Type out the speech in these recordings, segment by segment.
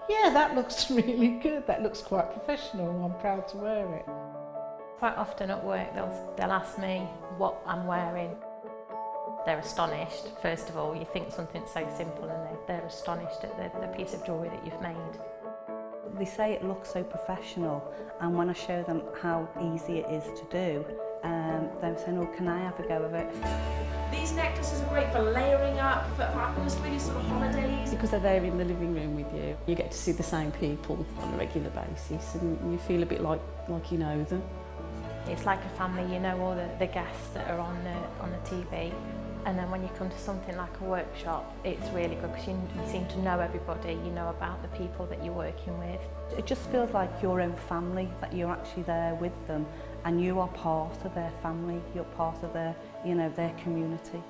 Yeah, that looks really good. That looks quite professional. I'm proud to wear it. Quite often at work they'll ask me what I'm wearing. They're astonished. First of all, you think something so simple and they're astonished at the piece of jewellery that you've made. They say it looks so professional, and when I show them how easy it is to do, they're saying, oh, can I have a go of it? These necklaces are great for layering up, for atmosphere, sort of holidays. Because they're there in the living room with you, you get to see the same people on a regular basis and you feel a bit like you know them. It's like a family, you know all the guests that are on the TV. And then when you come to something like a workshop, it's really good because you seem to know everybody, you know about the people that you're working with. It just feels like your own family, that you're actually there with them and you are part of their family, you're part of their, you know, their community.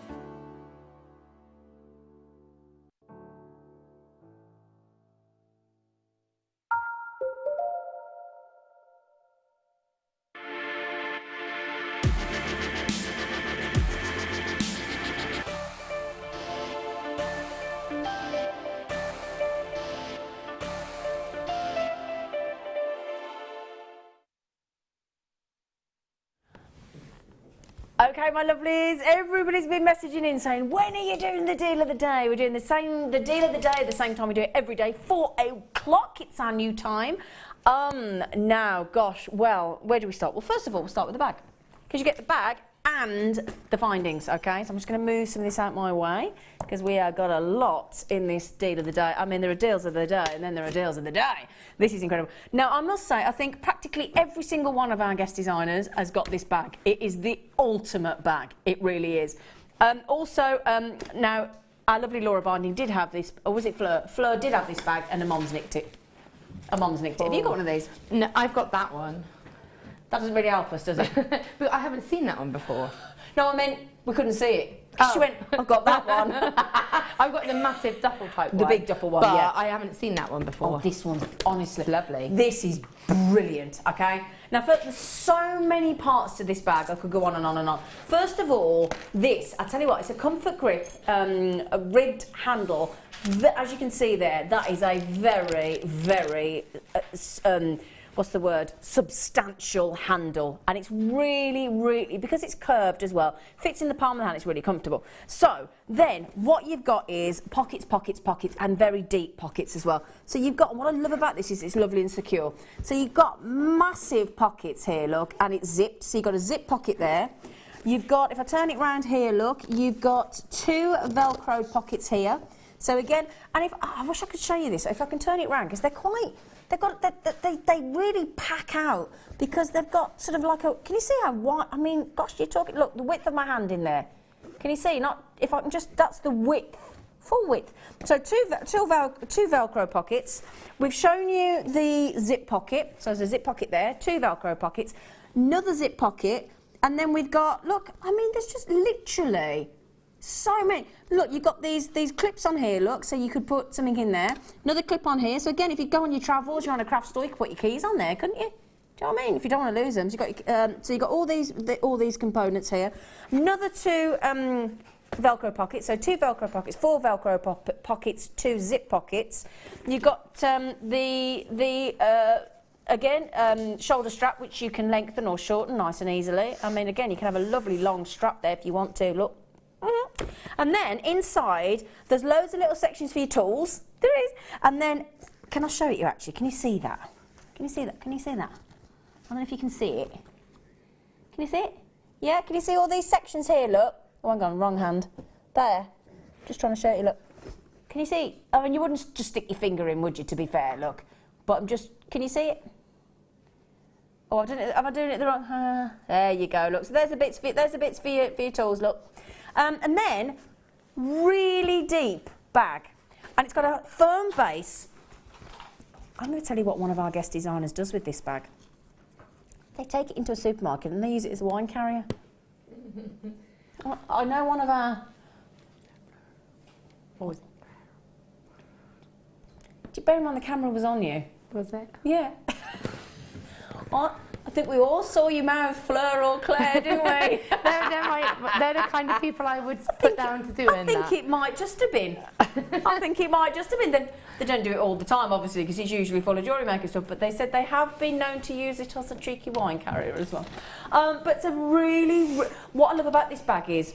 Okay, my lovelies, everybody's been messaging in saying, when are you doing the deal of the day? We're doing the deal of the day at the same time we do it every day, 4 o'clock, it's our new time. Now, gosh, well, where do we start? Well, first of all, we'll start with the bag, because you get the bag and the findings, okay? So I'm just going to move some of this out my way, because we have got a lot in this deal of the day. I mean, there are deals of the day, and then there are deals of the day. This is incredible. Now, I must say, I think practically every single one of our guest designers has got this bag. It is the ultimate bag. It really is. Now, our lovely Laura Binding did have this, or was it Fleur? Fleur did have this bag, and her mom's nicked it. Her mom's nicked it. Have you got one of these? No, I've got that one. That doesn't really help us, does it? But I haven't seen that one before. No, I meant we couldn't see it. Oh. She went, I've got that one. I've got the massive duffel type one. The big duffel one, but yeah. I haven't seen that one before. Oh, this one's honestly lovely. This is brilliant, okay? Now, there's so many parts to this bag. I could go on and on and on. First of all, this, I tell you what, it's a comfort grip, a ribbed handle. As you can see there, that is a very, very, what's the word, substantial handle, and it's really, really, because it's curved as well, fits in the palm of the hand, it's really comfortable. So then what you've got is pockets, pockets, pockets, and very deep pockets as well. So you've got, what I love about this is it's lovely and secure. So you've got massive pockets here, look, and it's zipped, so you've got a zip pocket there. You've got, if I turn it round here, look, you've got 2 Velcro pockets here. So again, and if, I wish I could show you this, if I can turn it round, because they're quite, they really pack out, because they've got sort of like a, can you see how wide, I mean, gosh, you're talking, look, the width of my hand in there. Can you see? Not, if I can just, that's the width, full width. So two Velcro pockets. We've shown you the zip pocket, so there's a zip pocket there, 2 Velcro pockets, another zip pocket, and then we've got, look, I mean, there's just literally so many. Look, you've got these clips on here, look, so you could put something in there. Another clip on here. So again, if you go on your travels, you're on a craft store, you could put your keys on there, couldn't you? Do you know what I mean? If you don't want to lose them. So you've got all these components here. Another 2 Velcro pockets, so 2 Velcro pockets, 4 Velcro pockets, 2 zip pockets. You've got again, shoulder strap, which you can lengthen or shorten nice and easily. I mean, again, you can have a lovely long strap there if you want to, look. And then inside, there's loads of little sections for your tools. There is. And then, can I show it you actually? Can you see that? Can you see that? Can you see that? I don't know if you can see it. Can you see it? Yeah, can you see all these sections here, look? Oh, hang on, wrong hand. There. Just trying to show you, look. Can you see? I mean, you wouldn't just stick your finger in, would you, to be fair, look? But I'm just, can you see it? Oh, am I doing it the wrong? There you go, look. So there's the bits for your tools, look. And then, really deep bag. And it's got a firm base. I'm going to tell you what one of our guest designers does with this bag. They take it into a supermarket and they use it as a wine carrier. I know one of our... What was it? Did you bear in mind the camera was on you? Was it? Yeah. I think we all saw your mouth, Fleur or Claire, didn't we? they're the kind of people I would put down to doing that. I think it might just have been. I think it might just have been. They don't do it all the time, obviously, because it's usually full of Jewellery Maker stuff, but they said they have been known to use it as a cheeky wine carrier as well. But it's a really... What I love about this bag is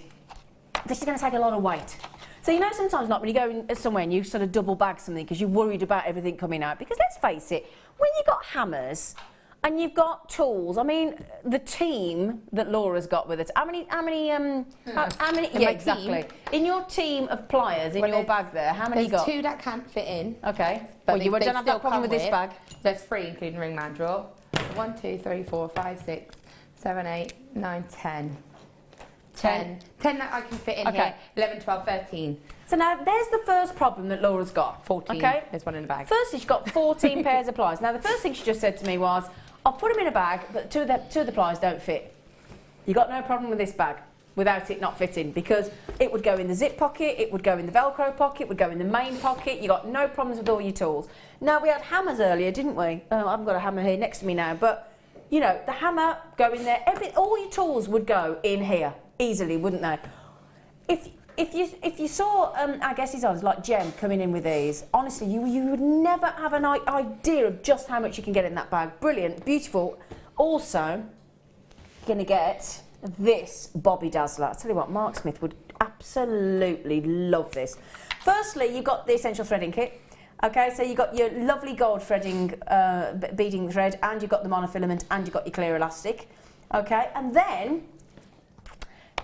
this is going to take a lot of weight. So you know sometimes like when you go in somewhere and you sort of double bag something because you're worried about everything coming out, because let's face it, when you've got hammers and you've got tools, I mean, the team that Laura's got with it, how many, yeah, exactly. In your team of pliers in your bag there, how many you got? There's 2 that can't fit in. Okay. But Well, you don't have that problem with this bag. There's 3, including ring man drawer. 1, 2, 3, 4, 5, 6, 7, 8, 9, 10. 10 that I can fit in here. 11, 12, 13. So now there's the first problem that Laura's got. 14. Okay. There's one in the bag. Firstly, she's got 14 pairs of pliers. Now the first thing she just said to me was, I'll put them in a bag, but two of the pliers don't fit. You got no problem with this bag without it not fitting, because it would go in the zip pocket, it would go in the Velcro pocket, it would go in the main pocket. You got no problems with all your tools. Now we had hammers earlier, didn't we? Oh, I haven't got a hammer here next to me now, but you know, the hammer go in there. All your tools would go in here easily, wouldn't they? If you saw our guesses on like Gem coming in with these, honestly, you would never have an idea of just how much you can get in that bag. Brilliant, beautiful. Also, you're going to get this Bobby Dazzler. I'll tell you what, Mark Smith would absolutely love this. Firstly, you've got the essential threading kit. Okay, so you've got your lovely gold threading, beading thread, and you've got the monofilament, and you've got your clear elastic. Okay, and then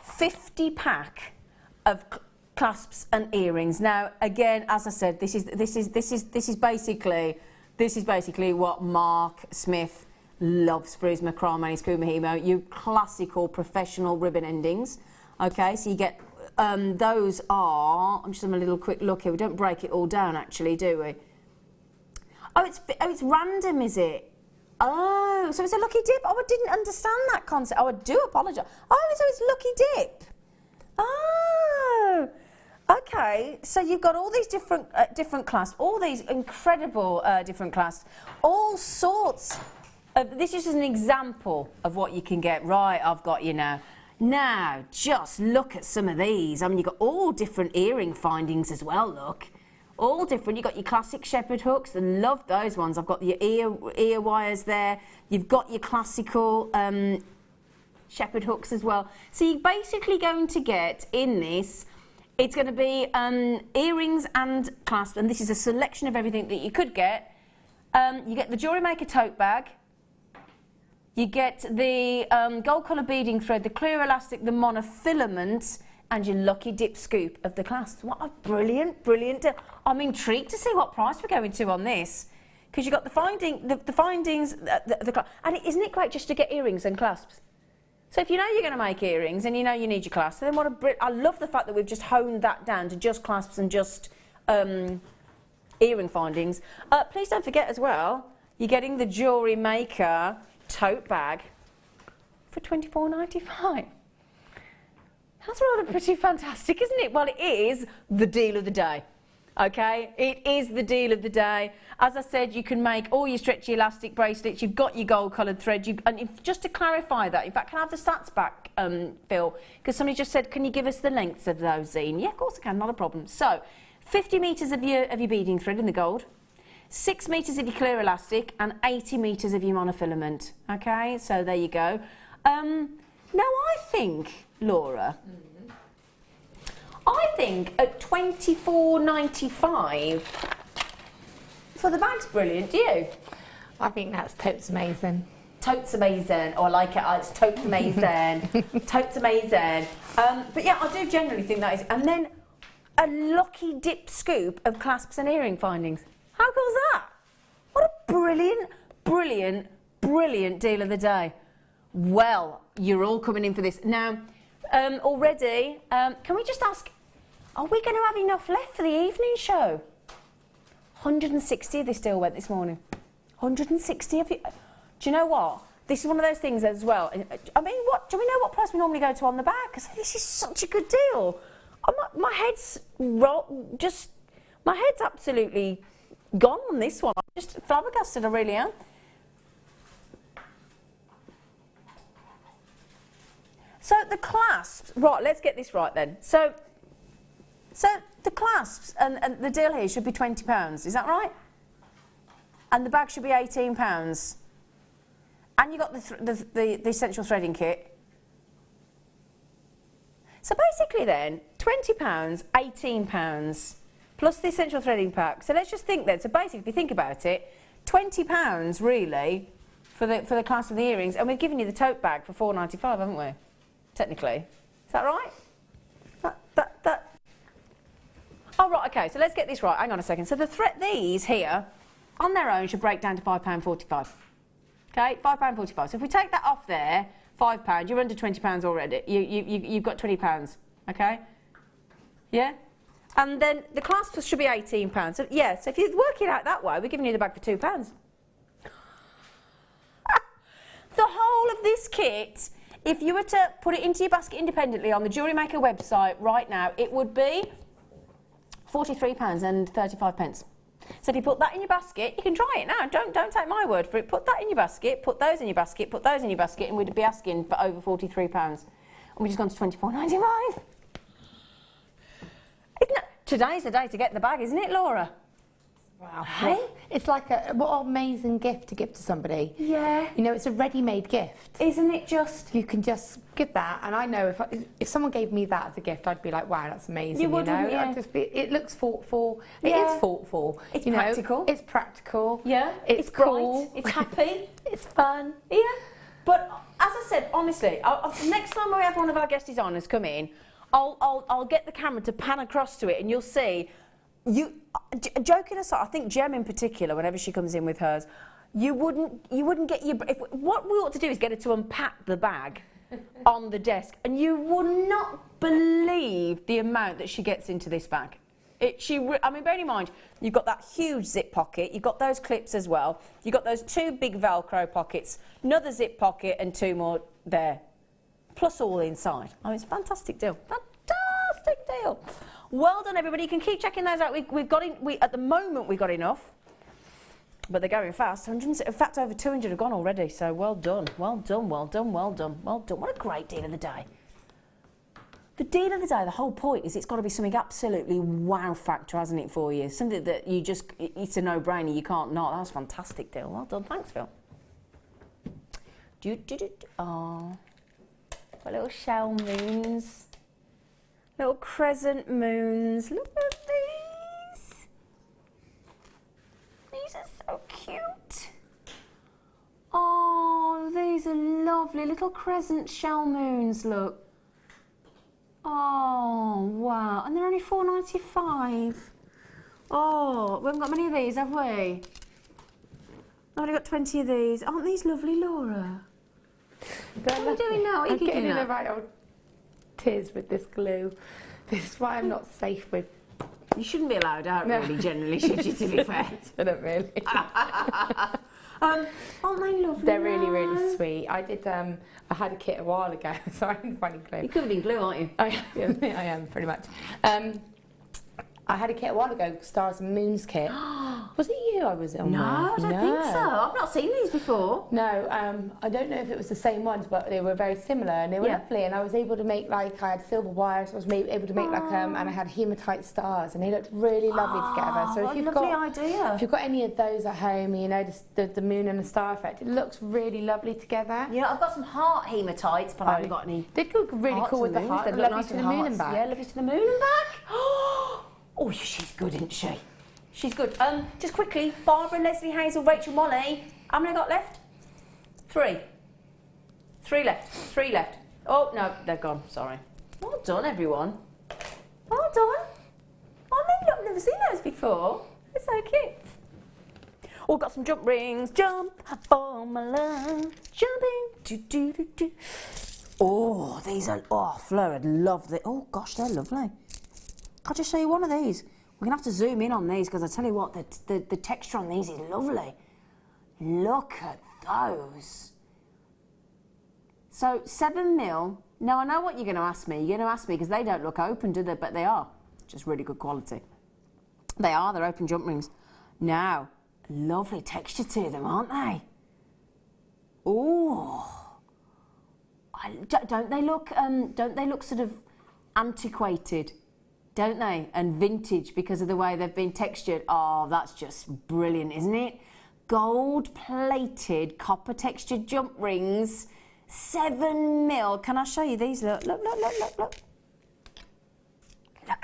50 pack of clasps and earrings. Now, again, as I said, this is basically what Mark Smith loves for his macrame and his kumahimo. You classical professional ribbon endings. Okay, so you get those are. I'm just having a little quick look here. We don't break it all down, actually, do we? Oh, it's random, is it? Oh, so it's a lucky dip. Oh, I didn't understand that concept. Oh, I do apologise. Oh, so it's lucky dip. Oh, okay. So you've got all these different clasps, all these incredible different clasps, all sorts of. This is just an example of what you can get. Right, I've got you now. Now, just look at some of these. I mean, you've got all different earring findings as well. Look. All different. You've got your classic shepherd hooks. I love those ones. I've got your ear wires there. You've got your classical shepherd hooks as well. So you're basically going to get in this, it's going to be earrings and clasps, and this is a selection of everything that you could get. You get the Jewellery Maker tote bag. You get the gold colour beading thread, the clear elastic, the monofilament, and your lucky dip scoop of the clasps. What a brilliant, brilliant deal. I'm intrigued to see what price we're going to on this, because you've got the findings, and isn't it great just to get earrings and clasps? So if you know you're going to make earrings and you know you need your clasps, then I love the fact that we've just honed that down to just clasps and just earring findings. Please don't forget as well, you're getting the Jewellery Maker tote bag for $24.95. That's rather pretty fantastic, isn't it? Well, it is the deal of the day. Okay, it is the deal of the day. As I said, you can make all your stretchy elastic bracelets. You've got your gold-coloured thread. Just to clarify that, in fact, can I have the stats back, Phil? Because somebody just said, can you give us the lengths of those, Zine? Yeah, of course I can, not a problem. So, 50 metres of your beading thread in the gold, 6 metres of your clear elastic, and 80 metres of your monofilament. Okay, so there you go. Now, I think, Laura, I think at $24.95 for the bag's brilliant, do you? I think that's totes amazing. Totes amazing. Oh, I like it. It's totes amazing. Totes amazing. But yeah, I do generally think that is. And then a lucky dip scoop of clasps and earring findings. How cool is that? What a brilliant, brilliant, brilliant deal of the day. Well, you're all coming in for this. Now, already, can we just ask, are we going to have enough left for the evening show? 160 of this deal went this morning. 160 of it. Do you know what? This is one of those things as well. I mean, do we know what price we normally go to on the back? Because this is such a good deal. My head's absolutely gone on this one. I'm just flabbergasted, I really am. So the clasps, right, let's get this right then. So the clasps and the deal here should be £20, is that right? And the bag should be £18. And you got the essential threading kit. So basically then, £20, £18, plus the essential threading pack. So let's just think then, so basically if you think about it, £20 really for the clasp and the earrings, and we've given you the tote bag for £4.95, haven't we? Technically. Is that right? Oh, right, okay, so let's get this right. Hang on a second. So these here, on their own, should break down to £5.45. Okay, £5.45. So if we take that off there, £5, you're under £20 already. You've got £20, okay? Yeah? And then the clasps should be £18. So, yeah, so if you work it out that way, we're giving you the bag for £2. The whole of this kit, if you were to put it into your basket independently on the Jewellery Maker website right now, it would be £43.35. So if you put that in your basket, you can try it now. Don't take my word for it. Put that in your basket, put those in your basket, put those in your basket, and we'd be asking for over £43. And we've just gone to £24.95. Today's the day to get the bag, isn't it, Laura? Wow. Hey? It's like what an amazing gift to give to somebody. Yeah. You know, it's a ready-made gift. Isn't it just? You can just give that, and I know if someone gave me that as a gift, I'd be like, wow, that's amazing. You would, know? wouldn't you? I'd just be, it looks thoughtful. Yeah. It is thoughtful. It's you know? practical. It's practical. Yeah. It's cool. bright. It's happy. It's fun. Yeah. But as I said, honestly, next time we have one of our guest designers come in, I'll get the camera to pan across to it, and you'll see. Joking aside, I think Gemma in particular, whenever she comes in with hers, you wouldn't get your. What we ought to do is get her to unpack the bag on the desk, and you would not believe the amount that she gets into this bag. I mean, bearing in mind, you've got that huge zip pocket, you've got those clips as well, you've got those 2 big Velcro pockets, another zip pocket, and 2 more there, plus all inside. I mean, it's a fantastic deal. Fantastic deal. Well done, everybody. You can keep checking those out. At the moment, we've got enough, but they're going fast. In fact, over 200 have gone already, so well done. Well done, well done, well done, well done. What a great deal of the day. The deal of the day, the whole point is it's got to be something absolutely wow factor, hasn't it, for you? Something that you just, it's a no-brainer, you can't not. That was a fantastic deal. Well done. Thanks, Phil. Oh, got little shell moons. Little crescent moons. Look at these. These are so cute. Oh, these are lovely. Little crescent shell moons, look. Oh, wow. And they're only £4.95. Oh, we haven't got many of these, have we? I've only got 20 of these. Aren't these lovely, Laura? What are you doing now? What are you getting in at? the right old tears with this glue. This is why I'm not safe with. You shouldn't be allowed out, really, generally, should you, to be fair? I don't really. Aren't they lovely? They're really, really sweet. I had a kit a while ago, so I didn't find any glue. You're covered in glue, aren't you? I am, pretty much. I had a kit a while ago, Stars and Moons kit. Was it you I was on? No, I don't think so. I've not seen these before. No, I don't know if it was the same ones, but they were very similar and they were lovely. And I was able to make, like, I had silver wires, I was able to make and I had hematite stars, and they looked really lovely together. So if you've got any of those at home, you know, the moon and the star effect, it looks really lovely together. Yeah, I've got some heart hematites, but I haven't got any. They'd look really cool with the heart. They'd Lovely nice to the moon and back. Yeah, lovely to the moon and back. Oh, she's good, isn't she? She's good. Just quickly, Barbara, Leslie, Hazel, Rachel, Molly. How many got left? 3. 3 left. 3 left. Oh, no, they're gone. Sorry. Well done, everyone. Well done. Oh, I've never seen those before. They're so cute. Oh, got some jump rings. Jump for my love. Jumping. Do, do, do, do. Oh, these are... Oh, Fleur, I'd love them. Oh, gosh, they're lovely. I'll just show you one of these. We're going to have to zoom in on these because I tell you what, the texture on these is lovely. Look at those. So 7mm. Now I know what you're going to ask me. You're going to ask me because they don't look open, do they? But they are. Just really good quality. They are. They're open jump rings. Now, lovely texture to them, aren't they? Oh. don't they look sort of antiquated, don't they? And vintage because of the way they've been textured. Oh, that's just brilliant, isn't it? Gold-plated, copper-textured jump rings, 7mm. Can I show you these? Look. Look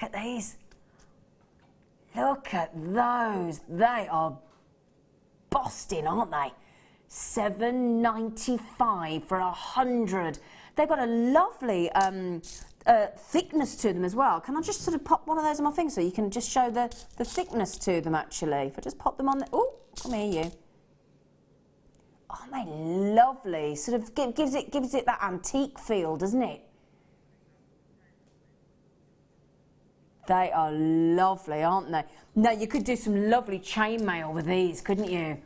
at these. Look at those. They are busting, aren't they? $7.95 for 100. They've got a lovely thickness to them as well. Can I just sort of pop one of those on my finger so you can just show the thickness to them, actually? If I just pop them on the... Oh, come here, you. Oh, they're lovely. Sort of gives it that antique feel, doesn't it? They are lovely, aren't they? Now, you could do some lovely chainmail with these, couldn't you?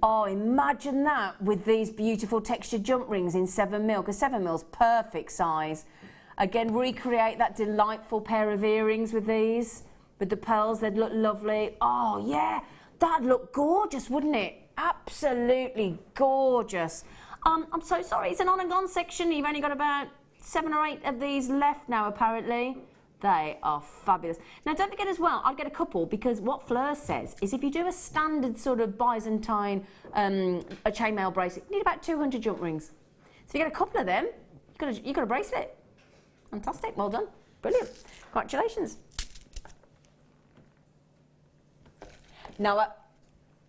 Oh, imagine that with these beautiful textured jump rings in 7mm, because 7mm's perfect size. Again, recreate that delightful pair of earrings with these, with the pearls. They'd look lovely. Oh, yeah, that'd look gorgeous, wouldn't it? Absolutely gorgeous. I'm so sorry, it's an on and gone section. You've only got about 7 or 8 of these left now, apparently. They are fabulous. Now, don't forget as well, I'll get a couple, because what Fleur says is if you do a standard sort of Byzantine a chainmail bracelet, you need about 200 jump rings. So if you get a couple of them, you've got a bracelet. Fantastic, well done. Brilliant. Congratulations. Now,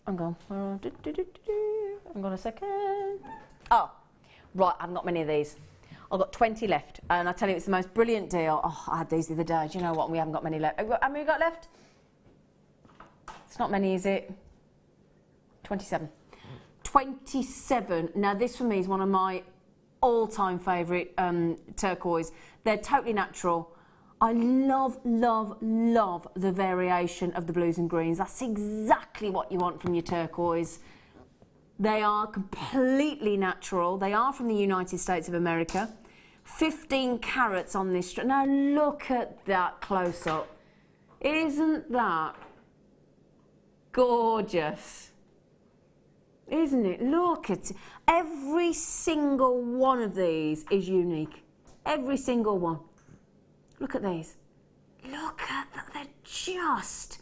hang on. Hang on a second. Oh, right, I haven't got many of these. I've got 20 left, and I tell you, it's the most brilliant deal. Oh, I had these the other day. Do you know what? We haven't got many left. How many have we got left? It's not many, is it? 27. 27. Now, this for me is one of my all-time favourite turquoise. They're totally natural. I love, love, love the variation of the blues and greens. That's exactly what you want from your turquoise. They are completely natural. They are from the United States of America. 15 carats on this. Now look at that close up. Isn't that gorgeous? Isn't it? Look at it. Every single one of these is unique. Every single one. Look at these. Look at that. They're just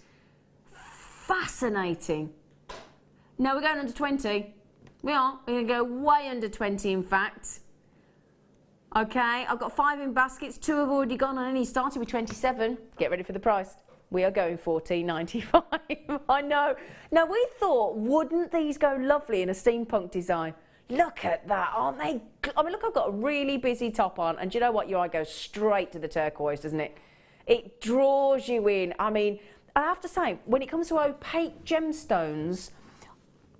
fascinating. No, we're going under 20. We are. We're going to go way under 20, in fact. Okay, I've got 5 in baskets. 2 have already gone. I only started with 27. Get ready for the price. We are going $14.95. I know. Now, we thought, wouldn't these go lovely in a steampunk design? Look at that, aren't they? I mean, look, I've got a really busy top on. And do you know what? Your eye goes straight to the turquoise, doesn't it? It draws you in. I mean, I have to say, when it comes to opaque gemstones,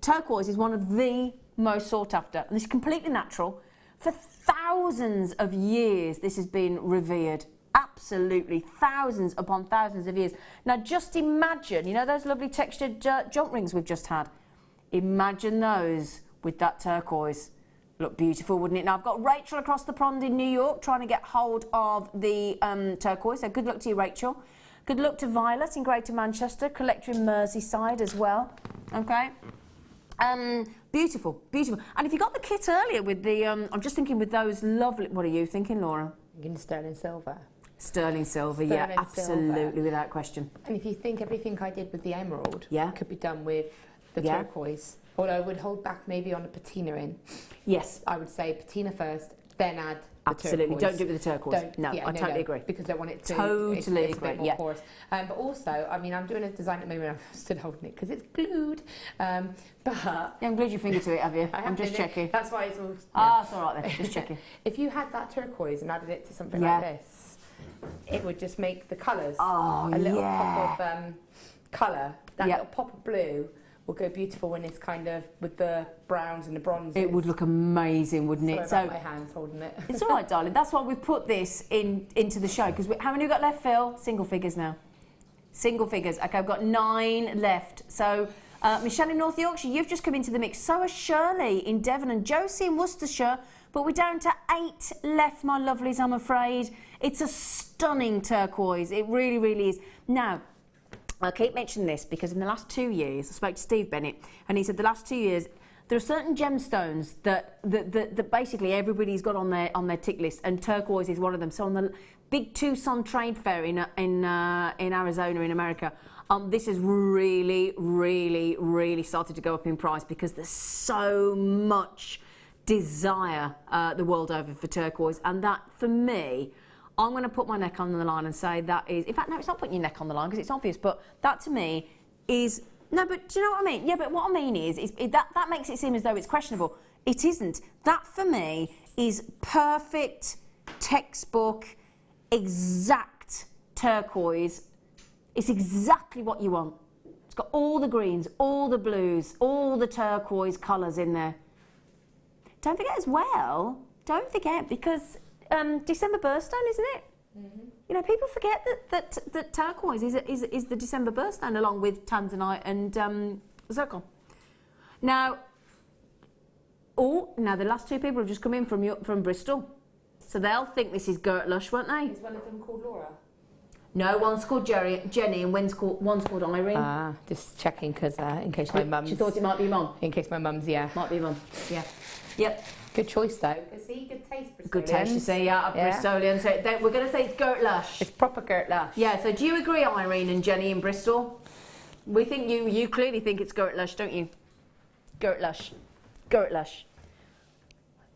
turquoise is one of the most sought after, and this is completely natural. For thousands of years, this has been revered. Absolutely, thousands upon thousands of years. Now, just imagine, you know those lovely textured jump rings we've just had? Imagine those with that turquoise. Look beautiful, wouldn't it? Now, I've got Rachel across the pond in New York trying to get hold of the turquoise, so good luck to you, Rachel. Good luck to Violet in Greater Manchester, collector in Merseyside as well, okay? Beautiful, beautiful. And if you got the kit earlier with the, I'm just thinking with those lovely, what are you thinking, Laura? I'm going to sterling silver. Sterling silver, yeah, absolutely, without question. And if you think everything I did with the emerald could be done with the Yeah. turquoise, although I would hold back maybe on a patina in. Yes. I would say patina first, then add the Absolutely, turquoise. don't do it with the turquoise. Don't- No, yeah, I totally agree. Because I want it to Totally it's a agree, bit more yeah. porous. But also, I mean, I'm doing a design at the moment. I'm still holding it because it's glued. But You haven't glued your finger to it, have you? I'm just checking. That's why it's all. Ah, it's all right then, just checking. If you had that turquoise and added it to something Yeah. like this, it would just make the colours Oh, a little yeah. pop of colour. That Yeah. little pop of blue will go beautiful when it's kind of with the browns and the bronzes. It would look amazing, wouldn't it? Sorry about my hands holding it. It's all right, darling. That's why we've put this into the show. Because how many have we got left, Phil? Single figures now. Single figures. Okay, I've got 9 left. So, Michelle in North Yorkshire, you've just come into the mix. So has Shirley in Devon and Josie in Worcestershire. But we're down to 8 left, my lovelies, I'm afraid. It's a stunning turquoise. It really, really is. Now, I keep mentioning this because in the last 2 years, I spoke to Steve Bennett, and he said the last 2 years, There are certain gemstones that basically everybody's got on their tick list, and turquoise is one of them. So on the big Tucson trade fair in Arizona in America, this has really started to go up in price because there's so much desire the world over for turquoise, and that for me, I'm going to put my neck on the line and say that is, in fact, no, it's not putting your neck on the line because it's obvious, but that to me is, no, but do you know what I mean? Yeah, but what I mean is that makes it seem as though it's questionable. It isn't. That for me is perfect, textbook, exact turquoise. It's exactly what you want. It's got all the greens, all the blues, all the turquoise colours in there. Don't forget as well, because December birthstone, isn't it? Mm-hmm. You know, people forget that turquoise is the December birthstone along with tanzanite and zircon. Now the last two people have just come in from Bristol, so they'll think this is Gert Lush, won't they? Is one of them called Laura? No, one's called Jenny, and one's called Irene. Ah, just checking because in case my mum's. She thought it might be mum. In case my mum's, yeah. Might be mum. Yeah. Yep. Good choice though. See, good taste. Bristolians. Good taste, you see, yeah. Bristolian. So we're going to say it's Gert Lush. It's proper Gert Lush. Yeah. So do you agree, Irene and Jenny in Bristol? We think you clearly think it's Gert Lush, don't you? Gert Lush. Gert Lush.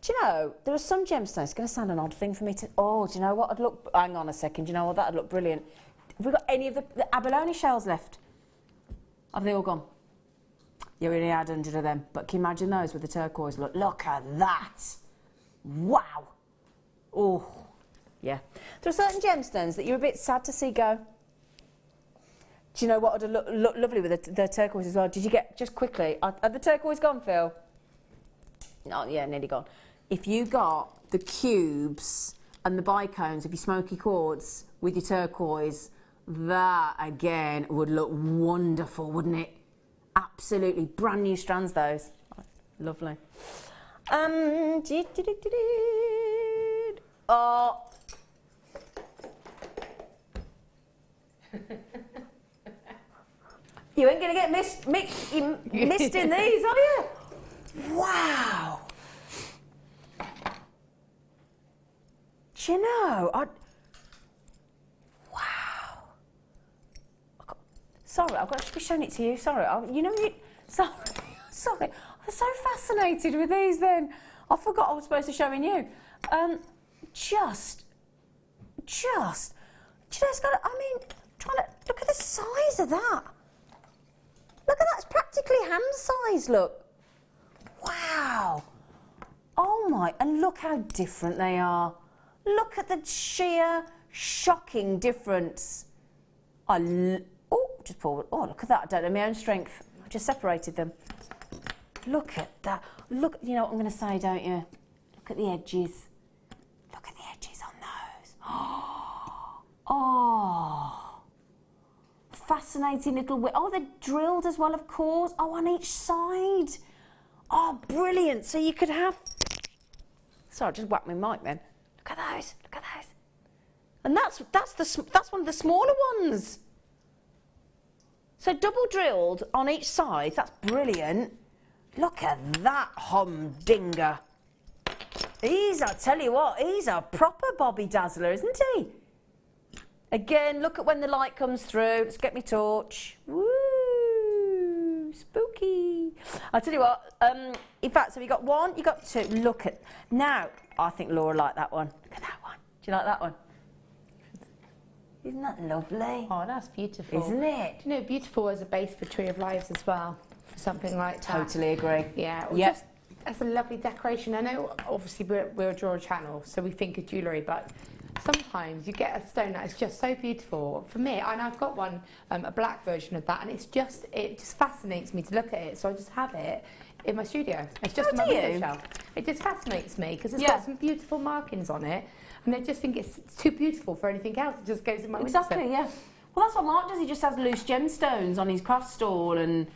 Do you know, there are some gemstones, it's going to sound an odd thing for me to... Oh, do you know what? Hang on a second, do you know what? That'd look brilliant. Have we got any of the abalone shells left? Have they all gone? You only had 100 of them. But can you imagine those with the turquoise? Look at that. Wow. Oh, yeah. There are certain gemstones that you're a bit sad to see go. Do you know what would look lovely with the turquoise as well? Did you get, just quickly, are the turquoise gone, Phil? Oh, yeah, nearly gone. If you got the cubes and the bicones of your smoky quartz with your turquoise, that again would look wonderful, wouldn't it? Absolutely. Brand new strands, those. Lovely. Oh. You ain't going to get missed in these, are you? Wow. Do you know, wow. Sorry, I've got to be showing it to you. Sorry, sorry. I'm so fascinated with these then. I forgot I was supposed to show in you. Just, do you know, it's got, I mean, trying to, look at the size of that. Look at that, it's practically hand size, look. Wow. Oh my, and look how different they are. Look at the sheer, shocking difference. Just pull it. Oh, look at that. I don't know my own strength. I just separated them. Look at that. Look, you know what I'm going to say, don't you? Look at the edges. Look at the edges on those. Oh. Fascinating little... Oh, they're drilled as well, of course. Oh, on each side. Oh, brilliant. So you could have... Sorry, I just whacked my mic then. Look at those. Look at those. And that's one of the smaller ones. So double drilled on each side. That's brilliant. Look at that humdinger. I tell you what, he's a proper Bobby Dazzler, isn't he? Again, look at when the light comes through. Let's get me torch. Woo! Spooky. I'll tell you what, in fact, so we got one, you got two. Look at, now, I think Laura liked that one. Look at that one. Do you like that one? Isn't that lovely? Oh, that's beautiful. Isn't it? Do you know, beautiful as a base for Tree of Lives as well, for something like that. Totally agree. Yeah. Yep. Just, that's a lovely decoration. I know, obviously, we're a jewellery channel, so we think of jewellery, but sometimes you get a stone that is just so beautiful. For me, and I've got one, a black version of that, and it just fascinates me to look at it, so I just have it in my studio. It's just my window shelf. It just fascinates me because it's got some beautiful markings on it, and I just think it's too beautiful for anything else. It just goes in my window. Exactly, yeah. Well, that's what Mark does. He just has loose gemstones on his craft stall and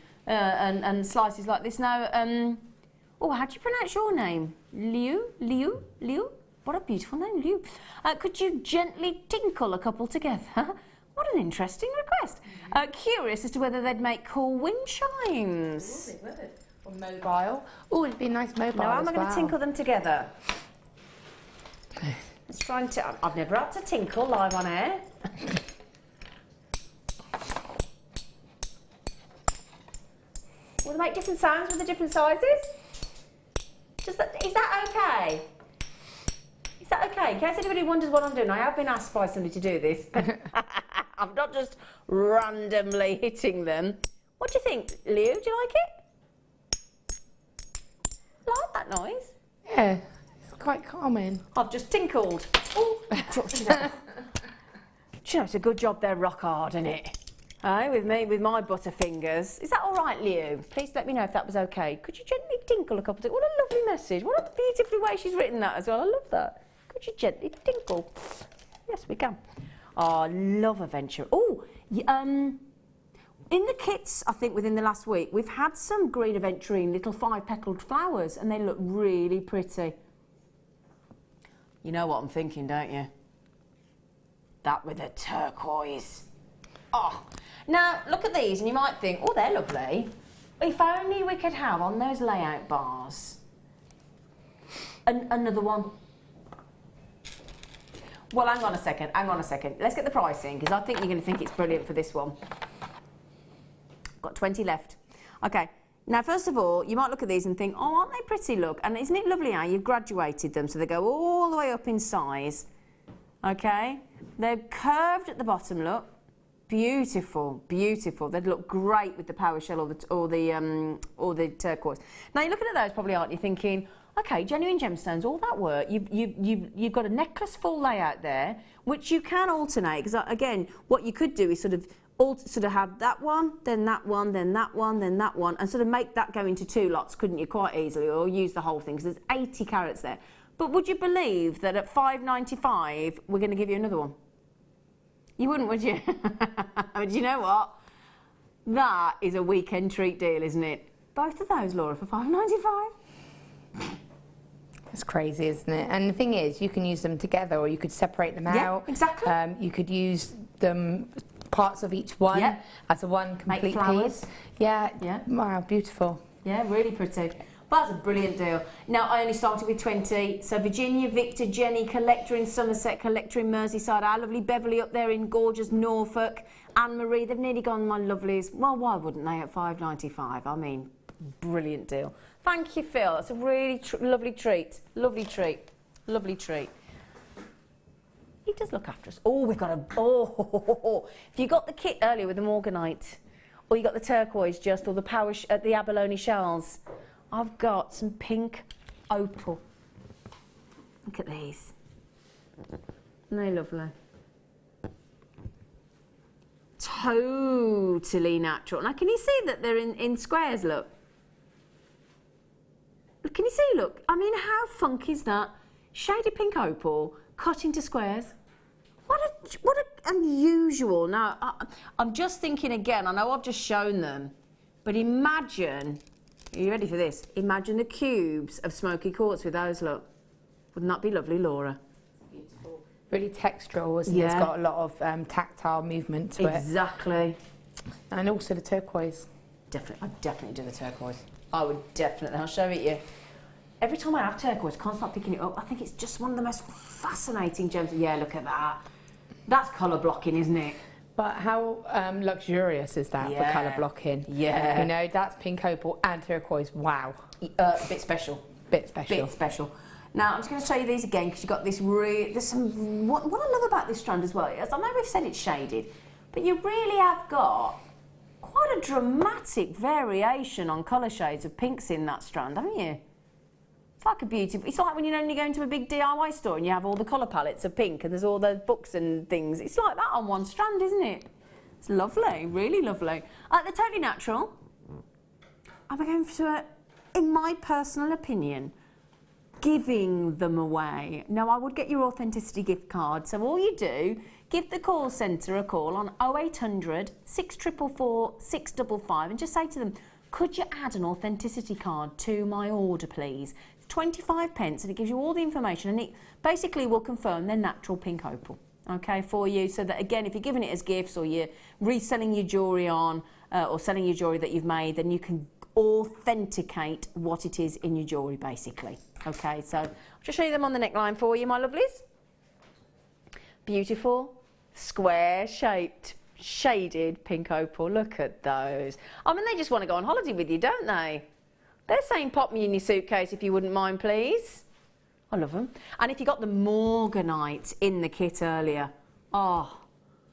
slices like this. Now, how do you pronounce your name? Liu? What a beautiful name, Liu. Could you gently tinkle a couple together? What an interesting request. Curious as to whether they'd make cool wind chimes. Or Mobile. Oh, it'd be a nice mobile. Now, how am I as going to well. tinkle them together? Let's try and I've never had to tinkle live on air. Will they make different sounds with the different sizes? Is that okay? Is that okay? In case anybody wonders what I'm doing, I have been asked by somebody to do this. I'm not just randomly hitting them. What do you think, Leo? Do you like it? Like that noise? Yeah, it's quite calming. I've just tinkled. Oh, do you know, it's a good job they're rock hard, isn't it? With me, with my butterfingers. Is that all right, Leo? Please let me know if that was okay. Could you gently tinkle a couple of times? What a lovely message. What a beautiful way she's written that as well. I love that. Could you gently tinkle? Yes, we can. Oh, I love adventure. Oh, in the kits, I think within the last week, we've had some green aventurine little 5-petaled flowers, and they look really pretty. You know what I'm thinking, don't you? That with a turquoise. Oh, now look at these, and you might think, oh, they're lovely. If only we could have on those layout bars another one. Well, hang on a second. Let's get the pricing, because I think you're going to think it's brilliant for this one. Got 20 left. Okay. Now, first of all, you might look at these and think, oh, aren't they pretty, look? And isn't it lovely how you've graduated them so they go all the way up in size? Okay? They're curved at the bottom, look. Beautiful, beautiful. They'd look great with the power shell or the turquoise. Now, you're looking at those probably, aren't you, thinking, okay, genuine gemstones, all that work. You've got a necklace full layout there, which you can alternate. Because, again, what you could do is sort of have that one, then that one, then that one, then that one, and sort of make that go into 2 lots, couldn't you, quite easily, or use the whole thing, because there's 80 carats there. But would you believe that at $5.95 we're going to give you another one? You wouldn't, would you? But you know what? That is a weekend treat deal, isn't it? Both of those, Laura, for $5.95. It's crazy, isn't it? And the thing is, you can use them together, or you could separate them out. Exactly. You could use them parts of each one as a one complete piece. Yeah. Wow, beautiful. Yeah, really pretty. But that's a brilliant deal. Now, I only started with 20. So Virginia, Victor, Jenny, collector in Somerset, collector in Merseyside, our lovely Beverly up there in gorgeous Norfolk, Anne-Marie, they've nearly gone, my lovelies. Well, why wouldn't they at $5.95? I mean, brilliant deal. Thank you, Phil. That's a really lovely treat. Lovely treat. Lovely treat. He does look after us. Oh, we've got if you got the kit earlier with the morganite, or you got the turquoise just, or the the abalone shells, I've got some pink opal. Look at these. Isn't they lovely? Totally natural. Now, can you see that they're in squares, look? Can you see, look? I mean, how funky is that? Shaded pink opal, cut into squares. What a unusual. Now, I'm just thinking again, I know I've just shown them, but imagine, are you ready for this? Imagine the cubes of smoky quartz with those, look. Wouldn't that be lovely, Laura? Beautiful. Really textural, isn't it? It's got a lot of tactile movement to it. Exactly. And also the turquoise. Definitely, I'd definitely do the turquoise. I would definitely, I'll show it you. Every time I have turquoise, I can't stop picking it up. I think it's just one of the most fascinating gems. Yeah, look at that. That's colour blocking, isn't it? But how luxurious is that for colour blocking? Yeah. You know, that's pink opal and turquoise. Wow. Bit special. Bit special. Bit special. Now, I'm just going to show you these again, because you've got this there's some, what I love about this strand as well is, I know we've said it's shaded, but you really have got quite a dramatic variation on colour shades of pinks in that strand, haven't you? It's like a beautiful, it's like when you only go into a big DIY store and you have all the colour palettes of pink and there's all the books and things. It's like that on one strand, isn't it? It's lovely, really lovely. They're totally natural. I'm going to, in my personal opinion, giving them away. Now, I would get your authenticity gift card, so all you do, give the call centre a call on 0800 644 655 and just say to them, could you add an authenticity card to my order, please? It's 25 pence and it gives you all the information, and it basically will confirm they're natural pink opal, okay, for you, so that, again, if you're giving it as gifts or you're reselling your jewellery on or selling your jewellery that you've made, then you can authenticate what it is in your jewellery, basically. Okay, so I'll just show you them on the neckline for you, my lovelies. Beautiful, square-shaped, shaded pink opal. Look at those. I mean, they just want to go on holiday with you, don't they? They're saying pop me in your suitcase if you wouldn't mind, please. I love them. And if you got the morganite in the kit earlier, oh.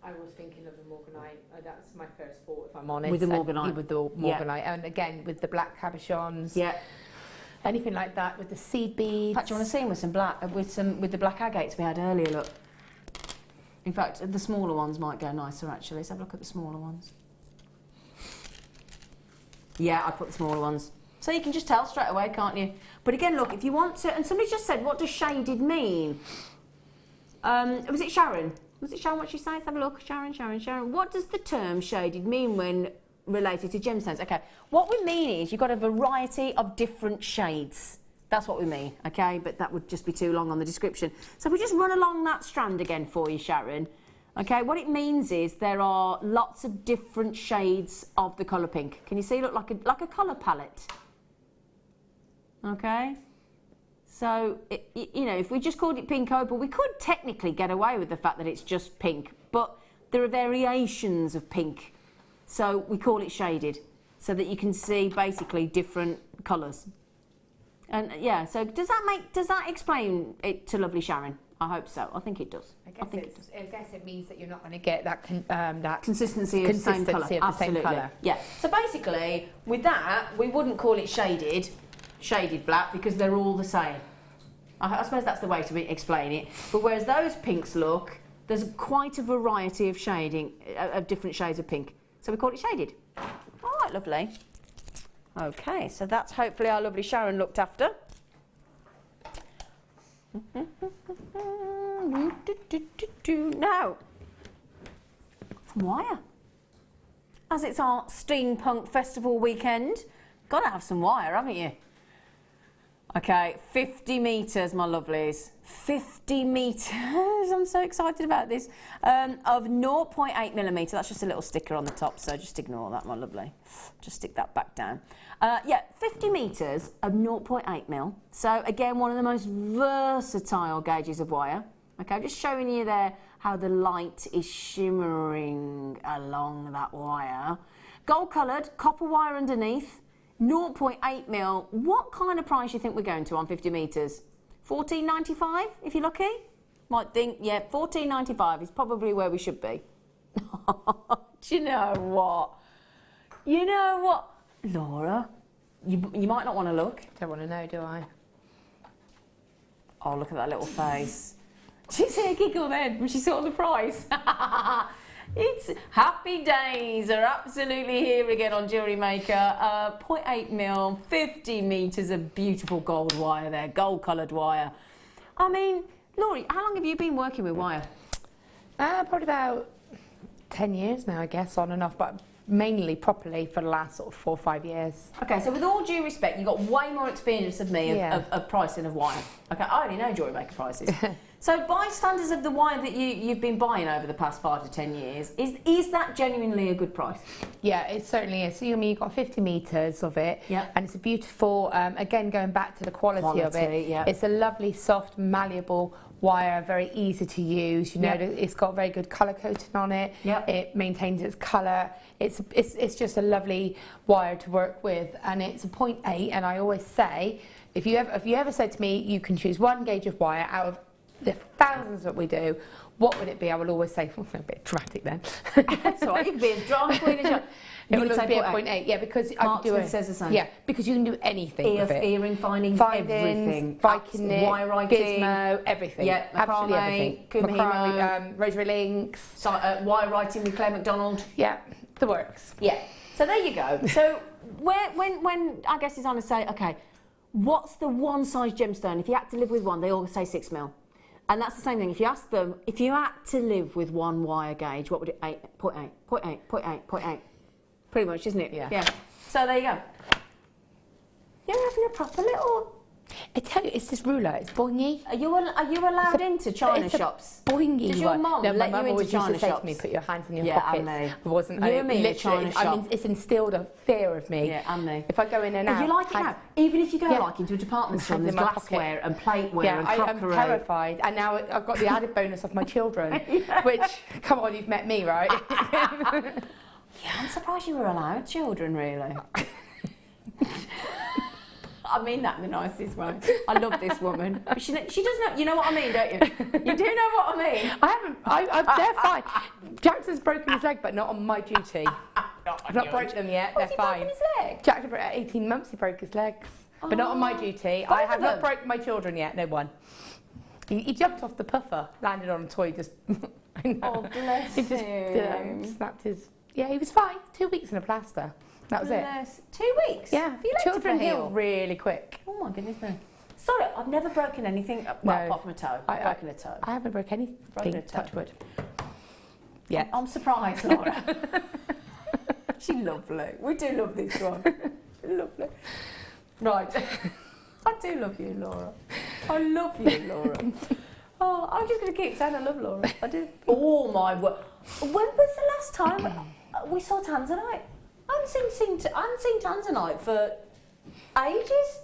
I was thinking of the morganite. That's my first thought, if I'm honest. With the morganite. With the morganite. Yeah. And again, with the black cabochons. Yeah. Anything like that, with the seed beads. In fact, do you want to see them with some black, with the black agates we had earlier, look. In fact, the smaller ones might go nicer, actually. Let's have a look at the smaller ones. Yeah, I put the smaller ones. So you can just tell straight away, can't you? But again, look, if you want to... And somebody just said, what does shaded mean? Was it Sharon? Was it Sharon what she said? Let's have a look. Sharon. What does the term shaded mean when related to gemstones? Okay, what we mean is you've got a variety of different shades. That's what we mean, okay? But that would just be too long on the description. So if we just run along that strand again for you, Sharon. Okay, what it means is there are lots of different shades of the colour pink. Can you see? Look, like a colour palette. Okay? So, you know, if we just called it pink opal, we could technically get away with the fact that it's just pink. But there are variations of pink. So we call it shaded, so that you can see basically different colours. And yeah, so does that explain it to lovely Sharon? I hope so. I think it does. I guess it means that you're not going to get that consistency of the same colour. Absolutely. Colour. Yeah. So basically, with that, we wouldn't call it shaded black because they're all the same. I suppose that's the way to explain it. But whereas those pinks look, there's quite a variety of shading of different shades of pink. So we call it shaded. All right, lovely. Okay, so that's hopefully our lovely Sharon looked after. Now, some wire. As it's our Steampunk Festival weekend, got to have some wire, haven't you? Okay, 50 metres, my lovelies. 50 metres. I'm so excited about this. Of 0.8mm. That's just a little sticker on the top, so just ignore that, my lovely. Just stick that back down. Yeah, 50 metres of 0.8mm. So, again, one of the most versatile gauges of wire. Okay, I'm just showing you there how the light is shimmering along that wire. Gold coloured, copper wire underneath. 0.8mm. What kind of price do you think we're going to on 50 metres? $14.95 if you're lucky? Might think, yeah, $14.95 is probably where we should be. Do you know what? You know what? Laura, you might not want to look. Don't want to know, do I? Oh, look at that little face. Did you see a giggle then when she saw the price? It's happy days are absolutely here again on Jewellery Maker. 0.8mm, 50 metres of beautiful gold wire there, gold coloured wire. I mean, Laurie, how long have you been working with wire? Probably about 10 years now, I guess, on and off, but mainly properly for the last sort of 4 or 5 years. Okay, so with all due respect, you've got way more experience than me of pricing of wire. Okay, I only know Jewellery Maker prices. So by standards of the wire that you've been buying over the past 5 to 10 years, is that genuinely a good price? Yeah, it certainly is. So you mean you've got 50 metres of it, and it's a beautiful, again, going back to the quality of it, it's a lovely, soft, malleable wire, very easy to use. You know, it's got very good colour coating on it. It maintains its colour. It's just a lovely wire to work with, and it's a 0.8. And I always say, if you ever said to me, you can choose one gauge of wire out of the thousands that we do, what would it be? I will always say, a bit dramatic then. That's all right, you can be as drama queen as you want. It would be a 0.8, yeah, because I could do it. Says the same. Yeah, because you can do anything with it. Earring findings, everything. Viking knit, wire writing, gizmo, everything. Yeah, absolutely everything. Kumahimo, rosary links. So, wire writing with Claire McDonald. Yeah, the works. Yeah. So there you go. So when I guess it's on to say, okay, what's the one size gemstone? If you had to live with one, they all say 6mm. And that's the same thing. If you ask them, if you had to live with one wire gauge, what would it? 0.8, 0.8, 0.8, 0.8. Pretty much, isn't it? Yeah. So there you go. You're having a proper little... I tell you, it's this ruler. It's boingy. Are you allowed into China shops? Boingy. Does your mum no, let my you mum into always China used to say shops? to me, put your hands in your Yeah, pockets. and me. I wasn't. You and me in a literally, China shop. it's instilled a fear of me. Yeah, and me. If I go in and out. You like it now? Even if you go Yeah. like into a department store, and Hands there's in my pocket. glassware and plateware Yeah, and I'm crockery. terrified. And now I've got the added bonus of my children, which, come on, you've met me, right? Yeah, I'm surprised you were allowed children, really. I mean that in the nicest way. I love this woman. But she does know, you know what I mean, don't you? You do know what I mean. They're fine. Jackson's broken his leg, but not on my duty. I've not broken them yet, they're fine. Broken his leg? Jackson, at 18 months, he broke his legs. But not on my duty. I have not broken my children yet, no one. He jumped off the puffer, landed on a toy, just... Oh, bless he just snapped his... Yeah, he was fine. 2 weeks in a plaster. That was it. 2 weeks? Yeah, children heal really quick. Oh my goodness me. Sorry, I've never broken anything, well, apart from a toe. I've broken a toe. I haven't broken anything, Broken a toe. touch wood. Yeah. I'm surprised, Laura. She's lovely. We do love this one. Lovely. Right. I do love you, Laura. I love you, Laura. Oh, I'm just going to keep saying I love Laura. I do. Oh my word. When was the last time we saw tanzanite? I haven't seen tanzanite for ages.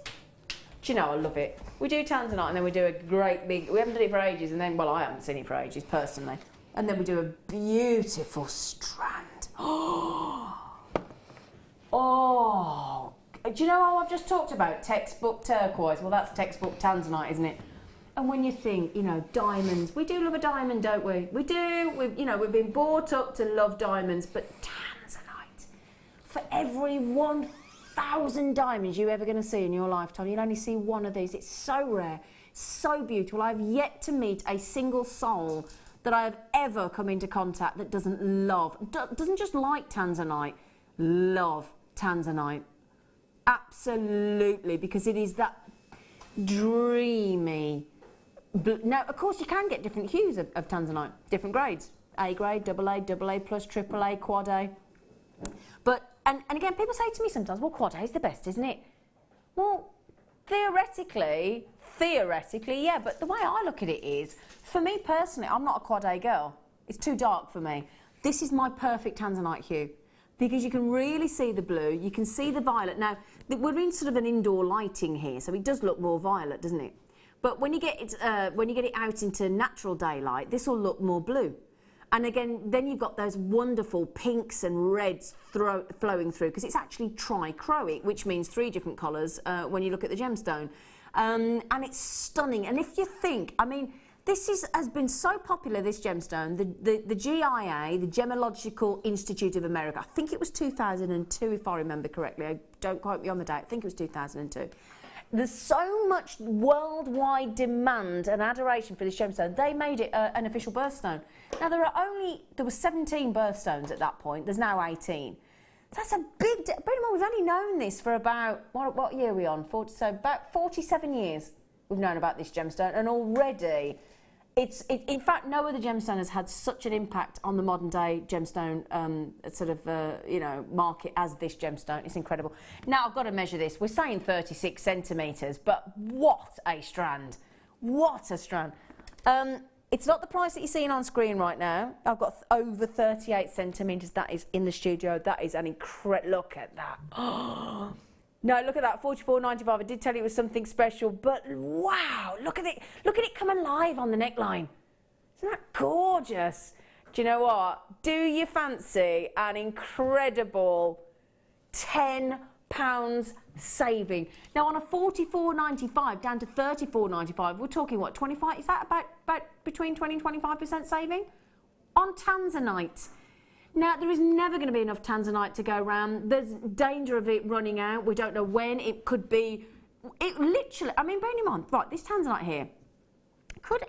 Do you know, I love it. We do tanzanite and then we do a great big, we haven't done it for ages and then, well, I haven't seen it for ages personally. And then we do a beautiful strand. Oh, do you know how I've just talked about textbook turquoise? Well, that's textbook tanzanite, isn't it? And when you think, you know, diamonds, we do love a diamond, don't we? We do. We've been brought up to love diamonds, but tanzanite, for every 1,000 diamonds you're ever going to see in your lifetime, you'll only see one of these. It's so rare, so beautiful. I've yet to meet a single soul that I have ever come into contact that doesn't just like tanzanite, love tanzanite. Absolutely, because it is that dreamy. Now, of course, you can get different hues of tanzanite, different grades. A grade, double A plus, triple A, quad A. But, and again, people say to me sometimes, well, quad A is the best, isn't it? Well, theoretically, yeah, but the way I look at it is, for me personally, I'm not a quad A girl. It's too dark for me. This is my perfect tanzanite hue, because you can really see the blue, you can see the violet. Now, we're in sort of an indoor lighting here, so it does look more violet, doesn't it? But when you get it out into natural daylight, this will look more blue. And again, then you've got those wonderful pinks and reds flowing through, because it's actually trichroic, which means 3 different colours when you look at the gemstone. And it's stunning. And if you think, I mean, this has been so popular, this gemstone, the GIA, the Gemological Institute of America, I think it was 2002, if I remember correctly. Don't quote me on the date, I think it was 2002. There's so much worldwide demand and adoration for this gemstone, they made it an official birthstone. Now, there were 17 birthstones at that point, there's now 18. That's a big, bear in mind, we've only known this for about, what year are we on? So about 47 years we've known about this gemstone, and already, in fact, no other gemstone has had such an impact on the modern day gemstone market as this gemstone. It's incredible. Now, I've got to measure this. We're saying 36 centimetres, but what a strand. What a strand. It's not the price that you're seeing on screen right now. I've got over 38 centimetres. That is in the studio. That is an incredible... Look at that. No, look at that, $44.95. I did tell you it was something special, but wow, look at it. Look at it come alive on the neckline. Isn't that gorgeous? Do you know what? Do you fancy an incredible £10 saving? Now, on a $44.95 down to $34.95, we're talking, what, 25? Is that about between 20 and 25% saving? On tanzanite. Now, there is never going to be enough tanzanite to go around. There's danger of it running out. We don't know when. It could be... It literally... I mean, bearing in mind, right, this tanzanite here,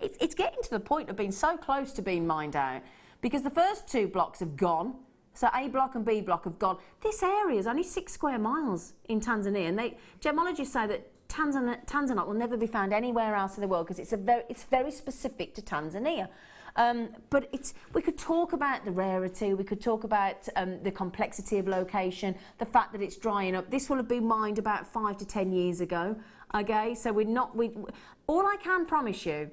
it's getting to the point of being so close to being mined out, because the first 2 blocks have gone. So A block and B block have gone. This area is only 6 square miles in Tanzania, and gemologists say that tanzanite will never be found anywhere else in the world, because it's very specific to Tanzania. But we could talk about the rarity, we could talk about the complexity of location, the fact that it's drying up. This will have been mined about 5 to 10 years ago, okay? So all I can promise you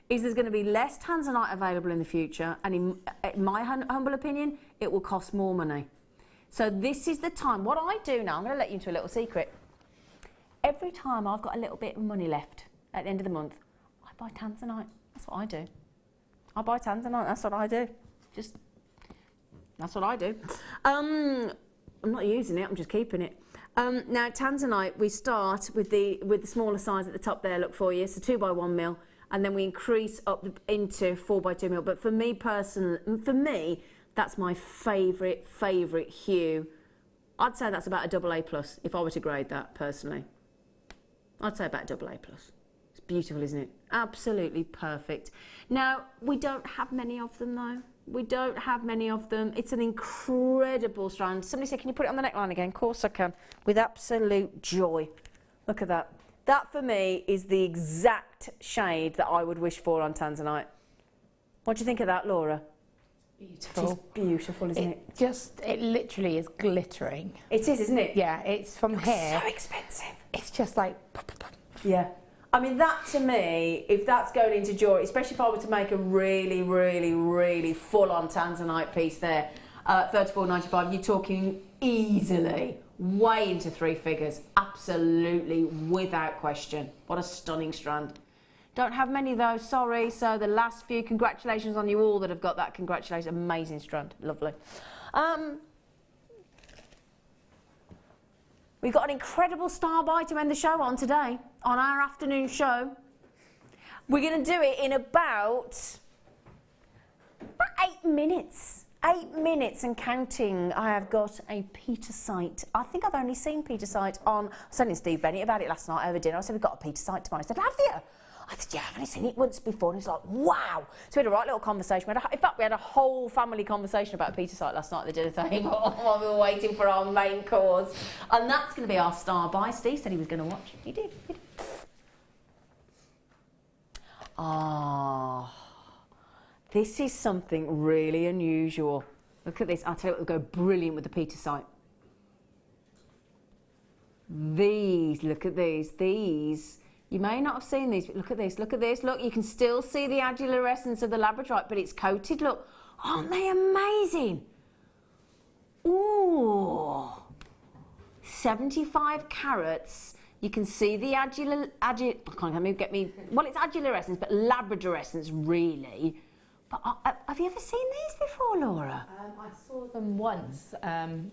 is there's going to be less tanzanite available in the future, and in my humble opinion, it will cost more money. So this is the time. What I do now, I'm going to let you into a little secret. Every time I've got a little bit of money left at the end of the month, I buy tanzanite. That's what I do. I buy tanzanite, that's what I do. That's what I do. I'm not using it, I'm just keeping it. Now tanzanite, we start with the smaller size at the top there, look for you, so 2x1 mil, and then we increase up into 4x2 mil. But for me personally, that's my favourite hue. I'd say that's about a AA+ if I were to grade that personally. I'd say about AA+. It's beautiful, isn't it? Absolutely perfect. Now, we don't have many of them though. We don't have many of them. It's an incredible strand. Somebody said, can you put it on the neckline again? Of course I can, with absolute joy. Look at that. That for me is the exact shade that I would wish for on tanzanite. What do you think of that, Laura? Beautiful. She's beautiful, isn't it? It literally is glittering. It is, isn't it? Yeah, it's from here. So expensive. It's just like... Yeah. I mean, that to me, if that's going into jewellery, especially if I were to make a really, really, really full-on tanzanite piece there, £34.95, you're talking easily way into 3 figures. Absolutely, without question. What a stunning strand. Don't have many of those, sorry. So the last few, congratulations on you all that have got that. Congratulations, amazing strand, lovely. We've got an incredible star buy to end the show on today, on our afternoon show. We're going to do it in about 8 minutes. 8 minutes and counting. I have got a petersite. I think I've only seen petersite on... I was telling Steve Bennett about it last night over dinner. I said, we've got a petersite tomorrow. He said, have you? I said, yeah, I've only seen it once before. And he was like, wow. So we had a right little conversation. In fact, we had a whole family conversation about petersite last night at the dinner table while we were waiting for our main course. And that's going to be our star buy. Steve said he was going to watch. He did. Ah, this is something really unusual. Look at this. I'll tell you what will go brilliant with the petersite. These, look at these. These... You may not have seen these, but look at this, look at this. Look, you can still see the angular essence of the Labradorite, but it's coated, look. Aren't they amazing? Ooh. 75 carats. You can see the well, it's angular essence, but Labrador essence, really. But have you ever seen these before, Laura? I saw them once, and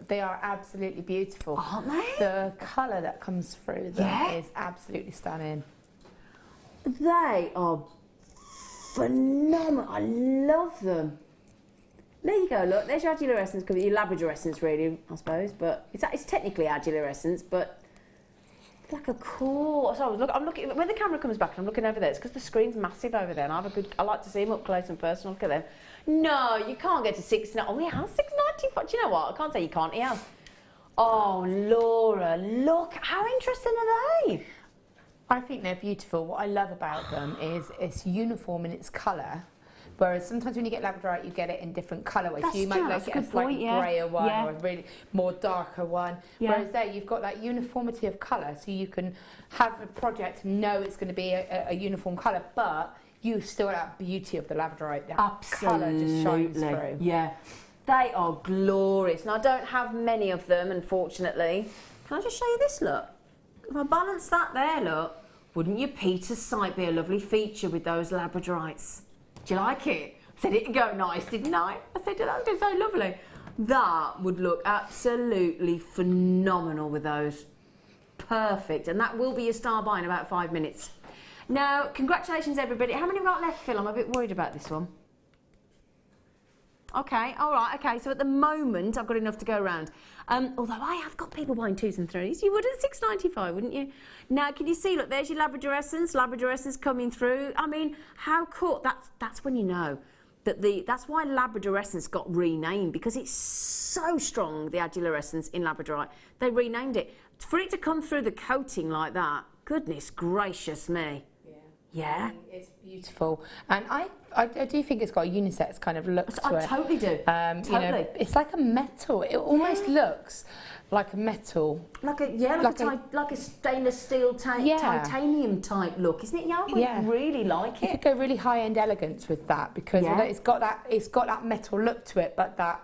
they are absolutely beautiful. Aren't they? The colour that comes through them is absolutely stunning. They are phenomenal. I love them. There you go, look, there's your angular essence, your Labrador essence, really, I suppose, but it's technically angular essence, but it's like a cool... So look, I'm looking, when the camera comes back, I'm looking over there, it's because the screen's massive over there, and I like to see them up close and personal. Look at them. No, you can't get to 6... Oh, he has 695. Do you know what? I can't say you can't, he has. Oh, Laura, look, how interesting are they? I think they're beautiful. What I love about them is it's uniform in its colour. Whereas sometimes when you get Labradorite, you get it in different colourways. So you might get a slightly greyer one or a really more darker one. Whereas there, you've got that uniformity of colour, so you can have a project and know it's going to be a uniform colour, but you still have that beauty of the Labradorite. That colour just shines through. Yeah, they are glorious. And I don't have many of them, unfortunately. Can I just show you this, look? If I balance that there, look, wouldn't your petersite be a lovely feature with those Labradorites? Do you like it? I said it'd go nice, didn't I? I said that's going to so lovely. That would look absolutely phenomenal with those. Perfect. And that will be your star buy in about 5 minutes. Now, congratulations everybody. How many have we got left, Phil? I'm a bit worried about this one. Okay, all right, okay. So at the moment, I've got enough to go around. Although I have got people buying 2s and 3s. You would at £6.95, wouldn't you? Now, can you see, look, there's your Labrador essence coming through. I mean, how cool. That's when you know that that's why Labrador essence got renamed, because it's so strong, the angular essence in Labradorite. They renamed it. For it to come through the coating like that, goodness gracious me. Yeah? It's beautiful. And I do think it's got a unisex kind of look to it. I totally do. You know, it's like a metal. It almost looks like a metal. Like a stainless steel titanium type look, isn't it? Yeah, I really like it. You could go really high-end elegance with that because it's got that metal look to it, but that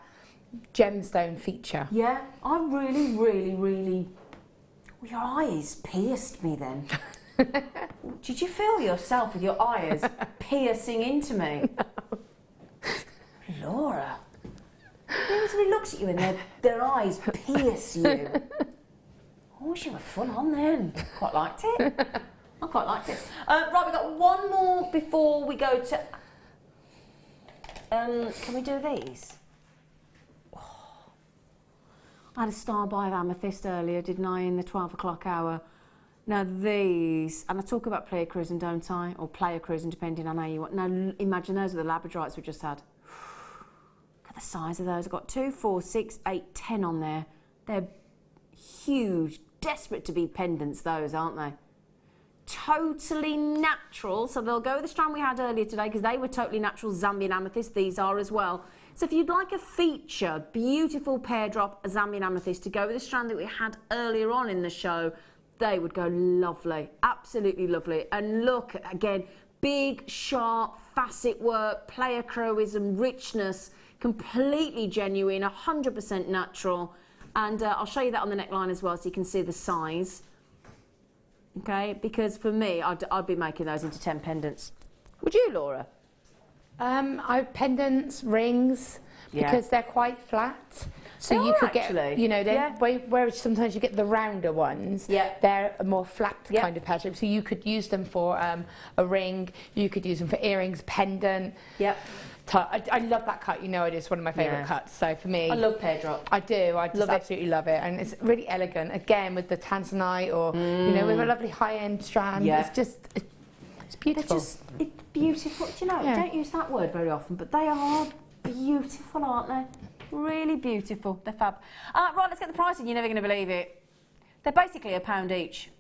gemstone feature. Yeah, I really, really, really... Well, your eyes pierced me then. Did you feel yourself with your eyes piercing into me? No. Laura. Somebody looks at you and their eyes pierce you. I wish you were full on then. Quite liked it. I quite liked it. Right, we've got one more before we go to... can we do these? I had a star by of amethyst earlier, didn't I, in the 12 o'clock hour. Now these, and I talk about player cruising, don't I? Or player cruising, depending on how you want. Now imagine those are the Labradorites we just had. Look at the size of those. I've got 2, 4, 6, 8, 10 on there. They're huge, desperate to be pendants, those, aren't they? Totally natural, so they'll go with the strand we had earlier today because they were totally natural Zambian amethyst. These are as well. So if you'd like a feature, beautiful pear drop Zambian amethyst to go with the strand that we had earlier on in the show, they would go lovely, absolutely lovely. And look, again, big, sharp, facet work, player crowism, richness, completely genuine, 100% natural. And I'll show you that on the neckline as well so you can see the size. Okay, because for me, I'd be making those into 10 pendants. Would you, Laura? Pendants, rings, because they're quite flat. So you could get, you know, whereas sometimes you get the rounder ones, they're a more flat kind of pear shape. So you could use them for a ring, you could use them for earrings, pendant. I love that cut, you know, it is one of my favourite cuts. So for me, I love pear drop. I do, I just absolutely love it. And it's really elegant, again, with the tanzanite or, you know, with a lovely high-end strand. It's just, it's beautiful. It's beautiful. Do you know, I don't use that word very often, but they are beautiful, aren't they? Really beautiful. They're fab. Right, let's get the pricing. You're never going to believe it. They're basically £1 each.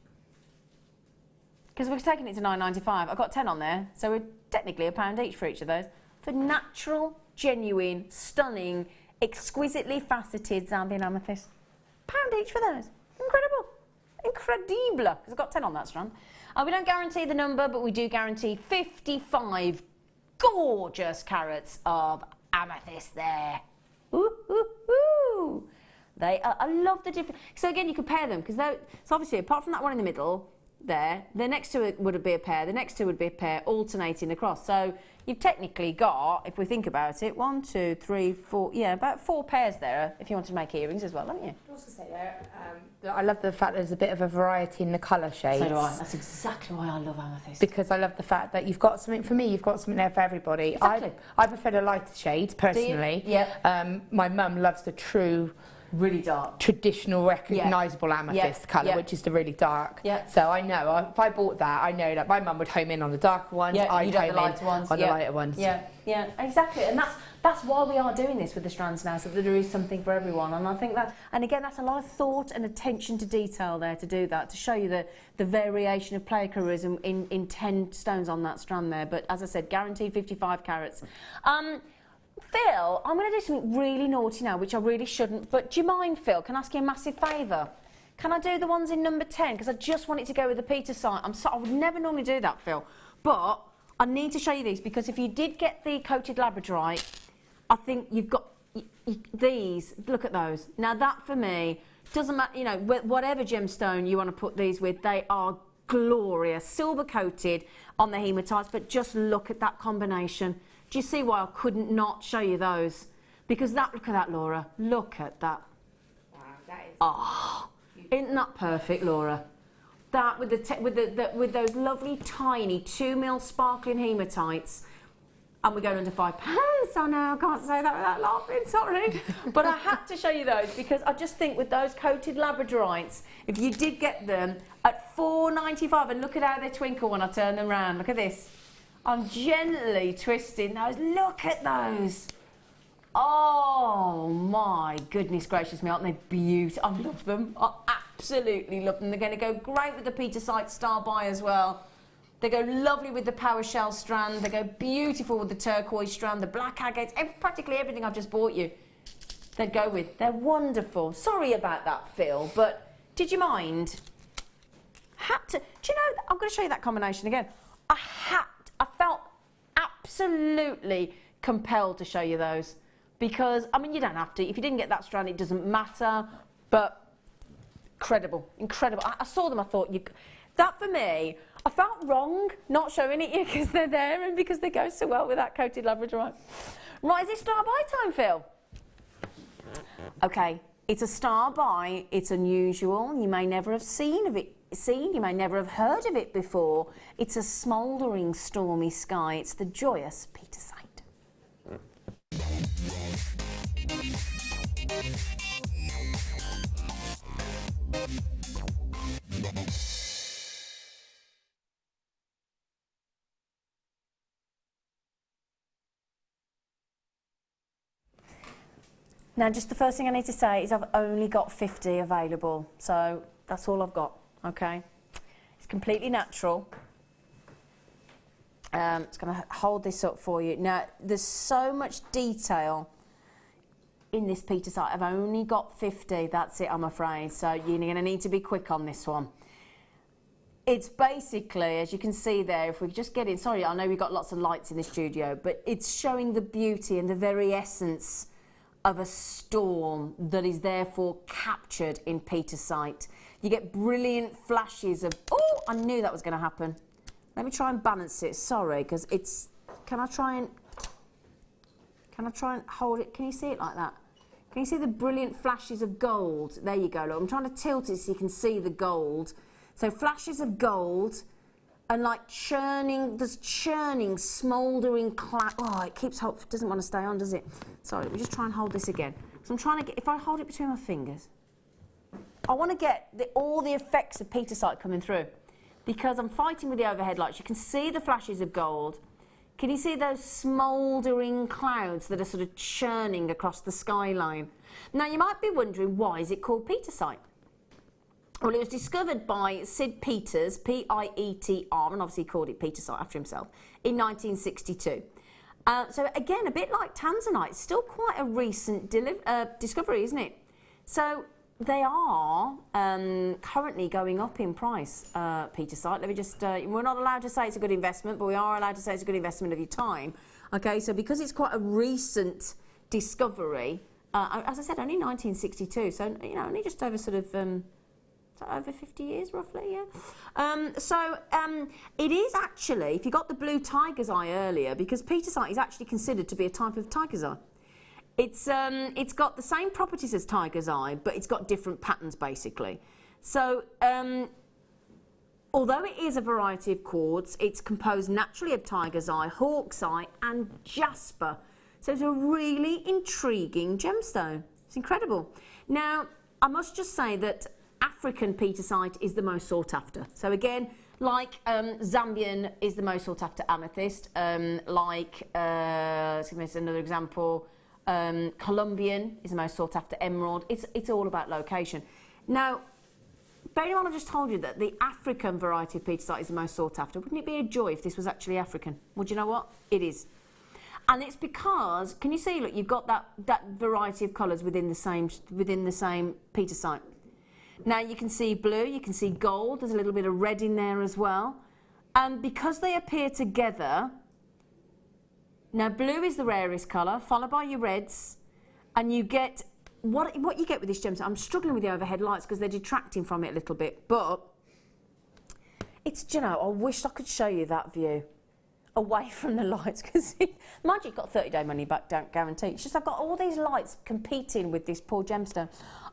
Because we're taking it to £9.95. I've got 10 on there, so we're technically £1 each for each of those. For natural, genuine, stunning, exquisitely faceted Zambian amethyst. £1 each for those. Incredible. Incredible. Because I've got 10 on that strand. We don't guarantee the number, but we do guarantee 55 gorgeous carats of amethyst there. Ooh, ooh, ooh. They are, I love the different. So again, you compare them because so obviously apart from that one in the middle there, the next to it would be a pair, the next two would be a pair alternating across. So you've technically got, if we think about it, 1, 2, 3, 4, about 4 pairs there if you want to make earrings as well, haven't you? I also say there, I love the fact there's a bit of a variety in the colour shades. So do I. That's exactly why I love amethyst. Because I love the fact that you've got something for me, you've got something there for everybody. Exactly. I prefer the lighter shades personally. My mum loves the true, really dark, traditional, recognisable amethyst colour, which is the really dark. So I know if I bought that, I know that my mum would home in on the darker ones. I'd home in on the lighter ones. Yeah, exactly. And that's why we are doing this with the strands now, so that there is something for everyone. And I think that, and again, that's a lot of thought and attention to detail there to do that, to show you the variation of player charism in 10 stones on that strand there. But as I said, guaranteed 55 carats. Phil, I'm going to do something really naughty now, which I really shouldn't. But do you mind, Phil? Can I ask you a massive favour? Can I do the ones in number 10? Because I just want it to go with the petersite. I would never normally do that, Phil. But I need to show you these because if you did get the coated Labradorite, I think you've got these. Look at those. Now that for me doesn't matter. You know, whatever gemstone you want to put these with, they are glorious, silver coated on the hematites. But just look at that combination. Do you see why I couldn't not show you those? Because look at that, Laura. Look at that. Wow, that is. Oh, isn't that perfect, Laura? That with those lovely tiny 2mm sparkling hematites. And we're going under £5. So now I can't say that without laughing, sorry. But I had to show you those because I just think with those coated Labradorites, if you did get them at £4.95, and look at how they twinkle when I turn them around. Look at this. I'm gently twisting those. Look at those. Oh my goodness gracious me, aren't they beautiful? I love them. I absolutely love them. They're going to go great with the petersite star by as well. They go lovely with the PowerShell strand. They go beautiful with the turquoise strand, the black agates, practically everything I've just bought you. They'd go with. They're wonderful. Sorry about that, Phil, but did you mind? Do you know, I'm going to show you that combination again. I felt absolutely compelled to show you those because, I mean, you don't have to. If you didn't get that strand, it doesn't matter, but incredible, incredible. I saw them, I thought, that for me, I felt wrong not showing it you because they're there and because they go so well with that coated Labradorite. Right, is it star buy time, Phil? Okay, it's a star buy, it's unusual, you may never have you may never have heard of it before. It's a smouldering stormy sky, it's the joyous petersite. Now, just the first thing I need to say is I've only got 50 available, so that's all I've got, okay? It's completely natural. It's going to hold this up for you. Now, there's so much detail in this petersite. I've only got 50, that's it, I'm afraid, so you're going to need to be quick on this one. It's basically, as you can see there, if we just get in, sorry, I know we've got lots of lights in the studio, but it's showing the beauty and the very essence of a storm that is therefore captured in petersite. You get brilliant flashes of, oh, I knew that was going to happen. Let me try and balance it, sorry, because it's, can I try and hold it? Can you see it like that? Can you see the brilliant flashes of gold? There you go, look, I'm trying to tilt it so you can see the gold. So flashes of gold and like churning, there's churning, smouldering cloud. Oh, it keeps, doesn't want to stay on, does it? Sorry, let me just try and hold this again. So I'm trying to get, if I hold it between my fingers, I want to get all the effects of petersite coming through because I'm fighting with the overhead lights. You can see the flashes of gold. Can you see those smouldering clouds that are sort of churning across the skyline? Now, you might be wondering, why is it called petersite? Well, it was discovered by Sid Peters, P-I-E-T-R, and obviously he called it petersite after himself, in 1962. So again, a bit like tanzanite, still quite a recent discovery, isn't it? So they are currently going up in price, petersite. Let me just, we're not allowed to say it's a good investment, but we are allowed to say it's a good investment of your time. Okay, so because it's quite a recent discovery, as I said, only 1962, so, you know, only just over sort of, over 50 years roughly, yeah. It is actually, if you got the blue tiger's eye earlier, because petersite is actually considered to be a type of tiger's eye. It's got the same properties as tiger's eye, but it's got different patterns basically. So although it is a variety of quartz, it's composed naturally of tiger's eye, hawk's eye and jasper. So it's a really intriguing gemstone. It's incredible. Now, I must just say that African petersite is the most sought after. So again, like Zambian is the most sought after amethyst, like, let's give me another example, Colombian is the most sought after emerald. It's all about location. Now, bear in mind I've just told you that the African variety of petersite is the most sought after. Wouldn't it be a joy if this was actually African? Well, do you know what? It is. And it's because, can you see, look, you've got that variety of colours within the same petersite. Now you can see blue, you can see gold, there's a little bit of red in there as well. And because they appear together, now blue is the rarest colour, followed by your reds, and you get, what you get with this gemstone, I'm struggling with the overhead lights because they're detracting from it a little bit, but it's, you know, I wish I could show you that view away from the lights, because mind you, you've got 30-day money back guarantee. It's just I've got all these lights competing with this poor gemstone.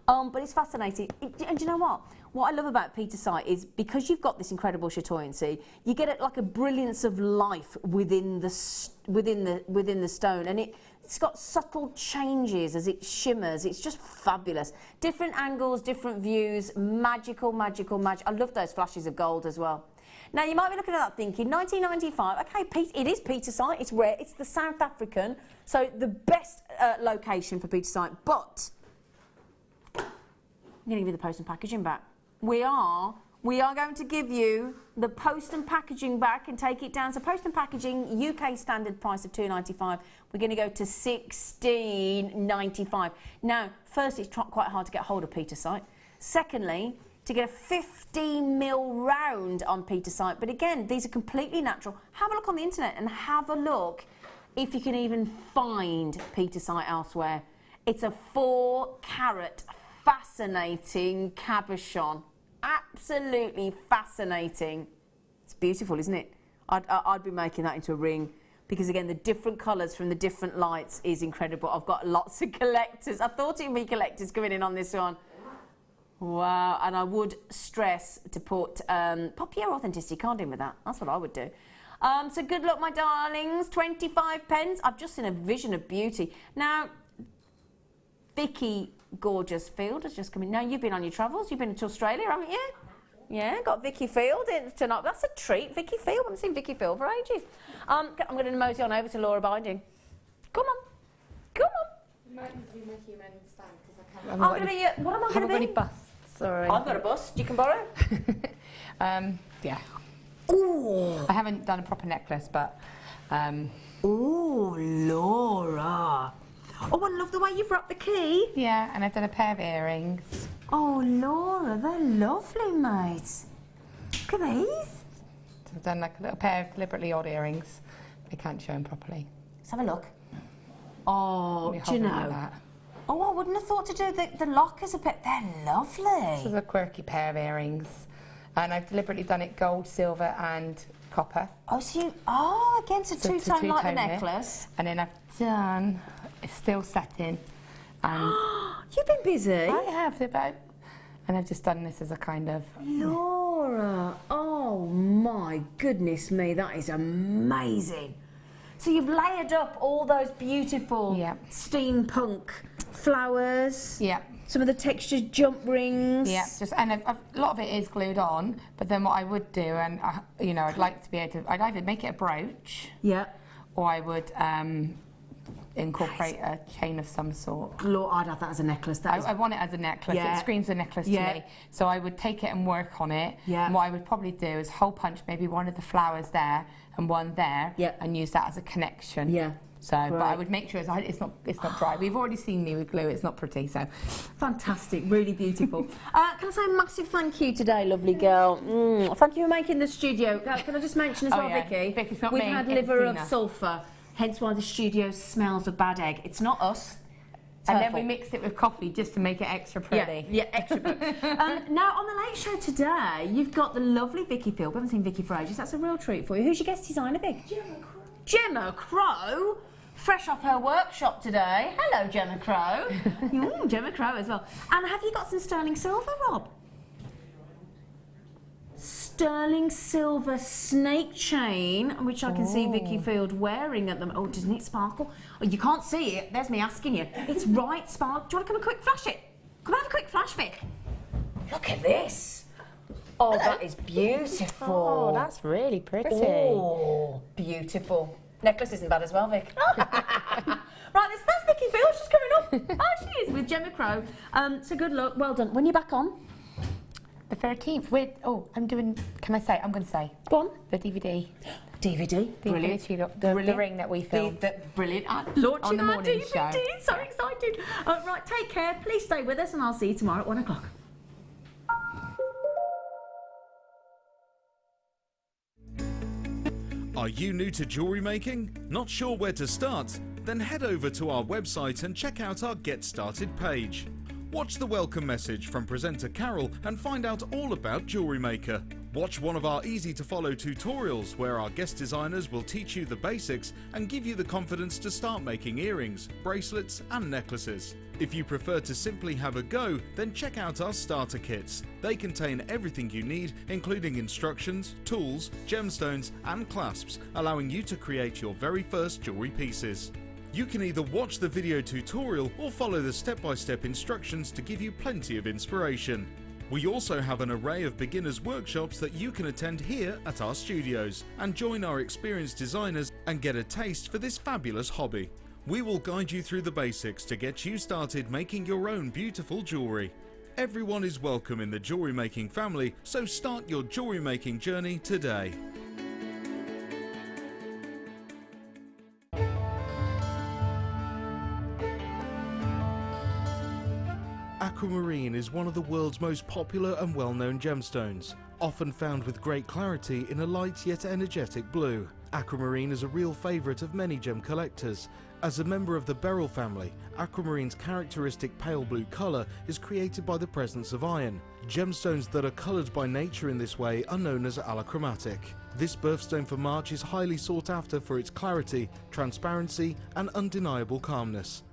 But it's fascinating. And you know what? What I love about petersite is because you've got this incredible chatoyancy, you get it like a brilliance of life within the stone, and it's got subtle changes as it shimmers. It's just fabulous. Different angles, different views, magical, magical, magic. I love those flashes of gold as well. Now you might be looking at that thinking, 1995, okay, it is petersite, it's rare, it's the South African, so the best location for petersite, but I'm going to give you the post and packaging back. We are we are going to give you the post and packaging back and take it down. So post and packaging, UK standard price of £2.95. We're going to go to £16.95. Now, first, it's quite hard to get hold of petersite. Secondly, to get a 15mm round on petersite. But again, these are completely natural. Have a look on the internet and have a look if you can even find petersite elsewhere. It's a 4-carat fascinating cabochon. Absolutely fascinating. It's beautiful, isn't it? I'd be making that into a ring because, again, the different colours from the different lights is incredible. I've got lots of collectors. I thought it'd be collectors coming in on this one. Wow, and I would stress to put pop your authenticity card in with that. That's what I would do. So good luck, my darlings. 25 pence. I've just seen a vision of beauty. Now, Vicky Gorgeous Field has just come in. Now, you've been on your travels. You've been to Australia, haven't you? Yeah, got Vicky Field in tonight. That's a treat. Vicky Field. I haven't seen Vicky Field for ages. I'm going to mosey on over to Laura Binding. Come on. Come on. You might need to be my human stand because I can't. I'm going to be... What am I going to be? Any busts. Sorry. I've got a bust. You can borrow. Yeah. Ooh. I haven't done a proper necklace, but... Ooh, Laura. Oh, I love the way you've wrapped the key. Yeah, and I've done a pair of earrings. Oh, Laura, they're lovely, mate. Look at these. So I've done like a little pair of deliberately odd earrings. I can't show them properly. Let's have a look. Oh, do you know? That. Oh, I wouldn't have thought to do the lockers a bit. They're lovely. This is a quirky pair of earrings. And I've deliberately done it gold, silver and copper. Oh, so you... Oh, against a two-tone like the necklace. And then I've done... It's still setting. And you've been busy. I have, about... And I've just done this as a kind of... Laura, oh my goodness me, that is amazing. So you've layered up all those beautiful steampunk flowers. Yeah. Some of the textured jump rings. Yeah, and a lot of it is glued on, but then what I would do, and you know, I'd like to be able to, I'd either make it a brooch. Yeah. Or I would incorporate a chain of some sort. Lord, I'd have that as a necklace. I want it as a necklace. Yeah. It screams a necklace to me. So I would take it and work on it. Yeah. And what I would probably do is hole punch maybe one of the flowers there and one there. Yeah. And use that as a connection. Yeah. So, but I would make sure it's not dry. We've already seen me with glue. It's not pretty. So, fantastic, really beautiful. Can I say a massive thank you today, lovely girl? Thank you for making the studio. Can I just mention as well, Vicky? Vicky, it's not We've me, had it's liver Zena. of sulphur, hence why the studio smells of bad egg. It's not us. It's and her then we fault. mixed it with coffee just to make it extra pretty. Yeah, extra pretty. Now, on the Late Show today, you've got the lovely Vicky Field. We haven't seen Vicky for ages. That's a real treat for you. Who's your guest designer, Vic? Gemma Crow. Gemma Crow? Fresh off her workshop today. Hello, Gemma Crow. Gemma Crow as well. And have you got some sterling silver, Rob? Sterling silver snake chain, which I can see Vicky Field wearing at them. Oh, doesn't it sparkle? Oh, you can't see it. There's me asking you. It's right spark. Do you want to come and quick flash it? Come and have a quick flash, Vic. Look at this. Oh, that is beautiful. Oh, that's really pretty. Oh, beautiful. Necklace isn't bad as well, Vic. Right, that's Vicky Field. She's coming up. Oh, she is, with Gemma Crow. So good luck. Well done. When are you back on? The 13th. I'm doing. Can I say? I'm going to say. Go on. The DVD. DVD. Brilliant. The ring that we filmed. Brilliant. Launching on the our morning DVD. show. So excited. Right, take care. Please stay with us, and I'll see you tomorrow at 1 o'clock. Are you new to jewellery making? Not sure where to start? Then head over to our website and check out our Get Started page. Watch the welcome message from presenter Carol and find out all about Jewellery Maker. Watch one of our easy to follow tutorials where our guest designers will teach you the basics and give you the confidence to start making earrings, bracelets and necklaces. If you prefer to simply have a go, then check out our starter kits. They contain everything you need, including instructions, tools, gemstones and clasps, allowing you to create your very first jewellery pieces. You can either watch the video tutorial or follow the step-by-step instructions to give you plenty of inspiration. We also have an array of beginners workshops that you can attend here at our studios and join our experienced designers and get a taste for this fabulous hobby. We will guide you through the basics to get you started making your own beautiful jewellery. Everyone is welcome in the jewellery making family, so start your jewellery making journey today. Aquamarine is one of the world's most popular and well-known gemstones, often found with great clarity in a light yet energetic blue. Aquamarine is a real favourite of many gem collectors. As a member of the beryl family, aquamarine's characteristic pale blue colour is created by the presence of iron. Gemstones that are coloured by nature in this way are known as allochromatic. This birthstone for March is highly sought after for its clarity, transparency and undeniable calmness.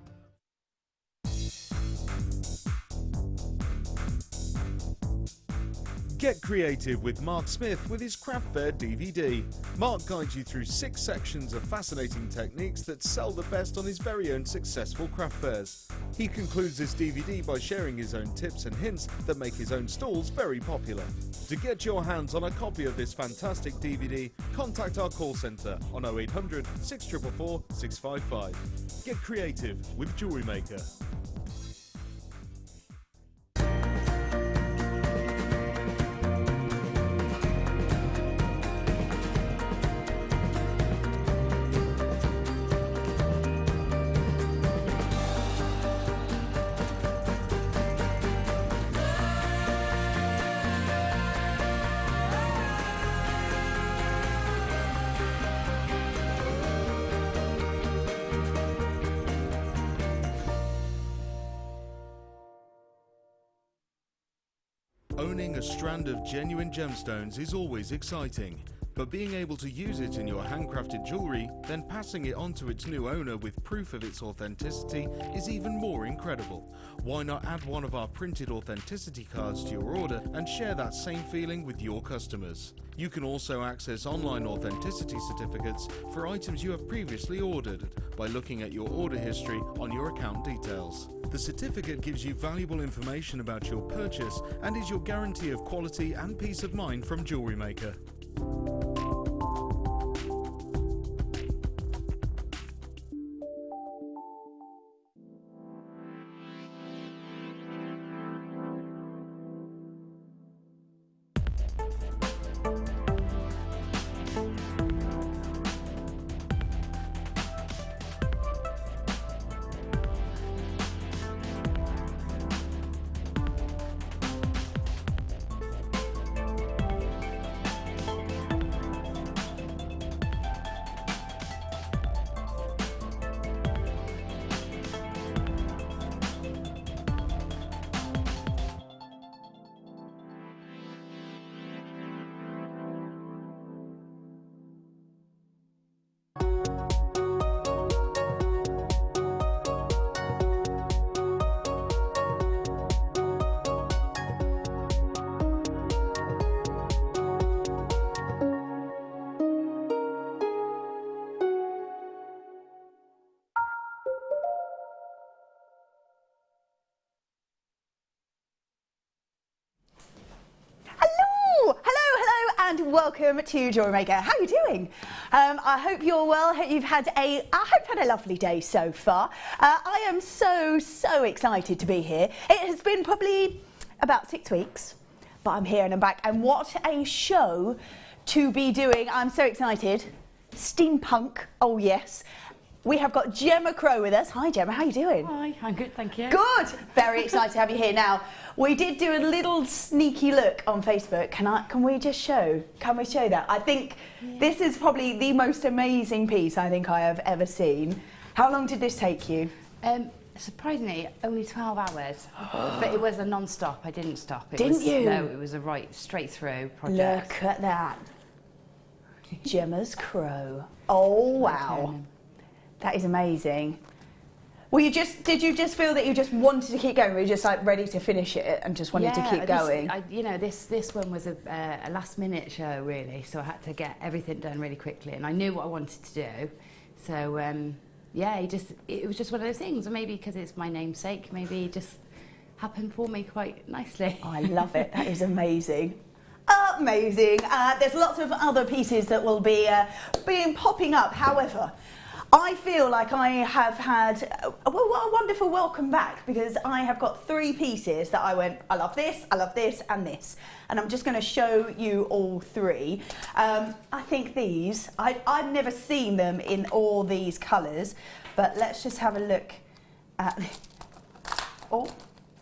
Get creative with Mark Smith with his Craft Fair DVD. Mark guides you through 6 sections of fascinating techniques that sell the best on his very own successful craft fairs. He concludes this DVD by sharing his own tips and hints that make his own stalls very popular. To get your hands on a copy of this fantastic DVD, contact our call centre on 0800 644 655. Get creative with Jewellery Maker. Owning a strand of genuine gemstones is always exciting, but being able to use it in your handcrafted jewellery, then passing it on to its new owner with proof of its authenticity is even more incredible. Why not add one of our printed authenticity cards to your order and share that same feeling with your customers? You can also access online authenticity certificates for items you have previously ordered by looking at your order history on your account details. The certificate gives you valuable information about your purchase and is your guarantee of quality and peace of mind from Jewellery Maker. And welcome to Jewellery Maker. How are you doing? I hope you're well. I hope you've had a lovely day so far. I am so excited to be here. It has been probably about 6 weeks, but I'm here and I'm back. And what a show to be doing. I'm so excited. Steampunk, oh yes. We have got Gemma Crow with us. Hi Gemma, how are you doing? Hi, I'm good, thank you. Good, very excited to have you here. Now, we did do a little sneaky look on Facebook. Can we show that? I think this is probably the most amazing piece I think I have ever seen. How long did this take you? Surprisingly, only 12 hours, but it was a non-stop. I didn't stop. Didn't you? No, it was a right straight through project. Look at that. Gemma's Crow. Oh wow. That is amazing. Did you just feel that you just wanted to keep going? Were you just like ready to finish it and just wanted to keep going? This one was a last minute show really, so I had to get everything done really quickly, and I knew what I wanted to do. So it was just one of those things, or maybe because it's my namesake, maybe it just happened for me quite nicely. Oh, I love it. That is amazing. Amazing. There's lots of other pieces that will be popping up. However, I feel like I have had a wonderful welcome back, because I have got 3 pieces that I went, I love this, and this. And I'm just going to show you all 3. I think these, I've never seen them in all these colours, but let's just have a look at, oh,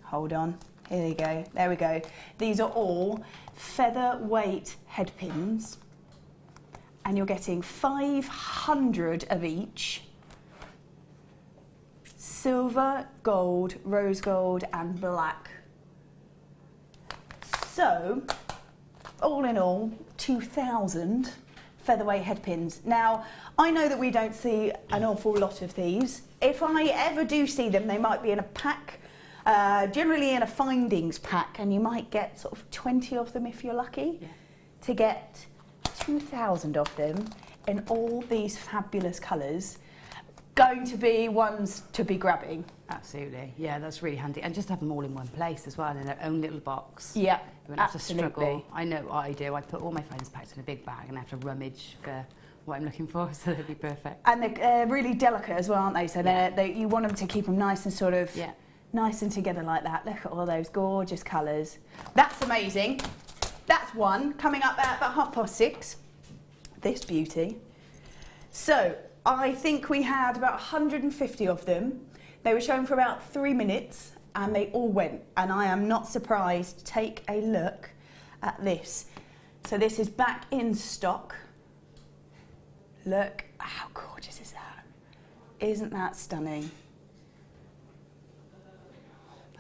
hold on, here we go, there we go. These are all featherweight headpins. And you're getting 500 of each. Silver, gold, rose gold, and black. So, all in all, 2,000 featherweight headpins. Now, I know that we don't see an awful lot of these. If I ever do see them, they might be in a pack, generally in a findings pack, and you might get sort of 20 of them if you're lucky, to get 2,000 of them in all these fabulous colours. Going to be ones to be grabbing. Absolutely, yeah, that's really handy. And just have them all in one place as well, in their own little box. Yeah, you won't have to struggle. I know what I do. I put all my friends' packs in a big bag and I have to rummage for what I'm looking for, so they'll be perfect. And they're really delicate as well, aren't they? So you want them to keep them nice and sort of nice and together like that. Look at all those gorgeous colours. That's amazing. That's one coming up at about 6:30. This beauty. So I think we had about 150 of them. They were shown for about 3 minutes and they all went. And I am not surprised. Take a look at this. So this is back in stock. Look, how gorgeous is that? Isn't that stunning?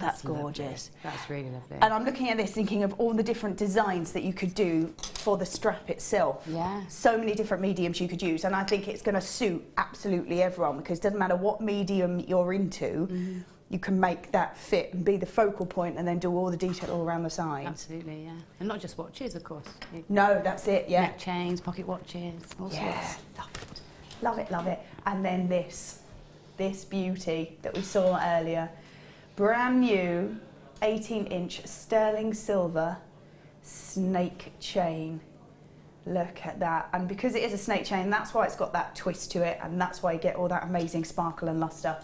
That's gorgeous. Lovely. That's really lovely. And I'm looking at this thinking of all the different designs that you could do for the strap itself. Yeah. So many different mediums you could use, and I think it's going to suit absolutely everyone, because it doesn't matter what medium you're into, you can make that fit and be the focal point and then do all the detail all around the sides. Absolutely, yeah. And not just watches, of course. No, that's it, yeah. Neck chains, pocket watches, all sorts. Love it. Love it, love it. And then this beauty that we saw earlier. Brand new 18-inch sterling silver snake chain. Look at that. And because it is a snake chain, that's why it's got that twist to it, and that's why you get all that amazing sparkle and luster.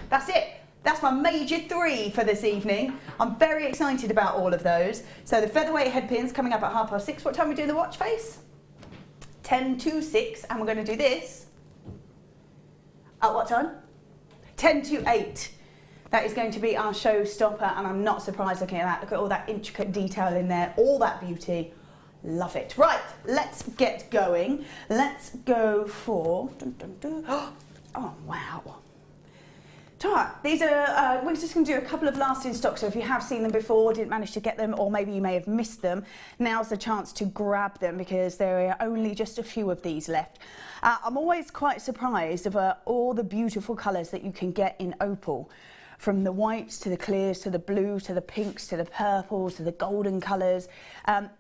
That's it. That's my major 3 for this evening. I'm very excited about all of those. So the featherweight headpins coming up at 6:30. What time are we doing the watch face? 10 to 6, and we're going to do this. At what time? 10 to 8. That is going to be our showstopper, and I'm not surprised looking at that. Look at all that intricate detail in there, all that beauty. Love it. Right, let's get going. Let's go for... Oh, wow. Right, these are, we're just going to do a couple of last in stock, so if you have seen them before, didn't manage to get them, or maybe you may have missed them, now's the chance to grab them, because there are only just a few of these left. I'm always quite surprised about all the beautiful colours that you can get in opal. From the whites to the clears to the blues to the pinks to the purples to the golden colours,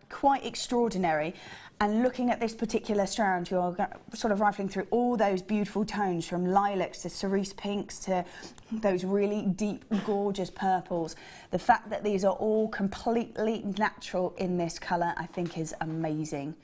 quite extraordinary. And looking at this particular strand, you're sort of rifling through all those beautiful tones, from lilacs to cerise pinks to those really deep, gorgeous purples. The fact that these are all completely natural in this colour, I think is amazing.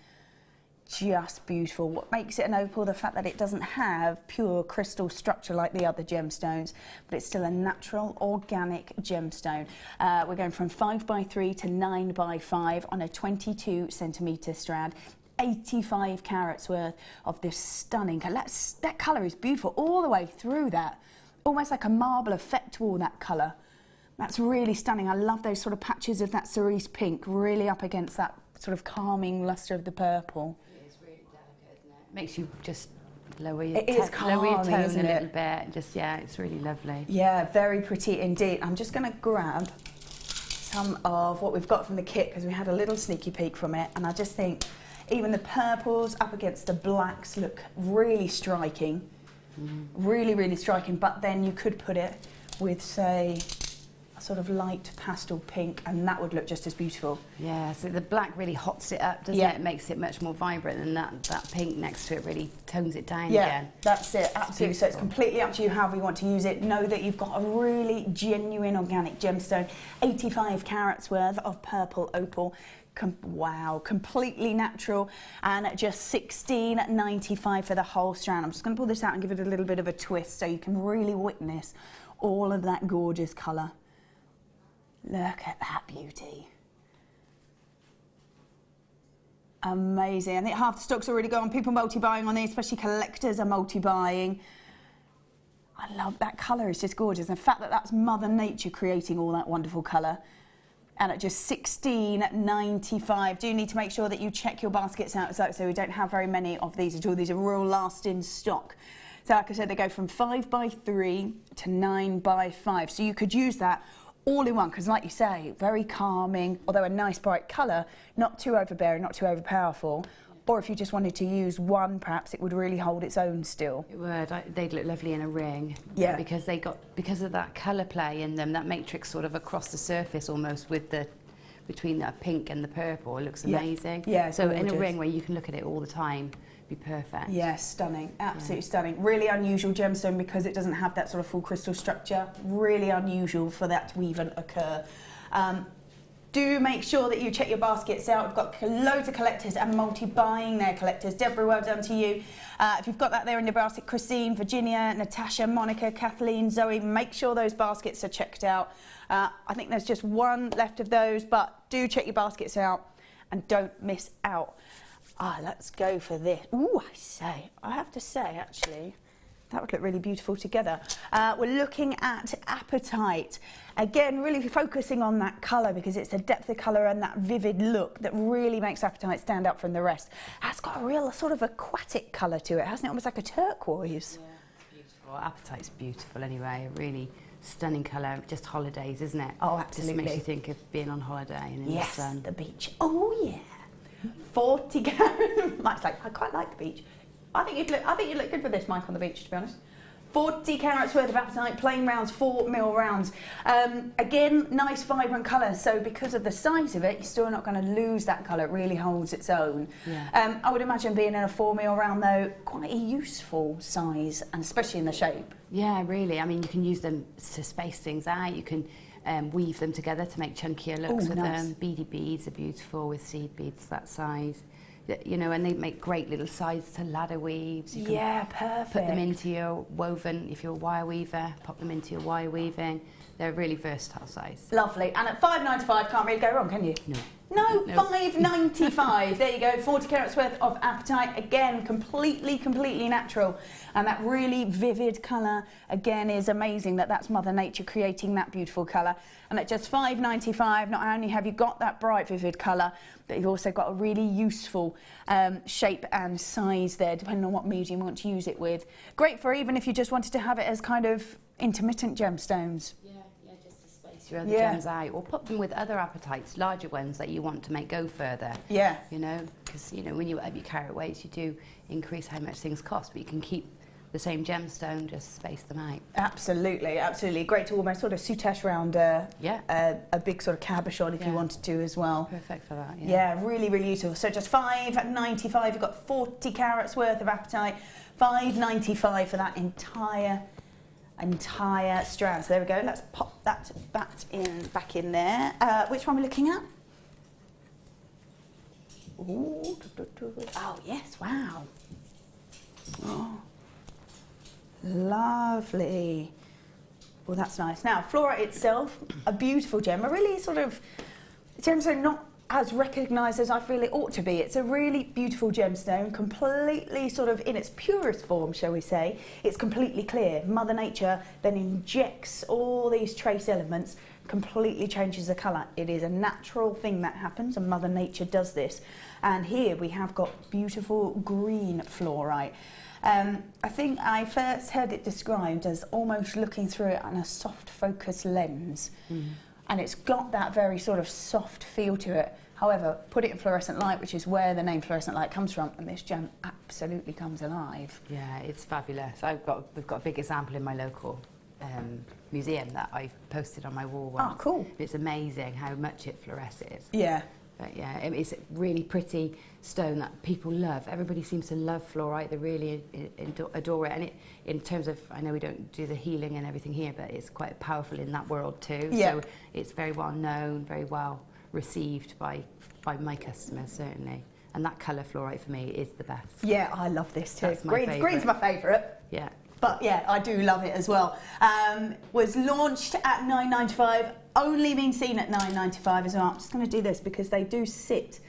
Just beautiful. What makes it an opal? The fact that it doesn't have pure crystal structure like the other gemstones, but it's still a natural, organic gemstone. We're going from 5x3 to 9x5 on a 22cm strand. 85 carats worth of this stunning colour. That colour is beautiful all the way through that. Almost like a marble effect to all that colour. That's really stunning. I love those sort of patches of that cerise pink really up against that sort of calming lustre of the purple. Makes you just lower your, calming, lower your tone isn't a it? little bit. Just, yeah, it's really lovely. Yeah, very pretty indeed. I'm just going to grab some of what we've got from the kit, because we had a little sneaky peek from it, and I just think even the purples up against the blacks look really striking. Really, really striking. But then you could put it with, say, a sort of light pastel pink, and that would look just as beautiful. Yeah, so the black really hots it up, doesn't it? It makes it much more vibrant, and that pink next to it really tones it down again. That's it, absolutely. So it's completely up to you however you want to use it. Know that you've got a really genuine organic gemstone, 85 carats worth of purple opal, Wow, completely natural, and at just $16.95 for the whole strand. I'm just going to pull this out and give it a little bit of a twist so you can really witness all of that gorgeous colour. Look at that beauty. Amazing. I think half the stock's already gone. People multi-buying on these, especially collectors are multi-buying. I love that colour, it's just gorgeous. And the fact that that's Mother Nature creating all that wonderful colour. And at just $16.95. Do need to make sure that you check your baskets out, so we don't have very many of these at all. These are real last in stock. So like I said, they go from 5x3 to 9x5. So you could use that all in one, because like you say, very calming, although a nice bright colour, not too overbearing, not too overpowerful. Or if you just wanted to use one, perhaps it would really hold its own still. It would. They'd look lovely in a ring. Yeah. Because of that colour play in them, that matrix sort of across the surface almost with the between that pink and the purple, it looks amazing. Yeah. So in a ring where you can look at it all the time, be perfect. Yeah, stunning. Absolutely stunning. Really unusual gemstone because it doesn't have that sort of full crystal structure. Really unusual for that to even occur. Do make sure that you check your baskets out. We've got loads of collectors and multi-buying their collectors. Deborah, well done to you. If you've got that there in your basket, Christine, Virginia, Natasha, Monica, Kathleen, Zoe, make sure those baskets are checked out. I think there's just one left of those, but do check your baskets out and don't miss out. Let's go for this. Ooh, I have to say, actually, that would look really beautiful together. We're looking at Apatite. Again, really focusing on that colour because it's the depth of colour and that vivid look that really makes Apatite stand out from the rest. It's got a real sort of aquatic colour to it, hasn't it? Almost like a turquoise. Yeah, beautiful. Apatite's beautiful anyway. A really stunning colour. Just holidays, isn't it? Oh, absolutely. Just makes you think of being on holiday and in the sun. The beach. Oh, yeah. 40 carat. Mike's like, I quite like the beach. I think you'd look good with this, Mike, on the beach, to be honest. 40 carats worth of Apatite, plain rounds, 4mm rounds. Again, nice vibrant colour, so because of the size of it, you're still not going to lose that colour. It really holds its own. Yeah. I would imagine being in a 4mm round, though, quite a useful size, and especially in the shape. Yeah, really. I mean, you can use them to space things out. You can weave them together to make chunkier looks with them. Beady beads are beautiful with seed beads that size. You know, and they make great little sides to ladder weaves. You can perfect. Put them into your woven, if you're a wire weaver, pop them into your wire weaving. They're a really versatile size. Lovely. And at $5.95, can't really go wrong, can you? No, $5.95. There you go, 40 carats worth of Apatite. Again, completely natural. And that really vivid colour, again, is amazing that that's Mother Nature creating that beautiful colour. And at just $5.95, not only have you got that bright, vivid colour, but you've also got a really useful shape and size there, depending on what medium you want to use it with. Great for even if you just wanted to have it as kind of intermittent gemstones. Yeah, just to space your other gems out, or put them with other apatites, larger ones that you want to make go further. Yeah. You know, because you know when you up your carat weights, you do increase how much things cost, but you can keep the same gemstone, just space them out. Absolutely. Great to almost sort of soutache around a big sort of cabochon if you wanted to as well. Perfect for that, Yeah, really useful. So just $5.95, you've got 40 carats worth of Apatite, $5.95 for that entire strand. So there we go, let's pop that back in there. Which one are we looking at? Ooh, oh yes, wow. Oh. Lovely. Well, that's nice. Now, fluorite itself, a beautiful gem, a really sort of gemstone not as recognised as I feel it ought to be. It's a really beautiful gemstone, completely sort of in its purest form, shall we say. It's completely clear. Mother Nature then injects all these trace elements, completely changes the colour. It is a natural thing that happens, and Mother Nature does this. And here we have got beautiful green fluorite. I think I first heard it described as almost looking through it on a soft focus lens. And it's got that very sort of soft feel to it. However, put it in fluorescent light, which is where the name fluorescent light comes from, and this gem absolutely comes alive. Yeah, it's fabulous. We've got a big example in my local museum that I've posted on my wall once. Oh, cool. It's amazing how much it fluoresces. Yeah. But yeah, it's a really pretty stone that people love. Everybody seems to love fluorite. They really adore it. And it, in terms of, I know we don't do the healing and everything here, but it's quite powerful in that world too. Yeah. So it's very well known, very well received by my customers, certainly. And that colour fluorite for me is the best. Yeah, I love this too. That's my favourite. Green's my favourite. Yeah. But yeah, I do love it as well. Was launched at $9.95, only been seen at $9.95 as well. I'm just going to do this because they do sit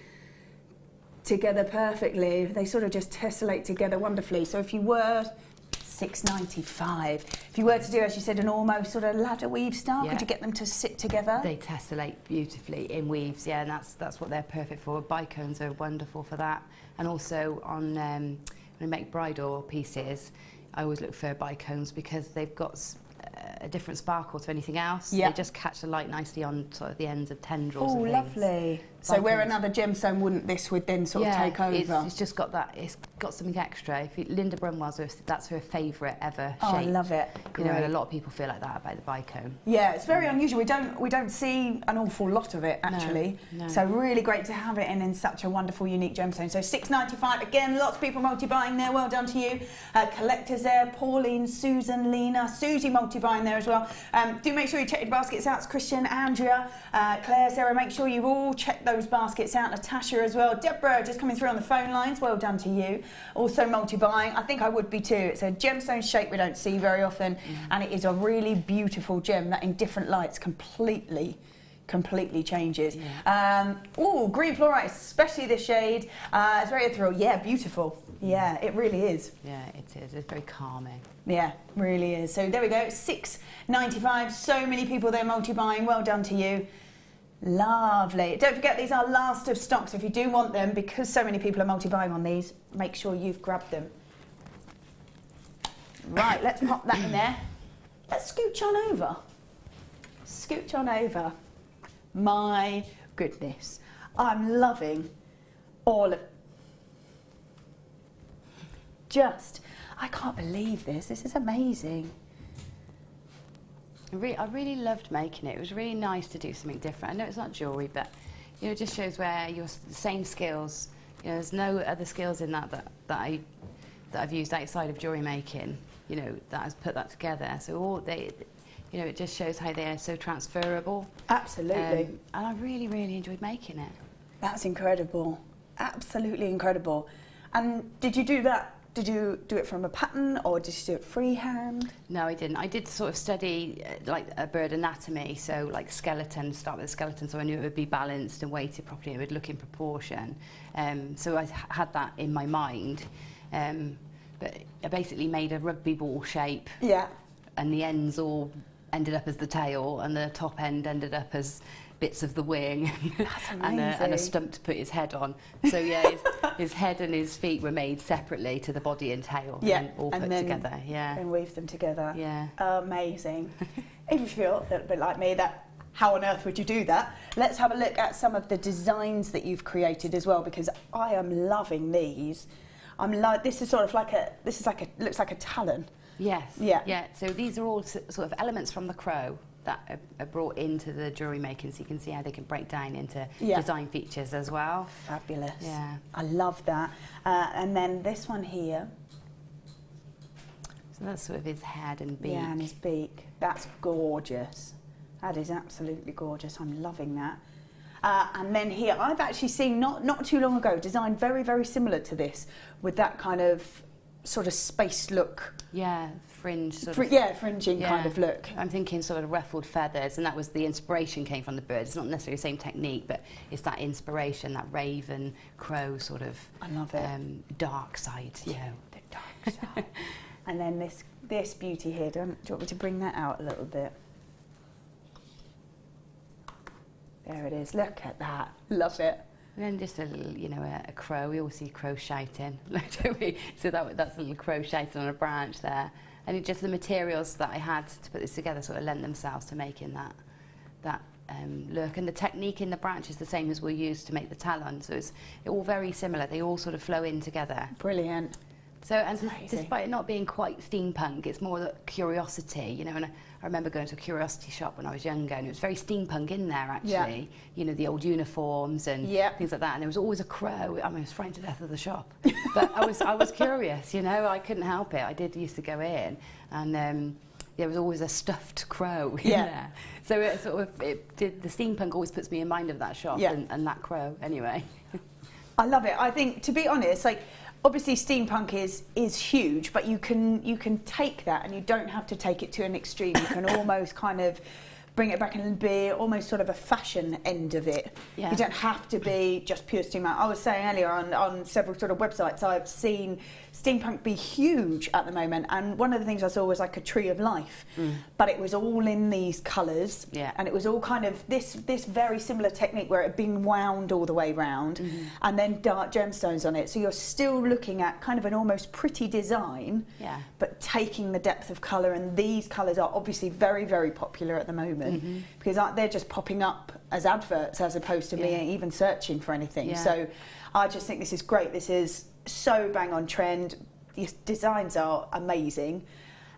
together perfectly. They sort of just tessellate together wonderfully. So if you were $6.95, if you were to do, as you said, an almost sort of ladder weave style, could you get them to sit together? They tessellate beautifully in weaves, yeah, and that's what they're perfect for. Bicones are wonderful for that. And also on when I make bridal pieces, I always look for bicones because they've got a different sparkle to anything else. They just catch the light nicely on sort of the ends of tendrils. Oh, lovely. So where another gemstone wouldn't, this would then sort of take over? It's just got that, it's got something extra. Linda Brunwell's, that's her favourite ever shape. Oh, I love it. You know, and a lot of people feel like that about the bicone. Yeah, it's very unusual. We don't see an awful lot of it, actually. No. So really great to have it in such a wonderful, unique gemstone. So $6.95, again, lots of people multi-buying there. Well done to you. Collectors there, Pauline, Susan, Lena, Susie multi-buying there as well. Do make sure you check your baskets out. It's Christian, Andrea, Claire, Sarah. Make sure you've all checked those baskets out. Natasha as well. Deborah just coming through on the phone lines. Well done to you. Also multi-buying. I think I would be too. It's a gemstone shape we don't see very often, and it is a really beautiful gem that in different lights completely changes. Oh, green fluorite, especially this shade. It's very ethereal. Yeah, beautiful. Yeah, it really is. Yeah, it is. It's very calming. Yeah, really is. So there we go. $6.95. So many people there multi-buying. Well done to you. Lovely. Don't forget, these are last of stock, so if you do want them, because so many people are multi-buying on these, make sure you've grabbed them. Right, let's pop that in there. Let's scooch on over. Scooch on over. My goodness. I'm loving all of... I can't believe this. This is amazing. I really loved making it. It was really nice to do something different. I know it's not jewellery, but you know, it just shows where your same skills. You know, there's no other skills in that I've used outside of jewellery making. You know, that has put that together. So all they, you know, it just shows how they are so transferable. Absolutely. And I really, really enjoyed making it. That's incredible. Absolutely incredible. And did you do that? Did you do it from a pattern or did you do it freehand? No, I didn't. I did sort of study like a bird anatomy, so like skeleton, start with the skeleton, so I knew it would be balanced and weighted properly, it would look in proportion. So I had that in my mind. But I basically made a rugby ball shape. Yeah. And the ends all ended up as the tail and the top end ended up as bits of the wing. That's amazing. and a stump to put his head on. So yeah, his head and his feet were made separately to the body and tail. Yeah, and all put together. Yeah. And weave them together. Yeah. Amazing. If you feel a little bit like me, how on earth would you do that? Let's have a look at some of the designs that you've created as well, because I am loving these. This is sort of like looks like a Talon. Yes. Yeah. Yeah. So these are all sort of elements from the crow that are brought into the jewellery making, so you can see how they can break down into design features as well. Fabulous. Yeah. I love that. And then this one here. So that's sort of his head and beak. Yeah, and his beak. That's gorgeous. That is absolutely gorgeous. I'm loving that. And then here, I've actually seen not too long ago, designed very, very similar to this, with that kind of sort of space look. Yeah, fringe sort of. Yeah, fringing kind of look. I'm thinking sort of ruffled feathers, and that was the inspiration came from the bird. It's not necessarily the same technique, but it's that inspiration, that raven, crow sort of. I love it. Dark side, you know. The dark side. And then this beauty here. Do you want me to bring that out a little bit? There it is. Look at that. Love it. And then just a little, you know, a crow. We all see crows shouting, don't we? So that's a little crow shouting on a branch there. And it just the materials that I had to put this together sort of lent themselves to making that look. And the technique in the branch is the same as we used to make the Talon. So it's all very similar. They all sort of flow in together. Brilliant. So, and despite it not being quite steampunk, it's more the curiosity, you know, and I remember going to a curiosity shop when I was younger, and it was very steampunk in there, actually. You know, the old uniforms and things like that, and there was always a crow. I mean, I was frightened to death of the shop. But I was curious, you know, I couldn't help it. I used to go in, and there was always a stuffed crow in Yeah. there. So it sort of, the steampunk always puts me in mind of that shop and that crow anyway. I love it. I think, to be honest, like, obviously steampunk is huge, but you can take that and you don't have to take it to an extreme. You can almost kind of bring it back and be almost sort of a fashion end of it. Yeah. You don't have to be just pure steampunk. I was saying earlier on several sort of websites, I've seen steampunk be huge at the moment, and one of the things I saw was like a tree of life, but it was all in these colours, and it was all kind of this very similar technique where it had been wound all the way round, and then dark gemstones on it. So you're still looking at kind of an almost pretty design, but taking the depth of colour, and these colours are obviously very, very popular at the moment because they're just popping up as adverts as opposed to me even searching for anything. So I just think this is great. This is so bang on trend. The designs are amazing,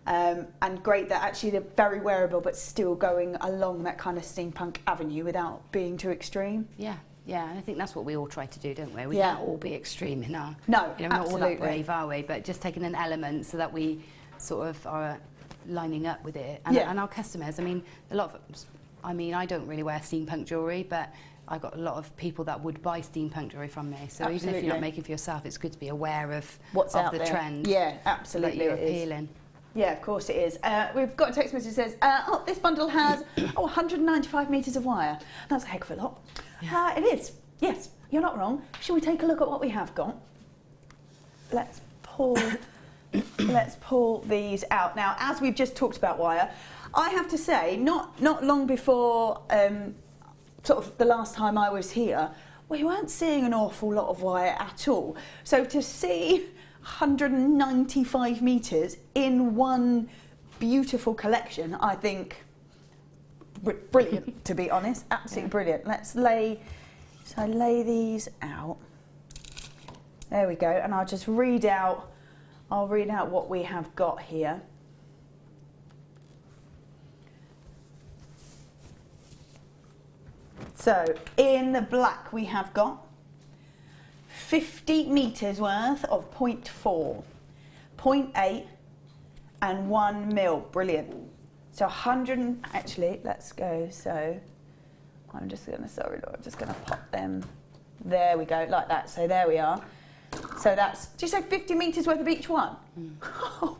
and great that actually they're very wearable but still going along that kind of steampunk avenue without being too extreme. Yeah, and I think that's what we all try to do, don't we? We can't all be extreme in our... No, we're not all that brave, are we? But just taking an element so that we sort of are lining up with it. And, and our customers, I mean, I don't really wear steampunk jewellery, but I've got a lot of people that would buy steampunk jewellery from me. So even if you're not making for yourself, it's good to be aware of what's out the there. trend. Yeah, absolutely. That you're appealing. Yeah, of course it is. We've got a text message that says, this bundle has 195 metres of wire. That's a heck of a lot. Yeah. It is. Yes, you're not wrong. Shall we take a look at what we have got? Let's pull these out. Now, as we've just talked about wire, I have to say, not long before sort of the last time I was here, we weren't seeing an awful lot of wire at all. So to see 195 metres in one beautiful collection, I think brilliant, to be honest, absolutely brilliant. Let's lay these out. There we go, and I'll just read out what we have got here. So in the black we have got 50 metres worth of 0.4, 0.8 and 1 mil. Brilliant. So 100, actually, let's go. So I'm just going to pop them. There we go, like that. So there we are. So that's, did you say 50 metres worth of each one? Oh,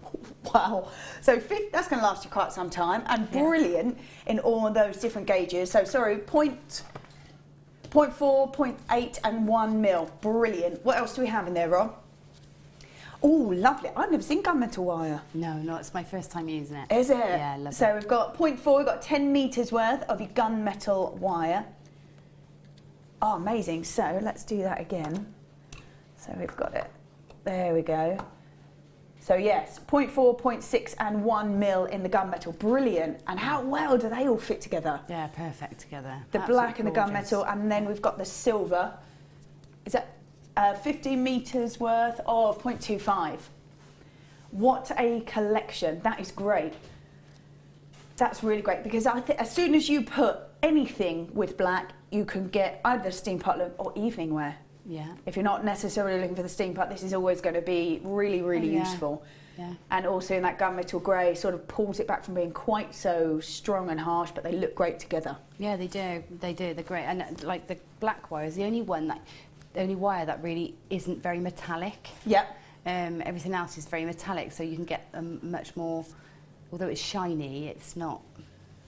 wow. So that's going to last you quite some time, and brilliant in all of those different gauges. So sorry, 0.4, 0.8 and 1 mil. Brilliant. What else do we have in there, Rob? Oh, lovely. I've never seen gunmetal wire. No, it's my first time using it. Is it? Yeah, I love it. So we've got 0.4, we've got 10 metres worth of your gunmetal wire. Oh, amazing. So let's do that again. So we've got it. There we go. So yes, 0.4, 0.6 and 1 mil in the gunmetal. Brilliant. And how well do they all fit together? Yeah, perfect together. The black and the gunmetal, and then we've got the silver. Is that 50 metres worth of 0.25? What a collection. That is great. That's really great, because I think as soon as you put anything with black, you can get either steampunk look or evening wear. Yeah. If you're not necessarily looking for the steampunk, this is always going to be really, really useful. Yeah. And also in that gunmetal grey sort of pulls it back from being quite so strong and harsh, but they look great together. Yeah, they do. They're great. And like the black wire is the only wire that really isn't very metallic. Yep. Everything else is very metallic, so you can get much more, although it's shiny, it's not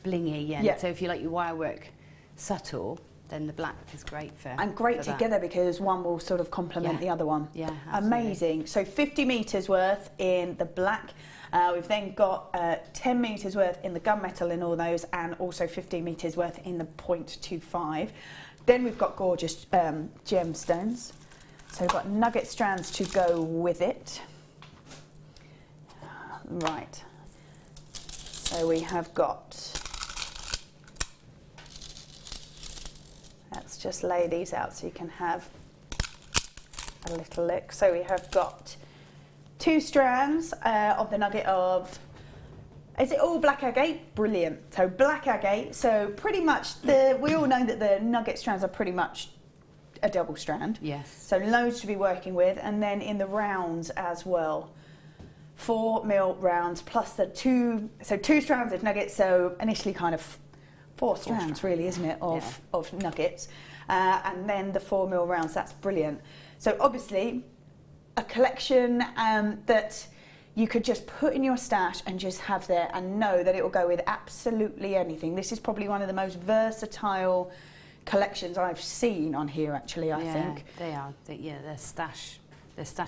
blingy. And so if you like your wire work subtle, then the black is great for and great together, because one will sort of complement the other one. Yeah, absolutely. Amazing. So 50 metres worth in the black. We've then got 10 metres worth in the gunmetal in all those, and also 15 metres worth in the 0.25. Then we've got gorgeous gemstones. So we've got nugget strands to go with it. Right. So we have got... Let's just lay these out so you can have a little look. So we have got 2 strands of the nugget of, is it all black agate? Brilliant. So black agate, so pretty much we all know that the nugget strands are pretty much a double strand. Yes. So loads to be working with, and then in the rounds as well. 4mm rounds plus the two strands of nuggets, so initially kind of four strands really, isn't it, of nuggets, and then the 4mm rounds. That's brilliant. So obviously a collection that you could just put in your stash and just have there and know that it will go with absolutely anything. This is probably one of the most versatile collections I've seen on here, actually, I think. They are. They're stash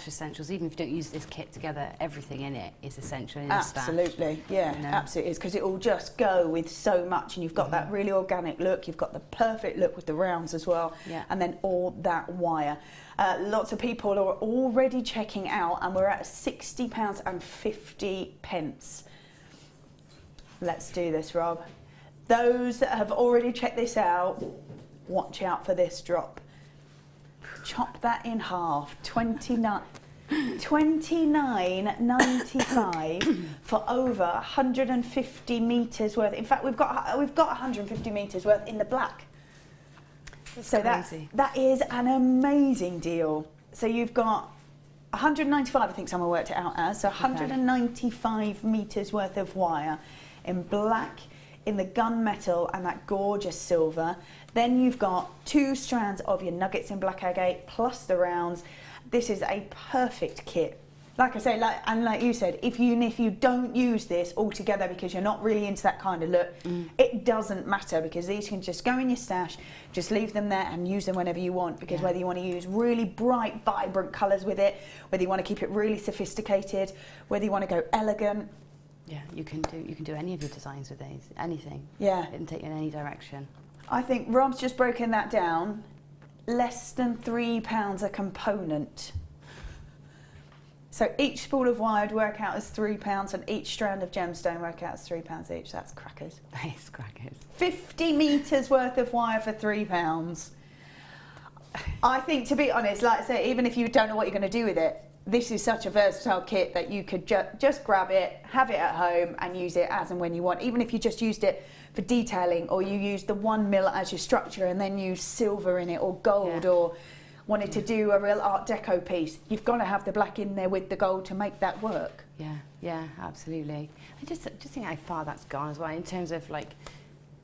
essentials. Even if you don't use this kit together, everything in it is essential in a stash. Absolutely, yeah, you know? Absolutely is, because it will just go with so much, and you've got that really organic look, you've got the perfect look with the rounds as well, and then all that wire. Lots of people are already checking out, and we're at £60.50. Let's do this, Rob. Those that have already checked this out, watch out for this drop. Chop that in half. $29.95 for over 150 metres worth. In fact, we've got 150 metres worth in the black. So that is an amazing deal. So you've got 195, I think someone worked it out as, so 195 metres worth of wire in black, in the gunmetal and that gorgeous silver. Then you've got 2 strands of your nuggets in black agate plus the rounds. This is a perfect kit. Like I say, like you said, if you don't use this altogether because you're not really into that kind of look, it doesn't matter, because these can just go in your stash, just leave them there and use them whenever you want, because whether you want to use really bright, vibrant colours with it, whether you want to keep it really sophisticated, whether you want to go elegant. Yeah, you can do any of your designs with these, anything. Yeah. It can take you in any direction. I think Rob's just broken that down. Less than £3 a component. So each spool of wire would work out as £3, and each strand of gemstone work out as £3 each. That's crackers. That is crackers. 50 metres worth of wire for £3. I think, to be honest, like I say, even if you don't know what you're going to do with it, this is such a versatile kit that you could just grab it, have it at home and use it as and when you want. Even if you just used it for detailing, or you use the 1mm as your structure and then use silver in it or gold, or wanted to do a real Art Deco piece, you've got to have the black in there with the gold to make that work. Yeah, absolutely. I just think how far that's gone as well in terms of like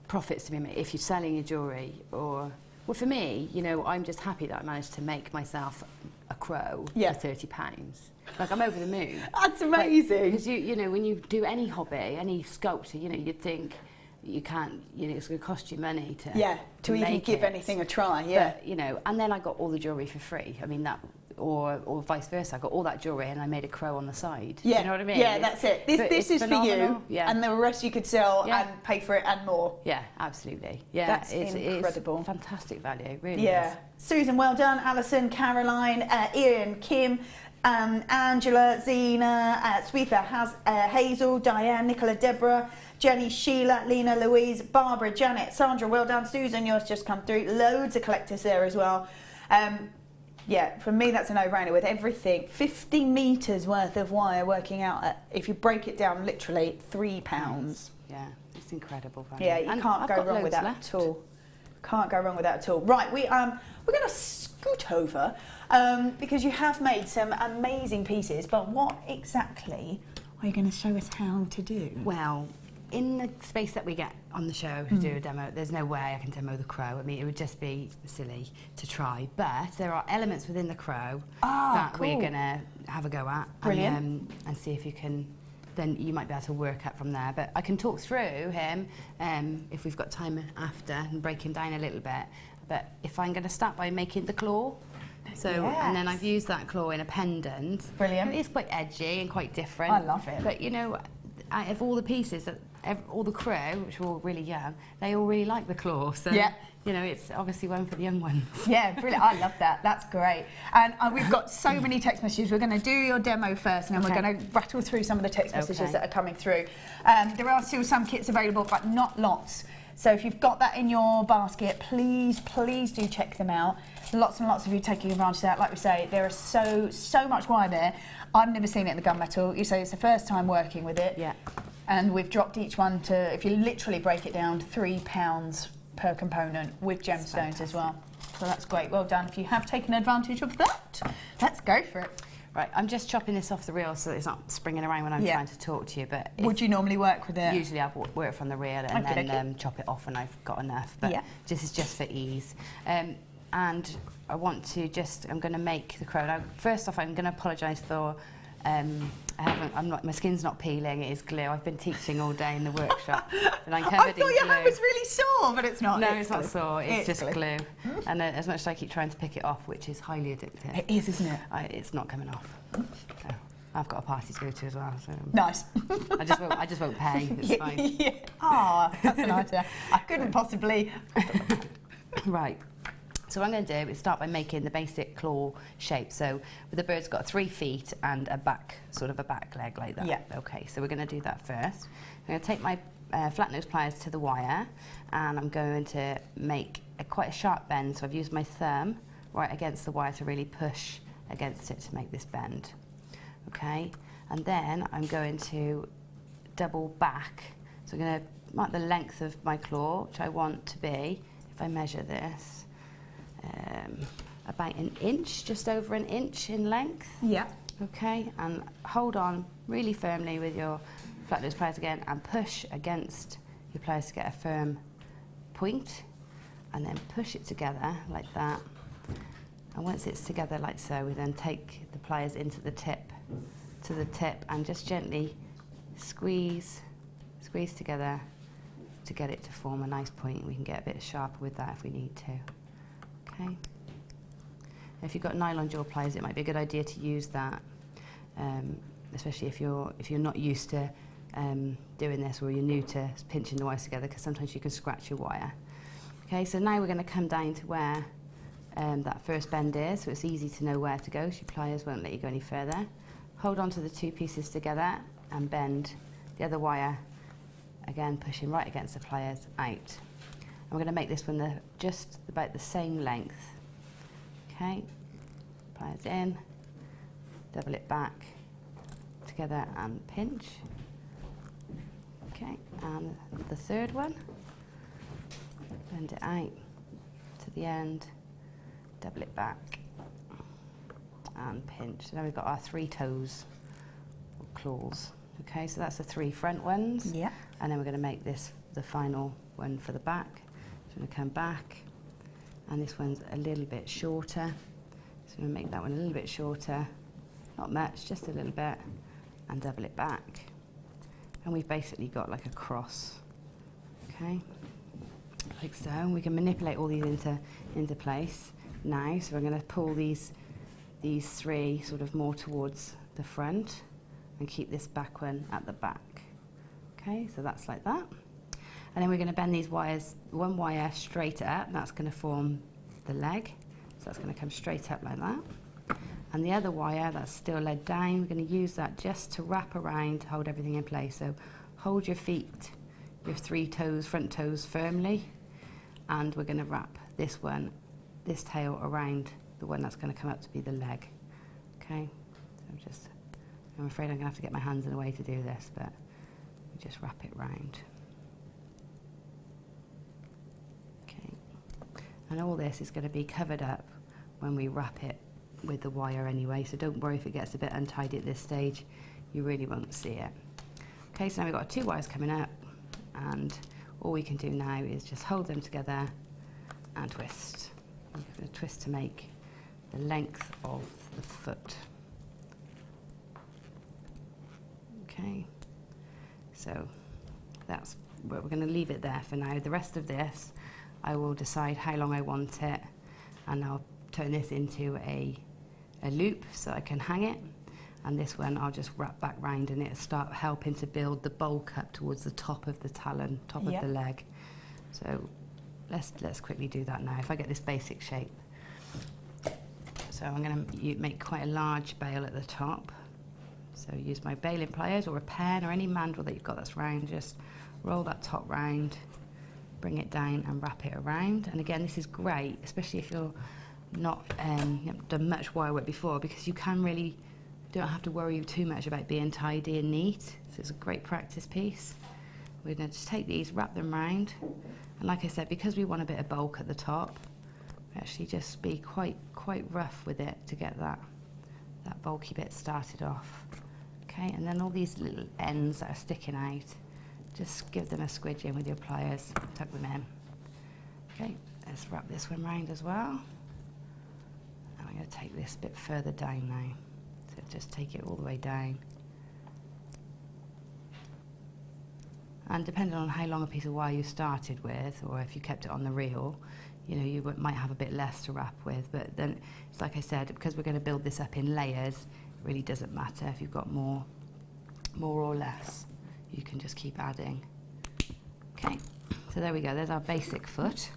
profits to be made if you're selling your jewellery. Or, well, for me, you know, I'm just happy that I managed to make myself a crow for £30. Like, I'm over the moon. That's amazing. Because you know, when you do any hobby, any sculpture, you know, you'd think you can't, you know, it's going to cost you money to even give anything a try. But, you know, and then I got all the jewellery for free. I mean, that, or vice versa. I got all that jewellery and I made a crow on the side. Yeah, do you know what I mean? Yeah, that's it. This is phenomenal. for you, and the rest you could sell and pay for it and more. Yeah, absolutely. Yeah, that's incredible. It's fantastic value, really. Yeah. Susan, well done. Alison, Caroline, Ian, Kim, Angela, Zena, Swetha, Hazel, Diane, Nicola, Deborah, Jenny, Sheila, Lena, Louise, Barbara, Janet, Sandra, well done. Susan, yours just come through. Loads of collectors there as well. Yeah, for me that's a no-brainer with everything. 50 metres worth of wire working out at, if you break it down, literally £3. Yeah, it's incredible value. Yeah, you can't go wrong with that at all. Can't go wrong with that at all. Right, we're going to scoot over because you have made some amazing pieces, but what exactly are you going to show us how to do? Well, in the space that we get on the show to do a demo, there's no way I can demo the crow. I mean, it would just be silly to try. But there are elements within the crow that we're going to have a go at. Brilliant. And see if you can, then you might be able to work out from there. But I can talk through him if we've got time after and break him down a little bit. But if I'm going to start by making the claw. So, and then I've used that claw in a pendant. Brilliant. It is quite edgy and quite different. I love it. But, you know, out of all the pieces, all the crow, which were all really young, they all really like the claw. So, you know, it's obviously one for the young ones. Yeah, brilliant. I love that. That's great. And we've got so many text messages. We're going to do your demo first, and then we're going to rattle through some of the text messages that are coming through. There are still some kits available, but not lots. So if you've got that in your basket, please do check them out. Lots and lots of you taking advantage of that. Like we say, there is so much wire there. I've never seen it in the gunmetal. You say it's the first time working with it. Yeah. And we've dropped each one to, if you literally break it down, £3 per component with gemstones as well. So that's great. Well done. If you have taken advantage of that, let's go for it. Right, I'm just chopping this off the reel so it's not springing around when I'm trying to talk to you. But would you normally work with it? Usually I work from the reel and then chop it off when I've got enough. But this is just for ease. And I want to I'm going to make the crow. Now, first off, I'm going to apologise for. My skin's not peeling, it is glue. I've been teaching all day in the workshop and I'm covered in glue. I thought your hand was really sore, but it's not. No, it's not sore, it's just glue. And as much as I keep trying to pick it off, which is highly addictive. It is, isn't it? It's not coming off. So, I've got a party to go to as well. So nice. I just won't pay, it's fine. Yeah. Oh, that's an idea. I couldn't possibly. Right. So what I'm going to do is start by making the basic claw shape. So the bird's got 3 feet and a back leg like that. Yeah. Okay, so we're going to do that first. I'm going to take my flat nose pliers to the wire and I'm going to make quite a sharp bend. So I've used my thumb right against the wire to really push against it to make this bend. Okay, and then I'm going to double back. So I'm going to mark the length of my claw, which I want to be, if I measure this, about an inch, just over an inch in length. Yeah. Okay, and hold on really firmly with your flat nose pliers again and push against your pliers to get a firm point, and then push it together like that. And once it's together like so, we then take the pliers into the tip, and just gently squeeze together to get it to form a nice point. We can get a bit sharper with that if we need to. Okay. If you've got nylon jewel pliers, it might be a good idea to use that, especially if you're not used to doing this, or you're new to pinching the wires together, because sometimes you can scratch your wire. Okay, so now we're going to come down to where that first bend is, so it's easy to know where to go, so your pliers won't let you go any further. Hold on to the 2 pieces together and bend the other wire, again pushing right against the pliers out. I'm going to make this one just about the same length. Okay, pliers in, double it back together and pinch. Okay, and the third one, bend it out to the end, double it back and pinch. So now we've got our 3 toes or claws. Okay, so that's the 3 front ones. Yeah. And then we're going to make this the final one for the back. So I'm going to come back, and this one's a little bit shorter. So I'm going to make that one a little bit shorter, not much, just a little bit, and double it back. And we've basically got like a cross, okay, like so. And we can manipulate all these into place now. So we're going to pull these 3 sort of more towards the front, and keep this back one at the back. Okay, so that's like that. And then we're going to bend these wires, one wire straight up, that's going to form the leg. So that's going to come straight up like that. And the other wire that's still led down, we're going to use that just to wrap around to hold everything in place. So hold your feet, your 3 toes, front toes firmly, and we're going to wrap this tail around the one that's going to come up to be the leg. Okay, so I'm afraid I'm going to have to get my hands in the way to do this, but we just wrap it round. And all this is going to be covered up when we wrap it with the wire anyway, so don't worry if it gets a bit untidy at this stage, you really won't see it. Okay, so now we've got 2 wires coming up, and all we can do now is just hold them together and twist. I'm going to twist to make the length of the foot. Okay, so that's where we're going to leave it there for now. The rest of this, I will decide how long I want it, and I'll turn this into a loop so I can hang it, and this one I'll just wrap back round, and it'll start helping to build the bulk up towards the top of the talon, top of the leg. So let's quickly do that now, if I get this basic shape. So I'm going to make quite a large bail at the top. So use my bailing pliers or a pen or any mandrel that you've got that's round, just roll that top round, bring it down and wrap it around. And again, this is great, especially if you're not you haven't done much wire work before, because you don't have to worry too much about being tidy and neat. So it's a great practice piece. We're going to just take these, wrap them round, and like I said, because we want a bit of bulk at the top, we actually just be quite rough with it to get that that bulky bit started off. Okay, and then all these little ends that are sticking out, just give them a squidge in with your pliers, tuck them in. Okay, let's wrap this one round as well. And I'm going to take this bit further down now. So just take it all the way down. And depending on how long a piece of wire you started with, or if you kept it on the reel, you know, you might have a bit less to wrap with. But then, it's like I said, because we're going to build this up in layers, it really doesn't matter if you've got more or less. You can just keep adding. Okay, so there we go. There's our basic foot.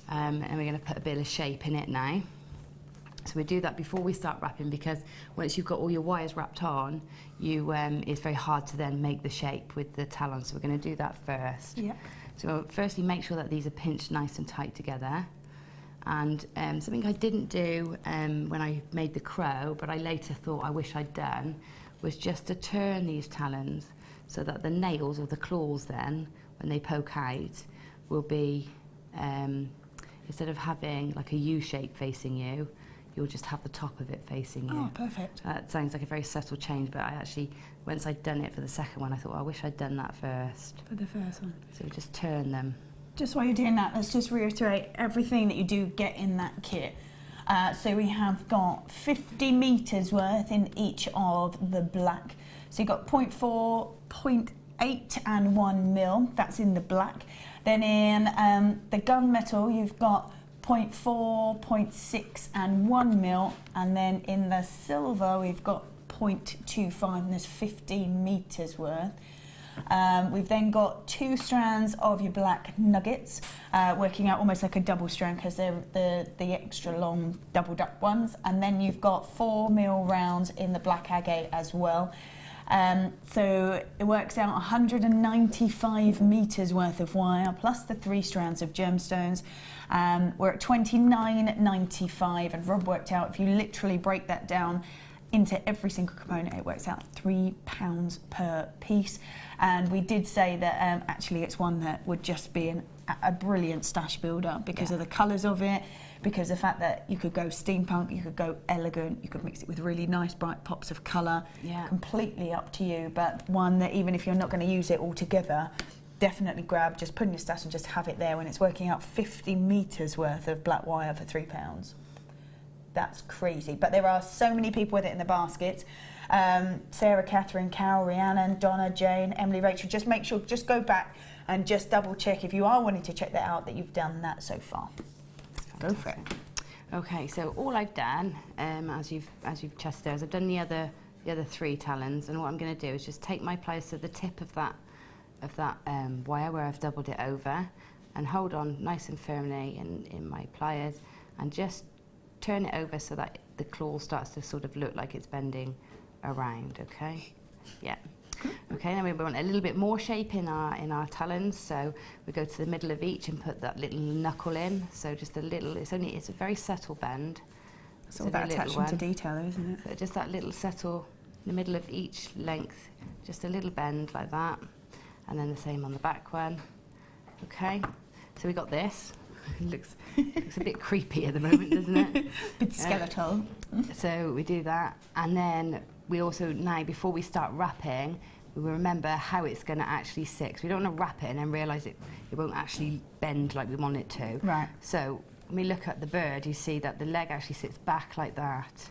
And we're going to put a bit of shape in it now. So we do that before we start wrapping, because once you've got all your wires wrapped on, it's very hard to then make the shape with the Talon. So we're going to do that first. Yeah. So firstly, make sure that these are pinched nice and tight together. And something I didn't do when I made the crow, but I later thought I wish I'd done, was just to turn these talons so that the nails or the claws then, when they poke out, will be, instead of having like a U shape facing you, you'll just have the top of it facing you. Oh, perfect. That sounds like a very subtle change, but I actually, once I'd done it for the second one, I thought, oh, I wish I'd done that first. For the first one. So just turn them. Just while you're doing that, let's just reiterate everything that you do get in that kit. So we have got 50 meters worth in each of the black. So you've got 0.4, 0.8 and 1 mil, that's in the black. Then in the gunmetal, you've got 0.4, 0.6 and 1 mil, and then in the silver we've got 0.25, and there's 15 meters worth. We've then got 2 strands of your black nuggets, working out almost like a double strand because they're the extra long double duck ones, and then you've got 4 mil rounds in the black agate as well. So it works out 195 meters worth of wire plus the 3 strands of gemstones. We're at 29.95, and Rob worked out if you literally break that down into every single component, it works out £3 per piece. And we did say that actually it's one that would just be a brilliant stash builder because of the colours of it, because of the fact that you could go steampunk, you could go elegant, you could mix it with really nice bright pops of colour, completely up to you, but one that even if you're not going to use it all together, definitely grab, just put in your stash and just have it there when it's working out 50 meters worth of black wire for £3. That's crazy, but there are so many people with it in the baskets. Sarah, Catherine, Carol, Rhiannon, Donna, Jane, Emily, Rachel, just make sure, just go back and just double check if you are wanting to check that out, that you've done that so far. Go for it. Okay, so all I've done, as you've tested, is I've done the other 3 talons, and what I'm going to do is just take my pliers to the tip of that wire where I've doubled it over, and hold on nice and firmly in my pliers, and just turn it over so that the claw starts to sort of look like it's bending around. Okay, yeah. Okay, then we want a little bit more shape in our talons, so we go to the middle of each and put that little knuckle in. So just a little. It's a very subtle bend. It's all that attention to detail, isn't it? So just that little subtle in the middle of each length, just a little bend like that, and then the same on the back one. Okay, so we got this. It looks a bit creepy at the moment, doesn't it? Bit skeletal. So we do that, and then we also, now before we start wrapping, we will remember how it's going to actually sit. We don't want to wrap it and then realise it won't actually bend like we want it to. Right. So when we look at the bird, you see that the leg actually sits back like that,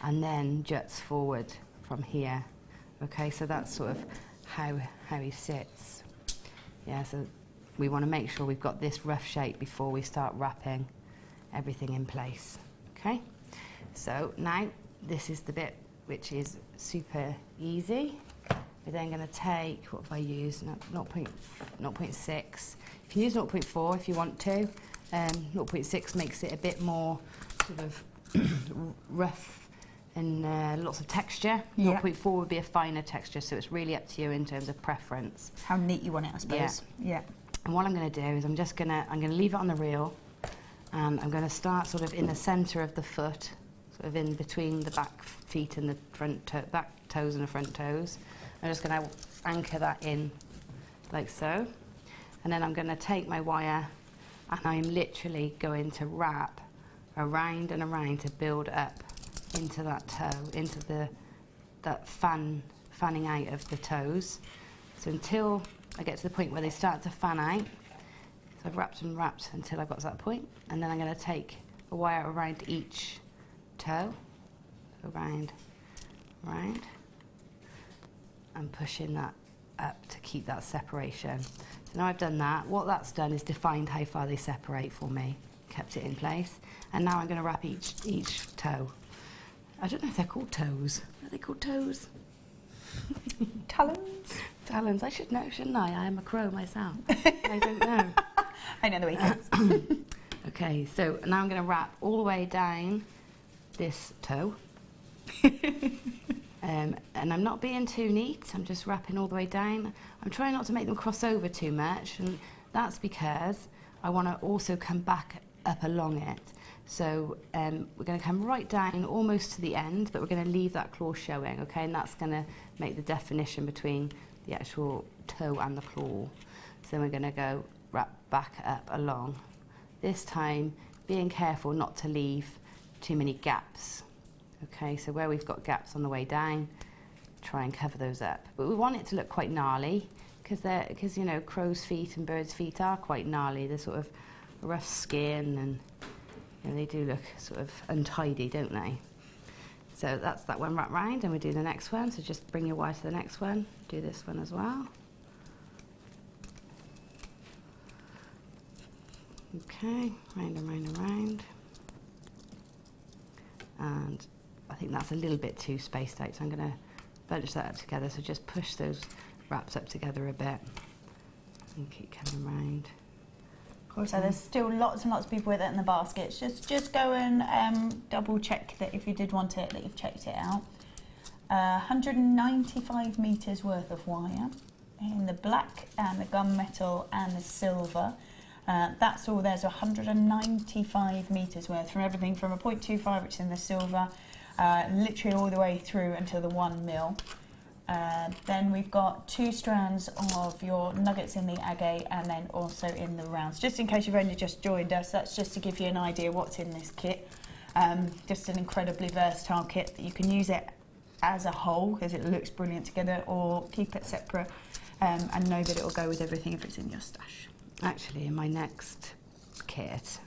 and then juts forward from here. Okay, so that's sort of how he sits. Yeah, so we want to make sure we've got this rough shape before we start wrapping everything in place. Okay, so now this is the bit which is super easy. We're then going to take, what have I used? 0.6. You can use 0.4 if you want to. 0.6 makes it a bit more sort of rough and lots of texture. 0.4 would be a finer texture, so it's really up to you in terms of preference. How neat you want it, I suppose. Yeah. And what I'm going to do is I'm going to leave it on the reel, and I'm going to start sort of in the centre of the foot, sort of in between the back feet and the back toes and the front toes. I'm just going to anchor that in like so, and then I'm going to take my wire and I'm literally going to wrap around and around to build up into that toe, into that fanning out of the toes. So until I get to the point where they start to fan out, so I've wrapped and wrapped until I've got to that point, and then I'm going to take a wire around each toe, around, and pushing that up to keep that separation. So now I've done that, what that's done is defined how far they separate for me, kept it in place, and now I'm going to wrap each toe. I don't know if they're called toes. Are they called toes? Talons? Talons. I should know, shouldn't I? I am a crow myself. I don't know. I know the weekends. Okay, so now I'm going to wrap all the way down this toe. And I'm not being too neat. I'm just wrapping all the way down. I'm trying not to make them cross over too much, and that's because I want to also come back up along it. So we're going to come right down almost to the end, but we're going to leave that claw showing, okay? And that's going to make the definition between the actual toe and the claw. So we're going to go wrap back up along. This time, being careful not to leave too many gaps. Okay, so where we've got gaps on the way down, try and cover those up. But we want it to look quite gnarly, because you know, crow's feet and bird's feet are quite gnarly. They're sort of rough skin, and you know, they do look sort of untidy, don't they? So that's that one wrapped round, and we do the next one. So just bring your wire to the next one. Do this one as well. Okay, round and round and round. And I think that's a little bit too spaced out, so I'm going to bunch that up together. So just push those wraps up together a bit and keep coming round. So there's still lots and lots of people with it in the baskets. Just go and double check that if you did want it, that you've checked it out. 195 metres worth of wire in the black and the gunmetal and the silver. That's all. There's 195 metres worth, from everything from a 0.25, which is in the silver, literally all the way through until the 1 mil. Then we've got 2 strands of your nuggets in the agate, and then also in the rounds. Just in case you've only just joined us, that's just to give you an idea what's in this kit. Just an incredibly versatile kit that you can use it as a whole because it looks brilliant together, or keep it separate and know that it will go with everything if it's in your stash. Actually, in my next kit,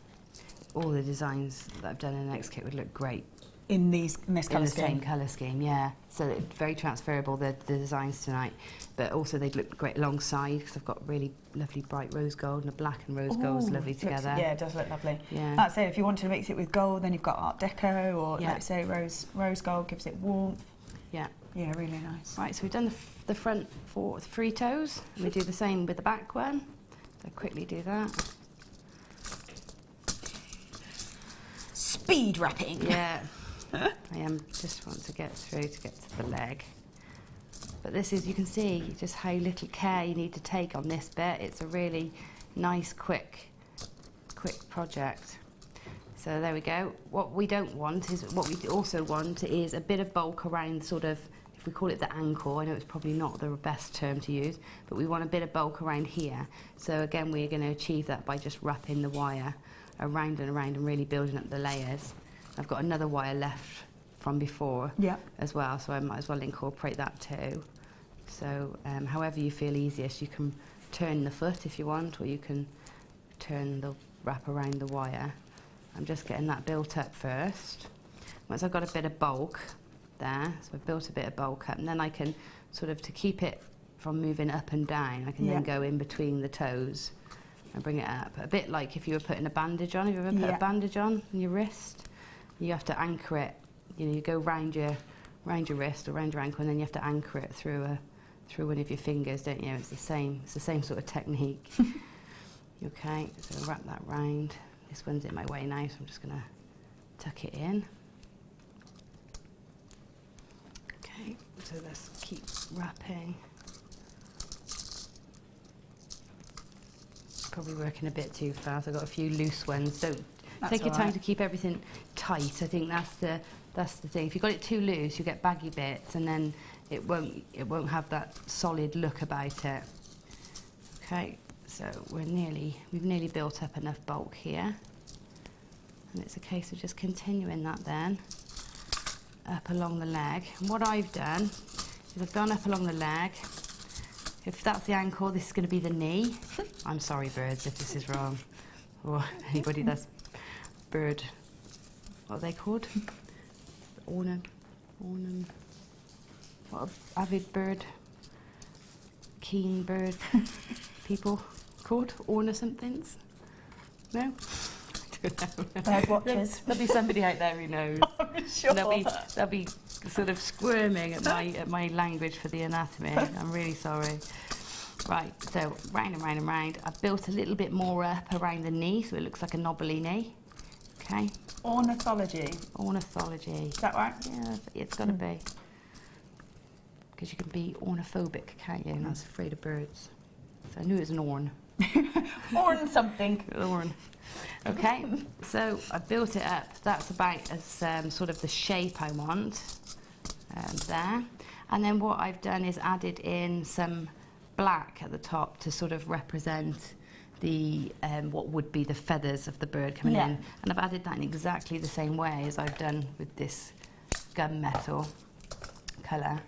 all the designs that I've done in the next kit would look great. In this colour scheme? Same colour scheme, yeah. So it's very transferable, the designs tonight. But also they'd look great alongside, because I've got really lovely bright rose gold, and a black and rose gold is lovely together. Yeah, it does look lovely. Yeah. Like I say, if you wanted to mix it with gold, then you've got Art Deco, or yeah, like I say, rose gold gives it warmth. Yeah. Yeah, really nice. Right, so we've done the front 3 toes. And we do the same with the back one. So quickly do that. Speed wrapping. Yeah. I just want to get through to get to the leg. But this is, you can see just how little care you need to take on this bit. It's a really nice, quick project. So there we go. What we don't want is, what we also want is a bit of bulk around sort of, if we call it the ankle, I know it's probably not the best term to use, but we want a bit of bulk around here. So again, we're going to achieve that by just wrapping the wire around and around and really building up the layers. I've got another wire left from before as well, so I might as well incorporate that too. So however you feel easiest, you can turn the foot if you want, or you can turn the wrap around the wire. I'm just getting that built up first. Once I've got a bit of bulk there, so I've built a bit of bulk up, and then I can sort of, to keep it from moving up and down, I can then go in between the toes and bring it up. A bit like if you were putting a bandage on. Have you ever put a bandage on your wrist? You have to anchor it. You know, you go round your wrist or round your ankle, and then you have to anchor it through one of your fingers, don't you? It's the same sort of technique. Okay, so wrap that round. This one's in my way now, so I'm just going to tuck it in. Okay, so let's keep wrapping. Probably working a bit too fast. I've got a few loose ones. Don't take your time to keep everything tight. I think that's the thing. If you've got it too loose, you get baggy bits, and then it won't have that solid look about it. Okay, so we've nearly built up enough bulk here, and it's a case of just continuing that then. up along the leg. And what I've done is I've gone up along the leg. If that's the ankle, this is going to be the knee. I'm sorry, birds, if this is wrong. Or anybody that's bird, what are they called? What avid bird, keen bird people called? Somethings? No? I don't know. Bird watchers. There'll be somebody out there who knows. I'm sure. They'll be sort of squirming at my language for the anatomy. I'm really sorry. Right, so round and round and round. I've built a little bit more up around the knee, so it looks like a knobbly knee. Okay. Ornithology. Ornithology. Is that right? Yeah, it's got to be. Because you can be ornithophobic, can't you? And I was afraid of birds. So I knew it was an orn. Orn something. Orn. Okay, so I built it up. That's about as sort of the shape I want there. And then what I've done is added in some black at the top to sort of represent the what would be the feathers of the bird coming in. And I've added that in exactly the same way as I've done with this gunmetal colour.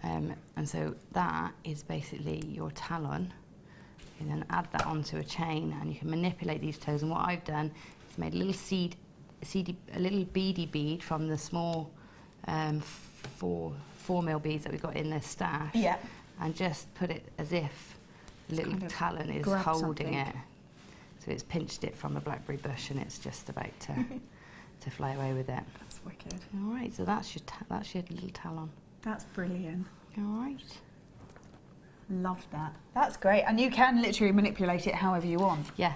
And so that is basically your talon. You then add that onto a chain and you can manipulate these toes. And what I've done is made a little a little beady bead from the small 4mm beads that we've got in this stash. Yeah. And just put it as if the little talon is holding it. So it's pinched it from a blackberry bush and it's just about to fly away with it. That's wicked. All right, so that's your little talon. That's brilliant. All right. Love that. That's great. And you can literally manipulate it however you want. Yeah.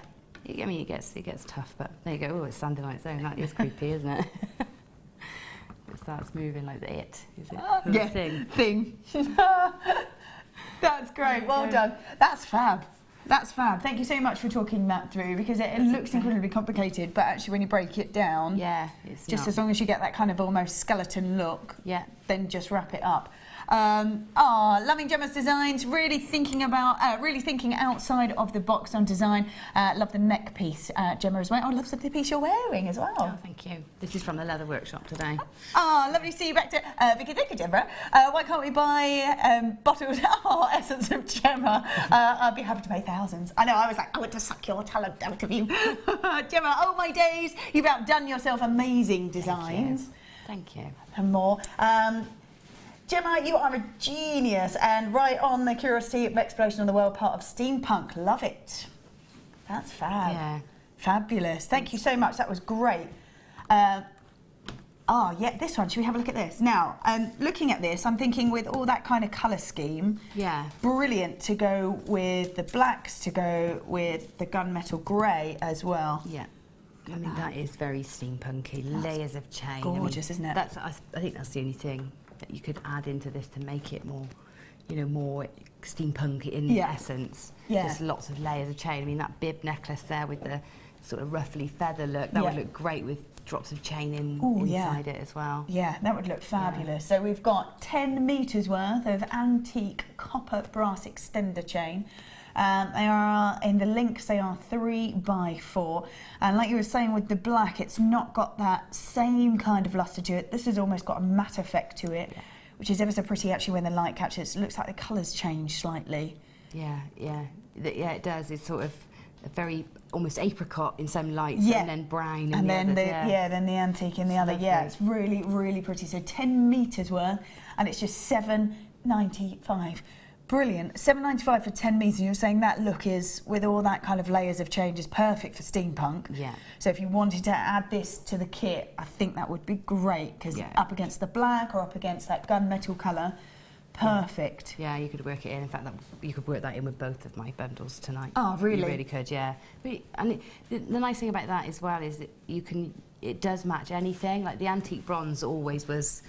I mean, it gets tough, but there you go. Oh, it's standing on its own. That is creepy, isn't it? It starts moving like the is it? Yeah. Thing. That's great. Well done. That's fab. That's fab. Thank you so much for talking that through, because it looks incredibly complicated, but actually when you break it down, it's just not. as long as you get that kind of almost skeleton look, then just wrap it up. Loving Gemma's designs, really thinking outside of the box on design. Love the neck piece, Gemma, as well. I love the piece you're wearing as well. Oh, thank you. This is from the leather workshop today. Lovely to see you back to Vicky. Thank you, Gemma. Why can't we buy bottled essence of Gemma? I'd be happy to pay thousands. I know, I was like, I want to suck your talent out of you. Gemma, oh my days, you've outdone yourself. Amazing designs. Thank you. And more. Gemma, you are a genius and right on the curiosity of exploration of the world part of steampunk. Love it. That's fab. Yeah. Fabulous. Thank you so much. That was great. This one. Should we have a look at this? Now, looking at this, I'm thinking with all that kind of colour scheme, brilliant to go with the blacks, to go with the gunmetal grey as well. Yeah. I mean, that is very steampunky. Layers of chain. Gorgeous, isn't it? I think that's the only thing that you could add into this to make it more, more steampunk in essence. Yeah. Just lots of layers of chain. I mean, that bib necklace there with the sort of ruffly feather look, that would look great with drops of chain inside it as well. Yeah, that would look fabulous. So we've got 10 metres worth of antique copper brass extender chain. They are, in the links, they are 3x4. And like you were saying with the black, it's not got that same kind of lustre to it. This has almost got a matte effect to it, which is ever so pretty actually when the light catches. It looks like the colours change slightly. Yeah, it does. It's sort of a very almost apricot in some lights and then brown in the others. Then the antique in the other. Yeah, it's really, really pretty. So 10 metres worth, and it's just $7.95. Brilliant. $7.95 for 10 metres. You're saying that look is, with all that kind of layers of change, is perfect for steampunk. Yeah. So if you wanted to add this to the kit, I think that would be great, because up against the black or up against that gunmetal colour, perfect. Yeah, you could work it in. In fact, you could work that in with both of my bundles tonight. Oh, really? You really could, yeah. And the nice thing about that as well is that it does match anything. Like the antique bronze always was,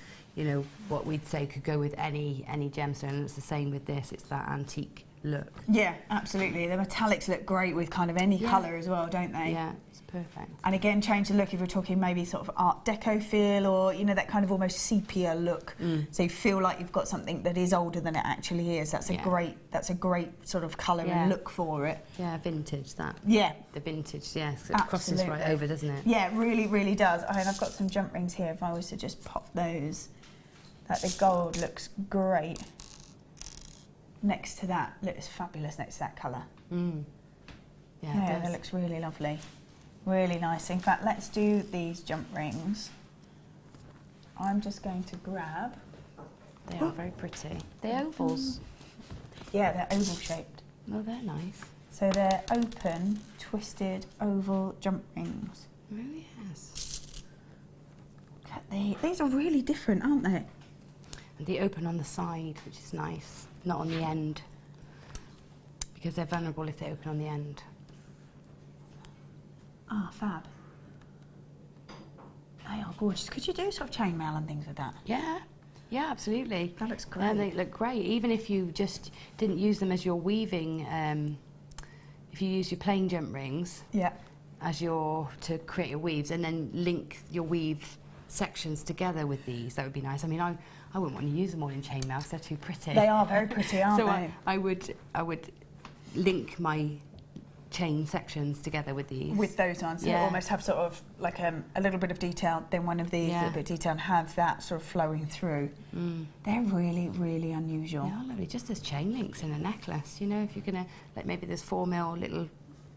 what we'd say could go with any gemstone, and it's the same with this. It's that antique look. Yeah, absolutely. The metallics look great with kind of any colour as well, don't they? Yeah, it's perfect. And again, change the look if you're talking maybe sort of Art Deco feel, or, you know, that kind of almost sepia look. So you feel like you've got something that is older than it actually is. That's a great sort of colour and look for it. Yeah, vintage, that. Yeah. The vintage, yes. It crosses right over, doesn't it? Yeah, it really, really does. I mean, I've got some jump rings here if I was to just pop those. Like the gold looks great. Next to that, looks fabulous next to that colour. Yeah, that looks really lovely. Really nice. In fact, let's do these jump rings. I'm just going to grab... They are very pretty. They're ovals. Yeah, they're oval shaped. Oh, they're nice. So they're open, twisted, oval jump rings. Oh, yes. Look at these are really different, aren't they? And they open on the side, which is nice, not on the end, because they're vulnerable if they open on the end. Ah, fab. They are gorgeous. Could you do sort of chainmail and things with that? Yeah, yeah, absolutely. That looks great. Yeah, they look great, even if you just didn't use them as your weaving, if you use your plain jump rings as to create your weaves, and then link your weave sections together with these, that would be nice. I mean, I wouldn't want to use them all in chainmail because they're too pretty. They are very pretty, aren't they? So I would link my chain sections together with these. With those ones, so they almost have sort of like a little bit of detail, then one of these, a little bit of detail, and have that sort of flowing through. They're really, really unusual. Yeah, lovely. Just as chain links in a necklace, you know, if you're gonna, like maybe there's 4mm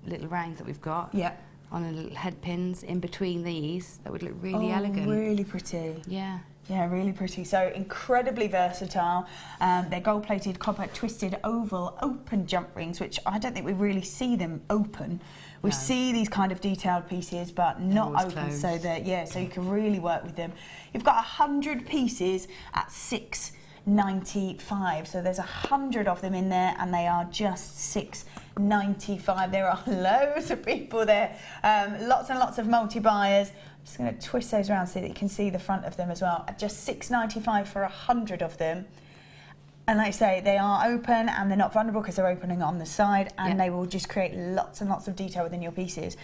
little rings that we've got. Yeah. On a little head pins in between these, that would look really elegant. Really pretty. Yeah. Yeah, really pretty. So incredibly versatile. They're gold-plated, copper, twisted, oval, open jump rings, which I don't think we really see them open. We see these kind of detailed pieces, but not open. Closed. So that so you can really work with them. You've got 100 pieces at $6.95. So there's 100 of them in there, and they are just $6.95. There are loads of people there, lots and lots of multi-buyers. I'm just going to twist those around so that you can see the front of them as well. At just $6.95 for 100 of them. And like I say, they are open and they're not vulnerable because they're opening on the side, and they will just create lots and lots of detail within your pieces.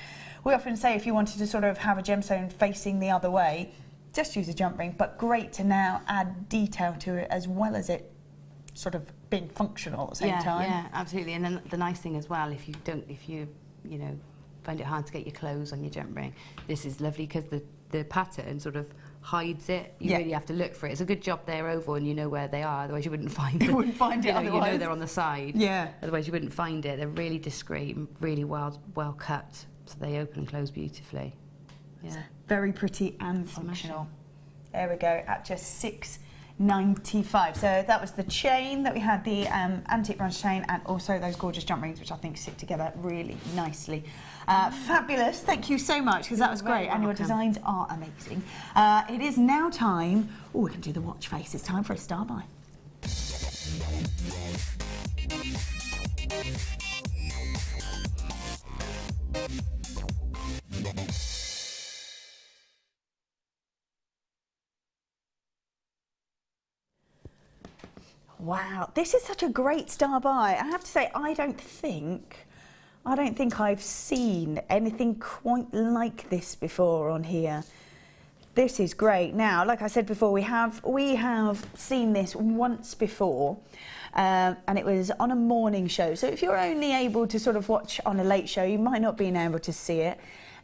We often say if you wanted to sort of have a gemstone facing the other way, just use a jump ring, but great to now add detail to it as well as it sort of being functional at the same time. Yeah, absolutely. And then the nice thing as well, if you you know, find it hard to get your clothes on your jump ring, this is lovely because the pattern sort of hides it. You really have to look for it. It's a good job they're oval and you know where they are, otherwise you wouldn't find it. You wouldn't find it otherwise. You know they're on the side. Yeah. Otherwise you wouldn't find it. They're really discreet and really well cut, so they open and close beautifully. Yeah. Very pretty and functional. There we go, at just $6.95. So that was the chain that we had, the antique bronze chain, and also those gorgeous jump rings, which I think sit together really nicely. Fabulous, thank you so much, because that was great, and your designs are amazing. It is now time, we can do the watch face, it's time for a star buy. Wow, this is such a great star buy. I have to say, I don't think I've seen anything quite like this before on here. This is great. Now, like I said before, we have seen this once before, and it was on a morning show. So if you're only able to sort of watch on a late show, you might not be able to see it.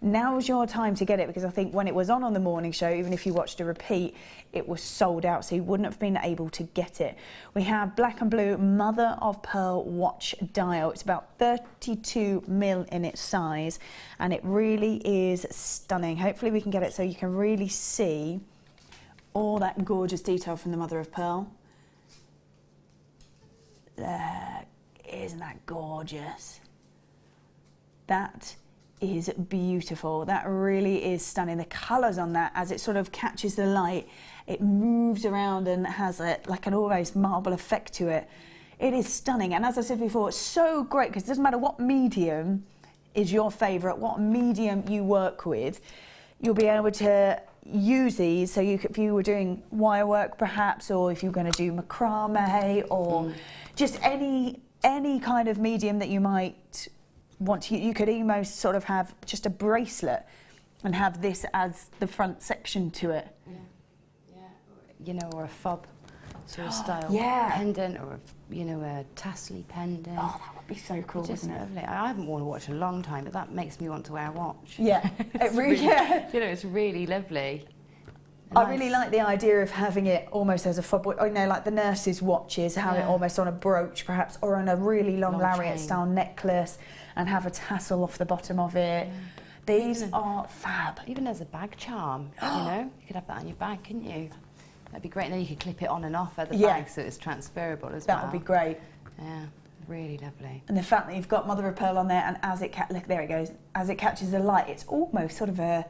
Now's your time to get it, because I think when it was on the morning show, even if you watched a repeat, it was sold out, so you wouldn't have been able to get it. We have black and blue mother of pearl watch dial. It's about 32mm in its size, and it really is stunning. Hopefully we can get it so you can really see all that gorgeous detail from the mother of pearl. Isn't that gorgeous? That is beautiful. That really is stunning. The colours on that, as it sort of catches the light, it moves around and has like an almost marble effect to it. It is stunning, and as I said before, it's so great because it doesn't matter what medium is your favourite, what medium you work with, you'll be able to use these. So if you were doing wire work perhaps, or if you're going to do macrame, or just any any kind of medium that you might want to, you could almost sort of have just a bracelet and have this as the front section to it. Yeah, you know, or a fob sort of style pendant, or you know, a tassely pendant. Oh, that would be so cool, just wouldn't it? lovely. I haven't worn a watch in a long time, but that makes me want to wear a watch. Yeah, it really, you know, it's really lovely. I really like the idea of having it almost as a fob, or, you know, like the nurses' watches, have it almost on a brooch perhaps, or on a really long lariat style necklace, and have a tassel off the bottom of it. These are fab. Even as a bag charm, you know, you could have that on your bag, couldn't you? That'd be great, and then you could clip it on and off at the bag so it's transferable as well. That would be great. Yeah, really lovely. And the fact that you've got mother of pearl on there, and as it look, there it goes, as it catches the light, it's almost sort of a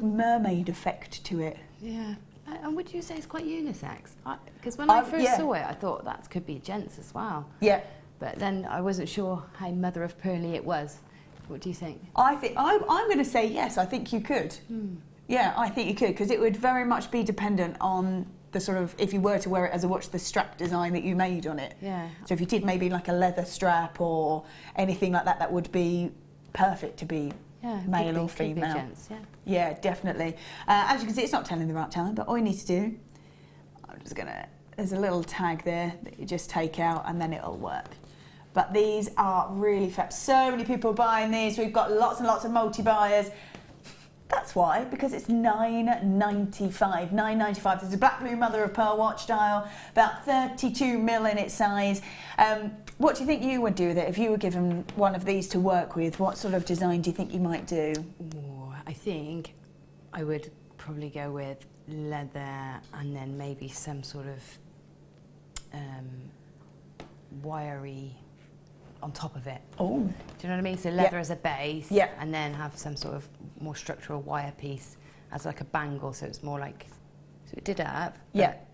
mermaid effect to it. Yeah. And would you say it's quite unisex? Because when I first saw it, I thought that could be gents as well. Yeah. But then I wasn't sure how mother of pearly it was. What do you think? I think I'm going to say yes. I think you could. Yeah, I think you could, because it would very much be dependent on the sort of, if you were to wear it as a watch, the strap design that you made on it. Yeah. So if you did maybe like a leather strap or anything like that, that would be perfect to be male or female. Gents, yeah, definitely. As you can see, it's not telling the right time, but all you need to do, I'm just going to, there's a little tag there that you just take out and then it'll work. But these are really fab. So many people buying these. We've got lots and lots of multi-buyers. That's why, because it's $9.95. $9.95. There's a black blue mother of pearl watch dial, about 32mm in its size. What do you think you would do with it if you were given one of these to work with? What sort of design do you think you might do? Ooh, I think I would probably go with leather and then maybe some sort of wiry on top of it. Oh. Do you know what I mean? So leather as a base, and then have some sort of more structural wire piece as like a bangle, so it's more like, so it did up,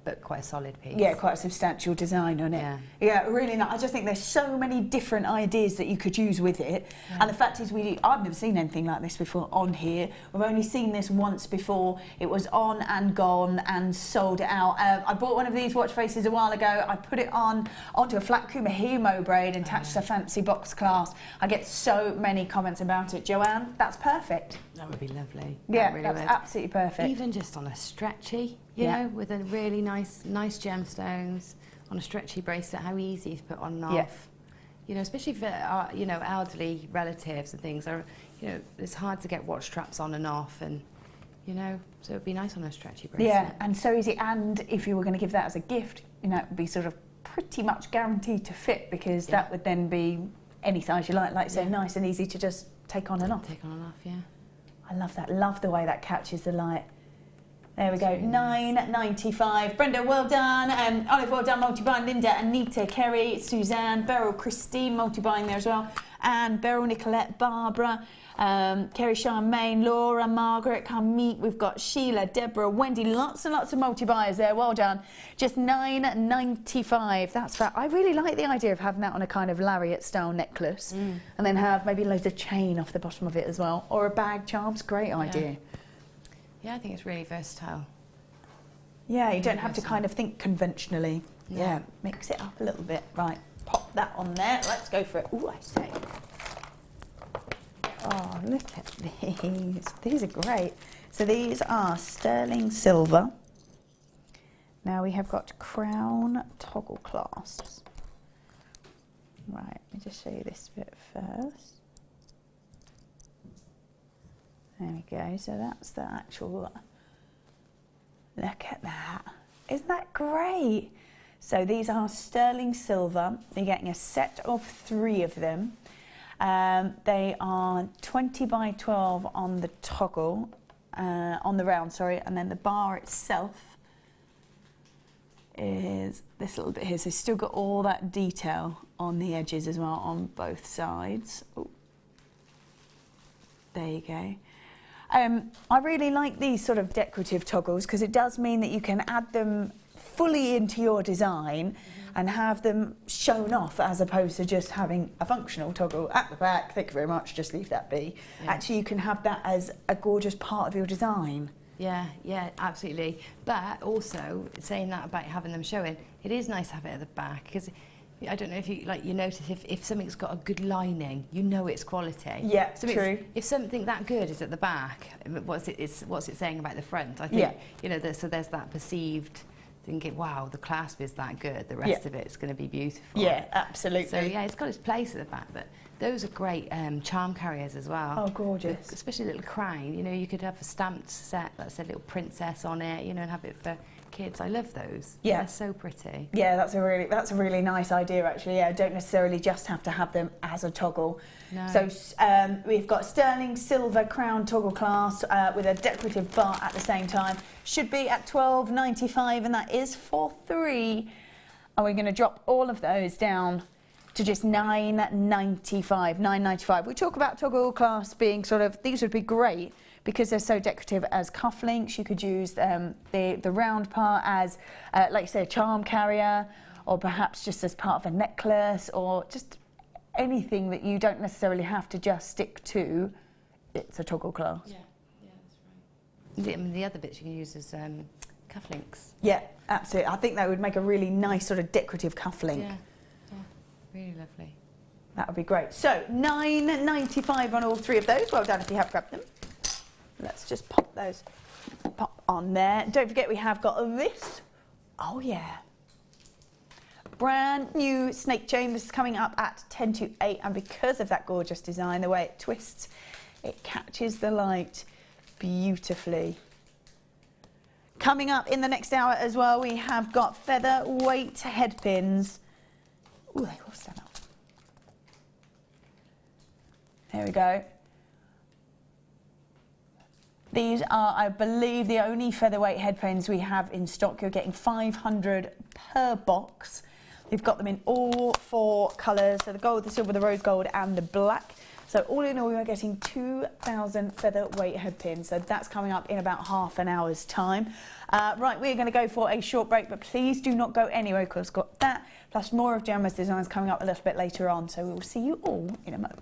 but quite a solid piece. Yeah, quite a substantial design on it. Yeah, really nice. I just think there's so many different ideas that you could use with it. And the fact is, I've never seen anything like this before on here. We've only seen this once before. It was on and gone and sold it out. I bought one of these watch faces a while ago. I put it onto a flat Kumahimo braid and attached a fancy box clasp. I get so many comments about it. Joanne, that's perfect. That would be lovely. Yeah, really that's absolutely perfect. Even just on a stretchy, you know, with a really nice gemstones on a stretchy bracelet, how easy to put on and off. You know, especially for you know, elderly relatives and things. Are, you know, it's hard to get watch straps on and off, and you know, so it'd be nice on a stretchy bracelet. Yeah, and so easy. And if you were going to give that as a gift, you know, it would be sort of pretty much guaranteed to fit, because that would then be any size you like say, nice and easy to just take on and off. Take on and off, yeah. I love that. Love the way that catches the light. There we go. $9.95. Brenda, well done. Olive, well done. Multi-buying. Linda, Anita, Kerry, Suzanne, Beryl, Christine, multi-buying there as well. Anne, Beryl, Nicolette, Barbara, Kerry, Charmaine, Laura, Margaret, Carmeet. We've got Sheila, Deborah, Wendy. Lots and lots of multi-buyers there. Well done. Just $9.95. That's fat. I really like the idea of having that on a kind of lariat style necklace, and then have maybe loads of chain off the bottom of it as well, or a bag charms. Great idea. Yeah, I think it's really versatile. Yeah, you don't have to kind of think conventionally. Yeah, mix it up a little bit. Right, pop that on there. Let's go for it. Ooh, I say. Oh, look at these. These are great. So these are sterling silver. Now we have got crown toggle clasps. Right, let me just show you this bit first. There we go, so that's the actual, look at that. Isn't that great? So these are sterling silver. You're getting a set of 3 of them. They are 20 by 12 on the toggle, on the round, sorry, and then the bar itself is this little bit here. So it's still got all that detail on the edges as well on both sides. Ooh. There you go. I really like these sort of decorative toggles, because it does mean that you can add them fully into your design and have them shown off, as opposed to just having a functional toggle at the back. Thank you very much, just leave that be. Actually, you can have that as a gorgeous part of your design. Yeah, absolutely. But also, saying that about having them showing, it is nice to have it at the back, because I don't know if you notice if something's got a good lining, you know it's quality. Yeah, true. If something that good is at the back, what's it saying about the front? I think you know. So there's that perceived thinking, wow, the clasp is that good. The rest of it's going to be beautiful. Yeah, absolutely. So yeah, it's got its place at the back, but those are great charm carriers as well. Oh, gorgeous. Especially a little crown. You know, you could have a stamped set that said little princess on it. You know, and have it for kids. I love those. Yeah, they're so pretty. Yeah, that's a really nice idea actually. Yeah, don't necessarily just have to have them as a toggle. No. So we've got sterling silver crown toggle clasp with a decorative bar at the same time. Should be at $12.95, and that is for 3. And we're going to drop all of those down to just $9.95. $9.95. We talk about toggle clasps being sort of, these would be great because they're so decorative as cufflinks. You could use the round part as, like you say, a charm carrier, or perhaps just as part of a necklace, or just anything that you don't necessarily have to just stick to. It's a toggle clasp. Yeah, that's right. The other bits you can use as cufflinks. Yeah, absolutely. I think that would make a really nice sort of decorative cufflink. Yeah, really lovely. That would be great. So $9.95 on all 3 of those. Well done if you have grabbed them. Let's just pop those on there. Don't forget we have got this. Oh yeah. Brand new snake chain. This is coming up at 10 to 8, and because of that gorgeous design, the way it twists, it catches the light beautifully. Coming up in the next hour as well, we have got featherweight headpins. Ooh, they will stand up. There we go. These are, I believe, the only featherweight headpins we have in stock. You're getting 500 per box. We've got them in all 4 colours, so the gold, the silver, the rose gold and the black. So all in all, we are getting 2,000 featherweight headpins. So that's coming up in about half an hour's time. Right, we're going to go for a short break, but please do not go anywhere because we've got that, plus more of Gemma's designs coming up a little bit later on. So we will see you all in a moment.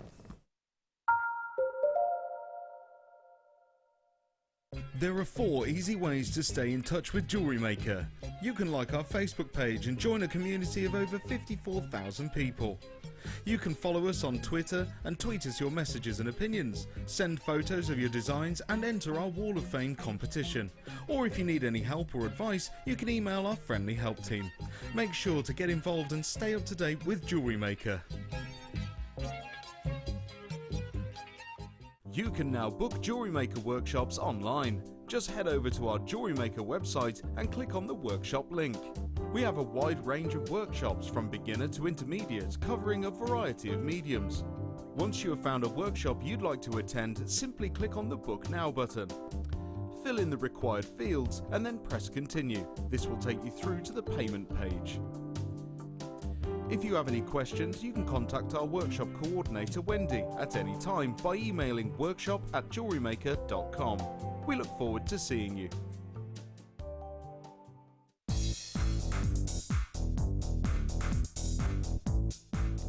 There are 4 easy ways to stay in touch with Jewellery Maker. You can like our Facebook page and join a community of over 54,000 people. You can follow us on Twitter and tweet us your messages and opinions, send photos of your designs and enter our Wall of Fame competition. Or if you need any help or advice, you can email our friendly help team. Make sure to get involved and stay up to date with Jewellery Maker. You can now book Jewellery Maker workshops online. Just head over to our Jewellery Maker website and click on the workshop link. We have a wide range of workshops from beginner to intermediate, covering a variety of mediums. Once you have found a workshop you'd like to attend, simply click on the Book Now button. Fill in the required fields and then press Continue. This will take you through to the payment page. If you have any questions, you can contact our workshop coordinator Wendy at any time by emailing workshop@jewellerymaker.com. We look forward to seeing you.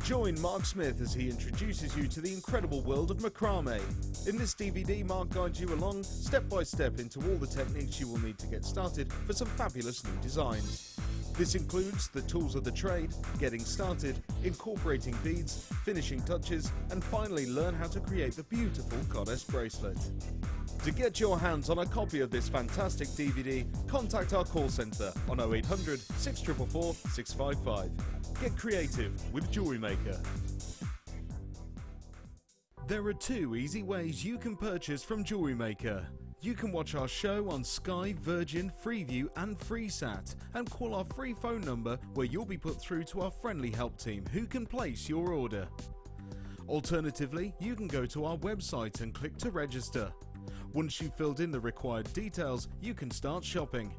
Join Mark Smith as he introduces you to the incredible world of macrame. In this DVD, Mark guides you along step by step into all the techniques you will need to get started for some fabulous new designs. This includes the tools of the trade, getting started, incorporating beads, finishing touches, and finally learn how to create the beautiful goddess bracelet. To get your hands on a copy of this fantastic DVD, contact our call centre on 0800 644 655. Get creative with Jewellery Maker. There are 2 easy ways you can purchase from Jewellery Maker. You can watch our show on Sky, Virgin, Freeview and FreeSat and call our free phone number where you'll be put through to our friendly help team who can place your order. Alternatively, you can go to our website and click to register. Once you've filled in the required details, you can start shopping.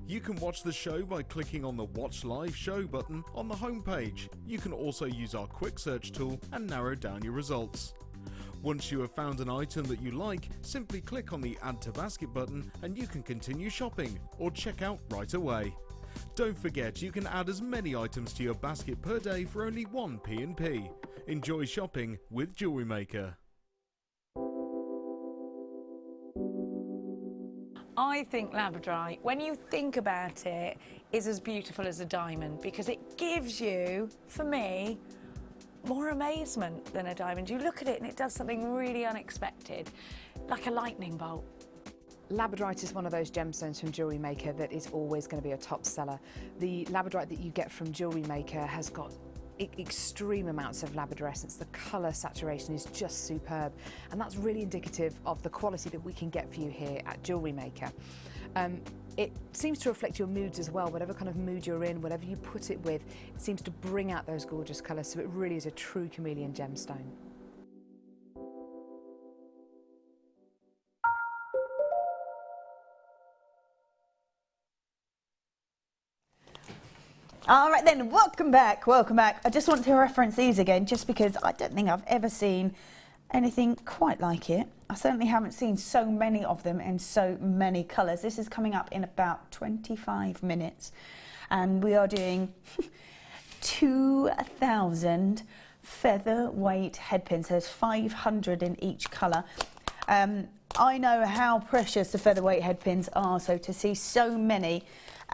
You can watch the show by clicking on the Watch Live Show button on the homepage. You can also use our quick search tool and narrow down your results. Once you have found an item that you like, simply click on the Add to Basket button and you can continue shopping or check out right away. Don't forget you can add as many items to your basket per day for only 1 P&P. Enjoy shopping with Jewellery Maker. I think Labradorite, when you think about it, is as beautiful as a diamond because it gives you, for me, more amazement than a diamond. You look at it and it does something really unexpected, like a lightning bolt. Labradorite is one of those gemstones from Jewellery Maker that is always going to be a top seller. The Labradorite that you get from Jewellery Maker has got extreme amounts of labradorescence. The colour saturation is just superb, and that's really indicative of the quality that we can get for you here at Jewellery Maker. It seems to reflect your moods as well. Whatever kind of mood you're in, whatever you put it with, it seems to bring out those gorgeous colours, so it really is a true chameleon gemstone. All right then, welcome back, welcome back. I just want to reference these again just because I don't think I've ever seen anything quite like it. I certainly haven't seen so many of them in so many colours. This is coming up in about 25 minutes and we are doing 2,000 featherweight headpins. There's 500 in each colour. I know how precious the featherweight headpins are, so to see so many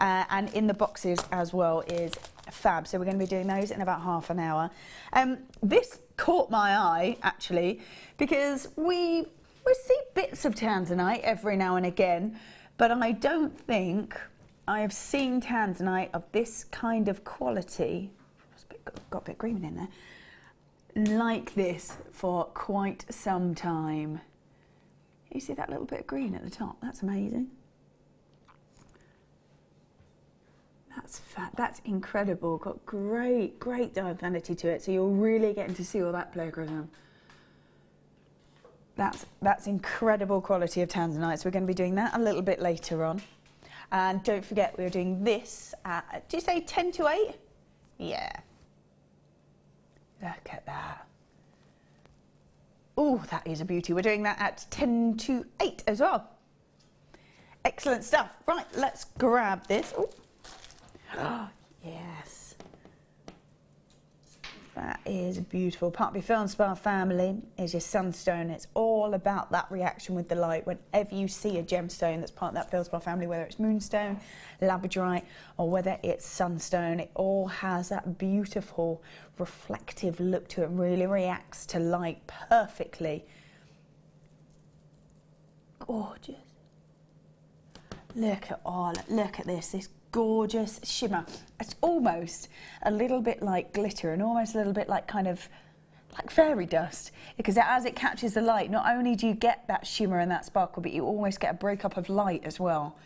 and in the boxes as well is fab. So we're going to be doing those in about half an hour. This caught my eye actually because we see bits of tanzanite every now and again, but I don't think I have seen tanzanite of this kind of quality. Got a bit of green in there. Like this for quite some time. You see that little bit of green at the top? That's amazing. That's fat. That's incredible. Got great diaphanity to it. So you're really getting to see all that plagiarism. That's incredible quality of tanzanite. So we're going to be doing that a little bit later on. And don't forget, we're doing this at, do you say 10 to 8? Yeah. Look at that. Oh, that is a beauty. We're doing that at 10 to 8 as well. Excellent stuff. Right, let's grab this. Ooh. Oh, yes. That is beautiful. Part of your Feldspar family is your sunstone. It's all about that reaction with the light. Whenever you see a gemstone that's part of that Feldspar family, whether it's moonstone, labradorite, or whether it's sunstone, it all has that beautiful reflective look to it. Really reacts to light perfectly. Gorgeous. Look at this gorgeous shimmer. It's almost a little bit like glitter and almost a little bit like kind of like fairy dust, because as it catches the light, not only do you get that shimmer and that sparkle, but you almost get a breakup of light as well.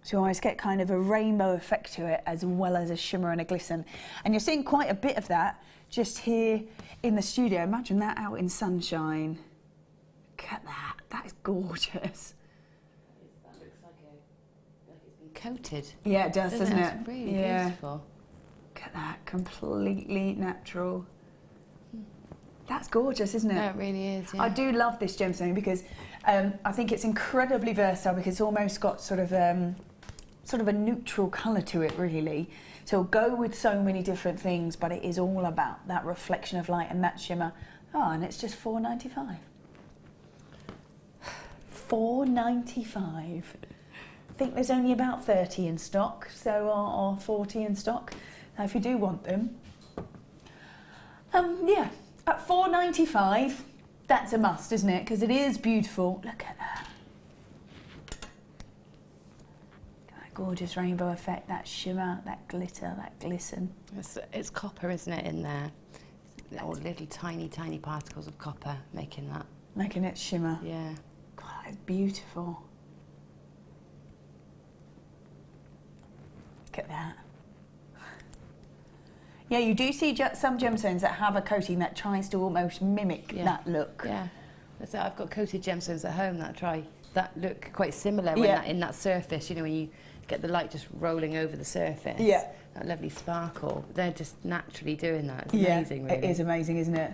So you almost get kind of a rainbow effect to it as well as a shimmer and a glisten. And you're seeing quite a bit of that just here in the studio. Imagine that out in sunshine. Look at that. That is gorgeous. Coated. Yeah, it does, doesn't it? It's really beautiful. Look at that, completely natural. That's gorgeous, isn't it? No, it really is, yeah. I do love this gemstone because I think it's incredibly versatile because it's almost got sort of a neutral colour to it, really. So it'll go with so many different things, but it is all about that reflection of light and that shimmer. Oh, and it's just $4.95. $4.95. I think there's only about 30 in stock, so or 40 in stock. Now, if you do want them, yeah, at $4.95, that's a must, isn't it? Because it is beautiful. Look at that. That gorgeous rainbow effect, that shimmer, that glitter, that glisten. It's copper, isn't it, in there? All little tiny particles of copper making that. Making it shimmer. Yeah. God, it's beautiful. Look at that. Yeah, you do see some gemstones that have a coating that tries to almost mimic that look. Yeah, that's it. I've got coated gemstones at home that look quite similar when in that surface. You know, when you get the light just rolling over the surface. Yeah. That lovely sparkle. They're just naturally doing that. It's amazing, really. It is amazing, isn't it?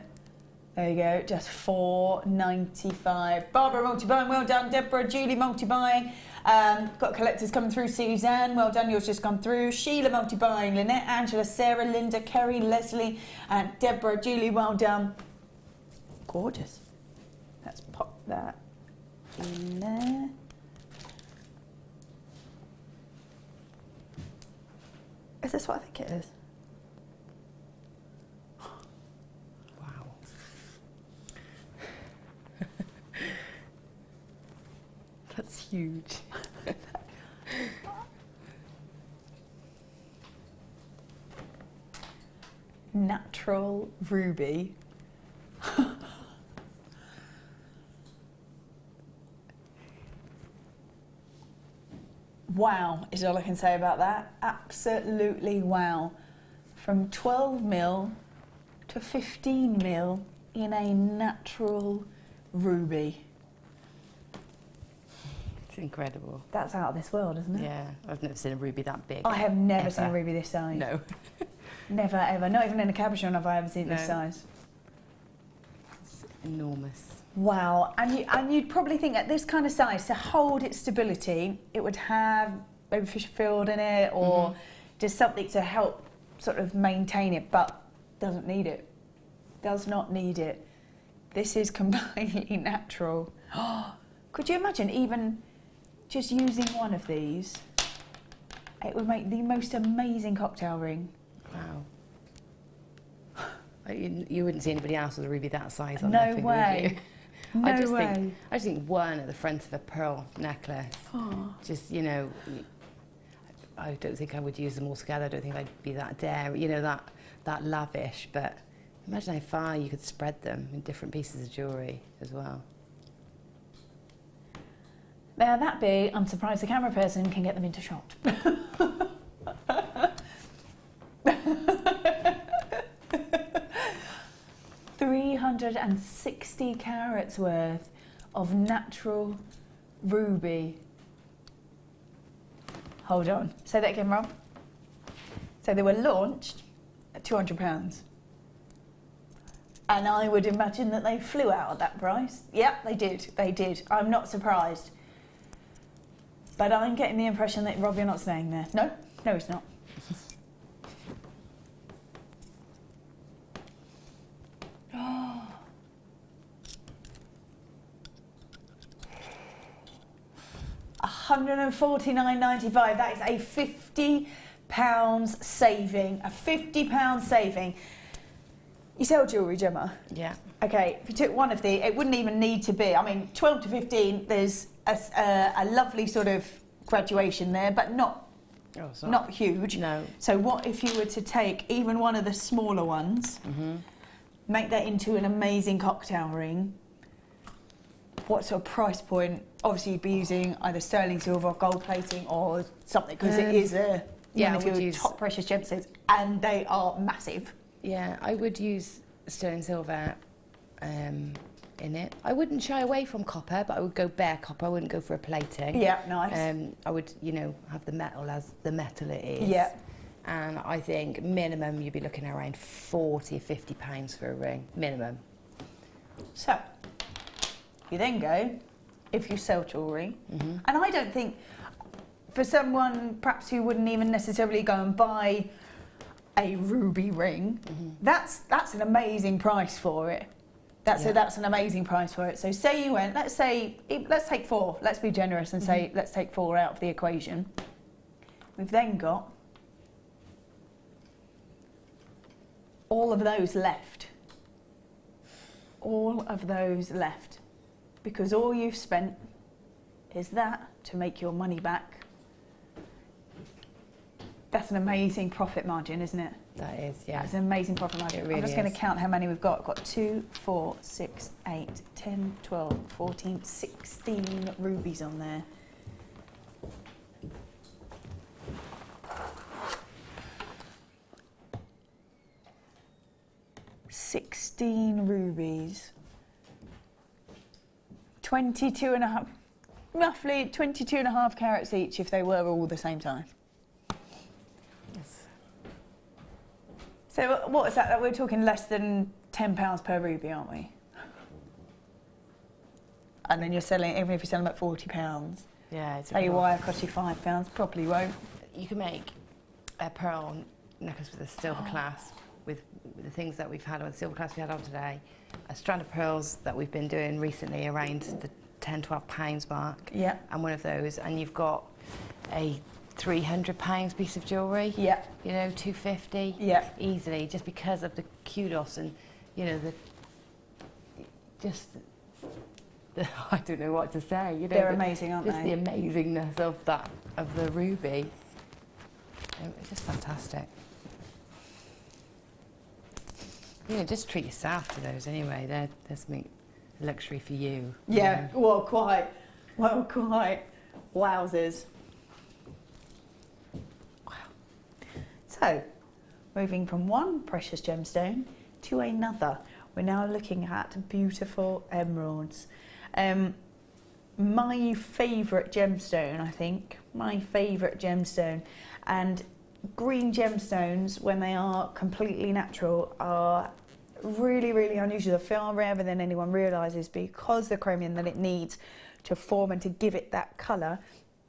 There you go, just $4.95. Barbara multi-buying, well done. Deborah, Julie multi-buying. Got collectors coming through. Suzanne, well done, yours just come through. Sheila multi-buying. Lynette, Angela, Sarah, Linda, Kerry, Leslie, and Deborah, Julie, well done. Gorgeous. Let's pop that in there. Is this what I think it is? Wow. That's huge. Natural ruby. Wow, is all I can say about that. Absolutely wow. From 12mm to 15mm in a natural ruby. It's incredible. That's out of this world, isn't it? Yeah, I've never seen a ruby that big. I have never ever. seen a ruby this size. No. Never ever. Not even in a cabochon have I ever seen this No. size. It's enormous. Wow, and you'd probably think at this kind of size, to hold its stability, it would have maybe fish field in it or just something to help sort of maintain it, but doesn't need it. Does not need it. This is completely natural. Could you imagine even just using one of these? It would make the most amazing cocktail ring. Wow. You wouldn't see anybody else with a ruby that size on No their finger, way. would you? No I just way. think one at the front of a pearl necklace. Oh. Just, you know, I don't think I would use them all together. I don't think I'd be that daring, you know, that lavish. But imagine how far you could spread them in different pieces of jewellery as well. Now that big, I'm surprised the camera person can get them into shot. 360 carats worth of natural ruby. Hold on, say that again, Rob. So they were launched at £200. And I would imagine that they flew out at that price. Yep, they did. I'm not surprised. But I'm getting the impression that, Rob, you're not staying there. No, it's not. £149.95. That is a £50 saving. A £50 saving. You sell jewellery, Gemma? Yeah. Okay, if you took one of the, it wouldn't even need to be. I mean, 12 to 15, there's a lovely sort of graduation there, but not huge. No. So what if you were to take even one of the smaller ones, make that into an amazing cocktail ring? What sort of price point? Obviously, you'd be using either sterling silver or gold plating or something, because it is one of your top precious gemstones, and they are massive. Yeah, I would use sterling silver in it. I wouldn't shy away from copper, but I would go bare copper. I wouldn't go for a plating. Yeah, nice. I would, you know, have the metal as the metal it is. Yeah. And I think minimum you'd be looking at around £40 or £50 for a ring, minimum. So, you then go, if you sell jewellery, and I don't think, for someone perhaps who wouldn't even necessarily go and buy a ruby ring, that's an amazing price for it. That's an amazing price for it. So say you went, let's take 4, let's be generous and say let's take 4 out of the equation. We've then got all of those left. All of those left. Because all you've spent is that to make your money back. That's an amazing profit margin, isn't it? That is, yeah. It's an amazing profit margin. It really I'm just going is. to count how many we've got. We've got 2, 4, 6, 8, 10, 12, 14, 16 rubies on there. $16 rubies. 22.5, roughly 22.5 carats each if they were all the same size. Yes. So what is that? We're talking less than £10 per ruby, aren't we? And then you're selling, even if you sell them at £40, Yeah, it's tell you why it costs you £5, probably won't. You can make a pearl necklace with a silver clasp, with the things that we've had on the silver clasp we had on today, a strand of pearls that we've been doing recently around the £10, £12 mark, Yeah. and one of those, and you've got a £300 piece of jewellery. Yeah. You know, 250. Yeah. Easily, just because of the kudos and, you know, I don't know what to say. You know, they're amazing, aren't just they? Just the amazingness of the ruby. It's just fantastic. You know, just treat yourself to those anyway. They're something luxury for you. Yeah, you know? Well, quite. Wowzers. Wow. So, moving from one precious gemstone to another, we're now looking at beautiful emeralds. My favourite gemstone, I think, and green gemstones, when they are completely natural, are really, really unusual. They're far rarer than anyone realises, because the chromium that it needs to form and to give it that colour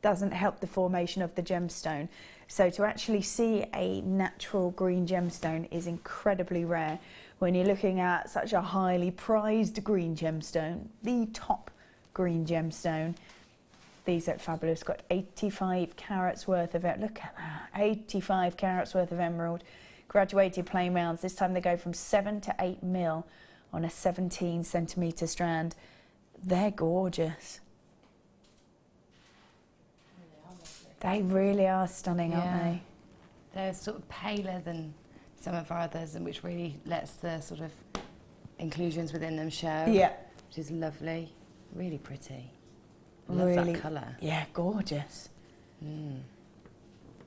doesn't help the formation of the gemstone. So to actually see a natural green gemstone is incredibly rare. When you're looking at such a highly prized green gemstone, the top green gemstone, these look fabulous. Got 85 carats worth of it. Look at that, 85 carats worth of emerald. Graduated plain rounds. This time they go from 7 to 8 mil on a 17 centimetre strand. They're gorgeous. They really are stunning, aren't they? They're sort of paler than some of our others, and which really lets the sort of inclusions within them show. Yeah. Which is lovely. Really pretty. Love Really, that colour. Yeah, gorgeous.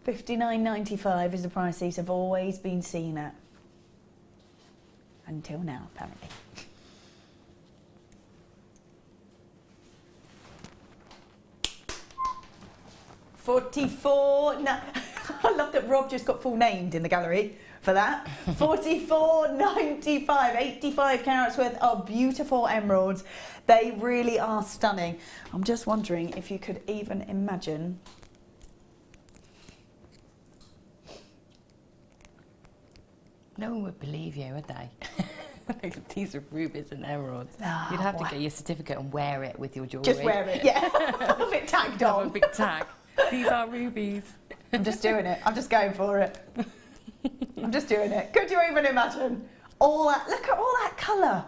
$59.95 is the price these have always been seen at. Until now, apparently. I love that Rob just got full named in the gallery for that. $44.95, 85 carats worth of beautiful emeralds. They really are stunning. I'm just wondering if you could even imagine. No one would believe you, would they? These are rubies and emeralds. Oh, You'd have to get your certificate and wear it with your jewellery. Just wear it, yeah. Have it tagged on. Have a big tag. These are rubies. I'm just doing it. I'm just going for it. I'm just doing it. Could you even imagine all that? Look at all that colour.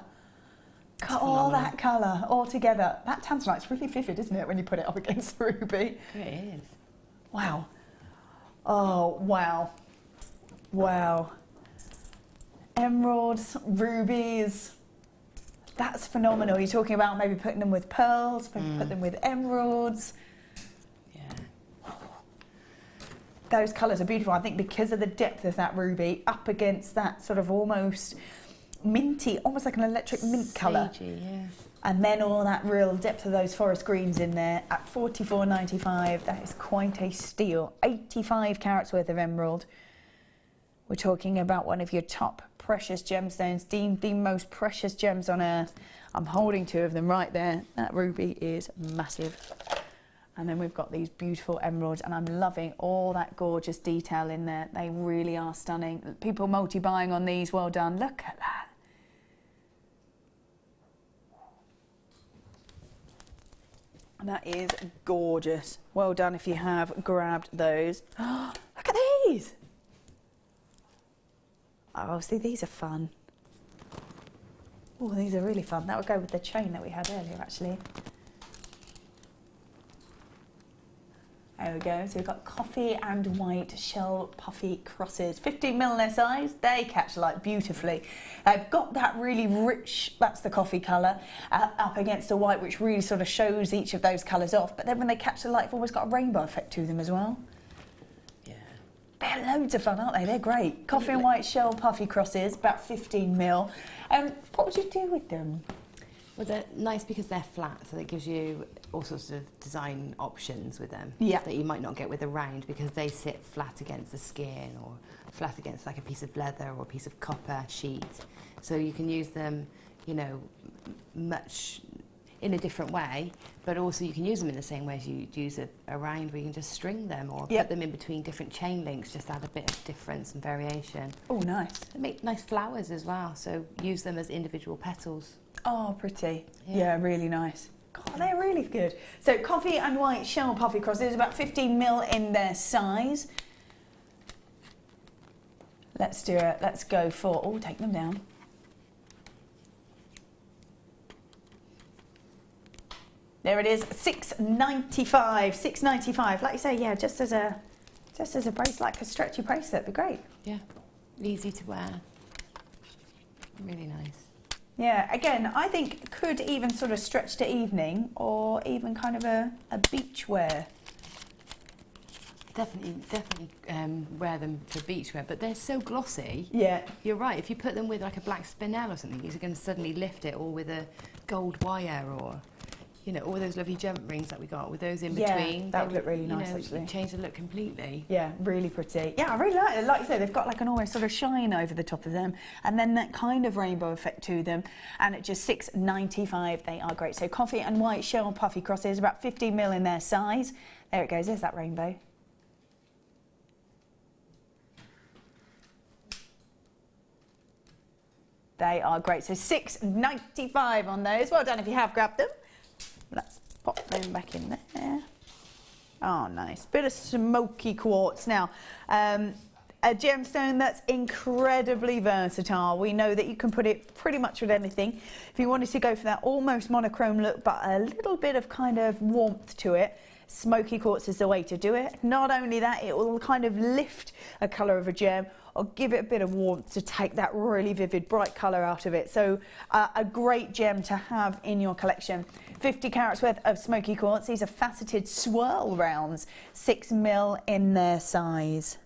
All that colour all together. That tanzanite's really vivid, isn't it, when you put it up against the ruby? It is. Wow. Oh, wow. Wow. Emeralds, rubies. That's phenomenal. You're talking about maybe putting them with pearls, maybe put them with emeralds. Those colours are beautiful, I think, because of the depth of that ruby up against that sort of almost minty, almost like an electric mint colour. Yeah. And then all that real depth of those forest greens in there at $44.95. That is quite a steal. 85 carats worth of emerald. We're talking about one of your top precious gemstones, deemed the most precious gems on earth. I'm holding two of them right there. That ruby is massive. And then we've got these beautiful emeralds, and I'm loving all that gorgeous detail in there. They really are stunning. People multi-buying on these, well done. Look at that. And that is gorgeous. Well done if you have grabbed those. Look at these. Oh, see, these are fun. Oh, these are really fun. That would go with the chain that we had earlier, actually. There we go. So we've got coffee and white shell puffy crosses. 15mm in their size. They catch light beautifully. They've got that really rich, that's the coffee colour, up against the white, which really sort of shows each of those colours off. But then when they catch the light, they've almost got a rainbow effect to them as well. Yeah. They're loads of fun, aren't they? They're great. Coffee and white shell puffy crosses, about 15mm. What would you do with them? Well, they're nice because they're flat, so that gives you all sorts of design options with them that you might not get with a round, because they sit flat against the skin or flat against like a piece of leather or a piece of copper sheet. So you can use them, you know, much in a different way, but also you can use them in the same way as you'd use a round, where you can just string them or put them in between different chain links, just add a bit of difference and variation. Oh, nice. They make nice flowers as well, so use them as individual petals. Oh, pretty. Yeah, really nice. God, they're really good. So coffee and white shell puffy crosses, about 15mm in their size. Let's do it. Let's go for, oh, take them down. There it is, $6.95, $6.95. Like you say, yeah, just as a bracelet, like a stretchy bracelet, would be great. Yeah, easy to wear. Really nice. Yeah, again, I think could even sort of stretch to evening or even kind of a beach wear. Definitely wear them for beach wear, but they're so glossy. Yeah. You're right, if you put them with like a black spinel or something, you're going to suddenly lift it, or with a gold wire, or, you know, all those lovely jump rings that we got with those in between. Yeah, that would look really nice, actually. Change the look completely. Yeah, really pretty. Yeah, I really like it. Like you say, they've got like an almost sort of shine over the top of them, and then that kind of rainbow effect to them. And at just $6.95, they are great. So coffee and white shell puffy crosses, about 15mm in their size. There it goes. There's that rainbow. They are great. So $6.95 on those. Well done if you have grabbed them. Let's pop them back in there. Oh, nice. Bit of smoky quartz. Now, a gemstone that's incredibly versatile. We know that you can put it pretty much with anything. If you wanted to go for that almost monochrome look, but a little bit of kind of warmth to it, smoky quartz is the way to do it. Not only that, it will kind of lift a colour of a gem or give it a bit of warmth to take that really vivid, bright colour out of it. So a great gem to have in your collection. 50 carats worth of smoky quartz. These are faceted swirl rounds, 6mm in their size.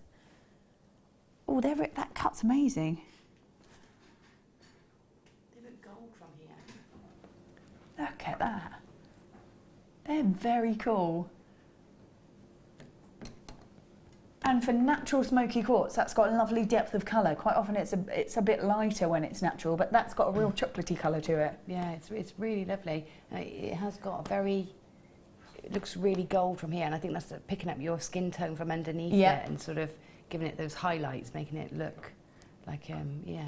Oh, that cut's amazing. They look gold from here. Look at that. They're very cool. And for natural smoky quartz, that's got a lovely depth of colour. Quite often it's a bit lighter when it's natural, but that's got a real chocolatey colour to it. Yeah, it's really lovely. It has got a very, it looks really gold from here, and I think that's picking up your skin tone from underneath it and sort of giving it those highlights, making it look like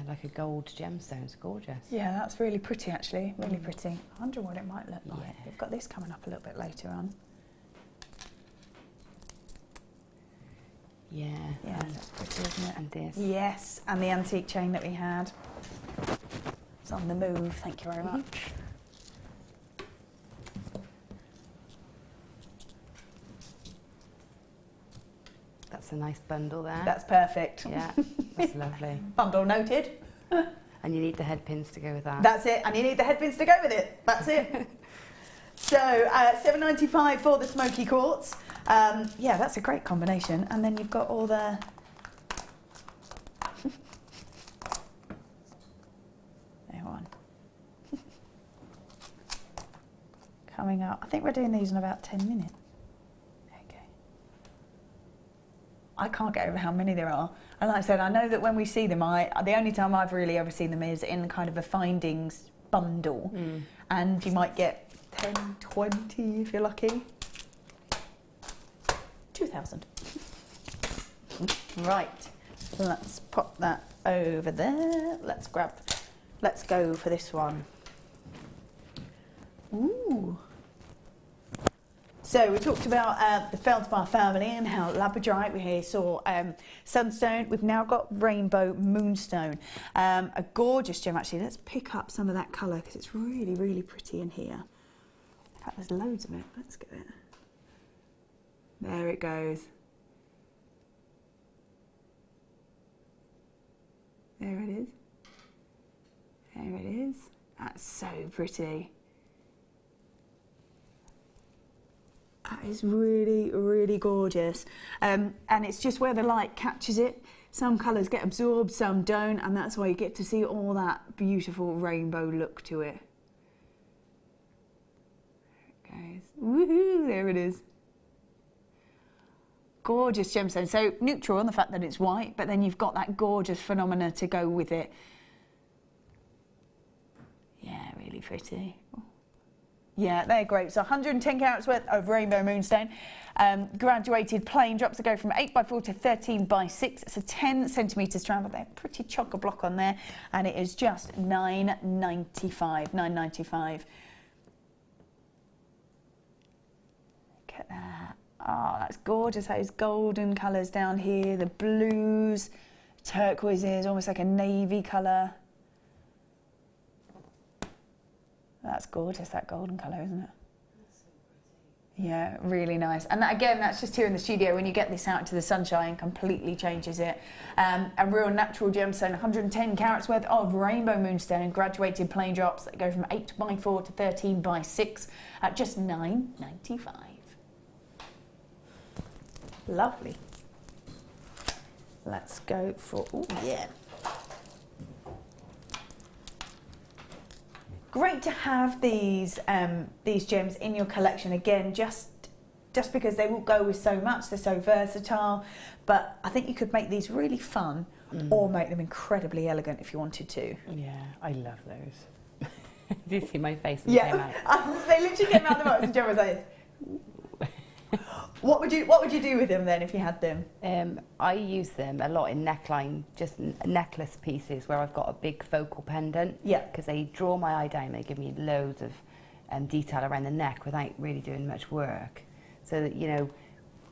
like a gold gemstone. It's gorgeous. Yeah, that's really pretty actually, really pretty. I wonder what it might look like. Yeah. We've got this coming up a little bit later on. Yeah, that's pretty, isn't it? And this. Yes, and the antique chain that we had. It's on the move, thank you very much. That's a nice bundle there. That's perfect. Yeah, that's lovely. Bundle noted. And you need the headpins to go with that. That's it, and you need the headpins to go with it. That's it. So $7.95 for the smoky quartz. Yeah, that's a great combination. And then you've got all the... there one. Coming up. I think we're doing these in about 10 minutes. Okay. I can't get over how many there are. And like I said, I know that when we see them, the only time I've really ever seen them is in kind of a findings bundle. And you might get 10, 20 if you're lucky. 2,000. Right, let's pop that over there. Let's go for this one. Ooh. So we talked about the feldspar family and how Labradorite, we saw sunstone. We've now got rainbow moonstone. A gorgeous gem actually. Let's pick up some of that colour because it's really, really pretty in here. In fact, there's loads of it. Let's get it. There it goes. There it is. There it is. That's so pretty. That is really, really gorgeous. And it's just where the light catches it. Some colours get absorbed, some don't, and that's why you get to see all that beautiful rainbow look to it. There it goes. Woohoo! There it is. Gorgeous gemstone. So neutral on the fact that it's white, but then you've got that gorgeous phenomena to go with it. Yeah, really pretty. Yeah, they're great. So 110 carats worth of rainbow moonstone. Graduated plain drops that go from 8x4 to 13x6. It's a 10 centimetre strand, but they're pretty chock-a-block on there. And it is just $9.95. $9.95. Oh, that's gorgeous. Those golden colours down here, the blues, turquoises, almost like a navy colour. That's gorgeous, that golden colour, isn't it? Yeah, really nice. And that, again, that's just here in the studio. When you get this out to the sunshine, completely changes it. A real natural gemstone, 110 carats worth of rainbow moonstone and graduated plain drops that go from 8x4 to 13x6 at just $9.95. Lovely. Let's go for, oh yeah. Great to have these gems in your collection again, just because they will go with so much. They're so versatile, but I think you could make these really fun or make them incredibly elegant if you wanted to. Yeah, I love those. Do you see my face when they came out? They literally came out the box and Gemma was like, What would you do with them then if you had them? I use them a lot in neckline, just necklace pieces where I've got a big focal pendant. Yeah. Because they draw my eye down, they give me loads of detail around the neck without really doing much work. So that, you know,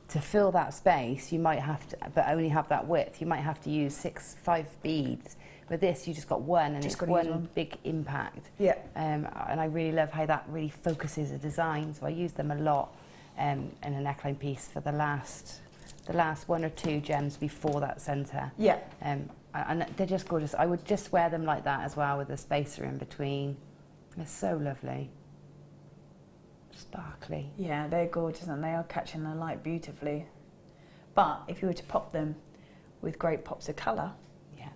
to fill that space, you might have to, but only have that width, you might have to use 5 beads. With this, you just got one, and it's one big impact. Yeah. And I really love how that really focuses a design, so I use them a lot. In a neckline piece for the last 1 or 2 gems before that centre. Yeah. And they're just gorgeous. I would just wear them like that as well, with a spacer in between. They're so lovely. Sparkly. Yeah, they're gorgeous and they are catching the light beautifully. But if you were to pop them with great pops of colour, yeah,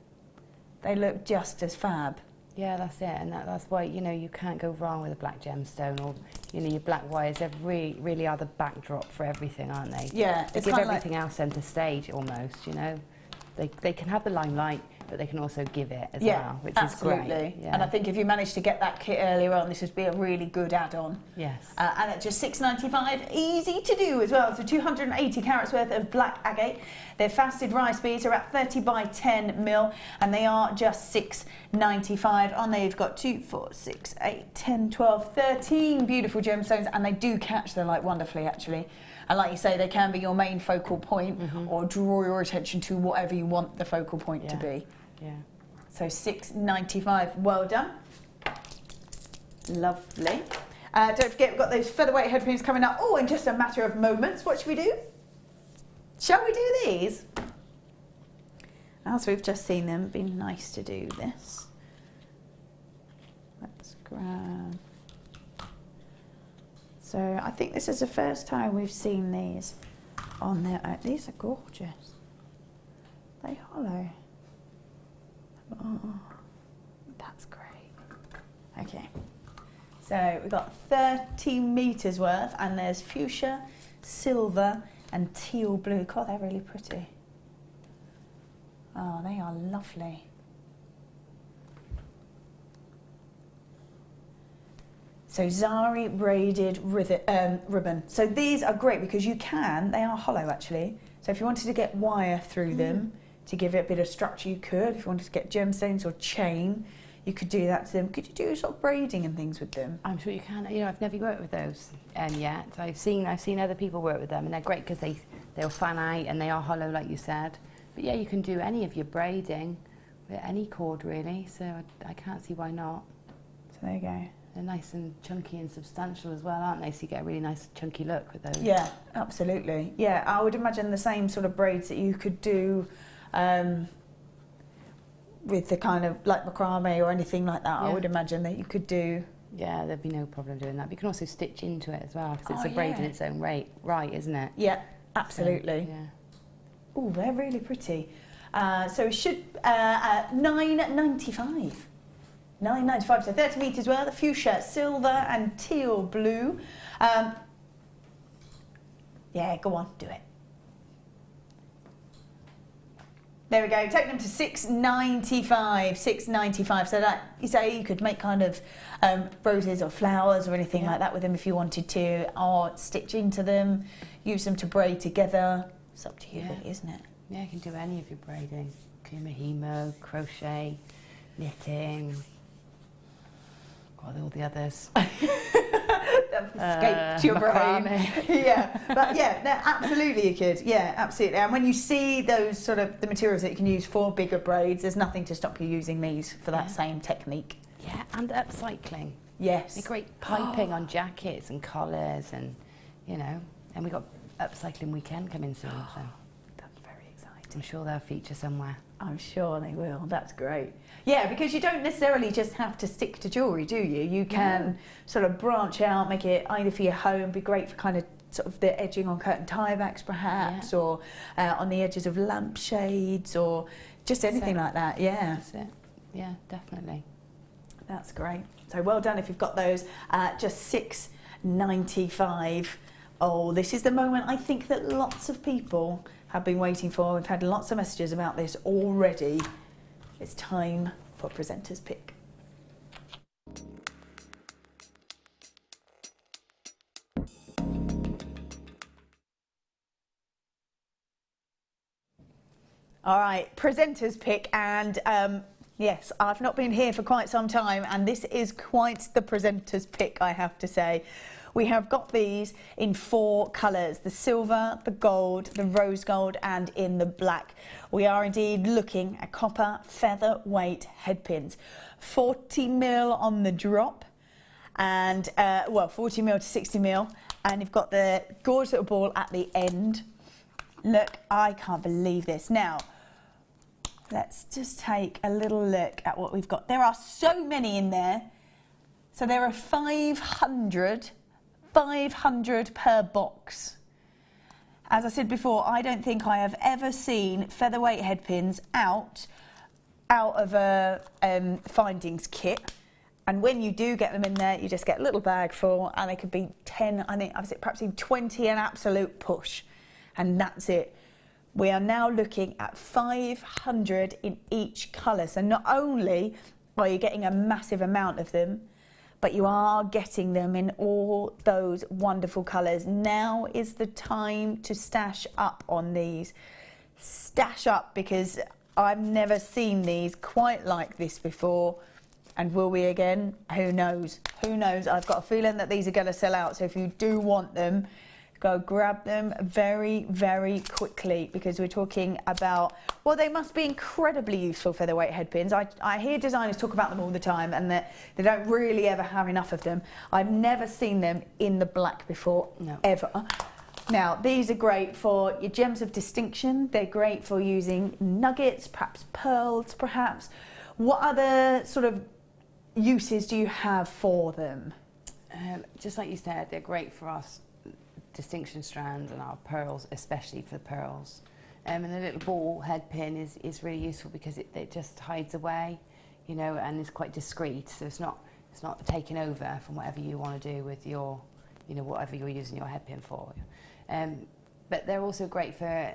they look just as fab. Yeah, that's it, and that's why, you know, you can't go wrong with a black gemstone, or, you know, your black wires. They really are the backdrop for everything, aren't they? Yeah, they give everything else centre stage almost. You know, they can have the limelight, but they can also give it as well, which is great. Yeah. And I think if you manage to get that kit earlier on, this would be a really good add-on. Yes. And at just $6.95, easy to do as well. So 280 carats worth of black agate. Their fasted rice beads are at 30x10 and they are just $6.95. On there you've got 2, 4, 6, 8, 10, 12, 13 beautiful gemstones, and they do catch the light wonderfully, actually. And like you say, they can be your main focal point or draw your attention to whatever you want the focal point to be. Yeah. So $6.95, well done. Lovely. Don't forget, we've got those featherweight headpins coming up. Oh, in just a matter of moments. What should we do? Shall we do these? As we've just seen them, it'd be nice to do this. Let's grab. So I think this is the first time we've seen these on there. These are gorgeous. They hollow. Oh, that's great. Okay. So we've got 30 metres worth, and there's fuchsia, silver, and teal blue. God, they're really pretty. Oh, they are lovely. So Zari braided ribbon. So these are great because you can, they are hollow actually. So if you wanted to get wire through them to give it a bit of structure, you could. If you wanted to get gemstones or chain, you could do that to them. Could you do sort of braiding and things with them? I'm sure you can. You know, I've never worked with those yet. I've seen other people work with them, and they're great because they'll fan out and they are hollow, like you said. But yeah, you can do any of your braiding with any cord really. So I can't see why not. So there you go. They're nice and chunky and substantial as well, aren't they? So you get a really nice chunky look with those. Yeah, absolutely. Yeah, I would imagine the same sort of braids that you could do with the kind of like macrame or anything like that. Yeah. I would imagine that you could do. Yeah, there'd be no problem doing that. But you can also stitch into it as well, because it's a braid in its own right, isn't it? Yeah, absolutely. So, yeah. Oh, they're really pretty. So it should $9.95. $9.95, so 30 metres worth of fuchsia, silver and teal blue. Yeah, go on, do it. There we go, take them to $6.95, $6.95. So that, you say you could make kind of roses or flowers or anything like that with them if you wanted to, or stitch into them, use them to braid together. It's up to you, really, isn't it? Yeah, you can do any of your braiding. Kumihimo, crochet, knitting, all the others. have escaped your brain. Yeah, but yeah, no, absolutely you could. Yeah, absolutely. And when you see those sort of the materials that you can use for bigger braids, there's nothing to stop you using these for that same technique. Yeah, and upcycling. Yes. They're great piping on jackets and collars, and you know, and we've got upcycling weekend coming soon. So that's very exciting. I'm sure they'll feature somewhere. I'm sure they will. That's great. Yeah, because you don't necessarily just have to stick to jewellery, do you? You can sort of branch out, make it either for your home, be great for kind of sort of the edging on curtain tie backs perhaps, or on the edges of lampshades, or just anything like that. Yeah. That's it. Yeah, definitely. That's great. So well done if you've got those. Just $6.95. Oh, this is the moment I think that lots of people have been waiting for. We've had lots of messages about this already. It's time for Presenter's Pick. All right, Presenter's Pick, and yes, I've not been here for quite some time, and this is quite the Presenter's Pick, I have to say. We have got these in 4 colours, the silver, the gold, the rose gold, and in the black. We are indeed looking at copper featherweight headpins. 40mm on the drop, and well, 40mm to 60mm, and you've got the gorgeous little ball at the end. Look, I can't believe this. Now, let's just take a little look at what we've got. There are so many in there. So there are 500 per box. As I said before, I don't think I have ever seen featherweight headpins out of a findings kit. And when you do get them in there, you just get a little bag full, and they could be 10, I think, perhaps even 20, an absolute push. And that's it. We are now looking at 500 in each colour. So not only are you getting a massive amount of them, but you are getting them in all those wonderful colours. Now is the time to stash up on these. Stash up, because I've never seen these quite like this before. And will we again? Who knows? Who knows? I've got a feeling that these are going to sell out. So if you do want them, go grab them very, very quickly, because we're talking about, well, they must be incredibly useful featherweight headpins. I hear designers talk about them all the time, and that they don't really ever have enough of them. I've never seen them in the black before, ever. Now, these are great for your gems of distinction. They're great for using nuggets, perhaps pearls, perhaps. What other sort of uses do you have for them? Just like you said, they're great for us distinction strands and our pearls, especially for pearls. And the little ball head pin is really useful because it just hides away, you know, and is quite discreet. So it's not taking over from whatever you want to do with your, you know, whatever you're using your head pin for. But they're also great for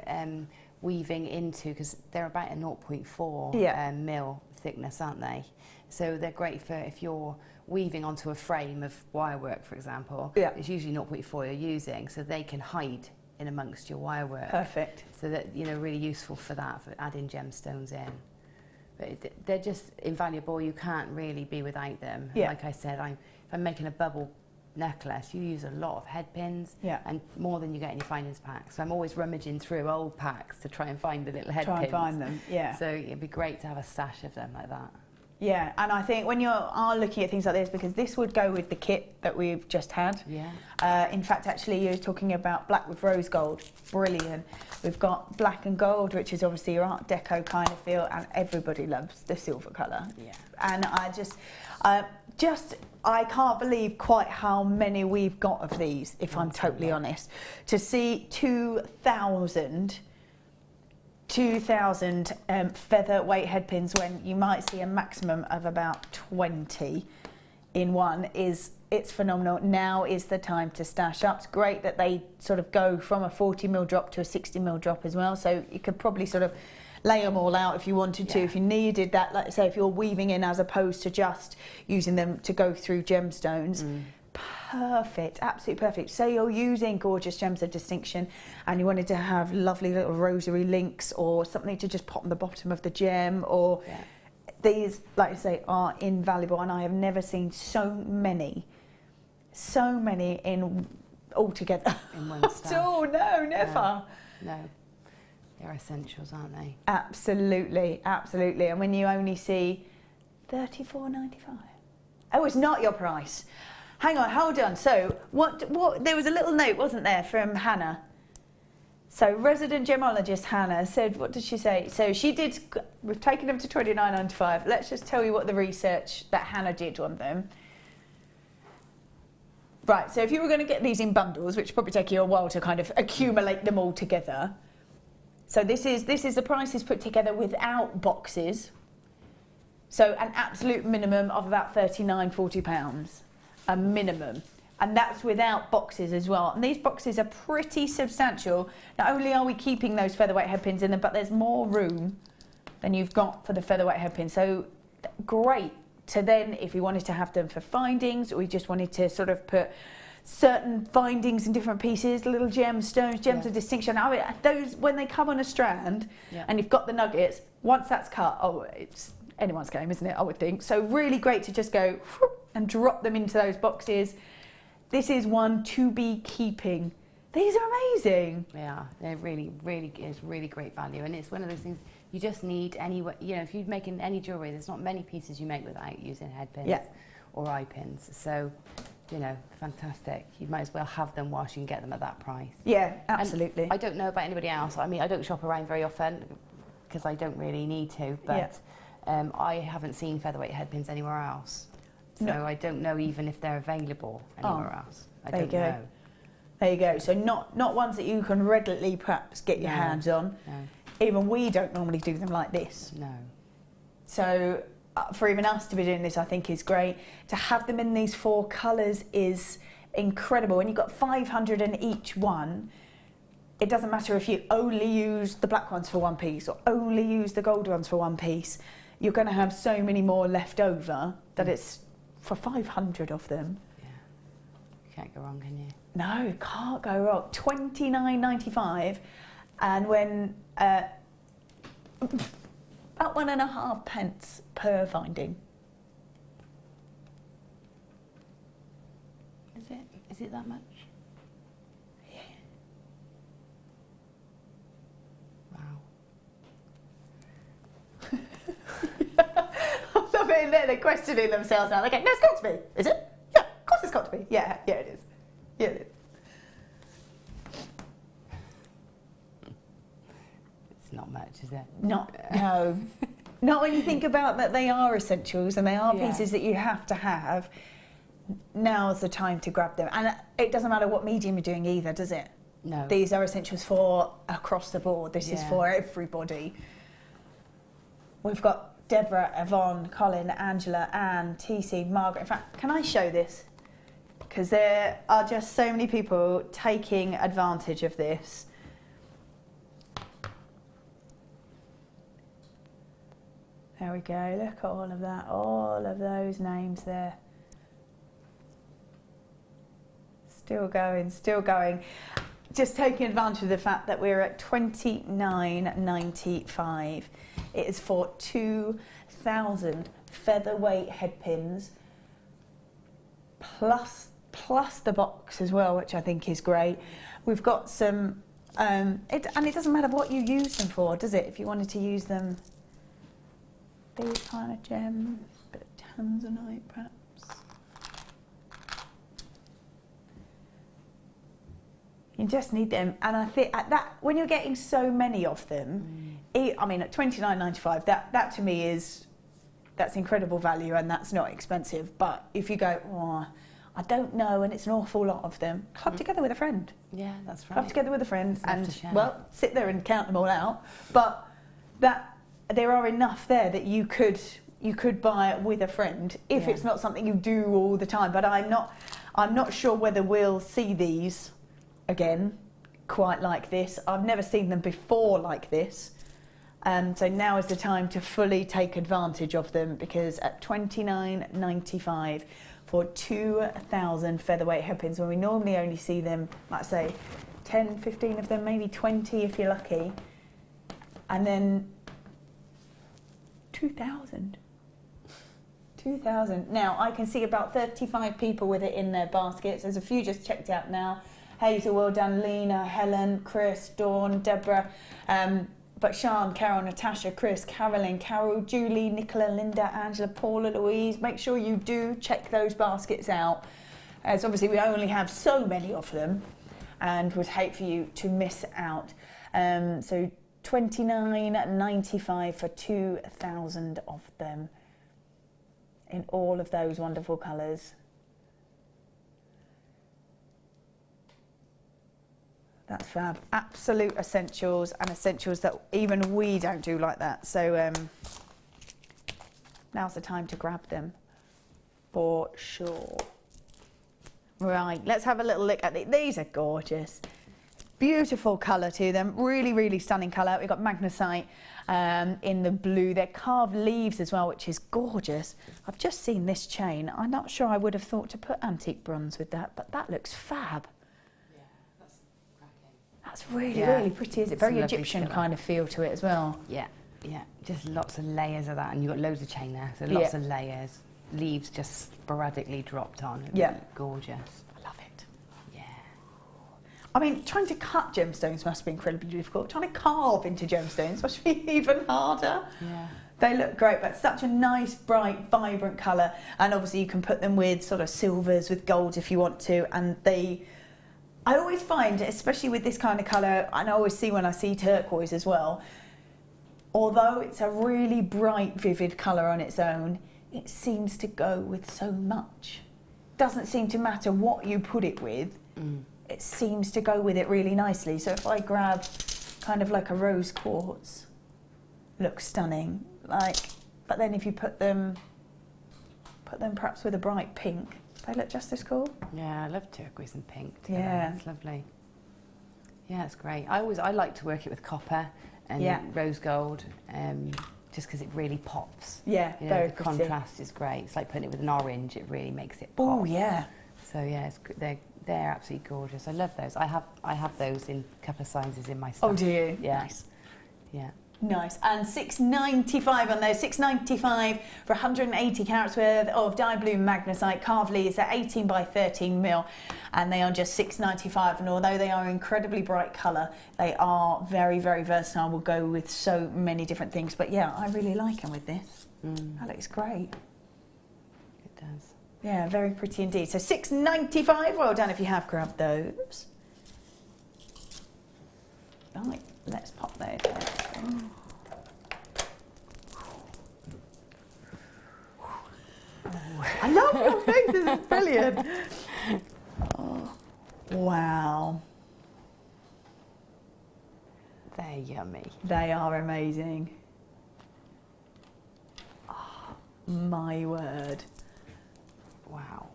weaving into, because they're about a 0.4 mil thickness, aren't they? So they're great for if you're weaving onto a frame of wirework, for example. It's usually 0.4 you're using, so they can hide in amongst your wirework. Perfect. So that, you know, really useful for that, for adding gemstones in. But they're just invaluable. You can't really be without them. Like I said, if I'm making a bubble necklace, you use a lot of head pins, and more than you get in your findings pack. So I'm always rummaging through old packs to try and find the little head pins. Try and find them, So it'd be great to have a stash of them like that. Yeah, and I think when you are looking at things like this, because this would go with the kit that we've just had. In fact, actually, you're talking about black with rose gold. Brilliant. We've got black and gold, which is obviously your Art Deco kind of feel, and everybody loves the silver colour. And I can't believe quite how many we've got of these, if I'm totally honest. To see 2,000 featherweight headpins when you might see a maximum of about 20 in one it's phenomenal. Now is the time to stash up. It's great that they sort of go from a 40mm drop to a 60mm drop as well, so you could probably sort of lay them all out if you wanted to, if you needed that, like say if you're weaving in as opposed to just using them to go through gemstones. Perfect, absolutely perfect. Say you're using gorgeous gems of distinction and you wanted to have lovely little rosary links or something to just pop on the bottom of the gem, or these, like I say, are invaluable, and I have never seen so many so many in all together. In one stash. Oh no, never. No. They're essentials, aren't they? Absolutely, absolutely. And when you only see $34.95. Oh, it's not your price. Hang on, hold on. So what there was a little note, wasn't there, from Hannah? So resident gemologist Hannah said, what did she say? So she did, we've taken them to $29.95. Let's just tell you what the research that Hannah did on them. Right, so if you were going to get these in bundles, which would probably take you a while to kind of accumulate them all together. So this is the prices put together without boxes. So an absolute minimum of about £39–40, a minimum. And that's without boxes as well. And these boxes are pretty substantial. Not only are we keeping those featherweight headpins in them, but there's more room than you've got for the featherweight headpins. So great to then, if you wanted to have them for findings, or you just wanted to sort of put certain findings in different pieces, little gemstones, gems of distinction. I mean, those, when they come on a strand and you've got the nuggets, once that's cut, oh, it's anyone's game, isn't it? I would think. So really great to just go and drop them into those boxes. This is one to be keeping. These are amazing. Yeah, they're really great value, and it's one of those things you just need anyway. You know, if you're making any jewellery, there's not many pieces you make without using headpins or eye pins. So, you know, fantastic. You might as well have them whilst you can get them at that price. Yeah, absolutely. And I don't know about anybody else. I mean, I don't shop around very often because I don't really need to, but I haven't seen featherweight headpins anywhere else. So I don't know even if they're available anywhere else. I don't know. There you go. So not ones that you can readily perhaps get your hands on. No. Even we don't normally do them like this. No. So for even us to be doing this, I think is great. To have them in these 4 colours is incredible. And you've got 500 in each one. It doesn't matter if you only use the black ones for one piece or only use the gold ones for one piece. You're going to have so many more left over that it's for 500 of them. Yeah. You can't go wrong, can you? No, can't go wrong. $29.95, and when about 1.5 pence per finding. Is it? Is it that much? Yeah. Wow. I love it. They're questioning themselves now. They're going, no, it's got to be. Is it? Yeah, of course it's got to be. Yeah, it is. Yeah, it is. It's not much, is it? No. Not when you think about that they are essentials and they are pieces that you have to have. Now's the time to grab them. And it doesn't matter what medium you're doing either, does it? No. These are essentials for across the board. This is for everybody. We've got Deborah, Yvonne, Colin, Angela, Anne, TC, Margaret. In fact, can I show this? Because there are just so many people taking advantage of this. There we go, look at all of that, all of those names there. Still going, still going. Just taking advantage of the fact that we're at $29.95. It is for 2,000 featherweight headpins, plus the box as well, which I think is great. We've got some, and it doesn't matter what you use them for, does it? If you wanted to use them, these kind of gems, bit of tanzanite perhaps. You just need them, and I think at that when you're getting so many of them, I mean at $29.95, that to me that's incredible value, and that's not expensive. But if you go, oh, I don't know, and it's an awful lot of them, club together with a friend. Yeah, that's right. Club together with a friend, and well, sit there and count them all out. But that there are enough there that you could buy with a friend if it's not something you do all the time. But I'm not sure whether we'll see these again quite like this. I've never seen them before like this, so now is the time to fully take advantage of them, because at $29.95 for 2,000 featherweight headpins, when we normally only see them, like I say, 10, 15 of them, maybe 20 if you're lucky, and then 2,000 2,000. Now, I can see about 35 people with it in their baskets. There's a few just checked out now. Hazel, well done. Lena, Helen, Chris, Dawn, Deborah, but Sian, Carol, Natasha, Chris, Carolyn, Carol, Julie, Nicola, Linda, Angela, Paula, Louise. Make sure you do check those baskets out, as obviously we only have so many of them and would hate for you to miss out. So $29.95 for 2,000 of them in all of those wonderful colours. That's fab. Absolute essentials, and essentials that even we don't do like that. So now's the time to grab them for sure. Right, let's have a little look at these. Are gorgeous. Beautiful colour to them. Really, really stunning colour. We've got magnesite in the blue. They're carved leaves as well, which is gorgeous. I've just seen this chain. I'm not sure I would have thought to put antique bronze with that, but that looks fab. That's really, really pretty, is it? Very Egyptian kind of feel to it as well. Yeah, yeah. Just lots of layers of that, and you've got loads of chain there, so lots of layers. Leaves just sporadically dropped on. Yeah. Gorgeous. I love it. Yeah. I mean, trying to cut gemstones must be incredibly difficult. Trying to carve into gemstones must be even harder. Yeah. They look great, but such a nice, bright, vibrant colour. And obviously you can put them with sort of silvers, with golds if you want to, and I always find, especially with this kind of colour, and I always see when I see turquoise as well, although it's a really bright, vivid colour on its own, it seems to go with so much. Doesn't seem to matter what you put it with, it seems to go with it really nicely. So if I grab kind of like a rose quartz, looks stunning, but then if you put them perhaps with a bright pink, they look just as cool. Yeah, I love turquoise and pink together. Yeah, it's lovely. Yeah, it's great. I like to work it with copper and rose gold, just because it really pops. Yeah, you know, very the contrast is great. It's like putting it with an orange. It really makes it pop. Oh yeah. So yeah, they're absolutely gorgeous. I love those. I have those in a couple of sizes in my stuff. Oh, do you? Yeah. Nice. Yeah. Nice. And $6.95 on those. $6.95 for 180 carats worth of dye blue magnesite carved leaves. They're 18 by 13 mil, and they are just $6.95. And although they are incredibly bright colour, they are very, very versatile. Will go with so many different things. But yeah, I really like them with this. That looks great. It does. Yeah, very pretty indeed. So $6.95. Well done if you have grabbed those. Right, let's pop those in. I love your face, this is brilliant. Oh, wow. They're yummy. They are amazing. Oh, my word. Wow.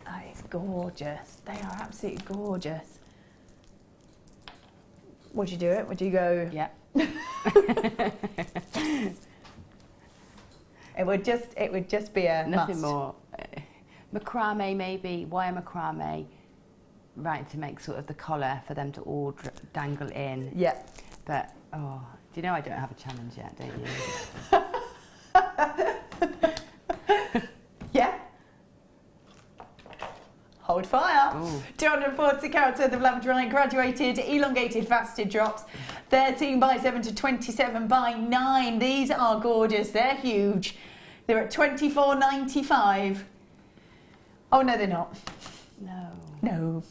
That is gorgeous. They are absolutely gorgeous. Would you do it? Would you go? Yeah. It would just be a nothing must. More. Macrame maybe, wire macrame, right, to make sort of the collar for them to all dangle in. Yeah. But do you know I don't have a challenge yet, don't you? Yeah. Hold fire. Ooh. 240 carats worth of Labradorite graduated, elongated faceted drops, 13 by 7 to 27 by 9. These are gorgeous. They're huge. They're at $24.95. Oh no, they're not. No. No.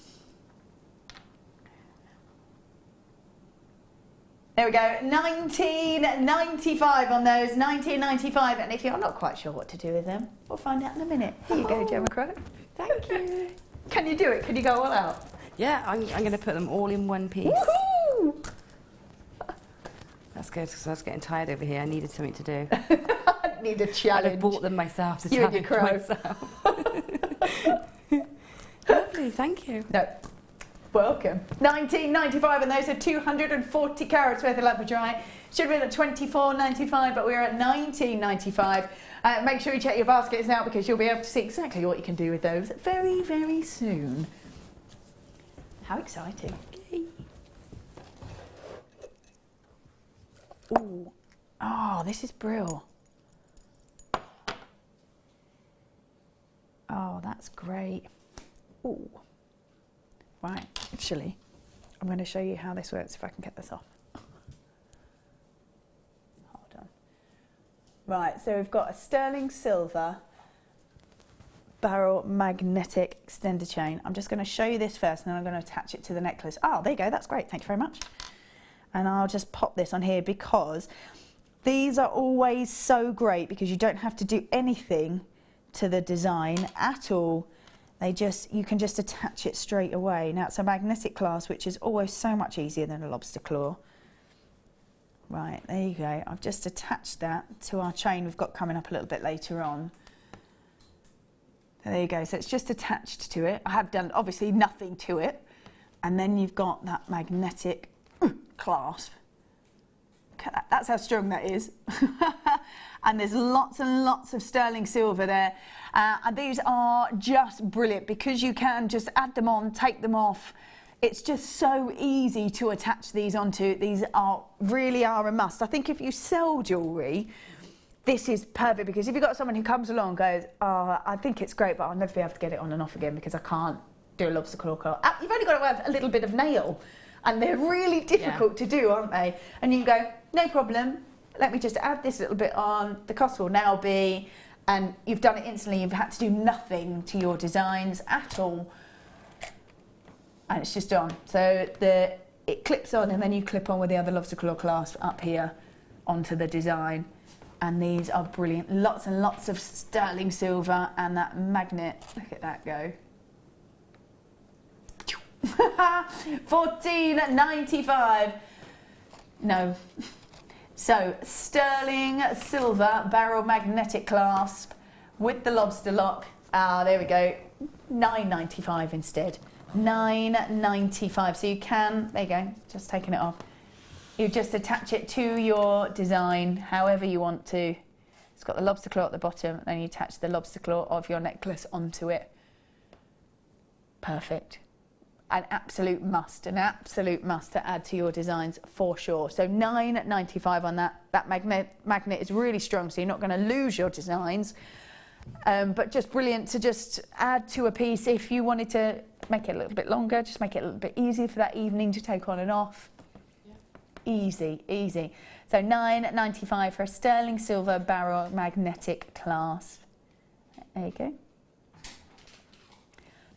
There we go. $19.95 on those. $19.95. And if you're not quite sure what to do with them, we'll find out in a minute. Here you go, Gemma Crow. Thank you. Can you do it? Can you go all out? Yeah, I'm going to put them all in one piece. Woohoo! That's good, because I was getting tired over here. I needed something to do. I need a challenge. I'd have bought them myself to challenge myself. Lovely, thank you. No. Welcome. $19.95, and those are 240 carats worth of Labradorite. Should have been at $24.95, but we're at $19.95. Make sure you check your baskets out, because you'll be able to see exactly what you can do with those very, very soon. How exciting. Ooh. Oh, this is brilliant. Oh, that's great. Ooh. Right, actually, I'm going to show you how this works if I can get this off. Hold on. Right, so we've got a sterling silver barrel magnetic extender chain. I'm just going to show you this first and then I'm going to attach it to the necklace. Oh, there you go, that's great, thank you very much. And I'll just pop this on here because these are always so great because you don't have to do anything to the design at all. You can just attach it straight away. Now it's a magnetic clasp, which is always so much easier than a lobster claw. Right, there you go. I've just attached that to our chain we've got coming up a little bit later on. There you go, so it's just attached to it. I have done obviously nothing to it. And then you've got that magnetic clasp. That's how strong that is. And there's lots and lots of sterling silver there. And these are just brilliant because you can just add them on, take them off. It's just so easy to attach these onto. These really are a must. I think if you sell jewellery, this is perfect because if you've got someone who comes along and goes, oh, I think it's great, but I'll never be able to get it on and off again because I can't do a lobster claw curl. You've only got to have a little bit of nail. And they're really difficult to do, aren't they? And you can go, no problem, let me just add this little bit on. The cost will now be, and you've done it instantly. You've had to do nothing to your designs at all. And it's just on. So it clips on and then you clip on with the other lobster claw clasp up here onto the design. And these are brilliant. Lots and lots of sterling silver and that magnet. Look at that go. $14.95. No. So sterling silver barrel magnetic clasp with the lobster lock. There we go. $9.95 instead. $9.95. So you can, there you go, just taking it off. You just attach it to your design however you want to. It's got the lobster claw at the bottom, and then you attach the lobster claw of your necklace onto it. Perfect. An absolute must to add to your designs for sure. So $9.95 on that. That magnet is really strong, so you're not going to lose your designs. But just brilliant to just add to a piece if you wanted to make it a little bit longer, just make it a little bit easier for that evening to take on and off. Easy, easy. So $9.95 for a sterling silver barrel magnetic clasp. There you go.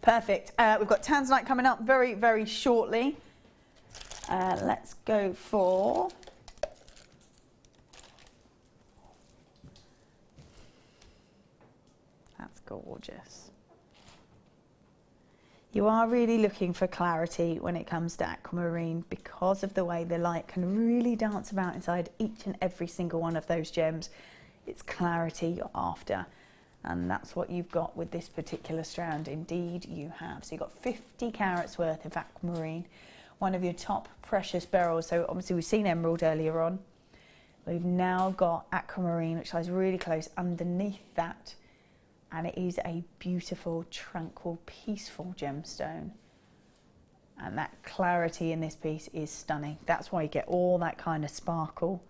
Perfect. We've got tanzanite coming up very, very shortly. Let's go for... That's gorgeous. You are really looking for clarity when it comes to aquamarine because of the way the light can really dance about inside each and every single one of those gems. It's clarity you're after. And that's what you've got with this particular strand. Indeed, you have. So you've got 50 carats worth of aquamarine, one of your top precious beryls. So obviously we've seen emerald earlier on. We've now got aquamarine, which lies really close underneath that. And it is a beautiful, tranquil, peaceful gemstone. And that clarity in this piece is stunning. That's why you get all that kind of sparkle,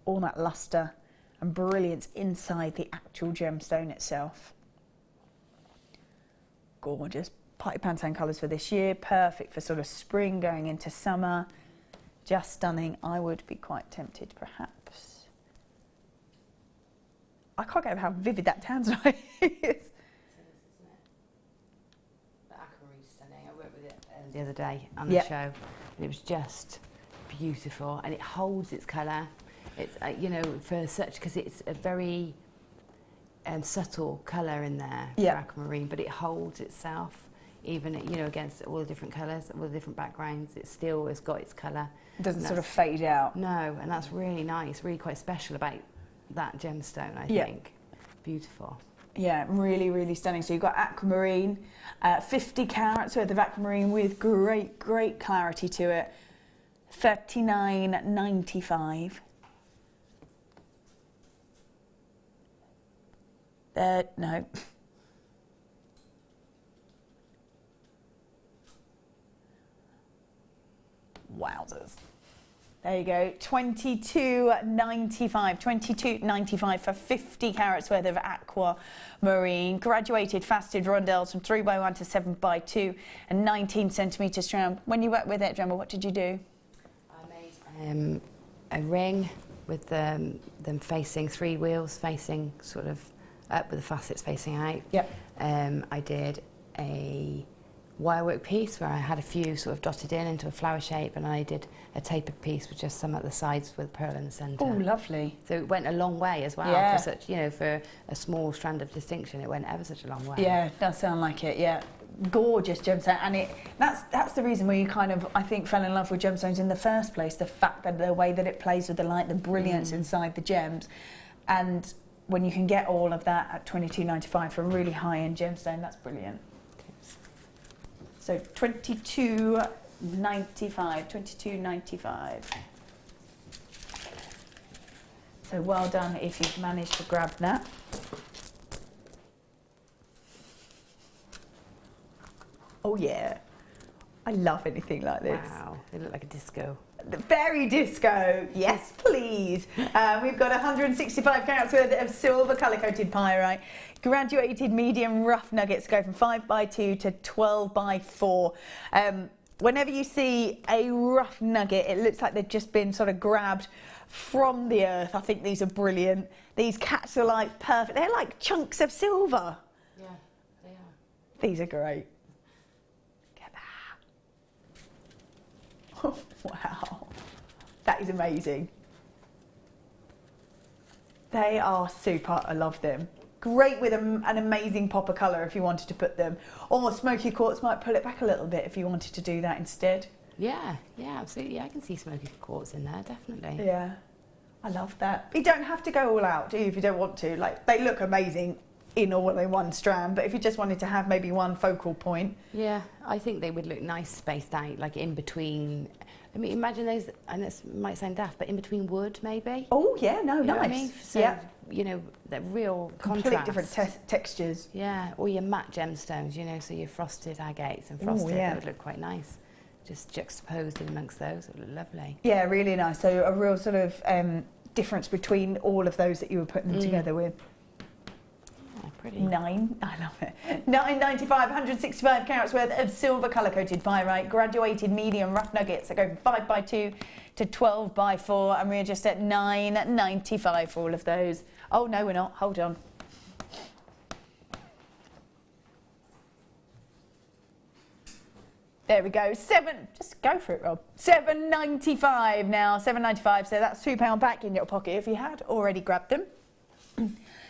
all that luster and brilliance inside the actual gemstone itself. Gorgeous. Party Pantone colours for this year. Perfect for sort of spring going into summer. Just stunning. I would be quite tempted perhaps. I can't get over how vivid that tanzanite is. The aquamarine's stunning. I worked with it the other day on the show. And it was just beautiful and it holds its colour. It's, you know, for such, because it's a very subtle colour in there for aquamarine, but it holds itself, even, you know, against all the different colours, all the different backgrounds. It still has got its colour. It doesn't sort of fade out. No, and that's really nice, really quite special about that gemstone, I think. Beautiful. Yeah, really, really stunning. So you've got aquamarine, 50 carats worth of aquamarine with great, great clarity to it. $39.95. No. Wowzers. There you go, $22.95. $22.95 for 50 carats worth of aquamarine, graduated faceted rondelles from 3x1 to 7x2 and 19 centimetre strand. When you worked with it, Gemma, what did you do? I made a ring with them facing, 3 wheels facing sort of up with the facets facing out. Yep. I did a wirework piece where I had a few sort of dotted in into a flower shape, and I did a tapered piece with just some at the sides with pearl in the centre. Oh, lovely. So it went a long way as well, Yeah. for such, you know, for a small strand of distinction, it went ever such a long way. Yeah, does sound like it, yeah. Gorgeous gemstone, and that's the reason where you kind of, I think, fell in love with gemstones in the first place, the fact that the way that it plays with the light, the brilliance inside the gems, and when you can get all of that at $22.95 for a really high-end gemstone, that's brilliant. So $22.95. So well done if you've managed to grab that. Oh yeah, I love anything like this. Wow, they look like a disco. Very disco, yes please. We've got 165 carats worth of silver colour-coated pyrite. Graduated medium rough nuggets go from 5x2 to 12x4. Whenever you see a rough nugget, it looks like they've just been sort of grabbed from the earth. I think these are brilliant. These cats are like perfect. They're like chunks of silver. Yeah, they are. These are great. Oh, wow, that is amazing. They are super, I love them. Great with an amazing pop of colour if you wanted to put them. Or smoky quartz might pull it back a little bit if you wanted to do that instead. Yeah, yeah, absolutely. I can see smoky quartz in there, definitely. Yeah, I love that. You don't have to go all out, do you, if you don't want to? Like, they look amazing in all in one strand, but if you just wanted to have maybe one focal point. Yeah, I think they would look nice spaced out, like in between. I mean, imagine those, and this might sound daft, but in between wood, maybe. Oh yeah, no, you know nice. What I mean? So, yeah, you know, that real complete contrast. different textures. Yeah, or your matte gemstones, you know, so your frosted agates and frosted. Ooh, yeah. That would look quite nice. Just juxtaposed in amongst those, it would look lovely. Yeah, really nice. So a real sort of difference between all of those that you were putting them together with. Pretty. I love it. $9.95, 165 carats worth of silver colour-coated pyrite, graduated medium rough nuggets that go from 5x2 to 12x4, and we're just at $9.95 for all of those. Oh no, we're not. Hold on. There we go. Just go for it, Rob. $7.95 now. $7.95. So that's £2 back in your pocket if you had already grabbed them.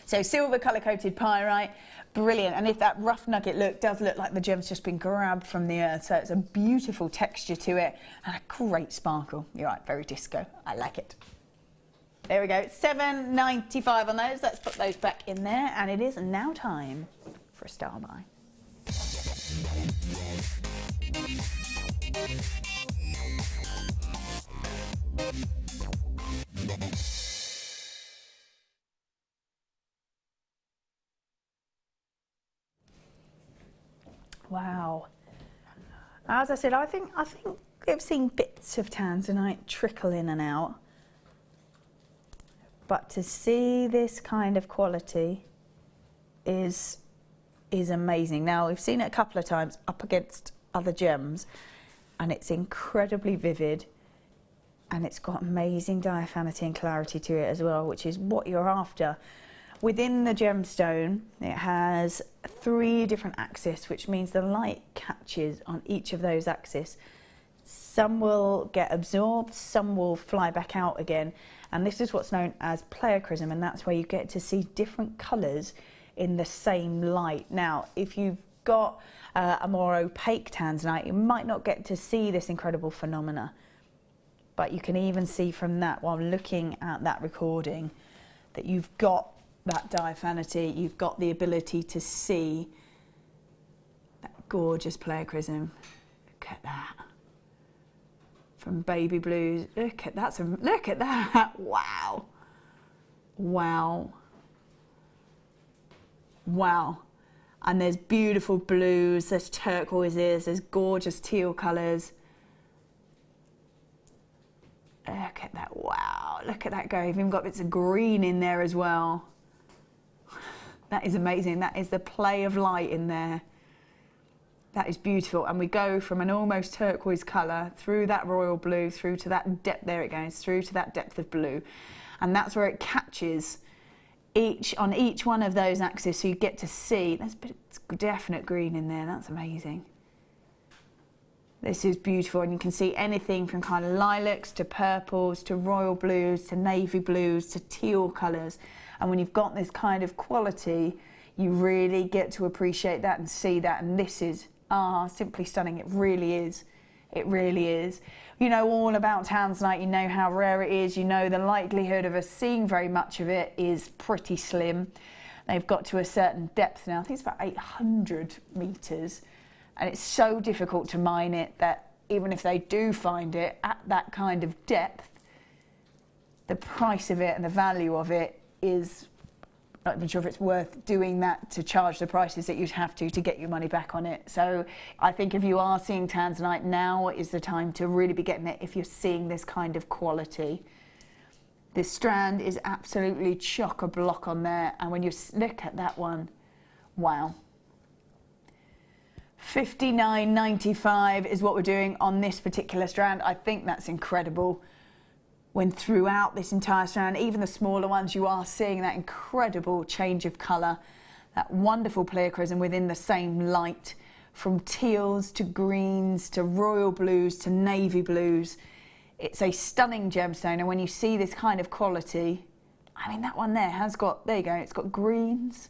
So silver colour-coated pyrite, brilliant. And if that rough nugget look does look like the gem's just been grabbed from the earth, so it's a beautiful texture to it and a great sparkle. You're right, very disco. I like it. There we go, $7.95 on those. Let's put those back in there, and it is now time for a star buy. Wow. As I said, I think I've seen bits of tanzanite trickle in and out. But to see this kind of quality is amazing. Now, we've seen it a couple of times up against other gems, and it's incredibly vivid, and it's got amazing diaphanity and clarity to it as well, which is what you're after. Within the gemstone, it has 3 different axes, which means the light catches on each of those axes. Some will get absorbed, some will fly back out again, and this is what's known as pleochrysm, and that's where you get to see different colours in the same light. Now, if you've got a more opaque tanzanite, you might not get to see this incredible phenomena, but you can even see from that, while looking at that recording, that you've got that diaphanity, you've got the ability to see that gorgeous pleochrysm. Look at that. From baby blues, look at that, wow. Wow. Wow. And there's beautiful blues, there's turquoises, there's gorgeous teal colours. Look at that, wow, look at that go. You've even got bits of green in there as well. That is amazing. That is the play of light in there. That is beautiful. And we go from an almost turquoise colour through that royal blue, through to that depth, there it goes, through to that depth of blue. And that's where it catches on each one of those axes, so you get to see, there's a bit of definite green in there, that's amazing. This is beautiful, and you can see anything from kind of lilacs to purples to royal blues to navy blues to teal colours. And when you've got this kind of quality, you really get to appreciate that and see that, and this is simply stunning. It really is. It really is. You know all about tanzanite, you know how rare it is, you know the likelihood of us seeing very much of it is pretty slim. They've got to a certain depth now, I think it's about 800 metres, and it's so difficult to mine it that even if they do find it at that kind of depth, the price of it and the value of it is, not even sure if it's worth doing that to charge the prices that you'd have to get your money back on it. So I think if you are seeing tanzanite, now is the time to really be getting it if you're seeing this kind of quality. This strand is absolutely chock-a-block on there, and when you look at that one, wow. $59.95 is what we're doing on this particular strand. I think that's incredible. When throughout this entire strand, even the smaller ones, you are seeing that incredible change of colour, that wonderful pleochrysm within the same light, from teals to greens to royal blues to navy blues. It's a stunning gemstone, and when you see this kind of quality, I mean, that one there has got, there you go, it's got greens,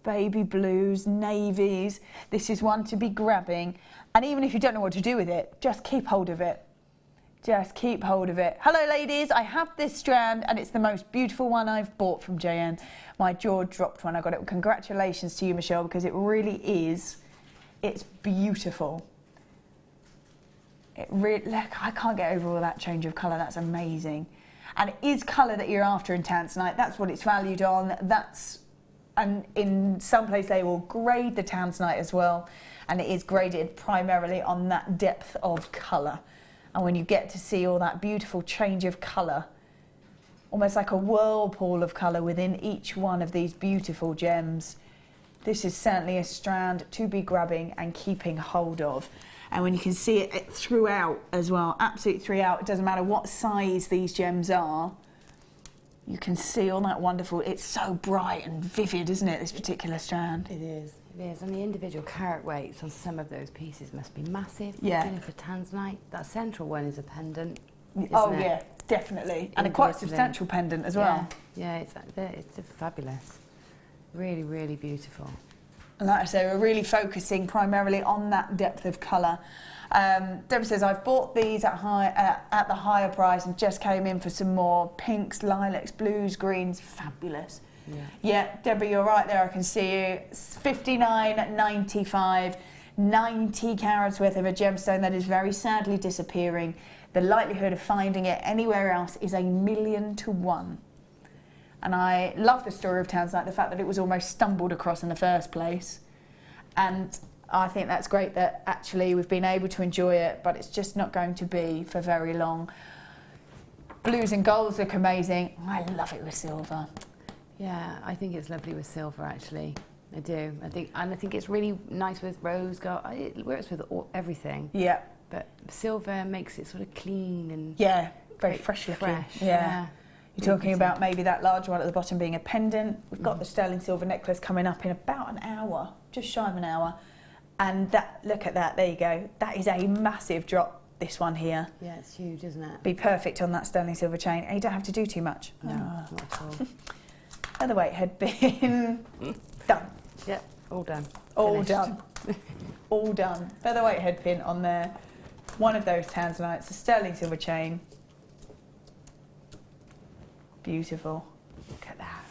baby blues, navies. This is one to be grabbing, and even if you don't know what to do with it, just keep hold of it. Just keep hold of it. Hello ladies, I have this strand and it's the most beautiful one I've bought from JN. My jaw dropped when I got it. Congratulations to you, Michelle, because it really is, it's beautiful. It really, look, I can't get over all that change of colour, that's amazing. And it is colour that you're after in tanzanite, that's what it's valued on, and in some place they will grade the tanzanite as well, and it is graded primarily on that depth of colour. And when you get to see all that beautiful change of colour, almost like a whirlpool of colour within each one of these beautiful gems, this is certainly a strand to be grabbing and keeping hold of. And when you can see it throughout as well, absolutely throughout, it doesn't matter what size these gems are, you can see all that wonderful, it's so bright and vivid, isn't it, this particular strand? It is. It is, and the individual carat weights on some of those pieces must be massive. Yeah. Even for tanzanite, that central one is a pendant. Oh yeah, definitely, and a quite substantial pendant as well. Yeah, it's fabulous. Really, really beautiful. And like I say, we're really focusing primarily on that depth of colour. Deborah says, I've bought these at the higher price and just came in for some more pinks, lilacs, blues, greens. Fabulous. Yeah, Deborah, you're right there, I can see you. It's $59.95, 90 carats worth of a gemstone that is very sadly disappearing. The likelihood of finding it anywhere else is 1,000,000 to 1. And I love the story of tanzanite, the fact that it was almost stumbled across in the first place. And I think that's great that actually we've been able to enjoy it, but it's just not going to be for very long. Blues and golds look amazing. I love it with silver. Yeah, I think it's lovely with silver actually. I do. I think it's really nice with rose gold. It works with everything. Yeah. But silver makes it sort of clean and very fresh looking. Fresh. Yeah. You're talking about maybe that large one at the bottom being a pendant. We've got the sterling silver necklace coming up in about an hour, just shy of an hour. And that, look at that, there you go. That is a massive drop, this one here. Yeah, it's huge, isn't it? Be perfect on that sterling silver chain. And you don't have to do too much. No, not at all. Featherweight headpin. Done. Yep, all done. All Finished. done. All done. Featherweight headpin on there. One of those tanzanites, a sterling silver chain. Beautiful. Look at that.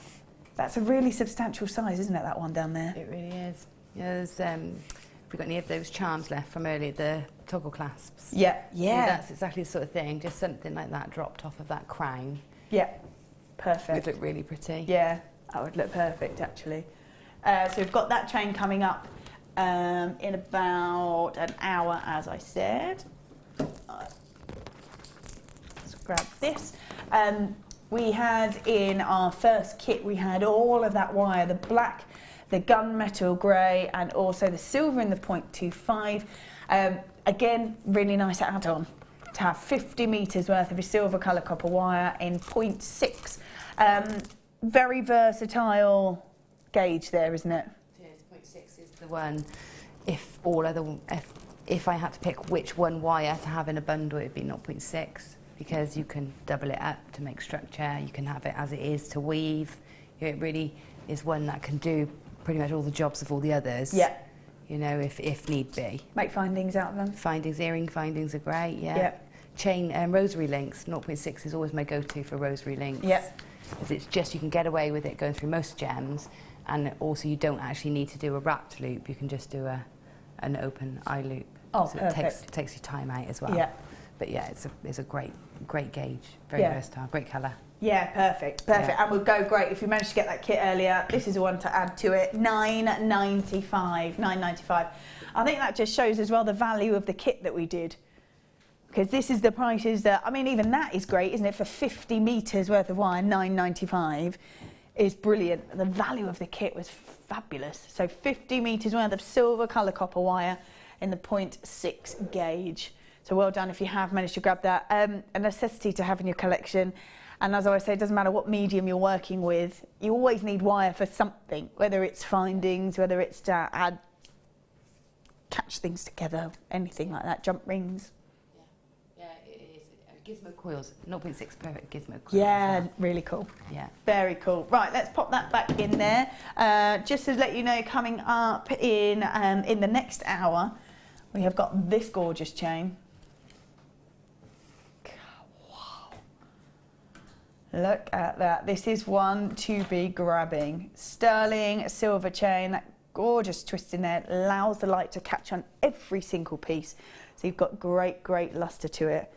That's a really substantial size, isn't it, that one down there? It really is. Yeah, there's, we've got any of those charms left from earlier, the toggle clasps. Yeah. Yeah. That's exactly the sort of thing, just something like that dropped off of that crown. Yeah. Perfect. It would look really pretty. Yeah, that would look perfect actually. So we've got that chain coming up in about an hour, as I said. grab this. We had in our first kit, we had all of that wire, the black, the gunmetal grey, and also the silver in the 0.25. Again, really nice add-on to have 50 metres worth of a silver colour copper wire in 0.6. Very versatile gauge there, isn't it? Yes, 0.6 is the one. If I had to pick which one wire to have in a bundle, it would be 0.6, because you can double it up to make structure, you can have it as it is to weave. You know, it really is one that can do pretty much all the jobs of all the others. Yeah. You know, if need be. Make findings out of them. Findings, earring findings are great, yeah. Yeah. Chain rosary links, 0.6 is always my go-to for rosary links. Yeah. Because it's just, you can get away with it going through most gems, and also you don't actually need to do a wrapped loop, you can just do an open eye loop. Oh, so perfect. it takes your time out as well. Yeah. But yeah, it's a great gauge, very versatile, great colour. Yeah, perfect. And would go great if you managed to get that kit earlier. This is the one to add to it. $9.95. I think that just shows as well the value of the kit that we did, because this is the prices that, I mean, even that is great, isn't it? For 50 metres worth of wire, $9.95 is brilliant. The value of the kit was fabulous. So 50 metres worth of silver colour copper wire in the 0.6 gauge. So well done if you have managed to grab that. A necessity to have in your collection. And as I always say, it doesn't matter what medium you're working with, you always need wire for something, whether it's findings, whether it's to catch things together, anything like that, jump rings. Yeah, it is. Gizmo coils, 0.6 perfect gizmo coils. Yeah, really cool. Yeah. Very cool. Right, let's pop that back in there. Just to let you know, coming up in the next hour, we have got this gorgeous chain. Look at that. This is one to be grabbing. Sterling silver chain, that gorgeous twist in there, allows the light to catch on every single piece. So you've got great luster to it.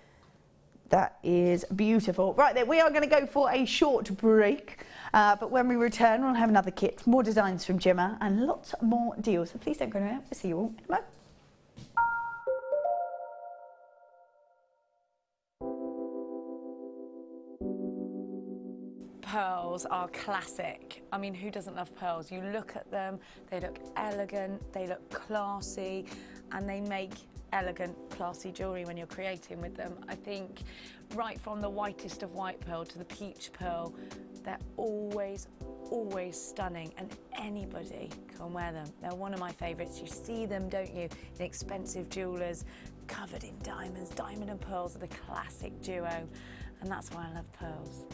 That is beautiful. Right then, we are going to go for a short break. But when we return, we'll have another kit, more designs from Gemma, and lots more deals. So please don't go anywhere. We'll see you all in a moment. Pearls are classic. I mean, who doesn't love pearls? You look at them, they look elegant, they look classy, and they make elegant, classy jewellery when you're creating with them. I think right from the whitest of white pearl to the peach pearl, they're always stunning, and anybody can wear them. They're one of my favourites. You see them, don't you, in expensive jewellers, covered in diamonds. Diamond and pearls are the classic duo, and that's why I love pearls.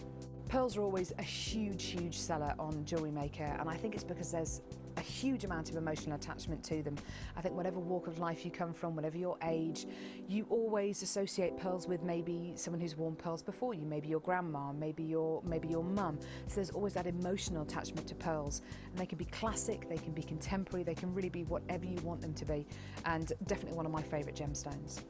Pearls are always a huge seller on Jewellery Maker, and I think it's because there's a huge amount of emotional attachment to them. I think whatever walk of life you come from, whatever your age, you always associate pearls with maybe someone who's worn pearls before you, maybe your grandma, maybe your mum. So there's always that emotional attachment to pearls, and they can be classic, they can be contemporary, they can really be whatever you want them to be, and definitely one of my favourite gemstones.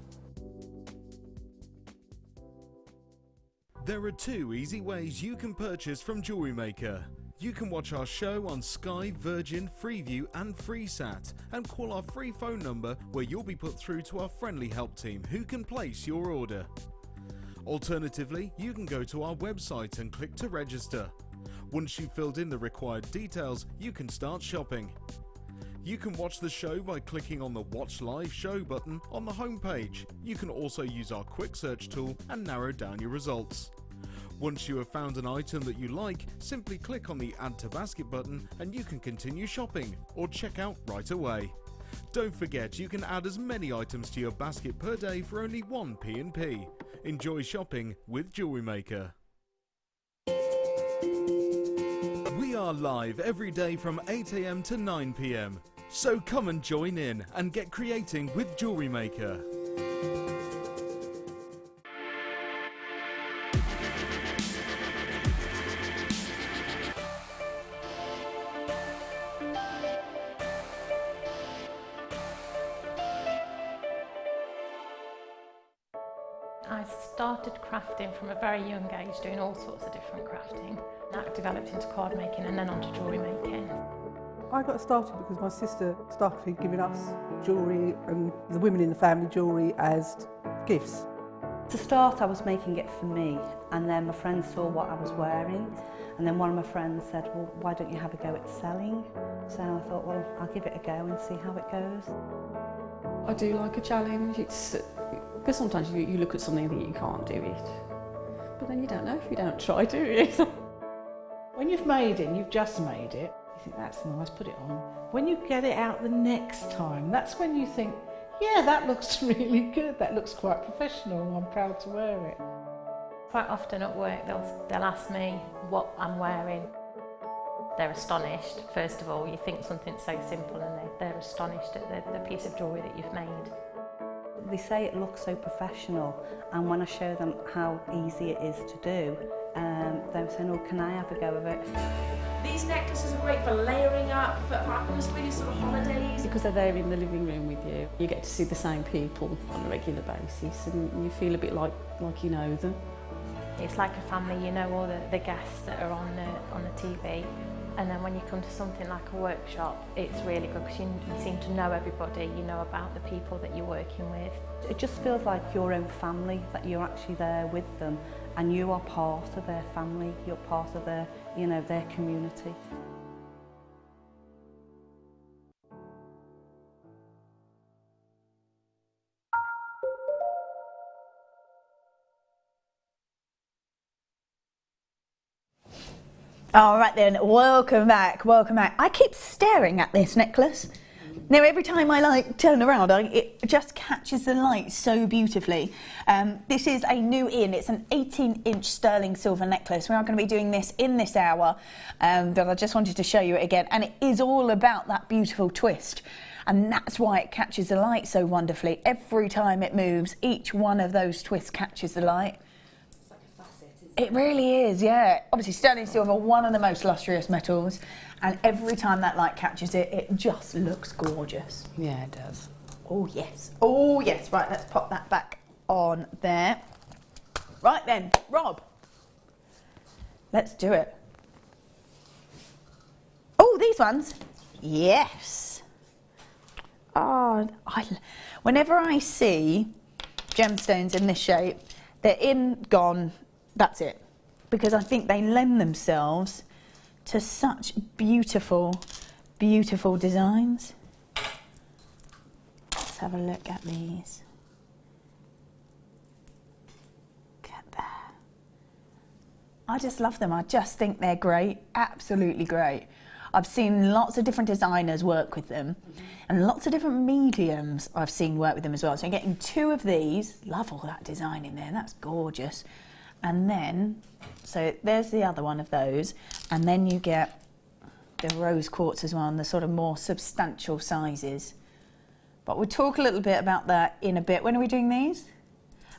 There are two easy ways you can purchase from Jewellery Maker. You can watch our show on Sky, Virgin, Freeview and FreeSat, and call our free phone number where you'll be put through to our friendly help team who can place your order. Alternatively, you can go to our website and click to register. Once you've filled in the required details, you can start shopping. You can watch the show by clicking on the Watch Live Show button on the homepage. You can also use our quick search tool and narrow down your results. Once you have found an item that you like, simply click on the Add to Basket button and you can continue shopping or check out right away. Don't forget, you can add as many items to your basket per day for only 1p&p. Enjoy shopping with Jewellery Maker. We are live every day from 8 AM to 9 PM. So come and join in and get creating with Jewellery Maker. I started crafting from a very young age, doing all sorts of different crafting. That developed into card making and then onto jewellery making. I got started because my sister started giving us jewellery and the women in the family jewellery as gifts. To start, I was making it for me, and then my friends saw what I was wearing, and then one of my friends said, well, why don't you have a go at selling? So I thought, well, I'll give it a go and see how it goes. I do like a challenge. It's because sometimes you look at something and think you can't do it, but then you don't know if you don't try, do you? When you've made it, and you've just made it, you think that's nice, put it on. When you get it out the next time, that's when you think, yeah, that looks really good, that looks quite professional, I'm proud to wear it. Quite often at work they'll ask me what I'm wearing. They're astonished, first of all. You think something so simple and they're astonished at the piece of jewellery that you've made. They say it looks so professional, and when I show them how easy it is to do, they're saying, oh, can I have a go of it? These necklaces are great for layering up, for really sort of holidays. Because they're there in the living room with you, you get to see the same people on a regular basis, and you feel a bit like you know them. It's like a family, you know all the guests that are on the TV. And then when you come to something like a workshop, it's really good because you seem to know everybody, you know about the people that you're working with. It just feels like your own family, that you're actually there with them and you are part of their family, you're part of their, you know, their community. All right then, welcome back, welcome back. I keep staring at this necklace. Now every time I turn around, it just catches the light so beautifully. This is a new in, it's an 18-inch sterling silver necklace. We are going to be doing this in this hour, but I just wanted to show you it again. And it is all about that beautiful twist. And that's why it catches the light so wonderfully. Every time it moves, each one of those twists catches the light. It really is, yeah. Obviously, sterling silver, one of the most lustrous metals, and every time that light catches it, it just looks gorgeous. Yeah, it does. Oh, yes. Oh, yes. Right, let's pop that back on there. Right then, Rob. Let's do it. Oh, these ones. Yes. Oh, whenever I see gemstones in this shape, they're in, gone, that's it, because I think they lend themselves to such beautiful, beautiful designs. Let's have a look at these. Look at that. I just love them. I just think they're great, absolutely great. I've seen lots of different designers work with them, and lots of different mediums I've seen work with them as well. So I'm getting two of these. Love all that design in there, that's gorgeous. And then, so there's the other one of those, and then you get the rose quartz as well, and the sort of more substantial sizes. But we'll talk a little bit about that in a bit. When are we doing these?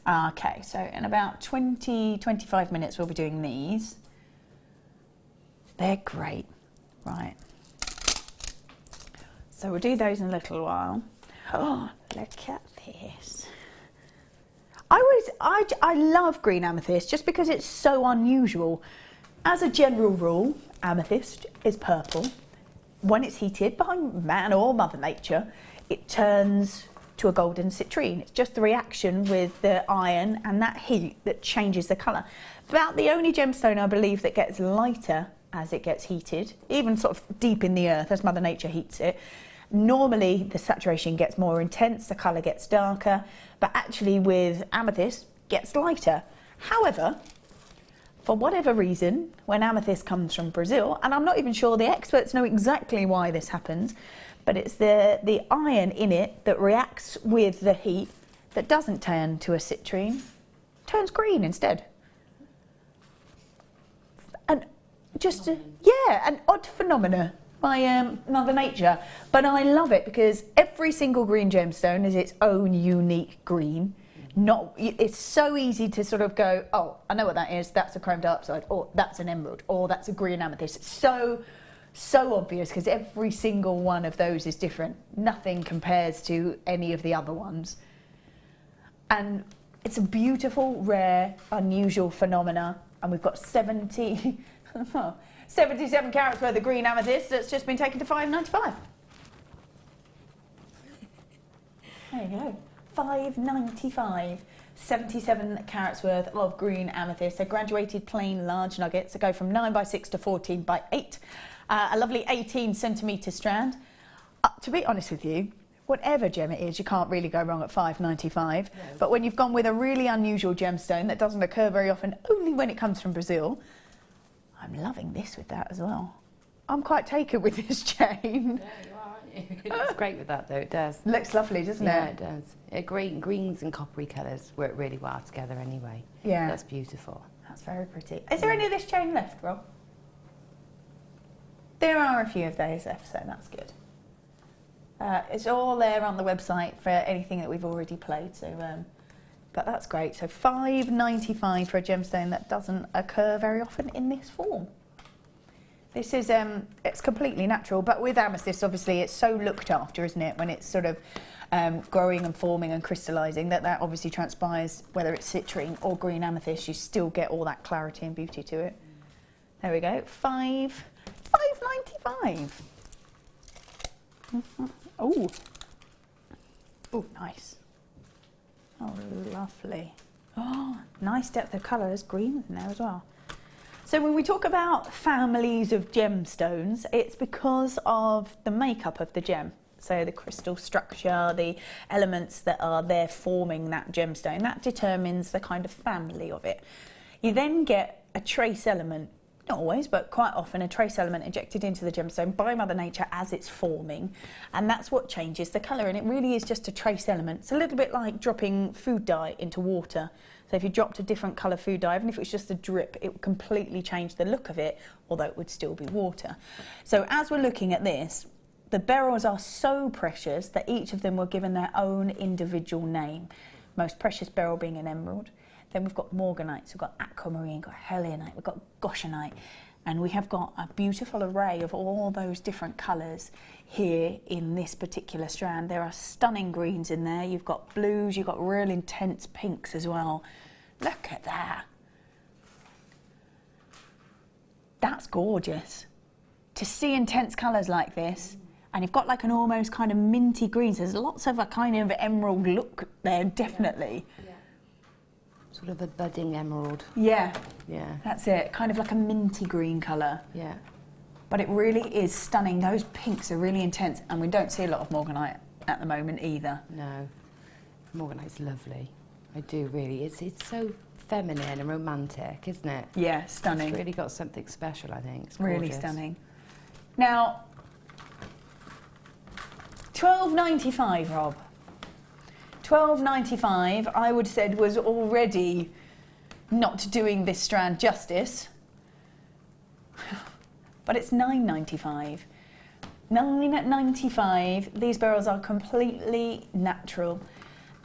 Okay, so in about 20-25 minutes we'll be doing these. They're great, right. So we'll do those in a little while. Oh, look at this. I love green amethyst just because it's so unusual. As a general rule, amethyst is purple. When it's heated by man or Mother Nature, it turns to a golden citrine. It's just the reaction with the iron and that heat that changes the colour. About the only gemstone I believe that gets lighter as it gets heated, even sort of deep in the earth as Mother Nature heats it. Normally the saturation gets more intense, the colour gets darker, but actually with amethyst gets lighter. However, for whatever reason, when amethyst comes from Brazil, and I'm not even sure the experts know exactly why this happens, but it's the iron in it that reacts with the heat that doesn't turn to a citrine, turns green instead. And just, yeah, an odd phenomena by Mother Nature, but I love it because every single green gemstone is its own unique green. It's so easy to sort of go, oh, I know what that is, that's a chrome dioxide, or that's an emerald, or that's a green amethyst. It's so obvious because every single one of those is different. Nothing compares to any of the other ones. And it's a beautiful, rare, unusual phenomena, and we've got 77 carats worth of green amethyst that's just been taken to $5.95. There you go, $5.95. 77 carats worth of green amethyst. They're graduated plain large nuggets that go from 9x6 to 14x8. A lovely 18 centimetre strand. To be honest with you, whatever gem it is, you can't really go wrong at $5.95. No. But when you've gone with a really unusual gemstone that doesn't occur very often, only when it comes from Brazil, I'm loving this with that as well. I'm quite taken with this chain. Yeah, you are, aren't you? It looks great with that though, it does. Looks lovely, doesn't it? Yeah, it does. Greens and coppery colours work really well together anyway. Yeah. That's beautiful. That's very pretty. Is there any of this chain left, Rob? There are a few of those left, so that's good. It's all there on the website for anything that we've already played, so but that's great. So $5.95 for a gemstone that doesn't occur very often in this form. This is it's completely natural, but with amethyst, obviously, it's so looked after, isn't it? When it's sort of growing and forming and crystallising, that obviously transpires. Whether it's citrine or green amethyst, you still get all that clarity and beauty to it. There we go. $5.95. Oh, oh, nice. Oh, lovely. Oh, nice depth of colour. There's green in there as well. So when we talk about families of gemstones, it's because of the makeup of the gem. So the crystal structure, the elements that are there forming that gemstone, that determines the kind of family of it. You then get a trace element, not always, but quite often a trace element injected into the gemstone by Mother Nature as it's forming, and that's what changes the colour, and it really is just a trace element. It's a little bit like dropping food dye into water. So if you dropped a different colour food dye, even if it was just a drip, it would completely change the look of it, although it would still be water. So as we're looking at this, the beryls are so precious that each of them were given their own individual name. Most precious beryl being an emerald. Then we've got morganites, we've got aquamarine, we've got helianite, we've got goshenite, and we have got a beautiful array of all those different colours here in this particular strand. There are stunning greens in there, you've got blues, you've got real intense pinks as well. Look at that. That's gorgeous. To see intense colours like this, and you've got like an almost kind of minty greens. There's lots of a kind of emerald look there, definitely. Yeah. Sort of a budding emerald. Yeah. Yeah. That's it. Kind of like a minty green colour. Yeah. But it really is stunning. Those pinks are really intense, and we don't see a lot of morganite at the moment either. No. Morganite's lovely. I do really. It's so feminine and romantic, isn't it? Yeah, stunning. It's really got something special, I think. It's really gorgeous. Stunning. Now, $12.95, Rob. $12.95, I would have said, was already not doing this strand justice. But it's $9.95. $9.95. These beryls are completely natural.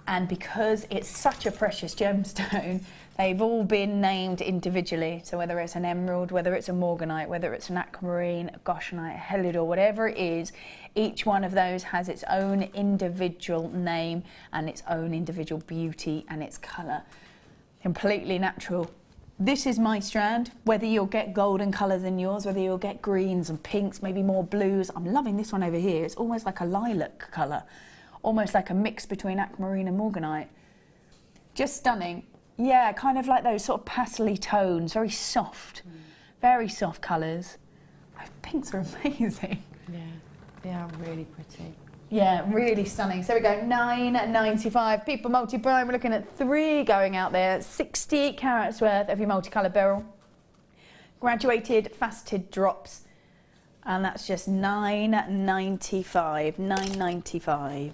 And because it's such a precious gemstone, they've all been named individually. So whether it's an emerald, whether it's a morganite, whether it's an aquamarine, a goshenite, a helidor, whatever it is, each one of those has its own individual name and its own individual beauty and its colour. Completely natural. This is my strand. Whether you'll get golden colours in yours, whether you'll get greens and pinks, maybe more blues. I'm loving this one over here. It's almost like a lilac colour. Almost like a mix between aquamarine and morganite. Just stunning. Yeah, kind of like those sort of pastely tones, very soft, very soft colours. Those pinks are amazing. Yeah, they are really pretty. Yeah, really stunning. So we go $9.95. People multi-prime, we're looking at 3 going out there. 60 carats worth of your multicolour beryl. Graduated faceted drops. And that's just $9.95. $9.95.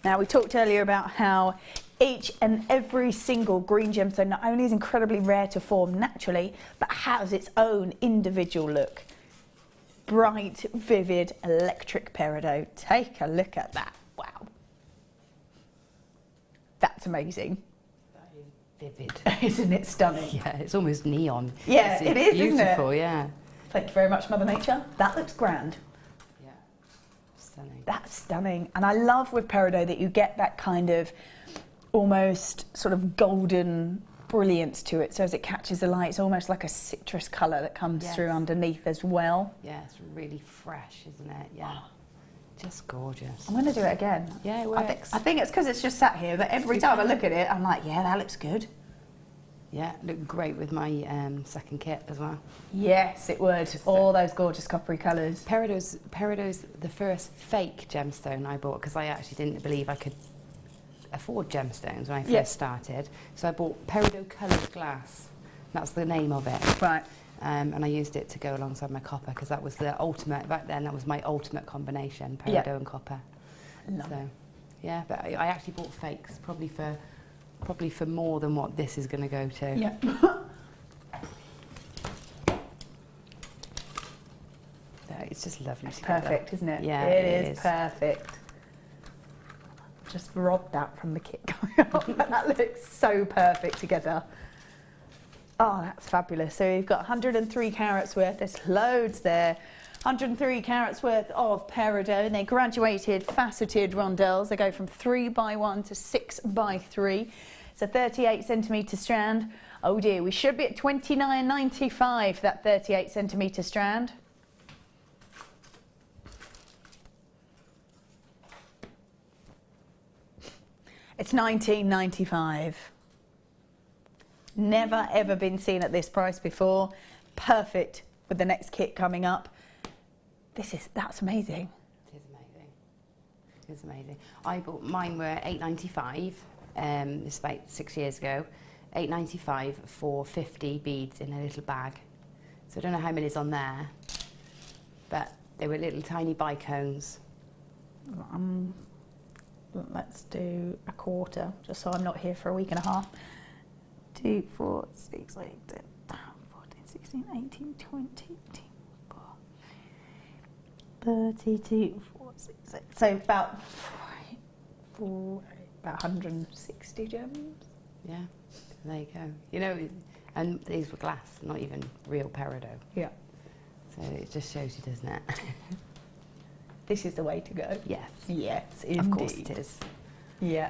Now, we talked earlier about how each and every single green gemstone not only is incredibly rare to form naturally, but has its own individual look. Bright, vivid, electric peridot. Take a look at that. Wow. That's amazing. Vivid. Isn't it stunning? Yeah, it's almost neon. Yeah, it is, beautiful, isn't it? Yeah. Thank you very much, Mother Nature. That looks grand. Yeah, stunning. That's stunning. And I love with peridot that you get that kind of almost sort of golden brilliance to it. So as it catches the light, it's almost like a citrus colour that comes through underneath as well. Yeah, it's really fresh, isn't it? Yeah. just gorgeous. I'm going to do it again. Yeah, it works. I think it's because it's just sat here that every time I look at it, I'm like, yeah, that looks good. Yeah, looked great with my second kit as well. Yes, it would. All those gorgeous coppery colours. Perido's the first fake gemstone I bought because I actually didn't believe I could afford gemstones when I first started. So I bought Peridot coloured glass. That's the name of it. Right. And I used it to go alongside my copper because that was the ultimate, back then that was my ultimate combination, Peridot and copper. So, yeah, but I actually bought fakes, probably for more than what this is going to go to. Yeah. It's just lovely. It's perfect, isn't it? Yeah, it is perfect. Just robbed that from the kit going up. That looks so perfect together. Oh, that's fabulous. So you've got 103 carats worth. There's loads there. 103 carats worth of peridot, and they're graduated faceted rondelles. They go from 3x1 to 6x3. It's a 38 centimetre strand. Oh dear, we should be at $29.95 for that 38 centimetre strand. It's $19.95. Never ever been seen at this price before. Perfect with the next kit coming up. That's amazing. It is amazing. It's amazing. I bought mine were $8.95. This about 6 years ago. $8.95 for 50 beads in a little bag. So I don't know how many's on there, but they were little tiny bicones. Let's do a quarter, just so I'm not here for a week and a half. 2, 4, 6, 8, 10, 14, 16, 18, 20, 32, 4, 6, 8. So about 160 gems. Yeah, there you go. You know, and these were glass, not even real peridot. Yeah. So it just shows you, doesn't it? This is the way to go. Yes. Yes, indeed. Of course it is. Yeah.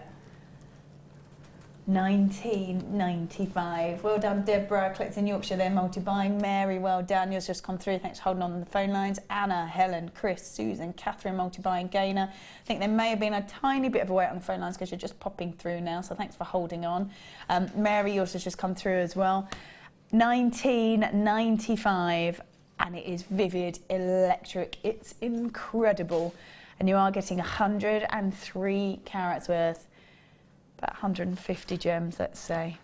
$19.95. Well done, Deborah. Collects in Yorkshire. They're multi-buying. Mary, well done. Yours just come through. Thanks for holding on the phone lines. Anna, Helen, Chris, Susan, Catherine, multi-buying. Gaynor. I think there may have been a tiny bit of a wait on the phone lines because you're just popping through now. So thanks for holding on. Mary, yours has just come through as well. $19.95. And it is vivid, electric. It's incredible. And you are getting 103 carats worth. About 150 gems, let's say.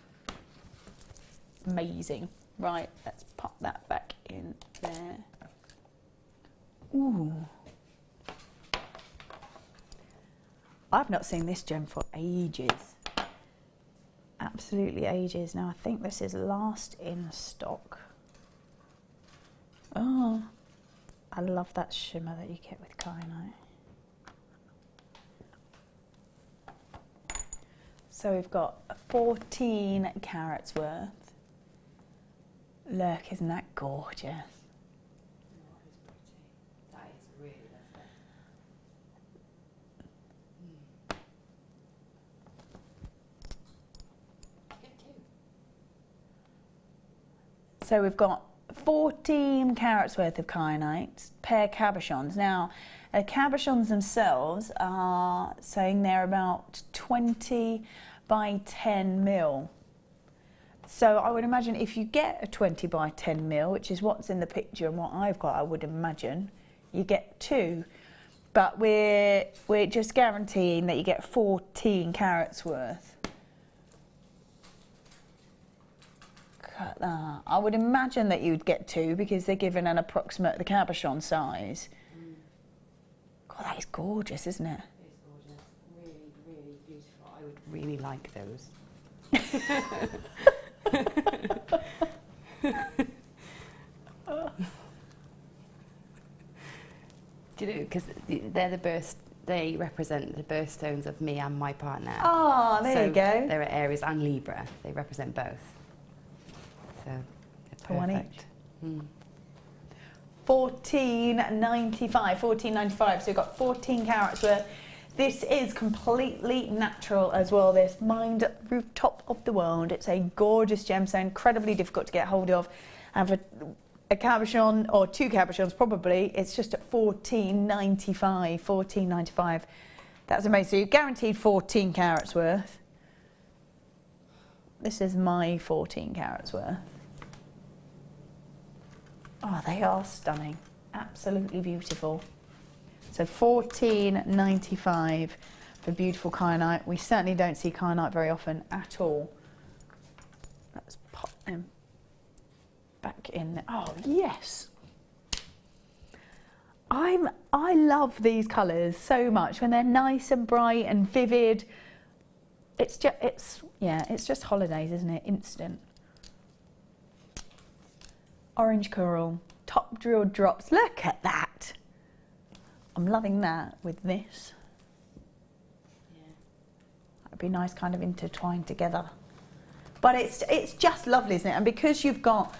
Amazing. Right, let's pop that back in there. Ooh. I've not seen this gem for ages. Absolutely ages. Now I think this is last in stock. Oh, I love that shimmer that you get with kyanite. So we've got 14 carats worth. Look, isn't that gorgeous? That is really lovely. So we've got 14 carats worth of kyanite, pair cabochons. Now, cabochons themselves are saying they're about 20 by 10 mil. So I would imagine if you get a 20 by 10 mil, which is what's in the picture and what I've got, I would imagine, you get 2. But we're just guaranteeing that you get 14 carats worth. I would imagine that you'd get 2 because they're given an approximate the cabochon size. God, that is gorgeous, isn't it? It is gorgeous. Really, really beautiful. I would really like those. Do you know, because they represent the birthstones of me and my partner. Oh, there you go. They're at Aries and Libra. They represent both. So for one each. $14.95. So you've got 14 carats worth. This is completely natural as well. This mined rooftop of the world. It's a gorgeous gemstone, incredibly difficult to get hold of, and for a cabochon or 2 cabochons probably, it's just at $14.95, $14.95. That's amazing. So you're guaranteed 14 carats worth. This is my 14 carats worth. Oh, they are stunning. Absolutely beautiful. So $14.95 for beautiful kyanite. We certainly don't see kyanite very often at all. Let's pop them back in there. Oh, yes. I love these colours so much when they're nice and bright and vivid. It's just holidays, isn't it? Instant. Orange coral, top drilled drops. Look at that. I'm loving that with this. Yeah. That'd be nice, kind of intertwined together. But it's just lovely, isn't it? And because you've got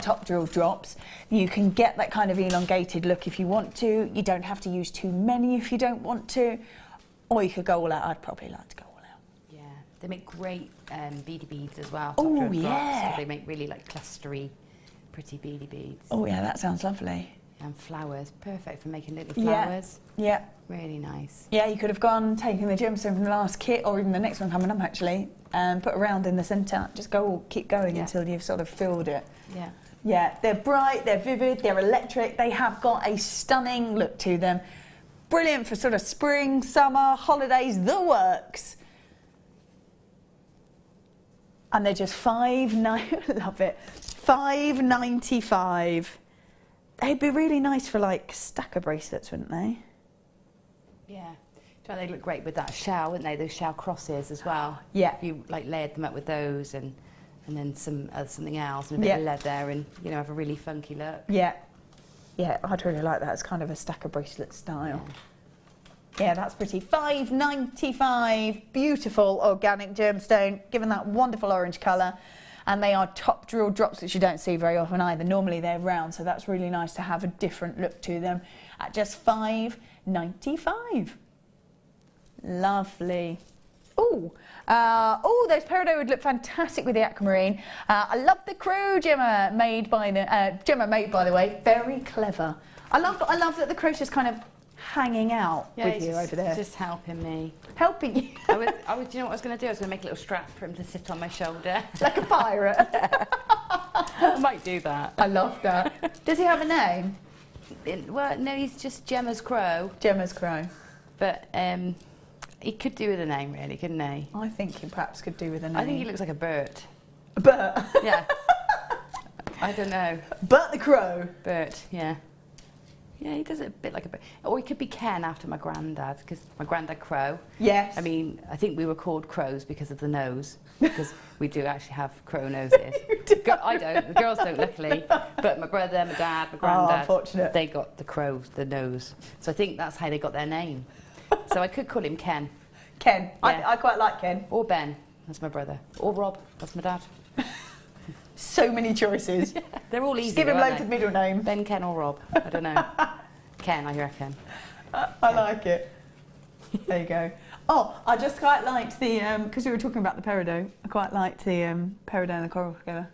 top drill drops, you can get that kind of elongated look if you want to. You don't have to use too many if you don't want to, or you could go all out. I'd probably like to go all out. Yeah, they make great beady beads as well. Oh yeah, so they make really like clustery, pretty beady beads. Oh yeah, that sounds lovely. And flowers, perfect for making little flowers. Yeah. Really nice. Yeah, you could have gone, taken the gemstone from the last kit, or even the next one coming up actually, and put a round in the centre. Just keep going until you've sort of filled it. Yeah. Yeah, they're bright, they're vivid, they're electric, they have got a stunning look to them. Brilliant for sort of spring, summer, holidays, the works. And they're just love it, $5.95. They'd be really nice for like stacker bracelets, wouldn't they? Yeah. They look great with that shell, wouldn't they? Those shell crosses as well. Yeah. If you like layered them up with those and then something else and a bit of leather and have a really funky look. Yeah. Yeah, I'd really like that as kind of a stacker bracelet style. Yeah, that's pretty. $5.95. Beautiful organic gemstone, given that wonderful orange colour. And they are top drill drops, which you don't see very often either. Normally they're round, so that's really nice to have a different look to them at just $5.95. Lovely. Oh, those peridot would look fantastic with the aquamarine. I love the crow Gemma made by the way. Very clever. I love that the crow's just kind of hanging out with you over there. Just helping me. Helping you. Do you know what I was going to do? I was going to make a little strap for him to sit on my shoulder. Like a pirate. I might do that. I love that. Does he have a name? Well, no, he's just Gemma's crow. Gemma's crow. But he could do with a name, really, couldn't he? I think he perhaps could do with a name. I think he looks like a Bert. A Bert? Yeah. I don't know. Bert the crow? Bert, yeah. Yeah, he does it a bit like a Bert. Or he could be Ken after my granddad, because my granddad crow. Yes. I mean, I think we were called crows because of the nose, because we do actually have crow noses. I don't, the girls don't, luckily. But my brother, my dad, my granddad, unfortunate. They got the nose. So I think that's how they got their name. So I could call him Ken. Ken. Yeah. I quite like Ken. Or Ben, that's my brother. Or Rob, that's my dad. So many choices. Yeah, they're all easy. Just give him loads of middle names. Ben, Ken or Rob. I don't know. Ken, I reckon. I like it. There you go. Oh, I just quite liked the, because we were talking about the peridot, I quite liked the peridot and the coral together.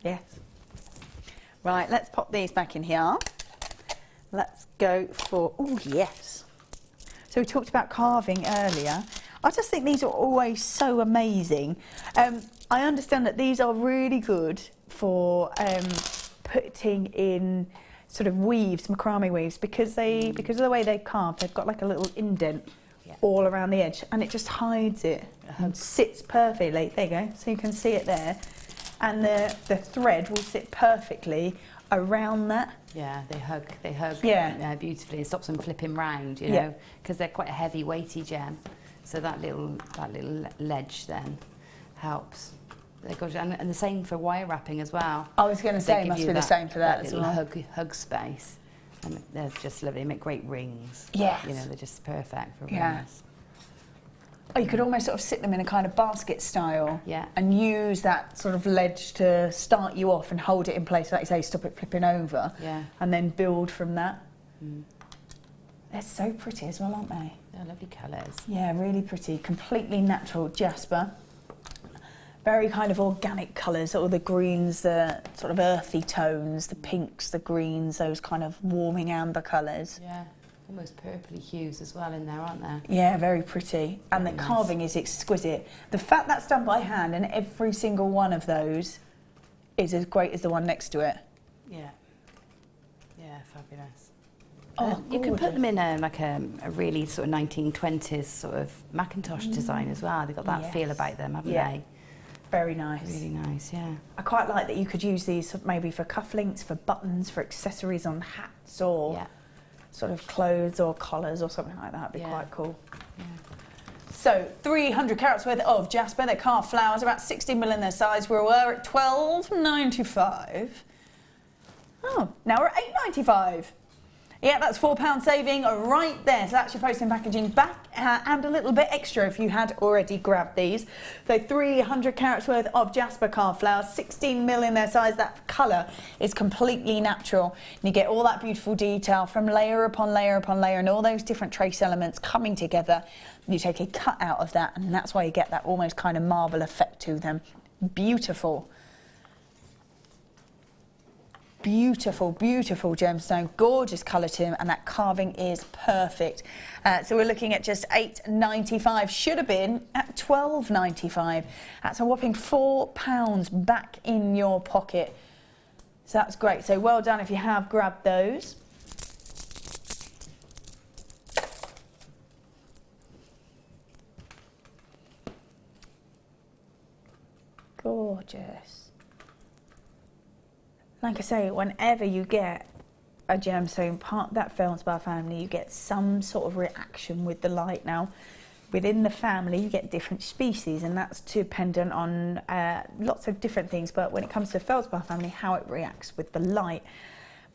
Yes. Right, let's pop these back in here. Let's go for, oh yes. So we talked about carving earlier. I just think these are always so amazing. I understand that these are really good for putting in sort of weaves, macrame weaves, because of the way they carve, they've got like a little indent all around the edge, and it just hides it and sits perfectly. There you go. So you can see it there, and the thread will sit perfectly around that. Yeah, they hug beautifully. It stops them flipping round, you know, because they're quite a heavy, weighty gem. So that little ledge then helps. And the same for wire wrapping as well. I was going to say it must be the same for that as well. Hug space, and they're just lovely. They make great rings. Yes. You know, they're just perfect for rings. Oh, you could almost sort of sit them in a kind of basket style. Yeah. And use that sort of ledge to start you off and hold it in place, like you say, stop it flipping over. Yeah. And then build from that. Mm. They're so pretty as well, aren't they? They're lovely colours. Yeah, really pretty. Completely natural Jasper. Very kind of organic colours, all the greens, the sort of earthy tones, the pinks, the greens, those kind of warming amber colours. Yeah, almost purpley hues as well in there, aren't there? Yeah, very pretty. And Very the nice. carving is exquisite. The fact that's done by hand and every single one of those is as great as the one next to it. Yeah. Yeah, fabulous. Oh, you can put gorgeous. them in like a really sort of 1920s sort of Macintosh design as well. They've got that feel Yes. about them, haven't Yeah. they? Very nice. Really nice, yeah. I quite like that you could use these maybe for cufflinks, for buttons, for accessories on hats or sort of clothes or collars or something like that. Would be quite cool. So 300 carats worth of Jasper. They're carved flowers, about 60mm in their size. We were at £12.95. Oh, now we're at £8.95. Yeah, that's £4 saving right there. So that's your posting packaging back and a little bit extra if you had already grabbed these. So 300 carats worth of Jasper carved flowers, 16mm in their size. That colour is completely natural. And you get all that beautiful detail from layer upon layer upon layer and all those different trace elements coming together. You take a cut out of that and that's why you get that almost kind of marble effect to them. Beautiful. Beautiful, beautiful gemstone, gorgeous colour to them, and that carving is perfect. So we're looking at just £8.95, should have been at £12.95. That's a whopping £4 back in your pocket. So that's great. So well done if you have grabbed those. Gorgeous. Like I say, whenever you get a gemstone part that feldspar family, you get some sort of reaction with the light. Now, within the family, you get different species, and that's dependent on lots of different things. But when it comes to feldspar family, how it reacts with the light.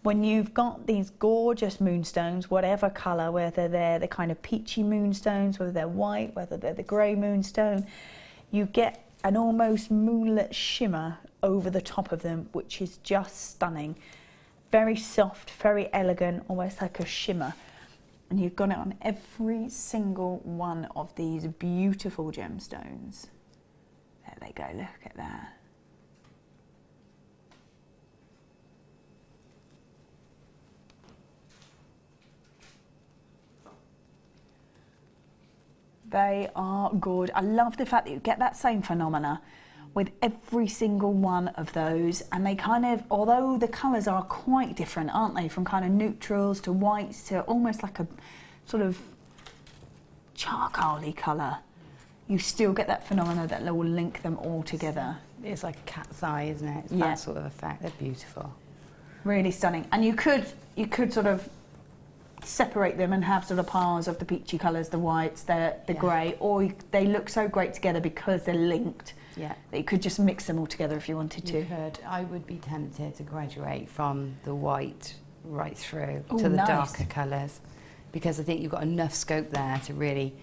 When you've got these gorgeous moonstones, whatever colour, whether they're the kind of peachy moonstones, whether they're white, whether they're the grey moonstone, you get an almost moonlit shimmer over the top of them, which is just stunning. Very soft, very elegant, almost like a shimmer. And you've got it on every single one of these beautiful gemstones. There they go, look at that. They are good. I love the fact that you get that same phenomena with every single one of those, and they kind of, although the colours are quite different, aren't they, from kind of neutrals to whites to almost like a sort of charcoaly colour, you still get that phenomena that will link them all together. It's like a cat's eye, isn't it? It's that sort of effect. They're beautiful. Really stunning. And you could sort of separate them and have sort of piles of the peachy colours, the whites, the grey, or they look so great together because they're linked. Yeah. That you could just mix them all together if you wanted to. You could. I would be tempted to graduate from the white right through Ooh, to the nice. darker colours, because I think you've got enough scope there to really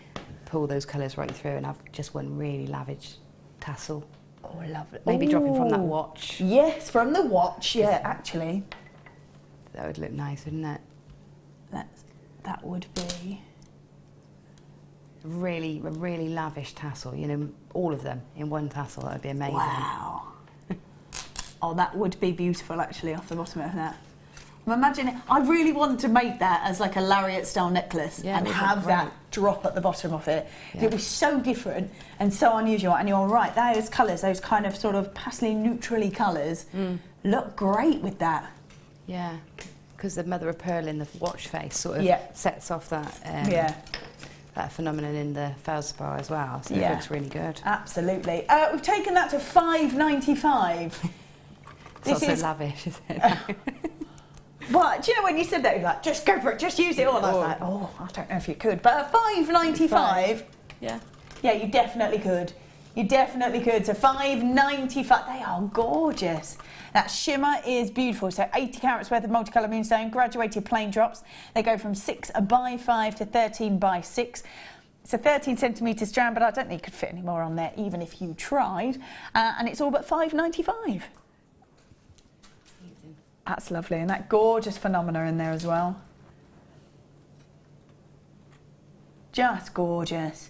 pull those colours right through and have just one really lavish tassel. Oh, lovely. Maybe dropping from that Ooh. watch. Yes, from the watch, yeah, actually. That would look nice, wouldn't it? That would be... A really lavish tassel, you know, all of them in one tassel, that would be amazing. Wow. Oh, that would be beautiful, actually, off the bottom of that. I'm imagining, I really want to make that as like a lariat-style necklace and have that drop at the bottom of it. Yeah. It was so different and so unusual, and you're right, those colours, those kind of sort of pastely neutrally colours, look great with that. Yeah, because the mother of pearl in the watch face sort of sets off that that phenomenon in the feldspar as well, so it looks really good. Absolutely. We've taken that to £5.95. It's not so lavish, is it? Well, do you know when you said that, you're like, just go for it, just use it all. I was like, oh, I don't know if you could. But at £5.95, yeah, you definitely could. You definitely could. So £5.95, they are gorgeous. That shimmer is beautiful. So 80 carats worth of multicolour moonstone, graduated plain drops. They go from 6x5 to 13x6. It's a 13 centimetre strand, but I don't think you could fit any more on there, even if you tried. And it's all but £5.95. That's lovely, and that gorgeous phenomena in there as well. Just gorgeous.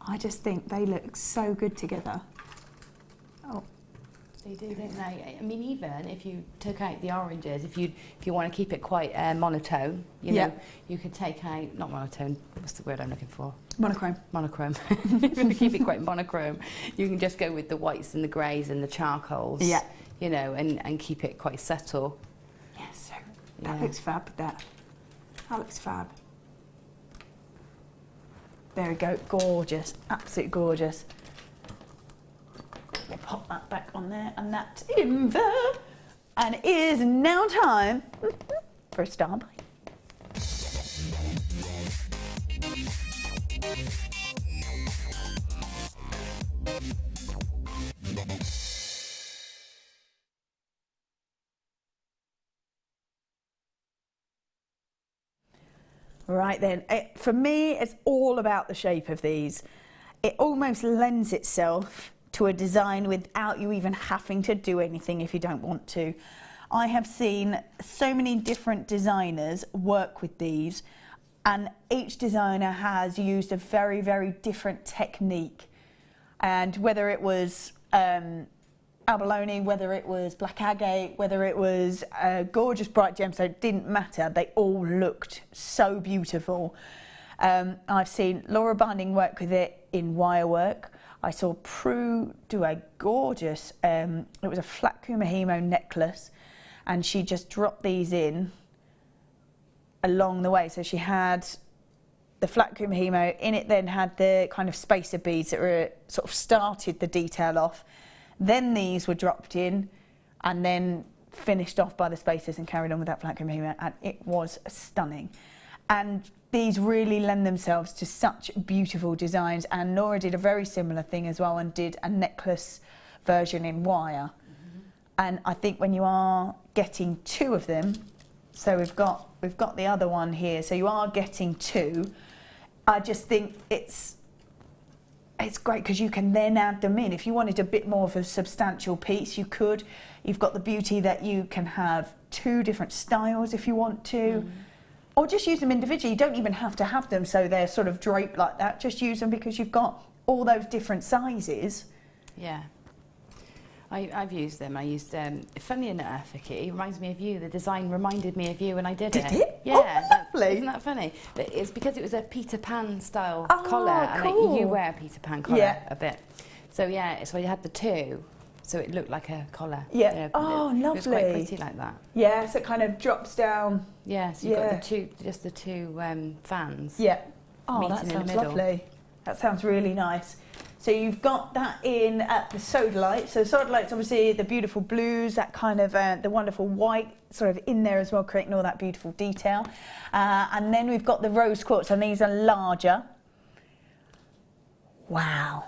I just think they look so good together. Oh. They do, don't they? I mean, even if you took out the oranges, if you want to keep it quite monotone, you know, you could take out, not monotone, what's the word I'm looking for? Monochrome. Monochrome. If you want to keep it quite monochrome, you can just go with the whites and the greys and the charcoals, you know, and keep it quite subtle. Yeah, so that looks fab, that looks fab. There we go, gorgeous, absolutely gorgeous. We'll pop that back on there, and that's in there. And it is now time for a star bite. Right then, for me, it's all about the shape of these. It almost lends itself to a design without you even having to do anything if you don't want to. I have seen so many different designers work with these, and each designer has used a very, very different technique. And whether it was abalone, whether it was black agate, whether it was a gorgeous bright gemstone, it didn't matter. They all looked so beautiful. I've seen Laura Binding work with it in wire work. I saw Prue do a gorgeous, it was a flat kumahimo necklace, and she just dropped these in along the way. So she had the flat kumahimo, in it then had the kind of spacer beads that were sort of started the detail off. Then these were dropped in and then finished off by the spacers and carried on with that flat kumahimo, and it was stunning. And these really lend themselves to such beautiful designs, and Nora did a very similar thing as well and did a necklace version in wire. And I think when you are getting two of them, so we've got the other one here, so you are getting two, I just think it's great because you can then add them in. If you wanted a bit more of a substantial piece, you could. You've got the beauty that you can have two different styles if you want to. Or just use them individually. You don't even have to have them so they're sort of draped like that. Just use them because you've got all those different sizes. Yeah. I've used them. I used, funny enough, Vicky, it reminds me of you. The design reminded me of you when I did it. Did it? Yeah. Oh, lovely. Isn't that funny? But it's because it was a Peter Pan style Oh, collar. cool. And you wear a Peter Pan collar a bit. So yeah, so I had the two. So it looked like a collar. Yeah. You know, Oh, lovely. It was quite pretty like that. Yeah, so it kind of drops down. Yeah, so you've got the two, just the two fans. Yeah. Oh, meeting that in the sounds middle. lovely. That sounds really nice. So you've got that in at the sodalite. So sodalite's obviously the beautiful blues, that kind of the wonderful white sort of in there as well, creating all that beautiful detail. And then we've got the rose quartz, and these are larger. Wow.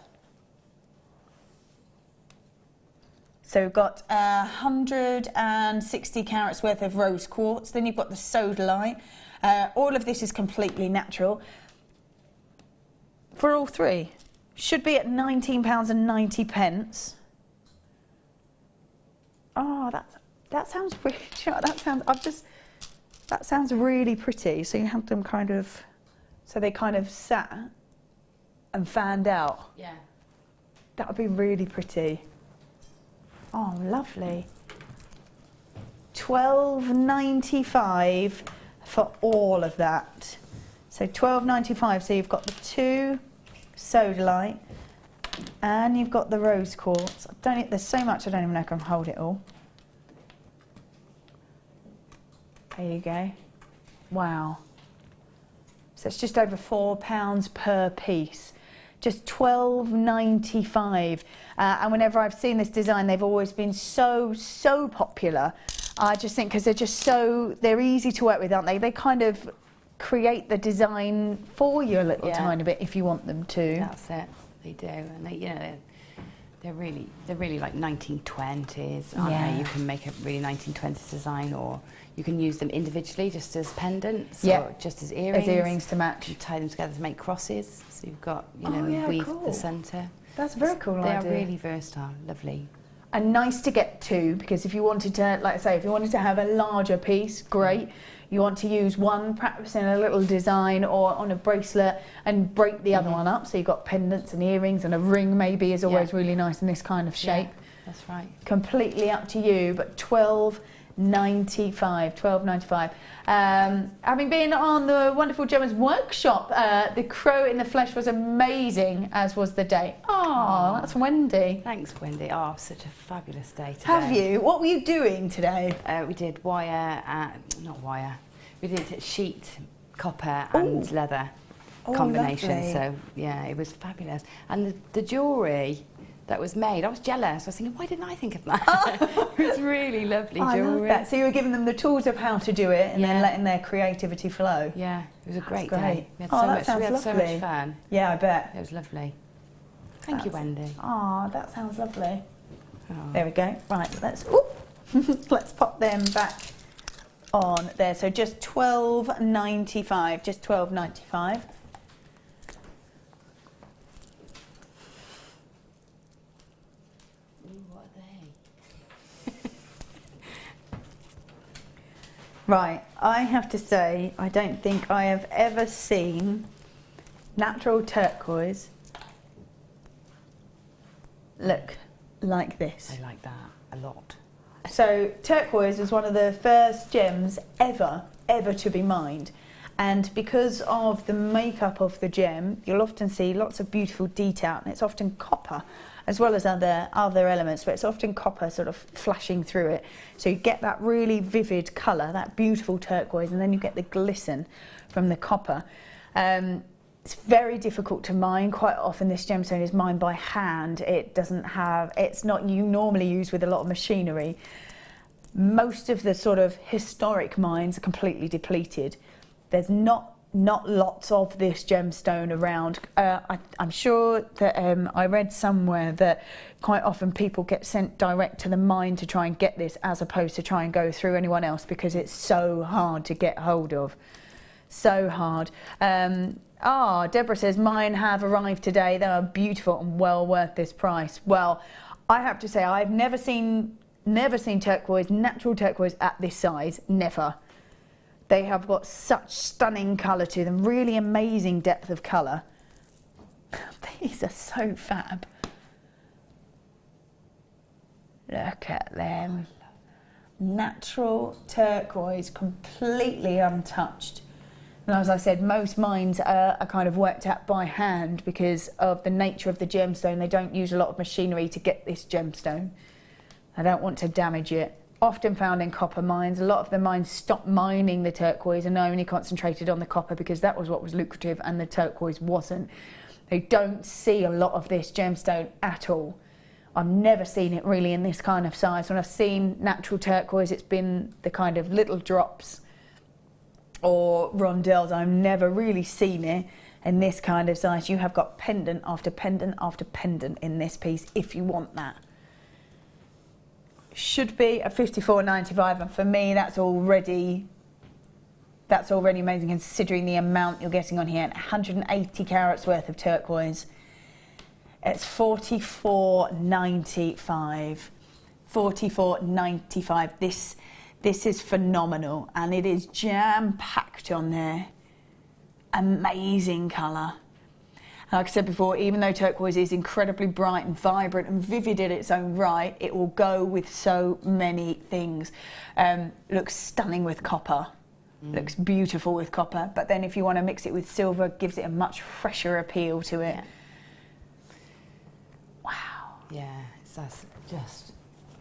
So we've got 160 carats worth of rose quartz. Then you've got the sodalite. All of this is completely natural. For all three, should be at £19.90. Oh, that sounds really. That sounds really pretty. So you have them kind of, so they kind of sat and fanned out. Yeah. That would be really pretty. Oh, lovely. £12.95 for all of that. So £12.95. So you've got the two sodalite, and you've got the rose quartz. There's so much I don't even know if I can hold it all. There you go. Wow. So it's just over £4 per piece. Just £12.95. And whenever I've seen this design, they've always been so popular. I just think because they're easy to work with, aren't they? They kind of create the design for you a little tiny bit if you want them to. That's it. They do, and they're really like 1920s, aren't they? You can make a really 1920s design, or you can use them individually just as pendants, or just as earrings. As earrings to match. You tie them together to make crosses, so you've got weave the centre. That's a very cool idea. They are really versatile, lovely. And nice to get two, because if you wanted to, like I say, if you wanted to have a larger piece, great. you want to use one perhaps in a little design or on a bracelet and break the other one up. So you've got pendants and earrings, and a ring maybe is always really nice in this kind of shape. That's right. Completely up to you, but $12.95. Having been on the wonderful Gemma's workshop, the crow in the flesh was amazing, as was the day. Oh, that's Wendy. Thanks, Wendy. Oh, such a fabulous day today. Have you? What were you doing today? We did not wire. We did sheet, copper and leather combination. Lovely. So yeah, it was fabulous. And the jewellery that was made, I was jealous. I was thinking, why didn't I think of that? It was really lovely jewellery. I love that. So you were giving them the tools of how to do it and then letting their creativity flow. Yeah, it was a great That's day. We had so so much fun. Yeah, I bet. It was lovely. Thank you, Wendy. Oh, that sounds lovely. Oh. There we go. Right, let's let's pop them back on there. So just $12.95. Just $12.95. Right, I have to say, I don't think I have ever seen natural turquoise look like this. I like that a lot. So turquoise was one of the first gems ever to be mined. And because of the makeup of the gem, you'll often see lots of beautiful detail, and it's often copper, as well as other elements, but it's often copper sort of flashing through it. So you get that really vivid colour, that beautiful turquoise, and then you get the glisten from the copper. It's very difficult to mine. Quite often this gemstone is mined by hand. It's not normally used with a lot of machinery. Most of the sort of historic mines are completely depleted. There's not lots of this gemstone around. I'm sure that I read somewhere that quite often people get sent direct to the mine to try and get this, as opposed to try and go through anyone else, because it's so hard to get hold of. So hard. Deborah says, mine have arrived today. They are beautiful and well worth this price. Well, I have to say, I've never seen turquoise, natural turquoise at this size, never. They have got such stunning colour to them, really amazing depth of colour. These are so fab. Look at them. Natural turquoise, completely untouched. And as I said, most mines are kind of worked out by hand because of the nature of the gemstone. They don't use a lot of machinery to get this gemstone. They don't want to damage it. Often found in copper mines. A lot of the mines stopped mining the turquoise and only concentrated on the copper because that was what was lucrative and the turquoise wasn't. They don't see a lot of this gemstone at all. I've never seen it really in this kind of size. When I've seen natural turquoise, it's been the kind of little drops or rondelles. I've never really seen it in this kind of size. You have got pendant after pendant after pendant in this piece if you want that. Should be a $54.95, and for me that's already amazing considering the amount you're getting on here. 180 carats worth of turquoise. It's $44.95. $44.95. This is phenomenal, and it is jam-packed on there. Amazing colour. Like I said before, even though turquoise is incredibly bright and vibrant and vivid in its own right, it will go with so many things. Looks stunning with copper, looks beautiful with copper, but then if you want to mix it with silver, it gives it a much fresher appeal to it. Yeah. Wow. Yeah, that's just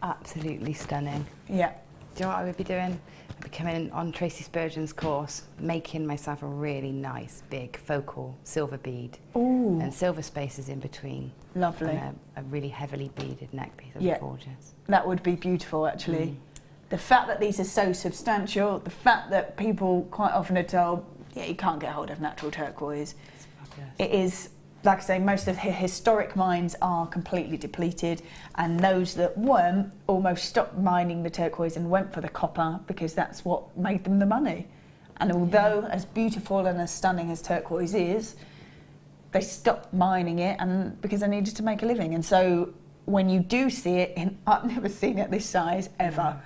absolutely stunning. Yeah. Do you know what I would be doing? I'd be coming on Tracy Spurgeon's course, making myself a really nice big focal silver bead. Ooh. And silver spaces in between. Lovely. And a really heavily beaded neck piece. That would be gorgeous. That would be beautiful, actually. The fact that these are so substantial, the fact that people quite often are told, yeah, you can't get hold of natural turquoise. It is, like I say, most of the historic mines are completely depleted, and those that weren't almost stopped mining the turquoise and went for the copper because that's what made them the money. And although as beautiful and as stunning as turquoise is, they stopped mining it and because they needed to make a living. And so when you do see it, I've never seen it this size ever.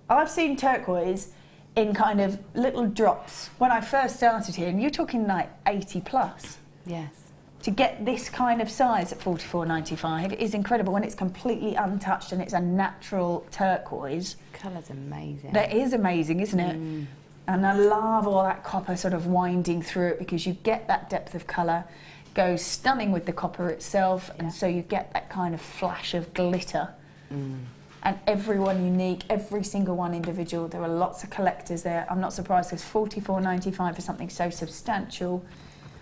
I've seen turquoise in kind of little drops. When I first started here, and you're talking like 80 plus. Yes. To get this kind of size at $44.95 is incredible when it's completely untouched and it's a natural turquoise. Colour's amazing. That is amazing, isn't it? And I love all that copper sort of winding through it because you get that depth of colour, goes stunning with the copper itself, and so you get that kind of flash of glitter. And everyone unique, every single one individual. There are lots of collectors there. I'm not surprised because $44.95 for something so substantial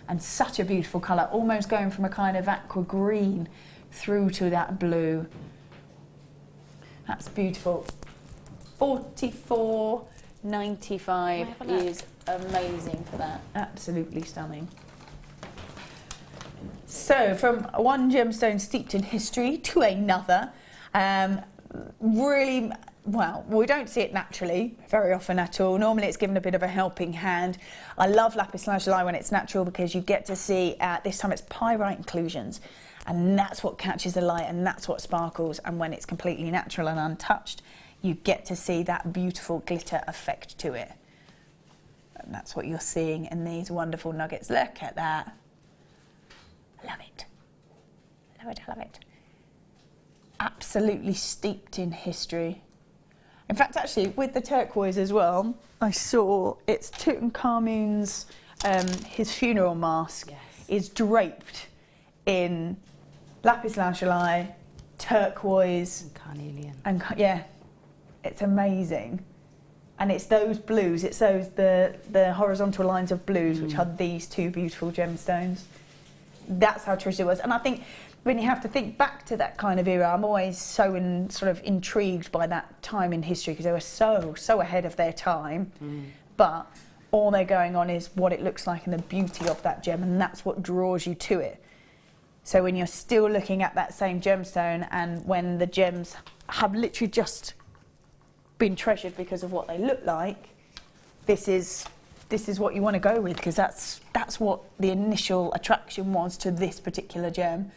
and such a beautiful colour, almost going from a kind of aqua green through to that blue. That's beautiful. $44.95 is amazing for that. Absolutely stunning. So from one gemstone steeped in history to another, really, well, we don't see it naturally very often at all. Normally it's given a bit of a helping hand. I love lapis lazuli when it's natural because you get to see, this time it's pyrite inclusions, and that's what catches the light and that's what sparkles. And when it's completely natural and untouched, you get to see that beautiful glitter effect to it. And that's what you're seeing in these wonderful nuggets. Look at that. I love it. I love it, I love it. Absolutely steeped in history. In fact, actually, with the turquoise as well, I saw it's Tutankhamun's, his funeral mask is draped in lapis lazuli, turquoise, and carnelian. And yeah, it's amazing. And it's those blues, it's those the horizontal lines of blues, which are these two beautiful gemstones. That's how traditional it was. And I think when you have to think back to that kind of era, I'm always so sort of intrigued by that time in history because they were so ahead of their time. But all they're going on is what it looks like and the beauty of that gem, and that's what draws you to it. So when you're still looking at that same gemstone and when the gems have literally just been treasured because of what they look like, this is what you want to go with, because that's what the initial attraction was to this particular gem.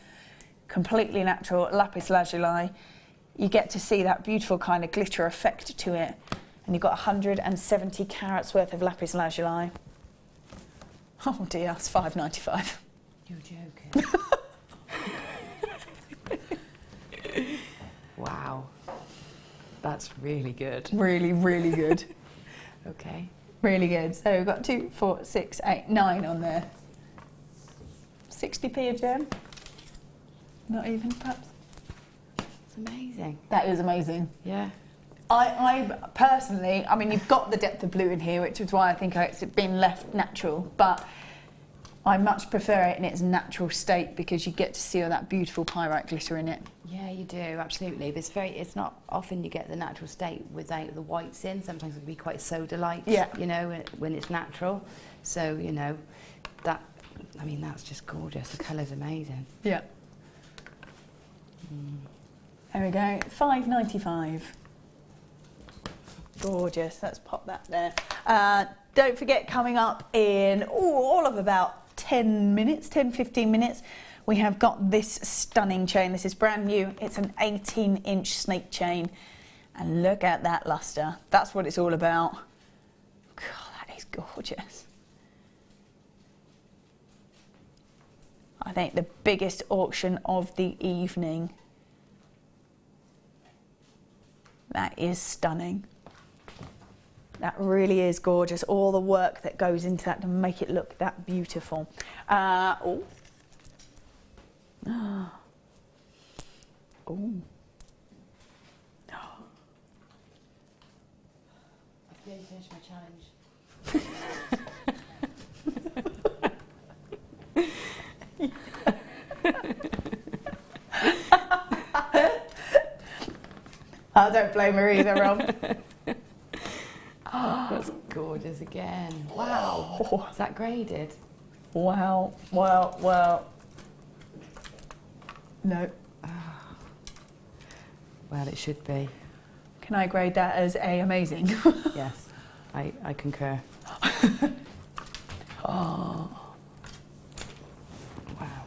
Completely natural lapis lazuli. You get to see that beautiful kind of glitter effect to it, and you've got 170 carats worth of lapis lazuli. Oh dear, that's $5.95. You're joking. Wow, that's really good. Really, really good. Okay. Really good. So we've got 2, 4, 6, 8, 9 on there. 60p a gem. Not even, perhaps. It's amazing. That is amazing. Yeah. I personally, I mean, you've got the depth of blue in here, which is why I think it's been left natural, but I much prefer it in its natural state because you get to see all that beautiful pyrite glitter in it. Yeah, you do, absolutely. But it's not often you get the natural state without the whites in. Sometimes it can be quite soda-like, you know, when it's natural. So, you know, that, I mean, that's just gorgeous. The colour's amazing. Yeah. There we go, $5.95. Gorgeous, let's pop that there. Don't forget, coming up in all of about 10 minutes, 10-15 minutes, we have got this stunning chain. This is brand new. It's an 18-inch snake chain. And look at that luster. That's what it's all about. God, that is gorgeous. I think the biggest auction of the evening. That is stunning. That really is gorgeous. All the work that goes into that to make it look that beautiful. Oh. Oh. Oh. I've been finished my challenge. I don't blame her either, Rob. Oh, that's gorgeous again. Wow. Oh. Is that graded? Wow. Well, well. No. Oh. Well, it should be. Can I grade that as A, amazing? Yes, I concur. Oh. Wow.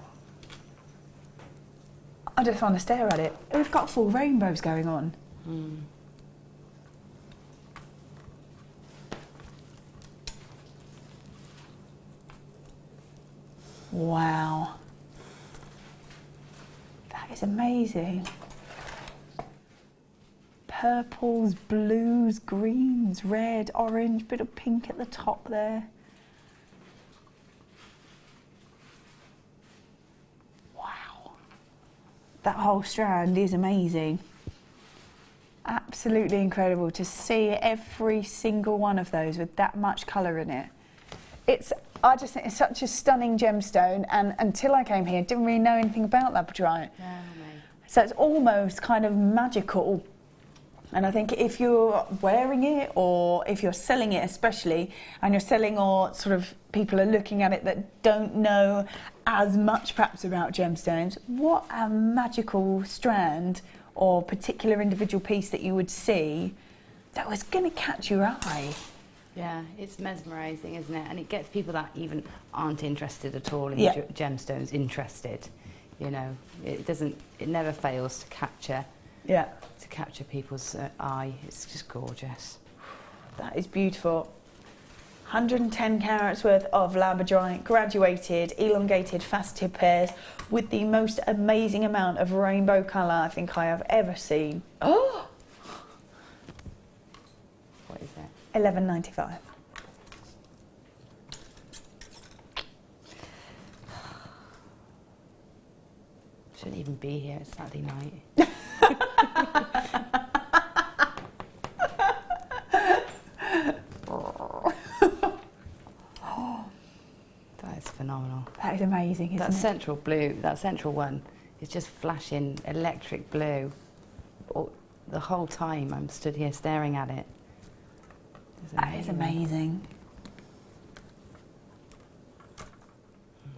I just want to stare at it. We've got full rainbows going on. Wow. That is amazing. Purples, blues, greens, red, orange, bit of pink at the top there. Wow. That whole strand is amazing. Absolutely incredible to see every single one of those with that much colour in it. I just think it's such a stunning gemstone, and until I came here, I didn't really know anything about Labradorite. So it's almost kind of magical. And I think if you're wearing it, or if you're selling it especially, and you're selling, or sort of people are looking at it that don't know as much perhaps about gemstones, what a magical strand or particular individual piece that you would see that was going to catch your eye. Yeah, it's mesmerising, isn't it? And it gets people that even aren't interested at all in gemstones interested. You know, it never fails to capture. Yeah. To capture people's eye. It's just gorgeous. That is beautiful. 110 carats worth of Labradorite, graduated, elongated, faceted pairs with the most amazing amount of rainbow colour I think I have ever seen. Oh! What is it? $11.95. Shouldn't even be here, it's Saturday night. That is phenomenal. That is amazing, isn't that it? Central blue, that central one is just flashing electric blue. The whole time I'm stood here staring at it. That is amazing.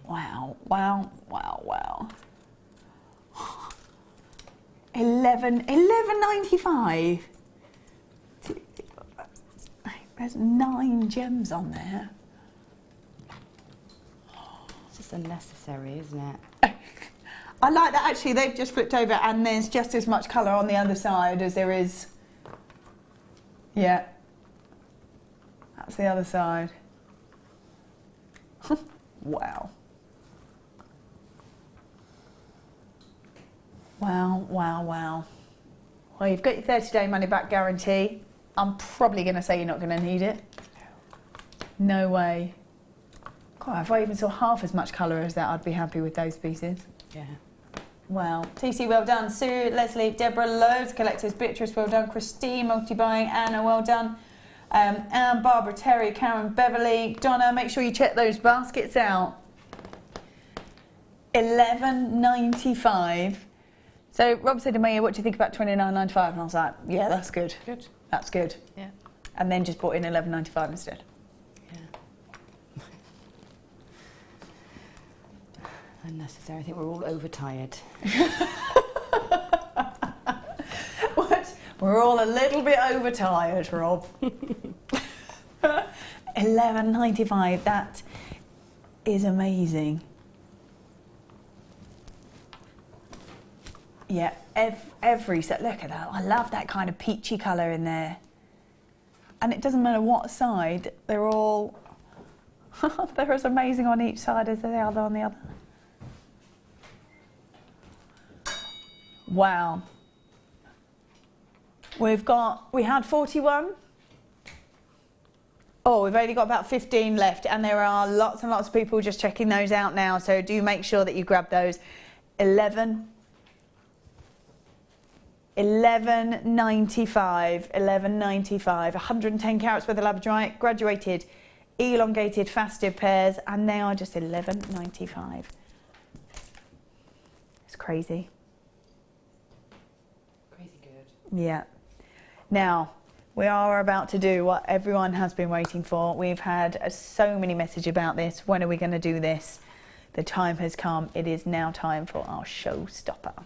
Wow, wow, wow, wow. $11.95. There's 9 gems on there. It's just unnecessary, isn't it? I like that actually they've just flipped over and there's just as much colour on the other side as there is. Yeah. That's the other side. Wow. Wow, wow, wow. Well, you've got your 30-day money-back guarantee. I'm probably going to say you're not going to need it. No way. God, if I even saw half as much colour as that, I'd be happy with those pieces. Yeah. Wow. TC, well done. Sue, Leslie, Deborah, loads of collectors. Beatrice, well done. Christine, multi-buying. Anna, well done. Anne, Barbara, Terry, Karen, Beverly, Donna, make sure you check those baskets out. $11.95. So Rob said to me, what do you think about $29.95? And I was like, yeah, that's good. Good. That's good. Yeah. And then just bought in $11.95 instead. Yeah. Unnecessary. I think we're all overtired. What? We're all a little bit overtired, Rob. $11.95. That is amazing. Yeah, every set. Look at that. I love that kind of peachy colour in there. And it doesn't matter what side, they're all... they're as amazing on each side as they are on the other. Wow. We had 41. Oh, we've only got about 15 left, and there are lots and lots of people just checking those out now, so do make sure that you grab those. $11.95, $11.95, 110 carats worth of Labradorite, graduated, elongated, faceted pairs, and they are just $11.95. It's crazy. Crazy good. Yeah. Now, we are about to do what everyone has been waiting for. We've had so many messages about this. When are we going to do this? The time has come. It is now time for our showstopper.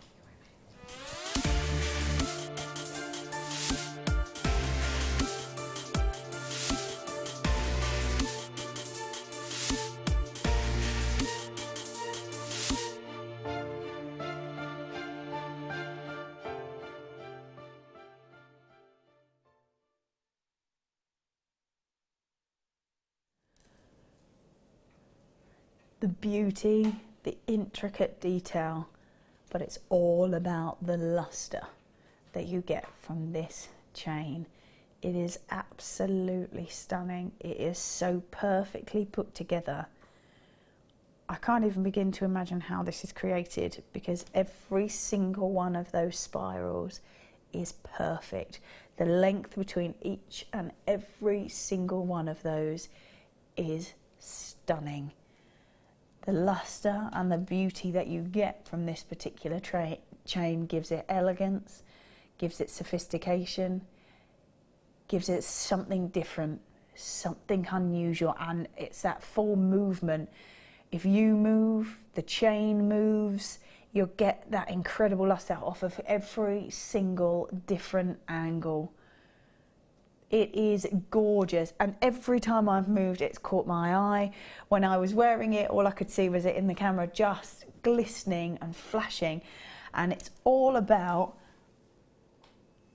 the beauty, the intricate detail, but it's all about the luster that you get from this chain. It is absolutely stunning. It is so perfectly put together. I can't even begin to imagine how this is created, because every single one of those spirals is perfect. The length between each and every single one of those is stunning. The luster and the beauty that you get from this particular chain gives it elegance, gives it sophistication, gives it something different, something unusual, and it's that full movement. If you move, the chain moves, you'll get that incredible luster off of every single different angle. It is gorgeous, and every time I've moved it's caught my eye. When I was wearing it, all I could see was it in the camera, just glistening and flashing, and it's all about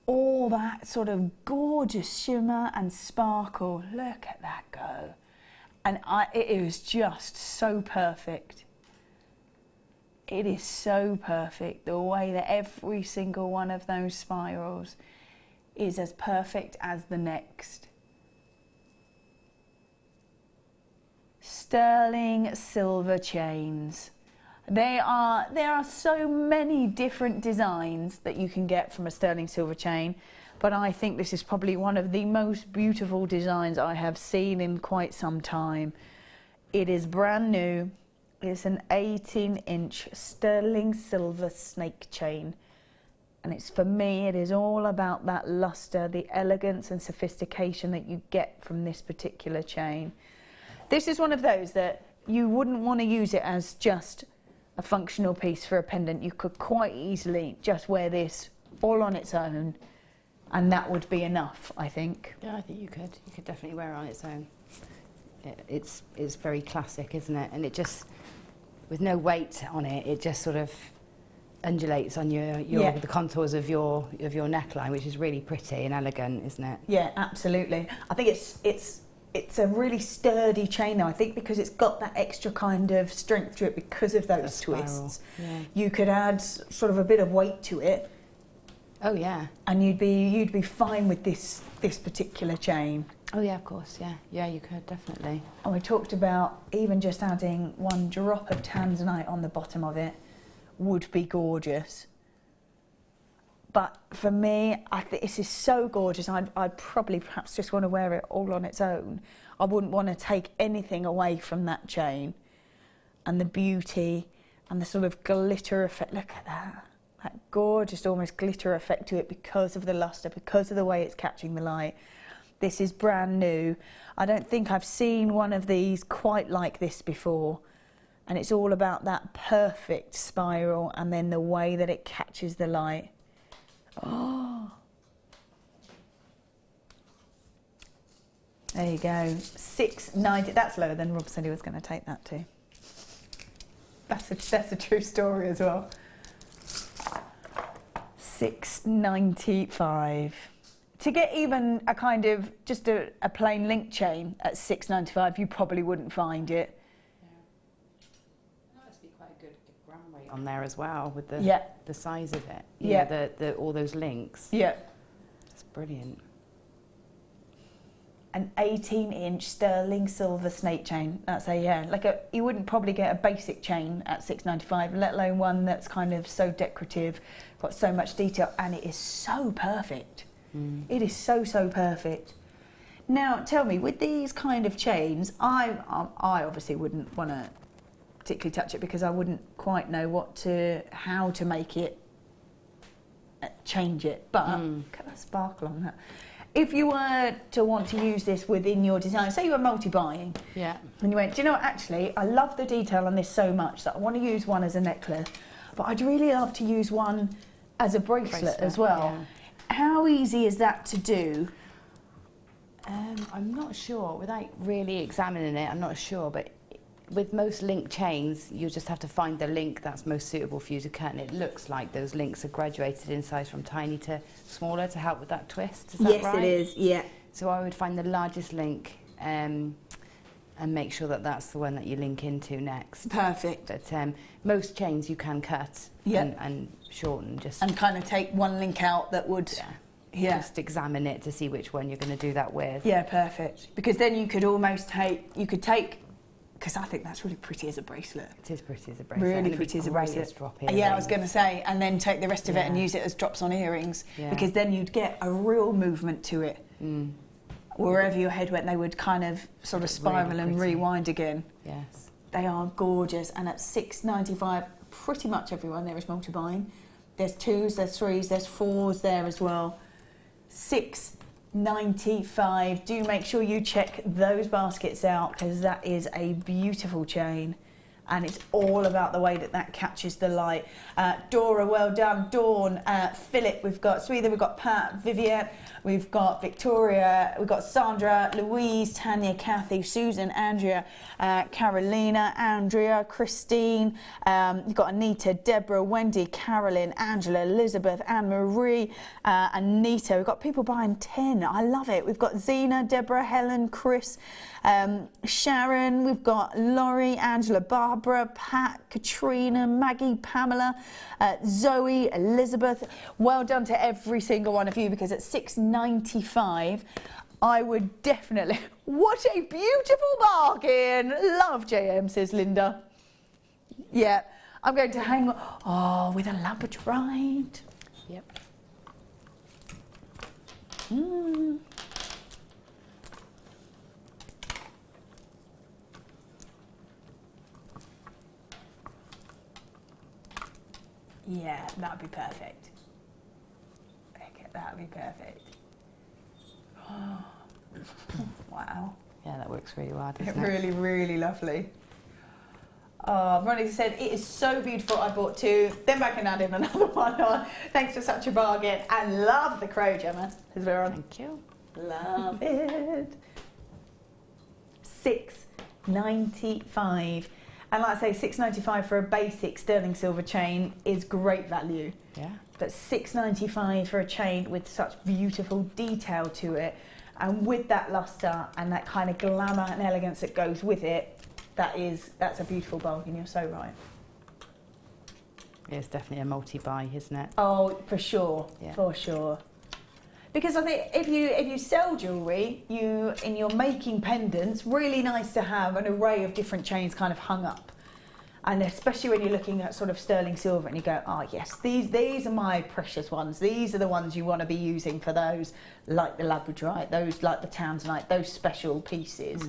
all that sort of gorgeous shimmer and sparkle. Look at that go. And it is just so perfect. It is so perfect, the way that every single one of those spirals is as perfect as the next. Sterling silver chains. There are so many different designs that you can get from a sterling silver chain, but I think this is probably one of the most beautiful designs I have seen in quite some time. It is brand new. It's an 18-inch sterling silver snake chain. And it's, for me, it is all about that luster, the elegance and sophistication that you get from this particular chain. This is one of those that you wouldn't want to use it as just a functional piece for a pendant. You could quite easily just wear this all on its own, and that would be enough, I think. Yeah, I think you could. You could definitely wear it on its own. It's very classic, isn't it? And it just, with no weight on it, it just sort of undulates on the contours of your neckline, which is really pretty and elegant, isn't it? Yeah, absolutely. I think it's a really sturdy chain now. I think because it's got that extra kind of strength to it because of those twists. Yeah. You could add sort of a bit of weight to it. Oh yeah. And you'd be fine with this particular chain. Oh yeah, of course, yeah. Yeah, you could, definitely. And we talked about even just adding one drop of tanzanite on the bottom of it would be gorgeous. But for me, I think this is so gorgeous. I'd probably perhaps just want to wear it all on its own. I wouldn't want to take anything away from that chain. And the beauty and the sort of glitter effect. Look at that. That gorgeous almost glitter effect to it because of the luster, because of the way it's catching the light. This is brand new. I don't think I've seen one of these quite like this before. And it's all about that perfect spiral and then the way that it catches the light. Oh, there you go. $6.90. That's lower than Rob said he was going to take that too. That's a true story as well. $6.95. To get even a kind of just a plain link chain at $6.95, you probably wouldn't find it. On there as well with the size of it. The all those links. Yeah. It's brilliant. An 18-inch sterling silver snake chain. That's you wouldn't probably get a basic chain at $6.95, let alone one that's kind of so decorative, got so much detail, and it is so perfect. It is so perfect. Now tell me, with these kind of chains, I obviously wouldn't want to particularly touch it because I wouldn't quite know how to make it change it, but look at that sparkle on that. If you were to want to use this within your design, say you were multi-buying, and you went, do you know what, actually I love the detail on this so much that I want to use one as a necklace, but I'd really love to use one as a bracelet as well. Yeah. How easy is that to do? I'm not sure, without really examining it, I'm not sure, but with most link chains, you just have to find the link that's most suitable for you to cut, and it looks like those links are graduated in size from tiny to smaller to help with that twist. Is that right? Yes, it is, yeah. So I would find the largest link and make sure that that's the one that you link into next. Perfect. But most chains you can cut and shorten, just and kind of take one link out that would just examine it to see which one you're going to do that with. Yeah, perfect. Because then you could almost take, because I think that's really pretty as a bracelet. It is pretty as a bracelet. Really pretty as a bracelet. Drop Yeah, I was going to say, and then take the rest of it and use it as drops on earrings, because then you'd get a real movement to it. Wherever your head went, they would kind of sort of spiral really and rewind again. Yes. They are gorgeous, and at $6.95, pretty much everyone there is multi-buying. There's 2s, there's 3s, there's 4s there as well. $6.95. Do make sure you check those baskets out, because that is a beautiful chain, and it's all about the way that that catches the light. Dora, well done. Dawn, Philip, we've got Swetha, we've got Pat, Vivian, we've got Victoria, we've got Sandra, Louise, Tanya, Kathy, Susan, Andrea, Carolina, Andrea, Christine, you've got Anita, Deborah, Wendy, Carolyn, Angela, Elizabeth, Anne-Marie, Anita. We've got people buying 10. I love it. We've got Zena, Deborah, Helen, Chris, Sharon, we've got Laurie, Angela, Barbara, Pat, Katrina, Maggie, Pamela, Zoe, Elizabeth. Well done to every single one of you, because at $6.95 I would definitely... What a beautiful bargain! Love JM, says Linda. Yeah, I'm going to hang on... Oh, with a Labradorite. Yep. Yeah, that would be perfect. Okay, that would be perfect. Oh, wow. Yeah, that works really well, doesn't it? Really, really lovely. Oh, Veronica said, it is so beautiful, I bought 2. Then back and added another one on. Thanks for such a bargain. And love the crow, Gemma. Thank you. Love it. $6.95. And like I say, $6.95 for a basic sterling silver chain is great value. Yeah. But $6.95 for a chain with such beautiful detail to it, and with that luster and that kind of glamour and elegance that goes with it, that's a beautiful bargain. You're so right. It's definitely a multi-buy, isn't it? Oh, for sure. Yeah. For sure. Because I think if you sell jewellery, in your making pendants, really nice to have an array of different chains kind of hung up. And especially when you're looking at sort of sterling silver and you go, oh yes, these are my precious ones. These are the ones you want to be using for those, like the Labradorite, those like the tanzanite, those special pieces.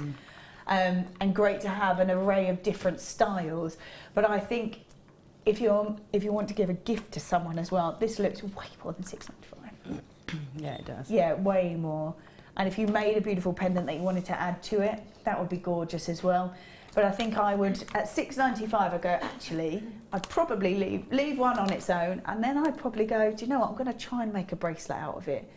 And great to have an array of different styles. But I think if you want to give a gift to someone as well, this looks way more than $6.95. Yeah, it does. Yeah, way more. And if you made a beautiful pendant that you wanted to add to it, that would be gorgeous as well. But I think I would, at $6.95, I'd go, actually, I'd probably leave one on its own, and then I'd probably go, do you know what, I'm going to try and make a bracelet out of it.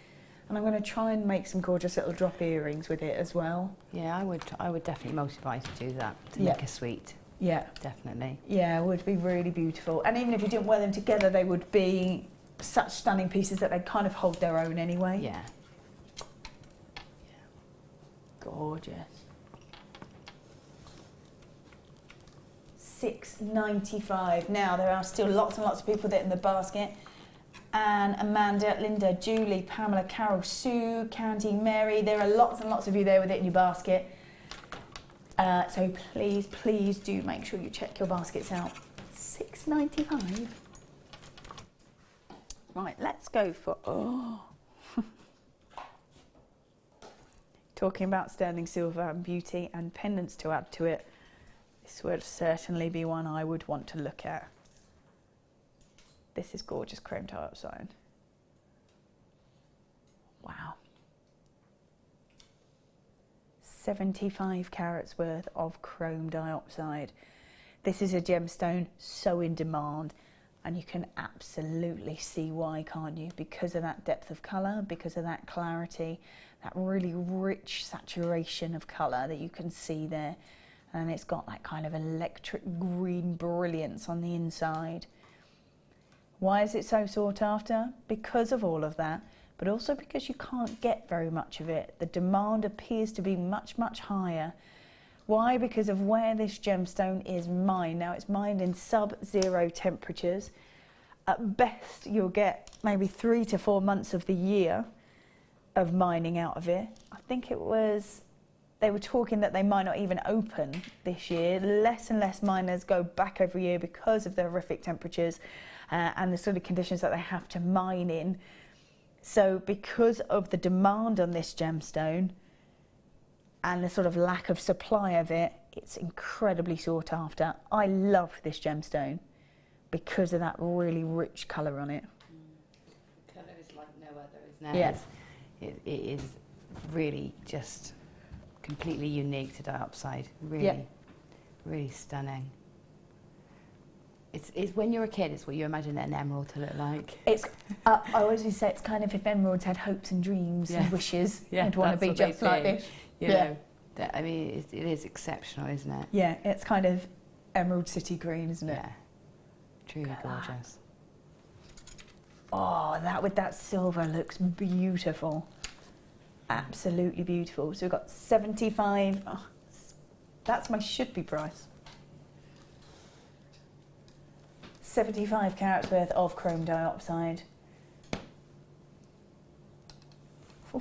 And I'm going to try and make some gorgeous little drop earrings with it as well. Yeah, I would definitely motivate to do that, to make a suite. Yeah. Definitely. Yeah, it would be really beautiful. And even if you didn't wear them together, they would be such stunning pieces that they kind of hold their own anyway. Yeah. Gorgeous. $6.95. Now there are still lots and lots of people that are in the basket. Anne, Amanda, Linda, Julie, Pamela, Carol, Sue, Candy, Mary. There are lots and lots of you there with it in your basket. So please, please do make sure you check your baskets out. $6.95. Right, let's go for, talking about sterling silver and beauty and pendants to add to it. This would certainly be one I would want to look at. This is gorgeous chrome dioxide. Wow. 75 carats worth of chrome dioxide. This is a gemstone so in demand, and you can absolutely see why, can't you? Because of that depth of colour, because of that clarity, that really rich saturation of colour that you can see there. And it's got that kind of electric green brilliance on the inside. Why is it so sought after? Because of all of that, but also because you can't get very much of it. The demand appears to be much, much higher. Why? Because of where this gemstone is mined. Now it's mined in sub-zero temperatures. At best you'll get maybe 3 to 4 months of the year of mining out of it. I think it was, they were talking that they might not even open this year. Less and less miners go back every year because of the horrific temperatures and the sort of conditions that they have to mine in. So because of the demand on this gemstone and the sort of lack of supply of it, it's incredibly sought after. I love this gemstone because of that really rich colour on it. The colour is like no other, isn't it? Yes. It is really just completely unique to Dioxide. Really, really stunning. It's when you're a kid, it's what you imagine an emerald to look like. It's I always used to say it's kind of if emeralds had hopes and dreams and wishes, they'd want to be just like this. You know, I mean, it is exceptional, isn't it? Yeah, it's kind of Emerald City green, isn't it? Yeah, truly gorgeous. Oh, that with that silver looks beautiful. Absolutely beautiful. So we've got 75. Oh, that's my should be price. 75 carats worth of chrome dioxide.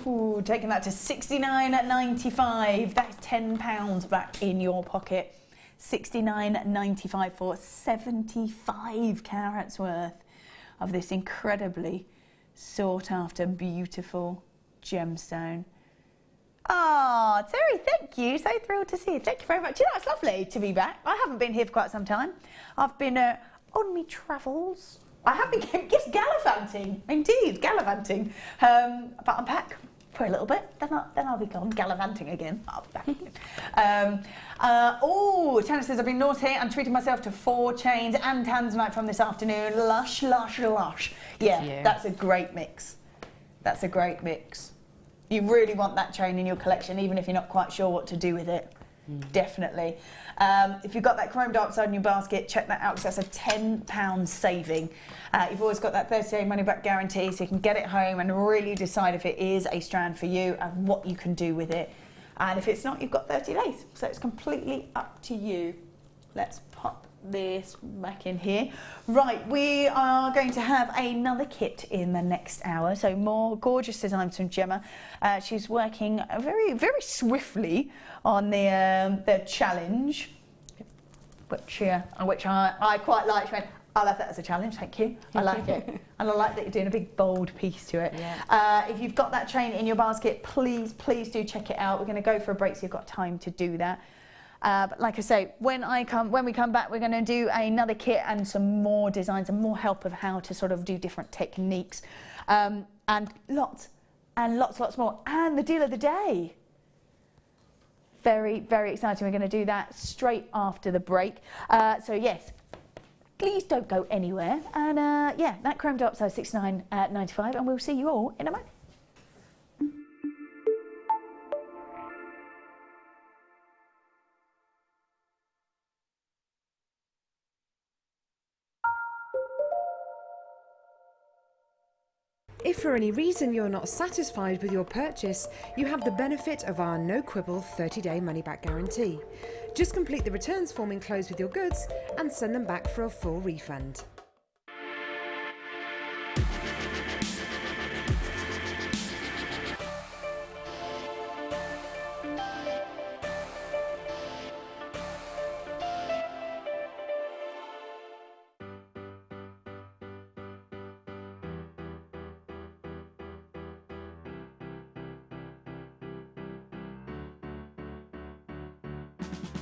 Ooh, taking that to $69.95. That's £10 back in your pocket. $69.95 for 75 carats worth of this incredibly sought after, beautiful gemstone. Ah, Terry, thank you. So thrilled to see you. Thank you very much. You know, it's lovely to be back. I haven't been here for quite some time. I've been on me travels. I have been just gallivanting, indeed, gallivanting. But I'm back for a little bit, then I'll be gone gallivanting again. I'll be back again. Oh, Tanner says, I've been naughty and treated myself to 4 chains and tanzanite from this afternoon. Lush, lush, lush. Yeah, that's a great mix. That's a great mix. You really want that chain in your collection, even if you're not quite sure what to do with it. Definitely. If you've got that chrome dioxide in your basket, check that out because that's a £10 saving. You've always got that 30-day money-back guarantee, so you can get it home and really decide if it is a strand for you and what you can do with it. And if it's not, you've got 30 days, so it's completely up to you. Let's pop this back in here. Right, we are going to have another kit in the next hour, so more gorgeous designs from Gemma. She's working very, very swiftly on the challenge, which I quite like. She went, I'll have that as a challenge, thank you. I like it. And I like that you're doing a big bold piece to it. Yeah. If you've got that chain in your basket, please do check it out. We're going to go for a break so you've got time to do that. But like I say, when we come back, we're going to do another kit and some more designs and more help of how to sort of do different techniques, and lots more. And the deal of the day. Very, very exciting. We're going to do that straight after the break. So yes, please don't go anywhere. And yeah, that chrome dioxide $69.95, and we'll see you all in a moment. If for any reason you're not satisfied with your purchase, you have the benefit of our no-quibble 30-day money-back guarantee. Just complete the returns form enclosed with your goods and send them back for a full refund.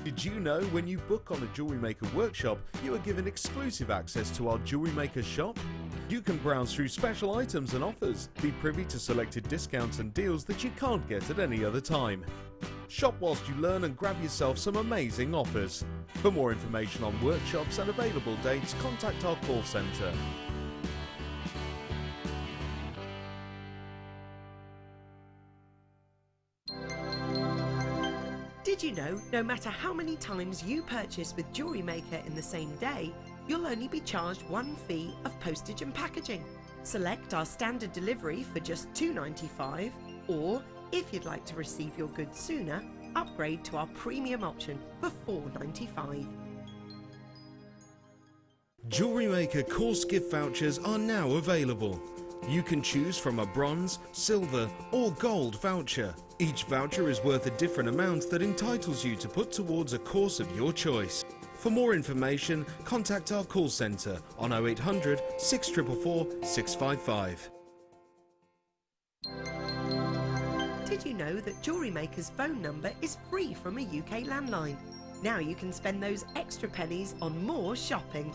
Did you know when you book on a Jewellery Maker workshop, you are given exclusive access to our Jewellery Maker shop? You can browse through special items and offers, be privy to selected discounts and deals that you can't get at any other time. Shop whilst you learn and grab yourself some amazing offers. For more information on workshops and available dates, contact our call centre. Did you know, no matter how many times you purchase with Jewellery Maker in the same day, you'll only be charged one fee of postage and packaging. Select our standard delivery for just $2.95, or if you'd like to receive your goods sooner, upgrade to our premium option for $4.95. Jewellery Maker course gift vouchers are now available. You can choose from a bronze, silver or gold voucher. Each voucher is worth a different amount that entitles you to put towards a course of your choice. For more information, contact our call centre on 0800 644 655. Did you know that Jewellery Maker's phone number is free from a UK landline? Now you can spend those extra pennies on more shopping.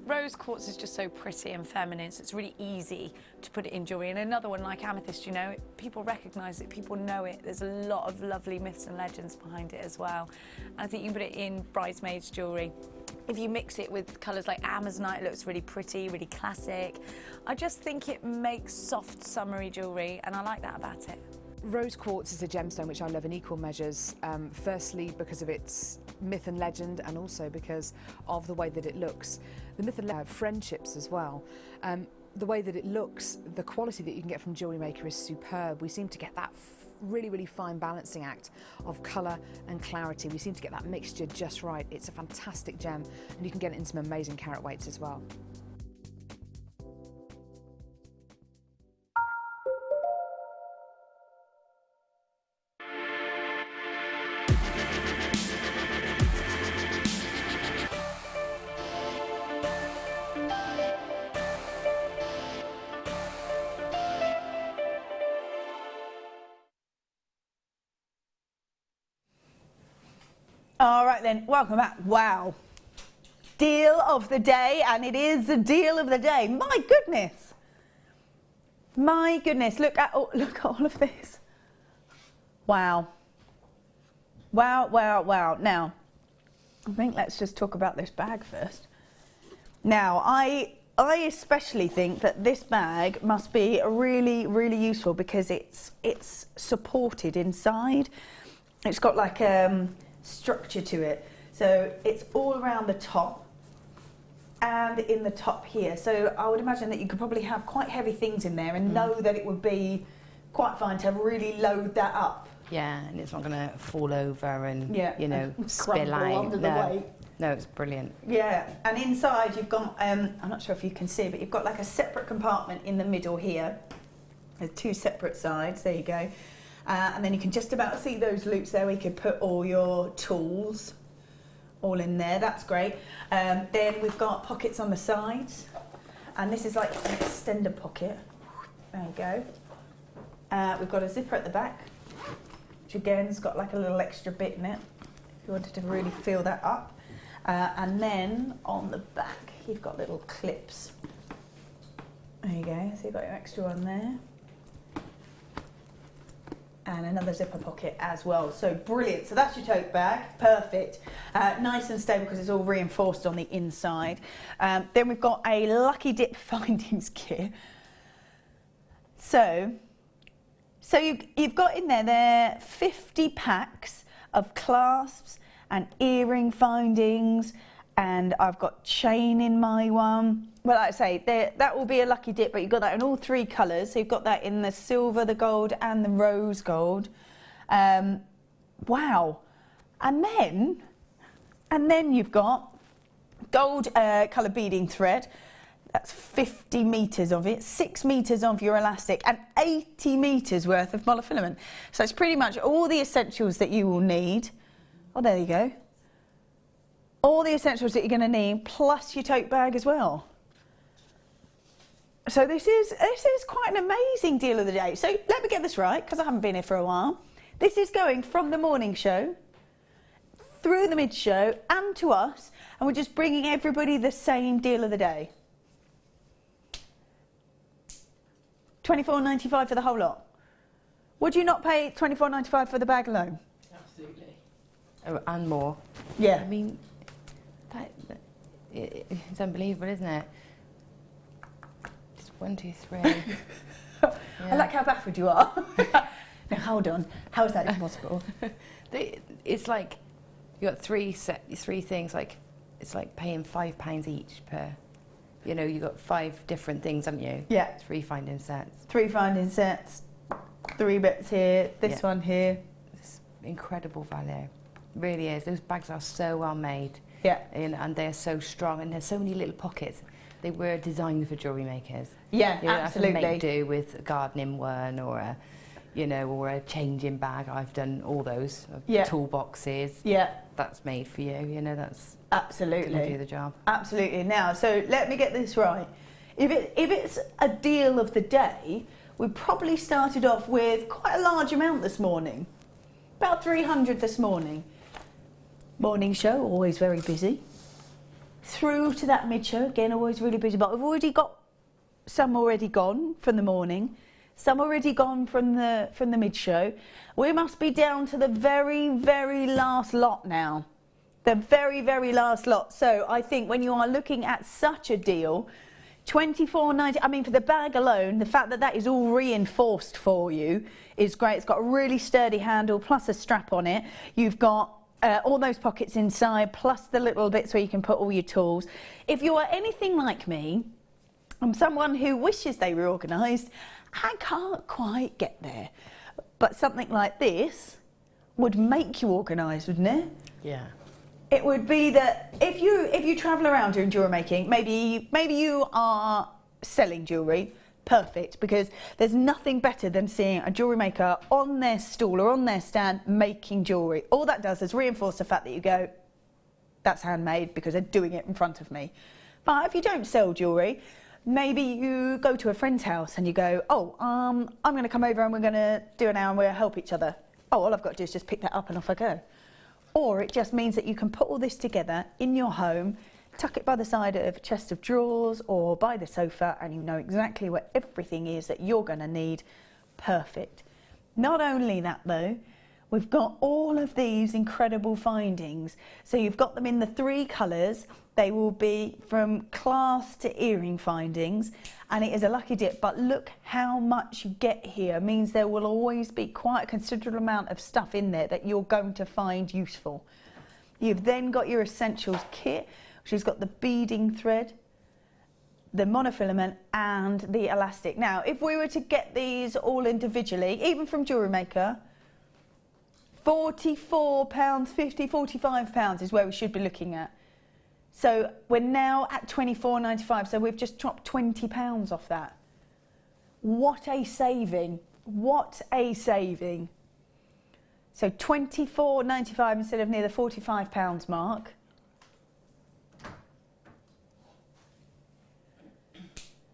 Rose quartz is just so pretty and feminine, so it's really easy to put it in jewellery. And another one like amethyst, you know, people recognise it, people know it. There's a lot of lovely myths and legends behind it as well. And I think you can put it in bridesmaids' jewellery. If you mix it with colours like amazonite, it looks really pretty, really classic. I just think it makes soft, summery jewellery, and I like that about it. Rose quartz is a gemstone which I love in equal measures, firstly because of its myth and legend, and also because of the way that it looks. The myth and friendships as well. The way that it looks, the quality that you can get from Jewellery Maker is superb. We seem to get that really, really fine balancing act of colour and clarity. We seem to get that mixture just right. It's a fantastic gem, and you can get it in some amazing carat weights as well. All right then, welcome back. Wow. Deal of the day, and it is a deal of the day. My goodness. My goodness, look at all of this. Wow. Wow, wow, wow. Now, I think let's just talk about this bag first. Now, I especially think that this bag must be really, really useful because it's supported inside. It's got like structure to it, so it's all around the top and in the top here, so I would imagine that you could probably have quite heavy things in there and know that it would be quite fine to really load that up. Yeah, and it's not going to fall over and you know, spill crumble out. under the weight. No, it's brilliant. Yeah, and inside you've got I'm not sure if you can see, but you've got like a separate compartment in the middle here. There's two separate sides, there you go. And then you can just about see those loops there where you could put all your tools all in there. That's great. Then we've got pockets on the sides, and this is like an extender pocket. There you go. We've got a zipper at the back, which again has got like a little extra bit in it if you wanted to really fill that up. And then on the back you've got little clips. There you go. So you've got your extra one there. And another zipper pocket as well. So brilliant. So that's your tote bag. Perfect. Nice and stable because it's all reinforced on the inside. Then we've got a lucky dip findings kit. So you've got in there 50 packs of clasps and earring findings, and I've got chain in my one. Well, like I say, that will be a lucky dip, but you've got that in all three colours. So you've got that in the silver, the gold, and the rose gold. Wow. And then you've got gold colour beading thread. That's 50 metres of it, 6 metres of your elastic, and 80 metres worth of monofilament. So it's pretty much all the essentials that you will need. Oh, there you go. All the essentials that you're going to need, plus your tote bag as well. So this is quite an amazing deal of the day. So let me get this right, because I haven't been here for a while. This is going from the morning show, through the mid show, and to us, and we're just bringing everybody the same deal of the day. $24.95 for the whole lot. Would you not pay $24.95 for the bag alone? Absolutely. Oh, and more. Yeah. I mean, it's unbelievable, isn't it? Just 1, 2, 3. Yeah. I like how baffled you are. Now hold on. How is that possible? It's like you got three things. Like it's like paying £5 each per you know, you've got 5 different things, haven't you? Yeah. 3 finding sets. 3 finding sets, 3 bits here, this one here. It's incredible value. Really is. Those bags are so well made. Yeah. And they're so strong, and there's so many little pockets. They were designed for jewellery makers. Yeah, you know, absolutely. I can make do with a gardening one or a, you know, or a changing bag. I've done all those. Yeah. Toolboxes. Yeah. That's made for you. You know, that's absolutely gonna do the job. Absolutely. Now, so let me get this right. If it's a deal of the day, we probably started off with quite a large amount this morning. About 300 this morning. Morning show, always very busy. Through to that mid show, again, always really busy. But we've already got some already gone from the morning, some already gone from the mid show. We must be down to the very, very last lot now. The very, very last lot. So I think when you are looking at such a deal, $24.90. I mean, for the bag alone, the fact that that is all reinforced for you is great. It's got a really sturdy handle plus a strap on it. You've got all those pockets inside, plus the little bits where you can put all your tools. If you are anything like me, I'm someone who wishes they were organised and can't quite get there. But something like this would make you organised, wouldn't it? Yeah. It would be that if you travel around doing jewellery making, maybe you are selling jewellery. Perfect, because there's nothing better than seeing a jewellery maker on their stall or on their stand making jewellery. All that does is reinforce the fact that you go, that's handmade because they're doing it in front of me. But if you don't sell jewellery, maybe you go to a friend's house and you go, oh, I'm going to come over and we're going to do an hour and we'll help each other. Oh, all I've got to do is just pick that up and off I go. Or it just means that you can put all this together in your home, tuck it by the side of a chest of drawers or by the sofa, and you know exactly where everything is that you're going to need. Perfect. Not only that though, we've got all of these incredible findings. So you've got them in the 3 colours. They will be from clasp to earring findings, and it is a lucky dip, but look how much you get here. It means there will always be quite a considerable amount of stuff in there that you're going to find useful. You've then got your essentials kit, which has got the beading thread, the monofilament and the elastic. Now, if we were to get these all individually, even from Jewellery Maker, £44, £50, £45 is where we should be looking at. So we're now at £24.95, so we've just dropped £20 off that. What a saving, what a saving. So £24.95 instead of near the £45 mark.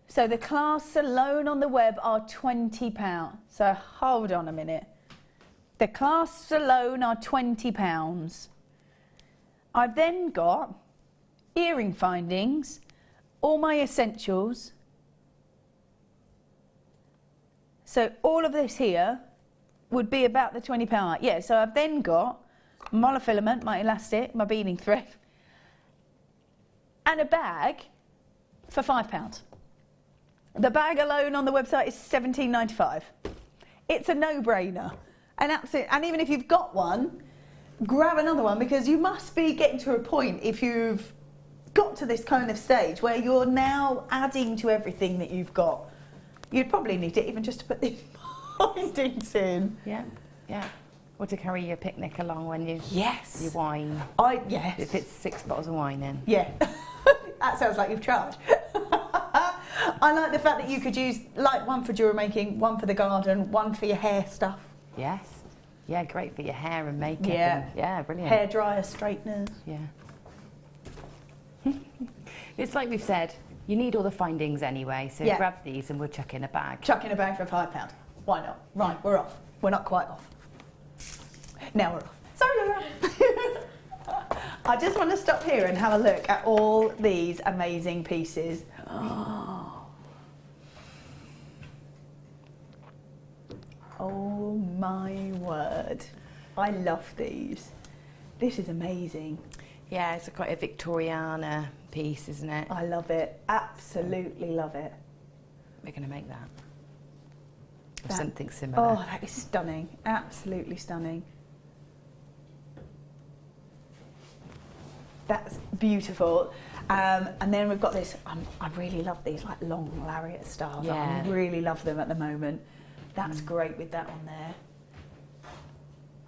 So the clasps alone on the web are £20. So hold on a minute. The clasps alone are £20. I've then got earring findings, all my essentials. So all of this here would be about the £20. Yeah, so I've then got monofilament, my elastic, my beading thread, and a bag for £5. The bag alone on the website is £17.95. It's a no-brainer. And even if you've got one, grab another one, because you must be getting to a point, if you've got to this kind of stage where you're now adding to everything that you've got. You'd probably need it even just to put these findings in. Yeah, yeah. Or to carry your picnic along when you yes. your wine. Yes. If it's 6 bottles of wine in. Yeah. That sounds like you've tried. I like the fact that you could use like one for jewellery making, one for the garden, one for your hair stuff. Yes. Yeah, great for your hair and makeup. Yeah. And, yeah, brilliant. Hair dryer, straighteners. Yeah. It's like we've said, you need all the findings anyway, so grab these and we'll chuck in a bag. Chuck in a bag for £5. Why not? Right, we're off. We're not quite off. Now we're off. Sorry, Laura. I just want to stop here and have a look at all these amazing pieces. Oh my word. I love these. This is amazing. Yeah, it's quite a Victoriana piece, isn't it? I love it. Absolutely love it. We're going to make that. Or something similar. Oh, that is stunning. Absolutely stunning. That's beautiful. And then we've got this, I really love these like long lariat styles. Yeah. I really love them at the moment. That's great with that on there.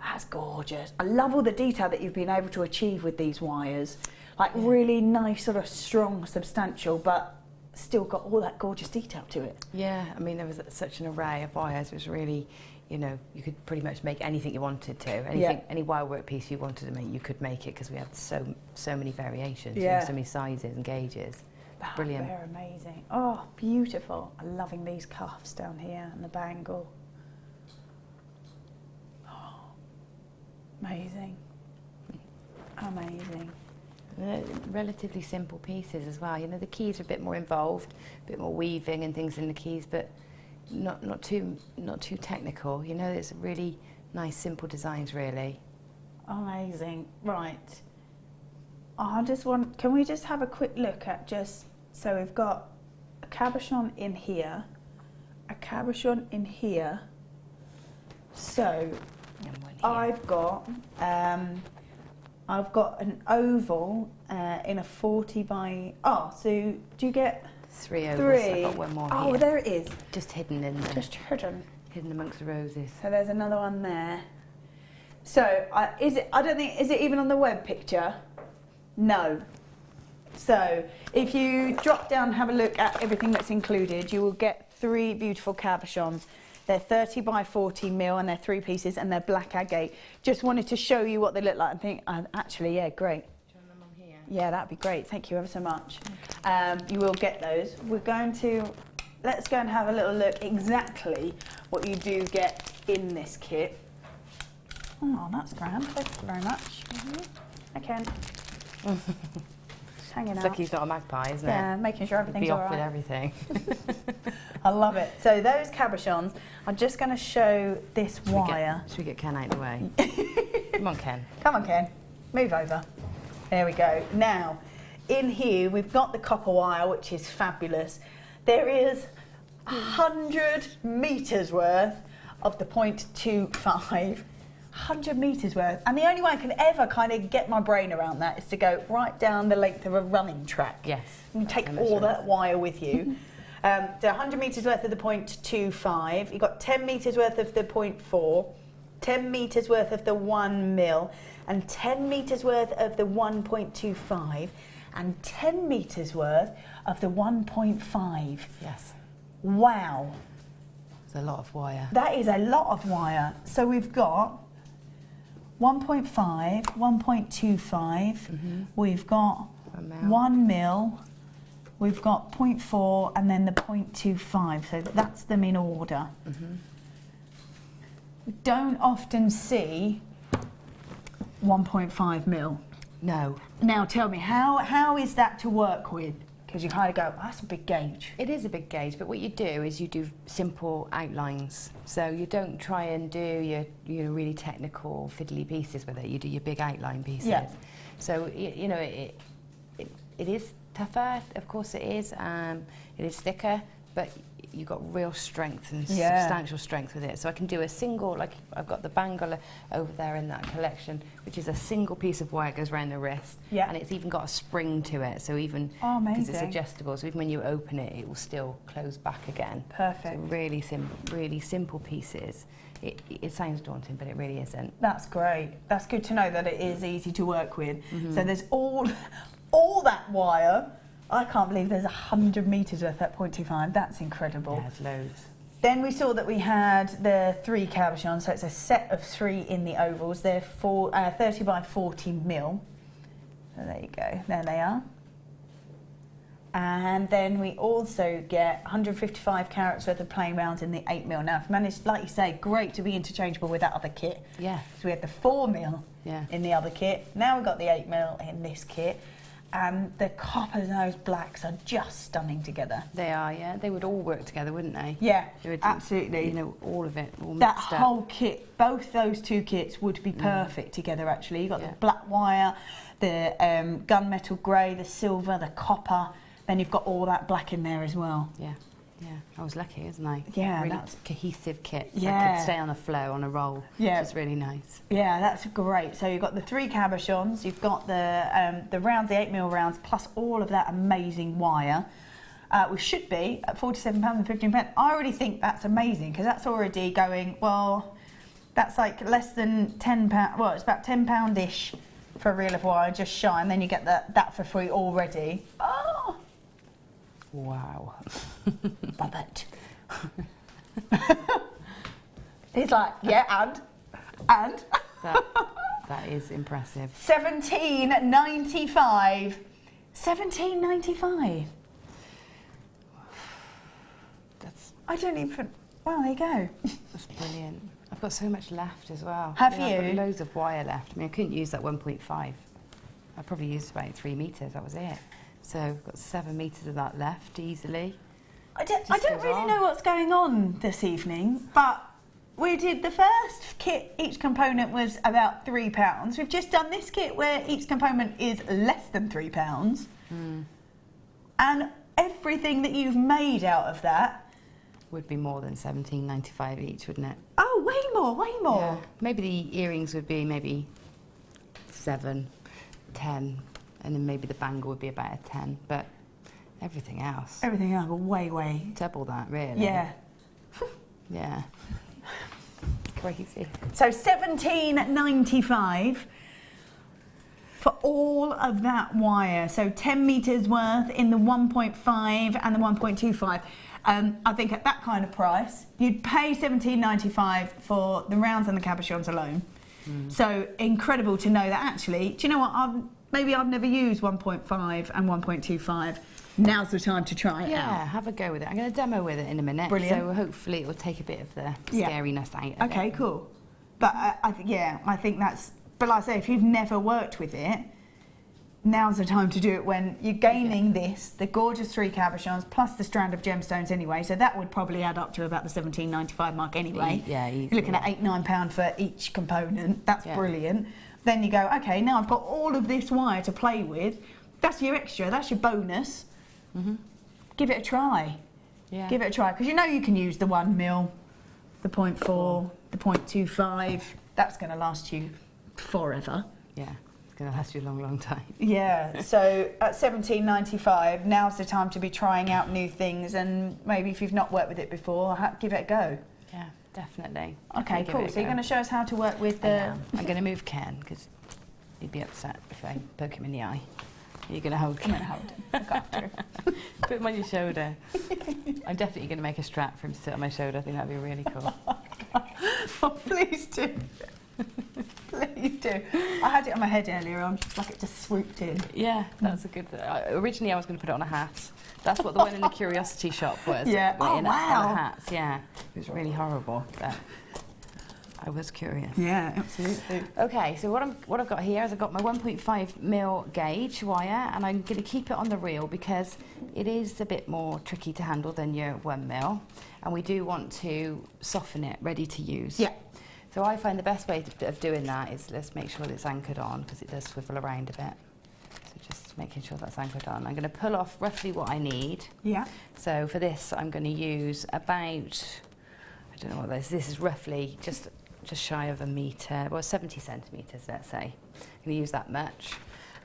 That's gorgeous. I love all the detail that you've been able to achieve with these wires. Like really nice, sort of strong, substantial, but still got all that gorgeous detail to it. Yeah, I mean, there was such an array of wires. It was really, you know, you could pretty much make anything you wanted to. Anything, any wire work piece you wanted to make, you could make it, because we had so many variations, you know, so many sizes and gauges. Brilliant. They're amazing. Oh, beautiful. I'm loving these cuffs down here and the bangle. Oh, amazing. Amazing. They're relatively simple pieces as well. You know, the keys are a bit more involved, a bit more weaving and things in the keys, but not too technical. You know, it's really nice, simple designs, really. Amazing. Right. I just want. Can we just have a quick look at just? So we've got a cabochon in here, a cabochon in here. So I've got an oval in a 40 by. Oh, so do you get 3 ovals? Three. I've got one more here. Oh, there it is. Just hidden in there. Just hidden. Hidden amongst the roses. So there's another one there. So is it? I don't think. Is it even on the web picture? No. So if you drop down and have a look at everything that's included, you will get 3 beautiful cabochons. They're 30 by 40 mil and they're 3 pieces and they're black agate. Just wanted to show you what they look like and think, actually, yeah, great. Do you want them on here? Yeah, that'd be great. Thank you ever so much. You will get those. We're going to, let's go and have a little look exactly what you do get in this kit. Oh, that's grand. Thank you very much. I can. Just hanging out. It's like he's not a magpie, isn't it? Yeah, making sure everything's Be all off right. with everything. I love it. So those cabochons, I'm just going to show this wire. Should we get Ken out of the way? Come on, Ken. Come on, Ken. Move over. There we go. Now, in here, we've got the copper wire, which is fabulous. There is 100 metres worth of the 0.25. 100 metres worth, and the only way I can ever kind of get my brain around that is to go right down the length of a running track. Yes. And you take all that wire with you. So 100 metres worth of the 0.25, you've got 10 metres worth of the 0.4, 10 metres worth of the 1 mil, and 10 metres worth of the 1.25, and 10 metres worth of the 1.5. Yes. Wow. It's a lot of wire. That is a lot of wire. So we've got 1.5, 1.25, we've got 1 mil, we've got 0.4 and then the 0.25, so that's them in order. We don't often see 1.5 mil. No. Now tell me, how is that to work with? Because you kind of go, oh, that's a big gauge. It is a big gauge, but what you do is you do simple outlines. So you don't try and do your really technical fiddly pieces with it. You do your big outline pieces. Yeah. So you know it is tougher, of course it is. It is thicker, but you've got real strength and substantial strength with it. So I can do a single, like I've got the bangle over there in that collection, which is a single piece of wire that goes around the wrist. Yeah. And it's even got a spring to it, so even because it's adjustable, so even when you open it, it will still close back again. Perfect. So really simple pieces. It sounds daunting, but it really isn't. That's great. That's good to know that it is easy to work with. So there's all that wire. I can't believe there's 100 metres worth at 0.25. That's incredible. Yeah, it's loads. Then we saw that we had the 3 cabochons, so it's a set of 3 in the ovals. They're 30 by 40 mil. So there you go. There they are. And then we also get 155 carats worth of plain rounds in the 8 mil. Now, I've managed, like you say, great to be interchangeable with that other kit. Yeah. So we had the 4 mil in the other kit. Now we've got the 8 mil in this kit. And the coppers and those blacks are just stunning together. They are, yeah. They would all work together, wouldn't they? Yeah, They would, absolutely. You know, all of it, all That mixed up. whole kit, both those 2 kits would be perfect together, actually. You've got the black wire, the gunmetal grey, the silver, the copper, then you've got all that black in there as well. Yeah. Yeah, I was lucky, wasn't I? Yeah, really that's cohesive kit. So I yeah. could stay on a flow, on a roll, Yeah. which is really nice. Yeah, that's great. So you've got the 3 cabochons, you've got the rounds, the 8mm rounds, plus all of that amazing wire. Which should be at £47 and £15. I already think that's amazing because that's already going, well, that's like less than £10. Well, it's about £10-ish for a reel of wire, just shy, and then you get that for free already. Oh! Wow. Love it. He's like, yeah, and. That is impressive. £17.95. £17.95. I don't even. Well, there you go. That's brilliant. I've got so much left as well. Have I've got you? loads of wire left. I mean, I couldn't use that 1.5. I probably used about 3 metres. That was it. So I've got 7 metres of that left easily. I don't really know what's going on this evening, but we did the first kit. Each component was about £3. We've just done this kit where each component is less than £3, and everything that you've made out of that would be more than £17.95 each, wouldn't it? Oh, way more, way more. Yeah. Maybe the earrings would be maybe 7, 10, and then maybe the bangle would be about a 10, but everything else. Everything else, way. Double that, really. Yeah. Yeah. Crazy. So £17.95 for all of that wire. So 10 metres worth in the 1.5 and the 1.25. I think at that kind of price, you'd pay £17.95 for the rounds and the cabochons alone. So incredible to know that actually, do you know what, maybe I've never used 1.5 and 1.25. Now's the time to try it out. Yeah, have a go with it. I'm going to demo with it in a minute. Brilliant. So hopefully it will take a bit of the scariness out of it. Okay, cool. But I think that's, but like I say, if you've never worked with it, now's the time to do it when you're gaining this, the gorgeous 3 cabochons, plus the strand of gemstones anyway, so that would probably add up to about the £17.95 mark anyway. Yeah, you're looking at £8-9 for each component. That's brilliant. Then you go, okay, now I've got all of this wire to play with. That's your extra, that's your bonus. Give it a try. Yeah. Give it a try, because you know you can use the 1mm, the 0.4, the 0.25. That's going to last you forever. Yeah. Going to last you a long time. Yeah, so at £17.95, now's the time to be trying out new things, and maybe if you've not worked with it before, give it a go. Yeah, definitely. Okay, cool. So you're going to show us how to work with the... I'm going to move Ken, because he'd be upset if I poke him in the eye. You're going to hold Ken. I'm going to hold him. Look after him. Put him on your shoulder. I'm definitely going to make a strap for him to sit on my shoulder. I think that'd be really cool. Oh, please do. Please do. I had it on my head earlier on, like it just swooped in. Yeah, that's a good... originally I was going to put it on a hat. That's what the one in the curiosity shop was. Yeah. Oh, On wow. a hat, yeah. It was really horrible, but I was curious. Yeah, absolutely. Okay, so what I've got here is I've got my 1.5mm gauge wire, and I'm going to keep it on the reel because it is a bit more tricky to handle than your 1mm, and we do want to soften it, ready to use. Yeah. So I find the best way of doing that is let's make sure that it's anchored on, because it does swivel around a bit. So just making sure that's anchored on. I'm going to pull off roughly what I need. Yeah. So for this, I'm going to use about, I don't know what this is roughly just shy of a metre, well 70 centimetres let's say. I'm going to use that much.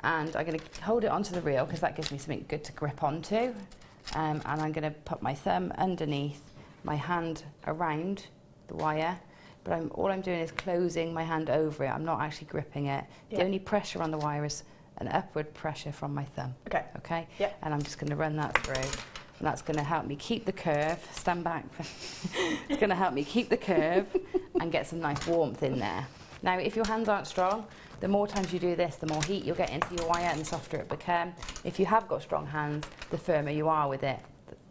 And I'm going to hold it onto the reel because that gives me something good to grip onto. And I'm going to put my thumb underneath, my hand around the wire, but all I'm doing is closing my hand over it. I'm not actually gripping it. Yeah. The only pressure on the wire is an upward pressure from my thumb. Okay. Okay? Yeah. And I'm just going to run that through. And that's going to help me keep the curve. Stand back. It's going to help me keep the curve and get some nice warmth in there. Now, if your hands aren't strong, the more times you do this, the more heat you'll get into your wire and the softer it becomes. If you have got strong hands, the firmer you are with it,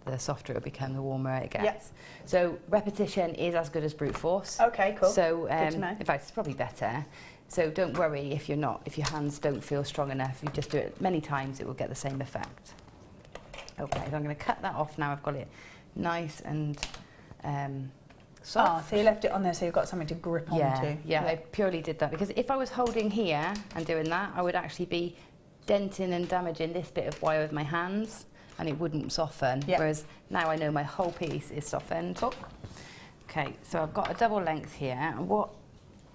the softer it will become, the warmer it gets. Yes. So repetition is as good as brute force. Okay, cool. So Good to know. in fact, it's probably better. So don't worry if your hands don't feel strong enough. You just do it many times, it will get the same effect. Okay, so I'm going to cut that off now. I've got it nice and soft. Oh, so you left it on there so you've got something to grip onto. Yeah, I purely did that because if I was holding here and doing that, I would actually be denting and damaging this bit of wire with my hands. and it wouldn't soften, whereas now I know my whole piece is softened. Okay, so I've got a double length here, and what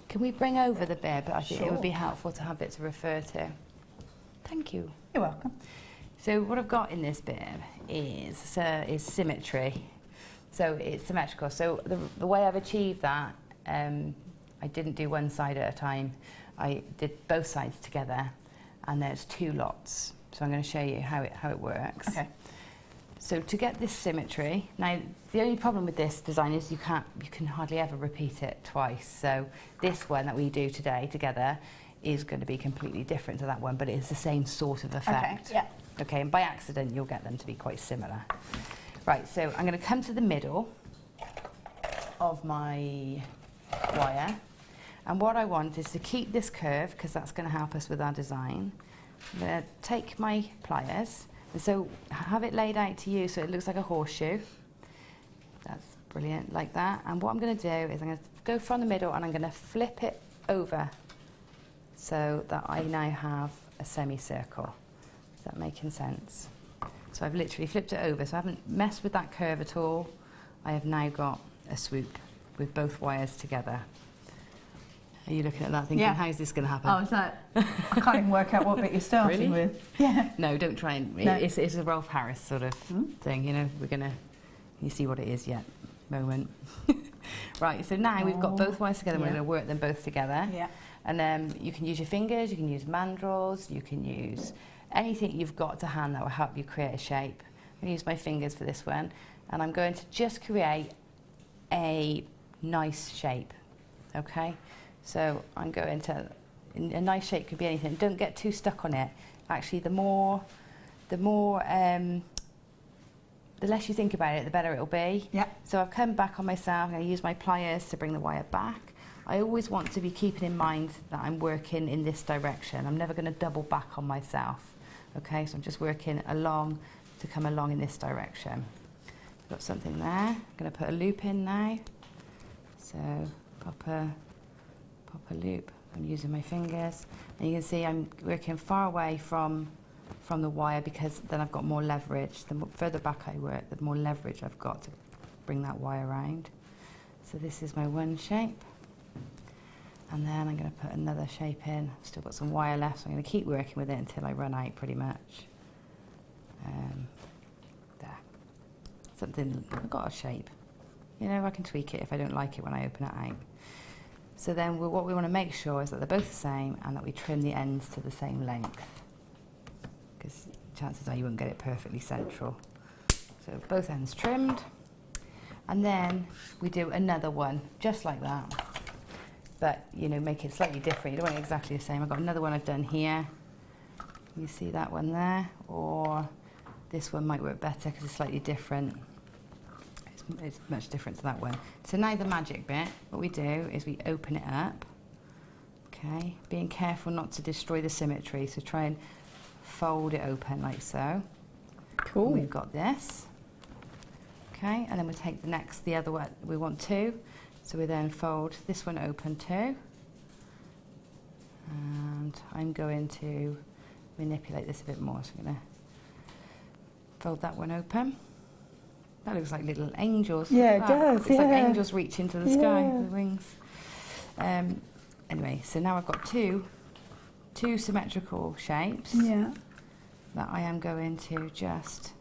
can we bring over the bib? I think it would be helpful to have it to refer to. Thank you. You're welcome. So what I've got in this bib is symmetry. So it's symmetrical. So the way I've achieved that, I didn't do one side at a time. I did both sides together, and there's 2 lots. So I'm going to show you how it works. Okay. So to get this symmetry, now the only problem with this design is you can hardly ever repeat it twice. So this one that we do today together is going to be completely different to that one, but it is the same sort of effect. Okay, Okay, and by accident you'll get them to be quite similar. Right, so I'm going to come to the middle of my wire, and what I want is to keep this curve, because that's going to help us with our design. I'm going to take my pliers, and so have it laid out to you so it looks like a horseshoe. That's brilliant, like that. And what I'm going to do is I'm going to go from the middle and I'm going to flip it over so that I now have a semicircle. Is that making sense? So I've literally flipped it over, so I haven't messed with that curve at all. I have now got a swoop with both wires together. Are you looking at that thinking, how's this going to happen? Oh, is that? I can't even work out what bit you're starting with. Yeah. No, don't try and... No. It's a Rolf Harris sort of thing, you know. We're going to... You see what it is yet? Moment. Right, so now we've got both wires together. We're going to work them both together. Yeah. And then you can use your fingers, you can use mandrels, you can use anything you've got to hand that will help you create a shape. I'm going to use my fingers for this one. And I'm going to just create a nice shape, okay? So I'm going to, a nice shape could be anything. Don't get too stuck on it. Actually, the less you think about it, the better it'll be. Yeah. So I've come back on myself. I'm going to use my pliers to bring the wire back. I always want to be keeping in mind that I'm working in this direction. I'm never going to double back on myself. Okay, so I'm just working along to come along in this direction. Got something there. I'm going to put a loop in now. So pop a loop. I'm using my fingers, and you can see I'm working far away from the wire, because then I've got more leverage. The further back I work, the more leverage I've got to bring that wire around. So this is my one shape, and then I'm going to put another shape in. I've still got some wire left, so I'm going to keep working with it until I run out pretty much. There. Something, I've got a shape. You know, I can tweak it if I don't like it when I open it out. So then what we want to make sure is that they're both the same and that we trim the ends to the same length, because chances are you won't get it perfectly central. So both ends trimmed, and then we do another one just like that, but you know, make it slightly different. You don't want it exactly the same. I've got another one I've done here. You see that one there, or this one might work better because it's slightly different. It's much different to that one. So now the magic bit, what we do is we open it up, okay, being careful not to destroy the symmetry, so try and fold it open like so. Cool. And we've got this, okay, and then we take the other one, we want 2, so we then fold this one open too, and I'm going to manipulate this a bit more, so I'm going to fold that one open. That looks like little angels. Yeah, it does. It's like angels reach into the sky with wings. Anyway, so now I've got two symmetrical shapes that I am going to just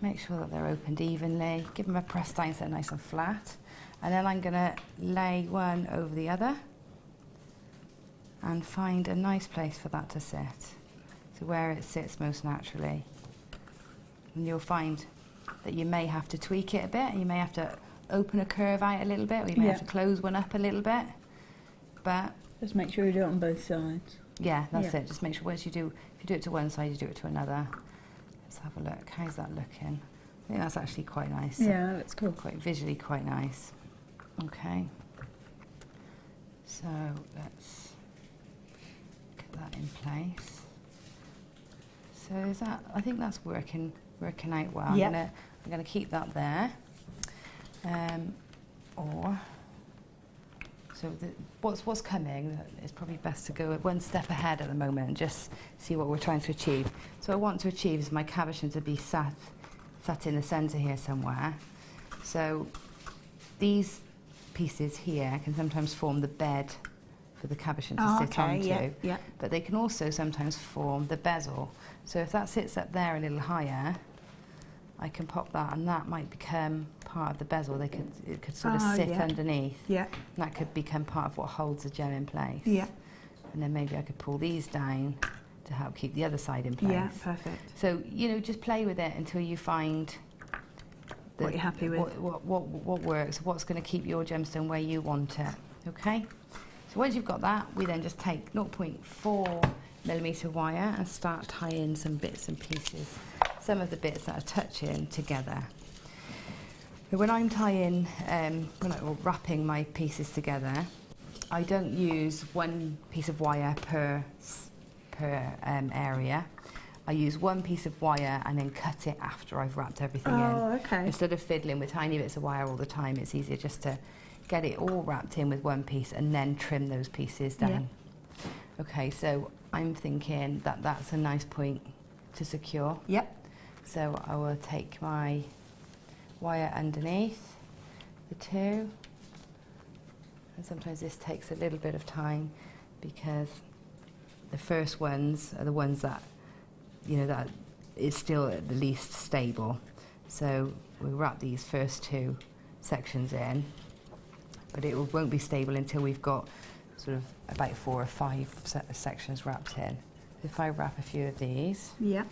make sure that they're opened evenly, give them a press down so they're nice and flat, and then I'm going to lay one over the other and find a nice place for that to sit, so where it sits most naturally. And you'll find that you may have to tweak it a bit, you may have to open a curve out a little bit, or you may have to close one up a little bit, but just make sure you do it on both sides. Yeah, that's it. Just make sure once you do, if you do it to one side, you do it to another. Let's have a look. How's that looking? I think that's actually quite nice. Yeah, that's cool. Quite visually quite nice. Okay. So let's get that in place. So is that? I think that's working out well. Yep. I'm gonna keep that there. So So what's coming, it's probably best to go one step ahead at the moment and just see what we're trying to achieve. So what I want to achieve is my cabochon to be sat in the centre here somewhere. So these pieces here can sometimes form the bed for the cabochon to sit onto, but they can also sometimes form the bezel. So if that sits up there a little higher, I can pop that, and that might become part of the bezel. It could sort of sit underneath. Yeah. And that could become part of what holds the gem in place. Yeah. And then maybe I could pull these down to help keep the other side in place. Yeah, perfect. So, you know, just play with it until you find what you're happy with. What works, what's going to keep your gemstone where you want it. Okay? So once you've got that, we then just take 0.4mm wire and start tying some bits and pieces. Some of the bits that are touching together. When I'm tying, wrapping my pieces together, I don't use one piece of wire per area. I use one piece of wire and then cut it after I've wrapped everything in. Okay. Instead of fiddling with tiny bits of wire all the time, it's easier just to get it all wrapped in with one piece and then trim those pieces down. Yeah. Okay, so I'm thinking that that's a nice point to secure. Yep. So I will take my wire underneath the two, and sometimes this takes a little bit of time because the first ones are the ones that, you know, that is still at the least stable. So we wrap these first two sections in, but it won't be stable until we've got sort of about 4 or 5 sections wrapped in. If I wrap a few of these. Yeah.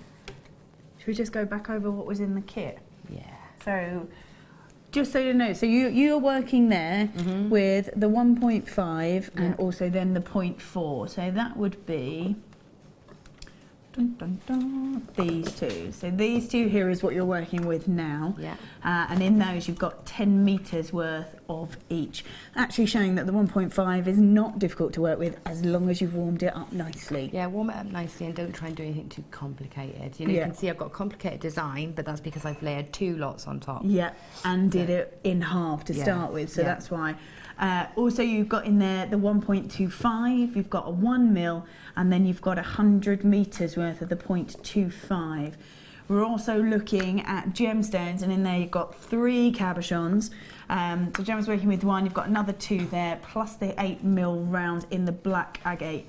Should we just go back over what was in the kit? Yeah. So, just so you know, so you're working there with the 1.5 and also then the 0.4. So that would be these two. So these two here is what you're working with now. Yeah. And in those you've got 10 meters worth of each. Actually showing that the 1.5 is not difficult to work with as long as you've warmed it up nicely. Yeah, warm it up nicely and don't try and do anything too complicated. You know, you can see I've got a complicated design, but that's because I've layered 2 lots on top. Yeah, and did it in half to start with, so that's why. Also you've got in there the 1.25, you've got a 1 mil, and then you've got 100 meters worth of the 0.25. We're also looking at gemstones, and in there you've got 3 cabochons. So Gemma's working with 1, you've got another 2 there, plus the 8 mil round in the black agate.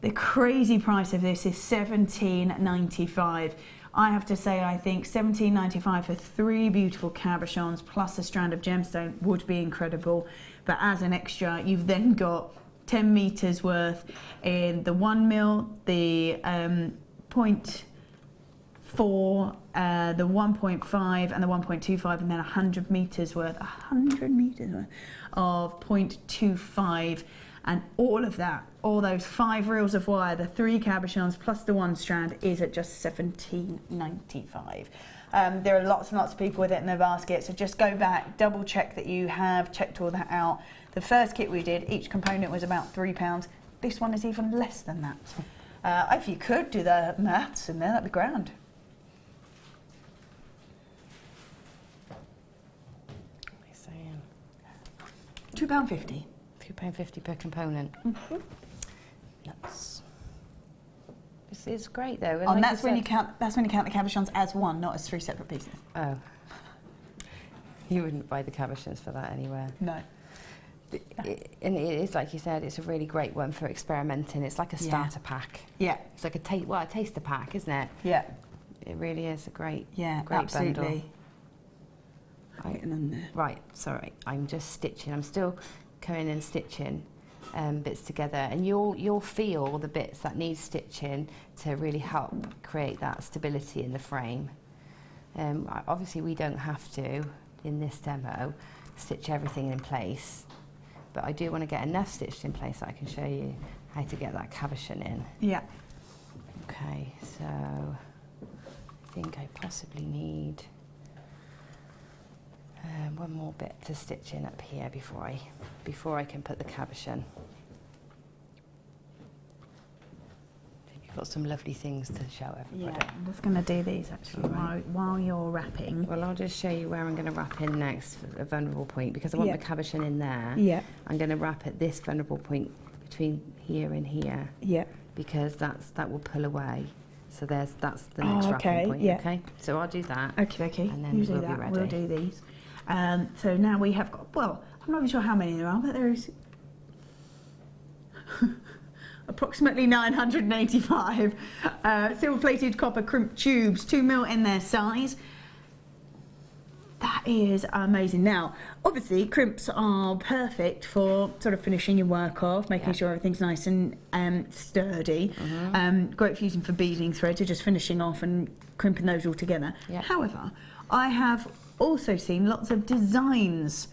The crazy price of this is $17.95. I have to say, I think $17.95 for 3 beautiful cabochons plus a strand of gemstone would be incredible. But as an extra, you've then got 10 meters worth in the 1 mil, the 0.4, the 1.5 and the 1.25, and then 100 meters worth of 0.25. And all of that, all those 5 reels of wire, the 3 cabochons plus the 1 strand is at just $17.95. There are lots and lots of people with it in their basket, so just go back, double check that you have checked all that out. The first kit we did, each component was about £3. This one is even less than that. If you could do the maths in there, that'd be grand. What are you saying? £2.50. £2.50 per component. Nuts. This is great though. And like that's when you count. That's when you count the cabochons as one, not as 3 separate pieces. Oh. You wouldn't buy the cabochons for that anywhere. No. And it is, like you said, it's a really great one for experimenting. It's like a starter pack. Yeah. It's like a taster pack, isn't it? Yeah. It really is a great, great absolutely. bundle. Right, sorry, I'm just stitching. I'm still coming and stitching bits together, and you'll feel the bits that need stitching to really help create that stability in the frame. Obviously we don't have to, in this demo, stitch everything in place, but I do want to get enough stitched in place that I can show you how to get that cabochon in. Yeah. Okay, so I think I possibly need one more bit to stitch in up here before I can put the cabochon. got some lovely things to show everybody. Yeah, I'm just going to do these actually while you're wrapping. Well, I'll just show you where I'm going to wrap in next, a vulnerable point, because I want the cabochon in there. Yeah. I'm going to wrap at this vulnerable point between here and here. Yeah. Because that will pull away. So that's the next wrapping point. Yeah. Okay. So I'll do that. Okay. And then You do we'll that. be ready. We'll do these. So now we have got. Well, I'm not even sure how many there are, but there is approximately 985 silver-plated copper crimp tubes, 2mm in their size. That is amazing. Now, obviously, crimps are perfect for sort of finishing your work off, making sure everything's nice and sturdy. Great for using for beading threads, or just finishing off and crimping those all together. However, I have also seen lots of designs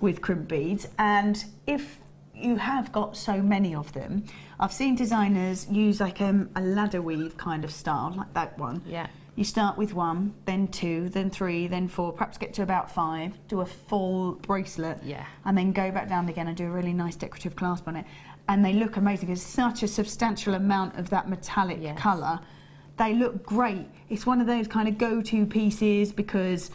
with crimp beads, and if you have got so many of them, I've seen designers use like a ladder weave kind of style, like that one. Yeah. You start with 1, then 2, then 3, then 4, perhaps get to about 5, do a full bracelet, and then go back down again and do a really nice decorative clasp on it. And they look amazing. There's such a substantial amount of that metallic colour. They look great. It's one of those kind of go-to pieces because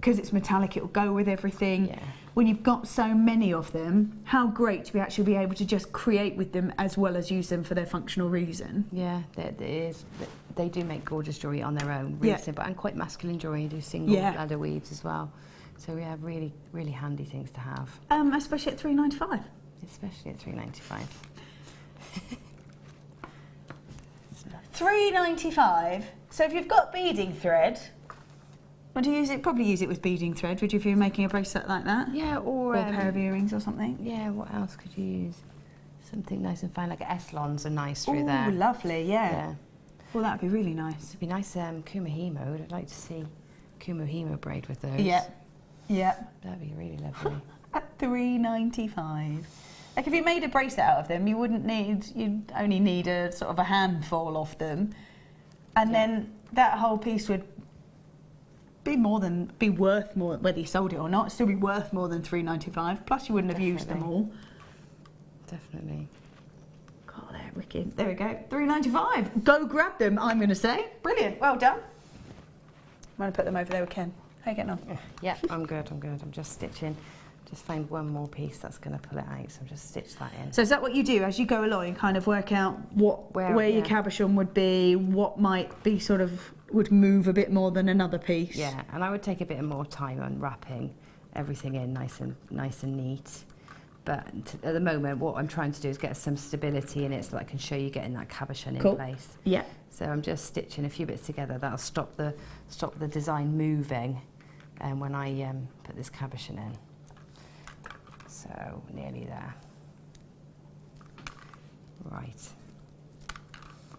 it's metallic, it'll go with everything. Yeah. When you've got so many of them, how great to actually be able to just create with them as well as use them for their functional reason. Yeah, it is. They do make gorgeous jewellery on their own, really simple, and quite masculine jewellery. You do single ladder weaves as well. So yeah, really, really handy things to have. Especially at $3.95. Especially at $3.95. $3.95. So if you've got beading thread, would you use it? Probably use it with beading thread, would you, if you're making a bracelet like that? Yeah, or a pair of earrings or something. Yeah, what else could you use? Something nice and fine, like Eslons are nice through there. Oh, lovely, yeah. Well, that'd be really nice. It'd be nice Kumahimo. I'd like to see Kumahimo braid with those. Yeah, yeah. That'd be really lovely. At $3.95. Like if you made a bracelet out of them, you'd only need a sort of a handful of them, and then that whole piece would be worth more, whether you sold it or not, still be worth more than $3.95. Plus, you wouldn't have used them all. Definitely. God, they're wicked. There we go. $3.95. Go grab them. I'm going to say. Brilliant. Well done. I'm going to put them over there with Ken. How are you getting on? Yeah, I'm good. I'm just stitching. Just find one more piece that's going to pull it out, so I'll just stitch that in. So is that what you do as you go along? You kind of work out where your cabochon would be, what might be sort of would move a bit more than another piece. Yeah, and I would take a bit more time on wrapping everything in nice and neat. But at the moment, what I'm trying to do is get some stability in it so that I can show you getting that cabochon in place. Yeah. So I'm just stitching a few bits together that'll stop the design moving, and when I put this cabochon in. So nearly there. Right.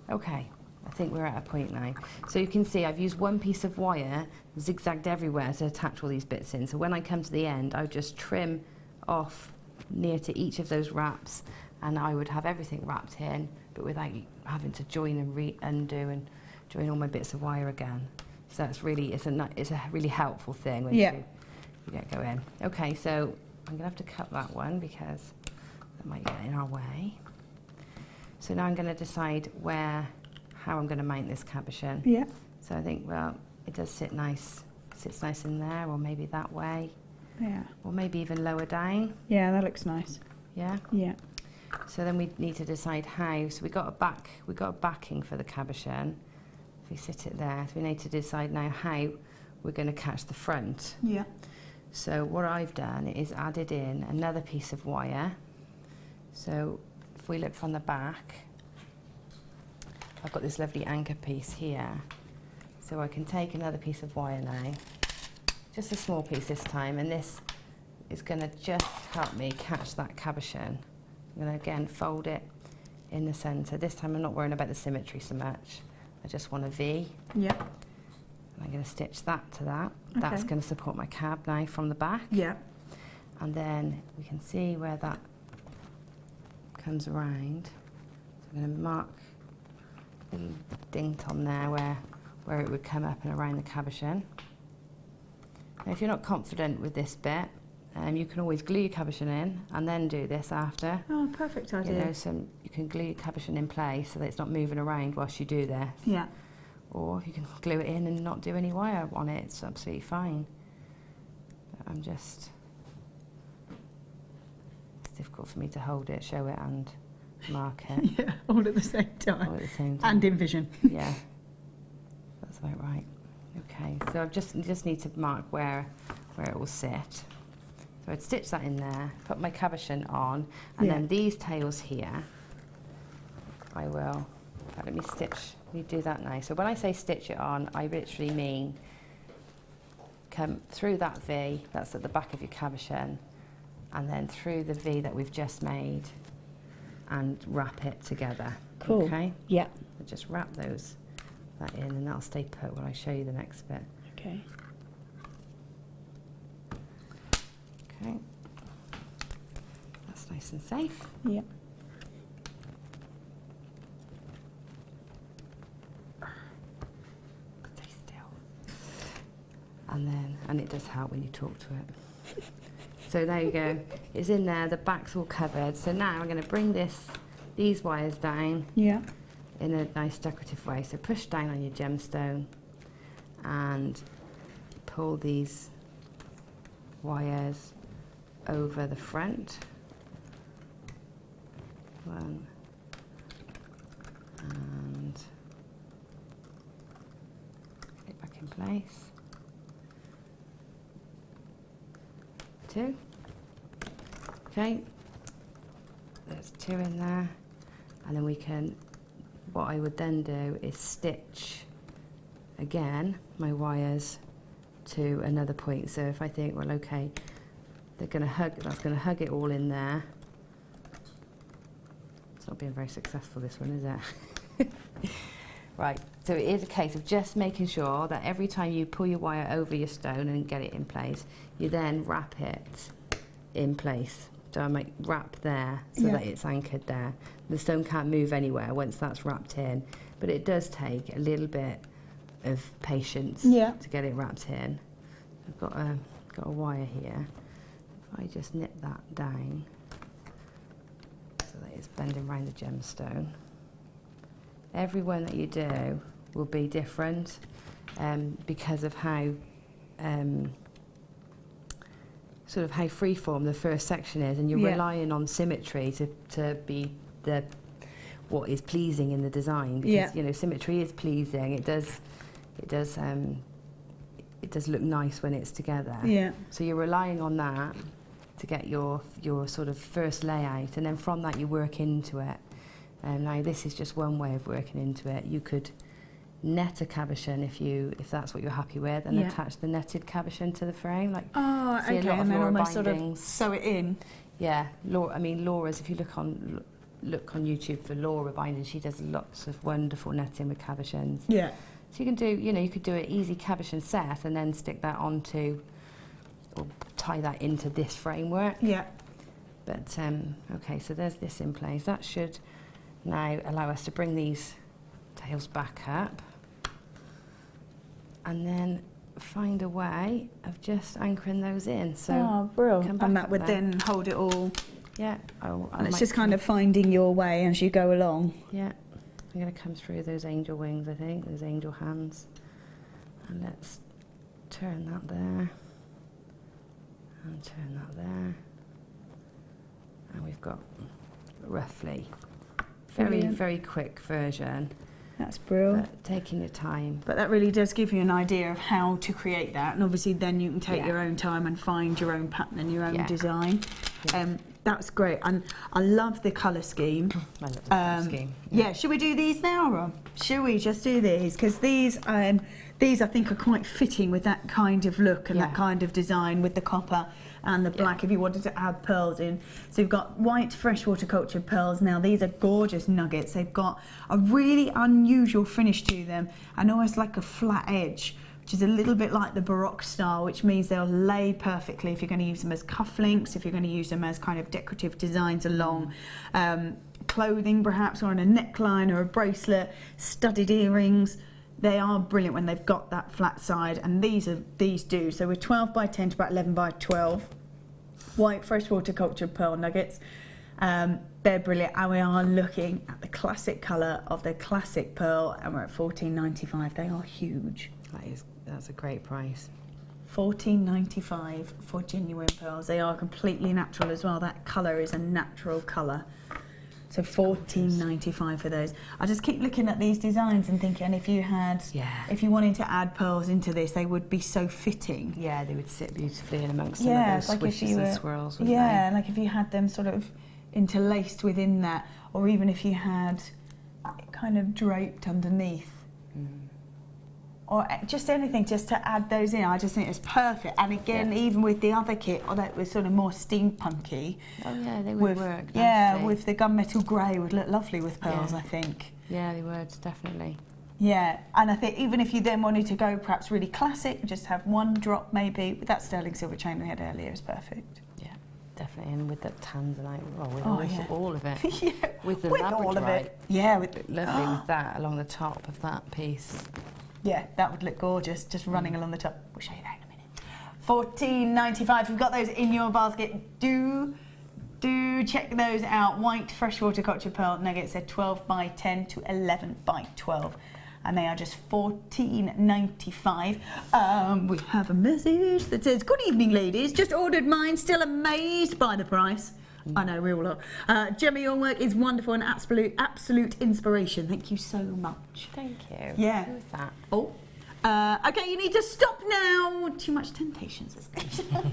Okay. I think we're at a point now. So you can see I've used one piece of wire, zigzagged everywhere to attach all these bits in. So when I come to the end, I would just trim off near to each of those wraps, and I would have everything wrapped in, but without having to join and undo and join all my bits of wire again. So that's really, it's a really helpful thing when you get going. Okay, so I'm gonna have to cut that one because that might get in our way. So now I'm gonna decide how I'm going to mount this cabochon. Yeah. So I think, well, it does sits nice in there, or maybe that way. Yeah. Or maybe even lower down. Yeah, that looks nice. Yeah. Yeah. So then we need to decide how. So we got a backing for the cabochon. If we sit it there, so we need to decide now how we're going to catch the front. Yeah. So what I've done is added in another piece of wire. So if we look from the back, I've got this lovely anchor piece here, so I can take another piece of wire now, just a small piece this time, and this is going to just help me catch that cabochon. I'm going to again fold it in the centre. This time I'm not worrying about the symmetry so much, I just want a V. Yeah. And I'm going to stitch that to that. Okay. That's going to support my cab now from the back. Yeah. And then we can see where that comes around. So I'm going to mark little dint on there where it would come up and around the cabochon. Now if you're not confident with this bit, You can always glue your cabochon in and then do this after. Oh, perfect idea. You know, you can glue your cabochon in place so that it's not moving around whilst you do this. Yeah. Or you can glue it in and not do any wire on it. It's absolutely fine. I'm just... It's difficult for me to hold it, show it and mark it. Yeah, all at the same time. All at the same time. And in vision. Yeah. That's about right. Okay, so I just need to mark where it will sit. So I'd stitch that in there, put my cabochon on, and then these tails here, I will, let me do that now. So when I say stitch it on, I literally mean come through that V, that's at the back of your cabochon, and then through the V that we've just made, and wrap it together. Cool. Okay? Yeah. So just wrap that in, and that'll stay put when I show you the next bit. Okay. Okay, that's nice and safe. Yeah. Stay still. And it does help when you talk to it. So there you go. It's in there. The back's all covered. So now I'm going to bring these wires down. Yeah. In a nice decorative way. So push down on your gemstone and pull these wires over the front. One. And get it back in place. Two. Okay. There's two in there. And then we can, what I would then do is stitch again my wires to another point. So if I think, well, okay, that's going to hug it all in there. It's not being very successful, this one, is it? Right, so it is a case of just making sure that every time you pull your wire over your stone and get it in place, you then wrap it in place. So I might wrap there so that it's anchored there. The stone can't move anywhere once that's wrapped in, but it does take a little bit of patience to get it wrapped in. I've got a wire here. If I just knit that down so that it's bending around the gemstone. Every one that you do will be different because of how sort of how freeform the first section is, and you're relying on symmetry to be what is pleasing in the design, because you know, symmetry is pleasing. It does look nice when it's together. Yeah. So you're relying on that to get your sort of first layout, and then from that you work into it. And now this is just one way of working into it. You could net a cabochon if that's what you're happy with, and attach the netted cabochon to the frame. Like, see a lot of Laura bindings. Sort of sew it in. Yeah, Laura's. If you look on YouTube for Laura binding, she does lots of wonderful netting with cabochons. Yeah. So you can do, you could do an easy cabochon set and then stick that onto, or tie that into this framework. Yeah. But okay, so there's this in place. That should now allow us to bring these tails back up, and then find a way of just anchoring those in. So brilliant. And that would then hold it all. Yeah. And it's just kind of finding your way as you go along. Yeah. I'm going to come through those angel wings, I think, those angel hands. And let's turn that there. And turn that there. And we've got roughly very quick version. That's brilliant. But taking your time. But that really does give you an idea of how to create that, and obviously then you can take your own time and find your own pattern and your own design. That's great, and I love the colour scheme. I love the colour scheme. Yeah, should we do these now, Rob? Should we just do these? Because these I think are quite fitting with that kind of look and that kind of design with the copper and the black, if you wanted to add pearls in. So you've got white freshwater cultured pearls. Now these are gorgeous nuggets. They've got a really unusual finish to them, and almost like a flat edge, which is a little bit like the Baroque style, which means they'll lay perfectly if you're going to use them as cufflinks, if you're going to use them as kind of decorative designs along clothing perhaps, or on a neckline or a bracelet, studded earrings. They are brilliant when they've got that flat side, and these do. So we're 12 by 10 to about 11 by 12. white freshwater cultured pearl nuggets. They're brilliant, and we are looking at the classic colour of the classic pearl, and we're at $14.95. They are huge. That's a great price. $14.95 for genuine pearls. They are completely natural as well. That colour is a natural colour. So $14.95 for those. I just keep looking at these designs and thinking, if you wanted to add pearls into this, they would be so fitting. Yeah, they would sit beautifully in amongst some of those swishes and swirls, wouldn't yeah, they? like if you had them sort of interlaced within that, or even if you had it kind of draped underneath. Or just anything, just to add those in. I just think it's perfect. And again, even with the other kit, although it was sort of more steampunky. Oh yeah, they would work nicely. Yeah, with the gunmetal grey would look lovely with pearls, Yeah. I think. Yeah, they would, definitely. Yeah, and I think even if you then wanted to go perhaps really classic, just have one drop maybe, with that sterling silver chain we had earlier is perfect. Yeah, definitely. And with that tanzanite, all of it. Yeah, with the with Labradorite. all of it. Yeah, lovely with that along the top of that piece. Yeah, that would look gorgeous, just running along the top. We'll show you that in a minute. $14.95. We've got those in your basket. Do check those out. White freshwater cultured pearl nuggets. They're 12 by 10 to 11 by 12. And they are just $14.95. We have a message that says, "Good evening, ladies. Just ordered mine. Still amazed by the price." I know, we all are. Gemma, your work is wonderful and absolute inspiration. Thank you so much. Thank you. Yeah. Who's that? Oh. Okay, you need to stop now. Too much temptations, isn't it?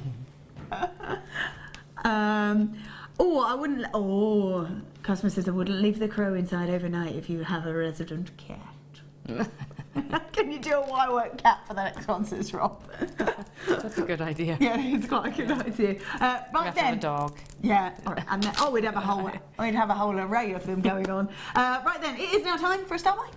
I wouldn't. Oh, customer says I wouldn't leave the crow inside overnight if you have a resident cat. Can you do a wire work cat for the next one, says Rob? That's a good idea. Yeah, it's quite a good idea. Right then. Have a dog. Yeah, and then, we'd have a whole array of them going on. Right then, it is now time for a start by.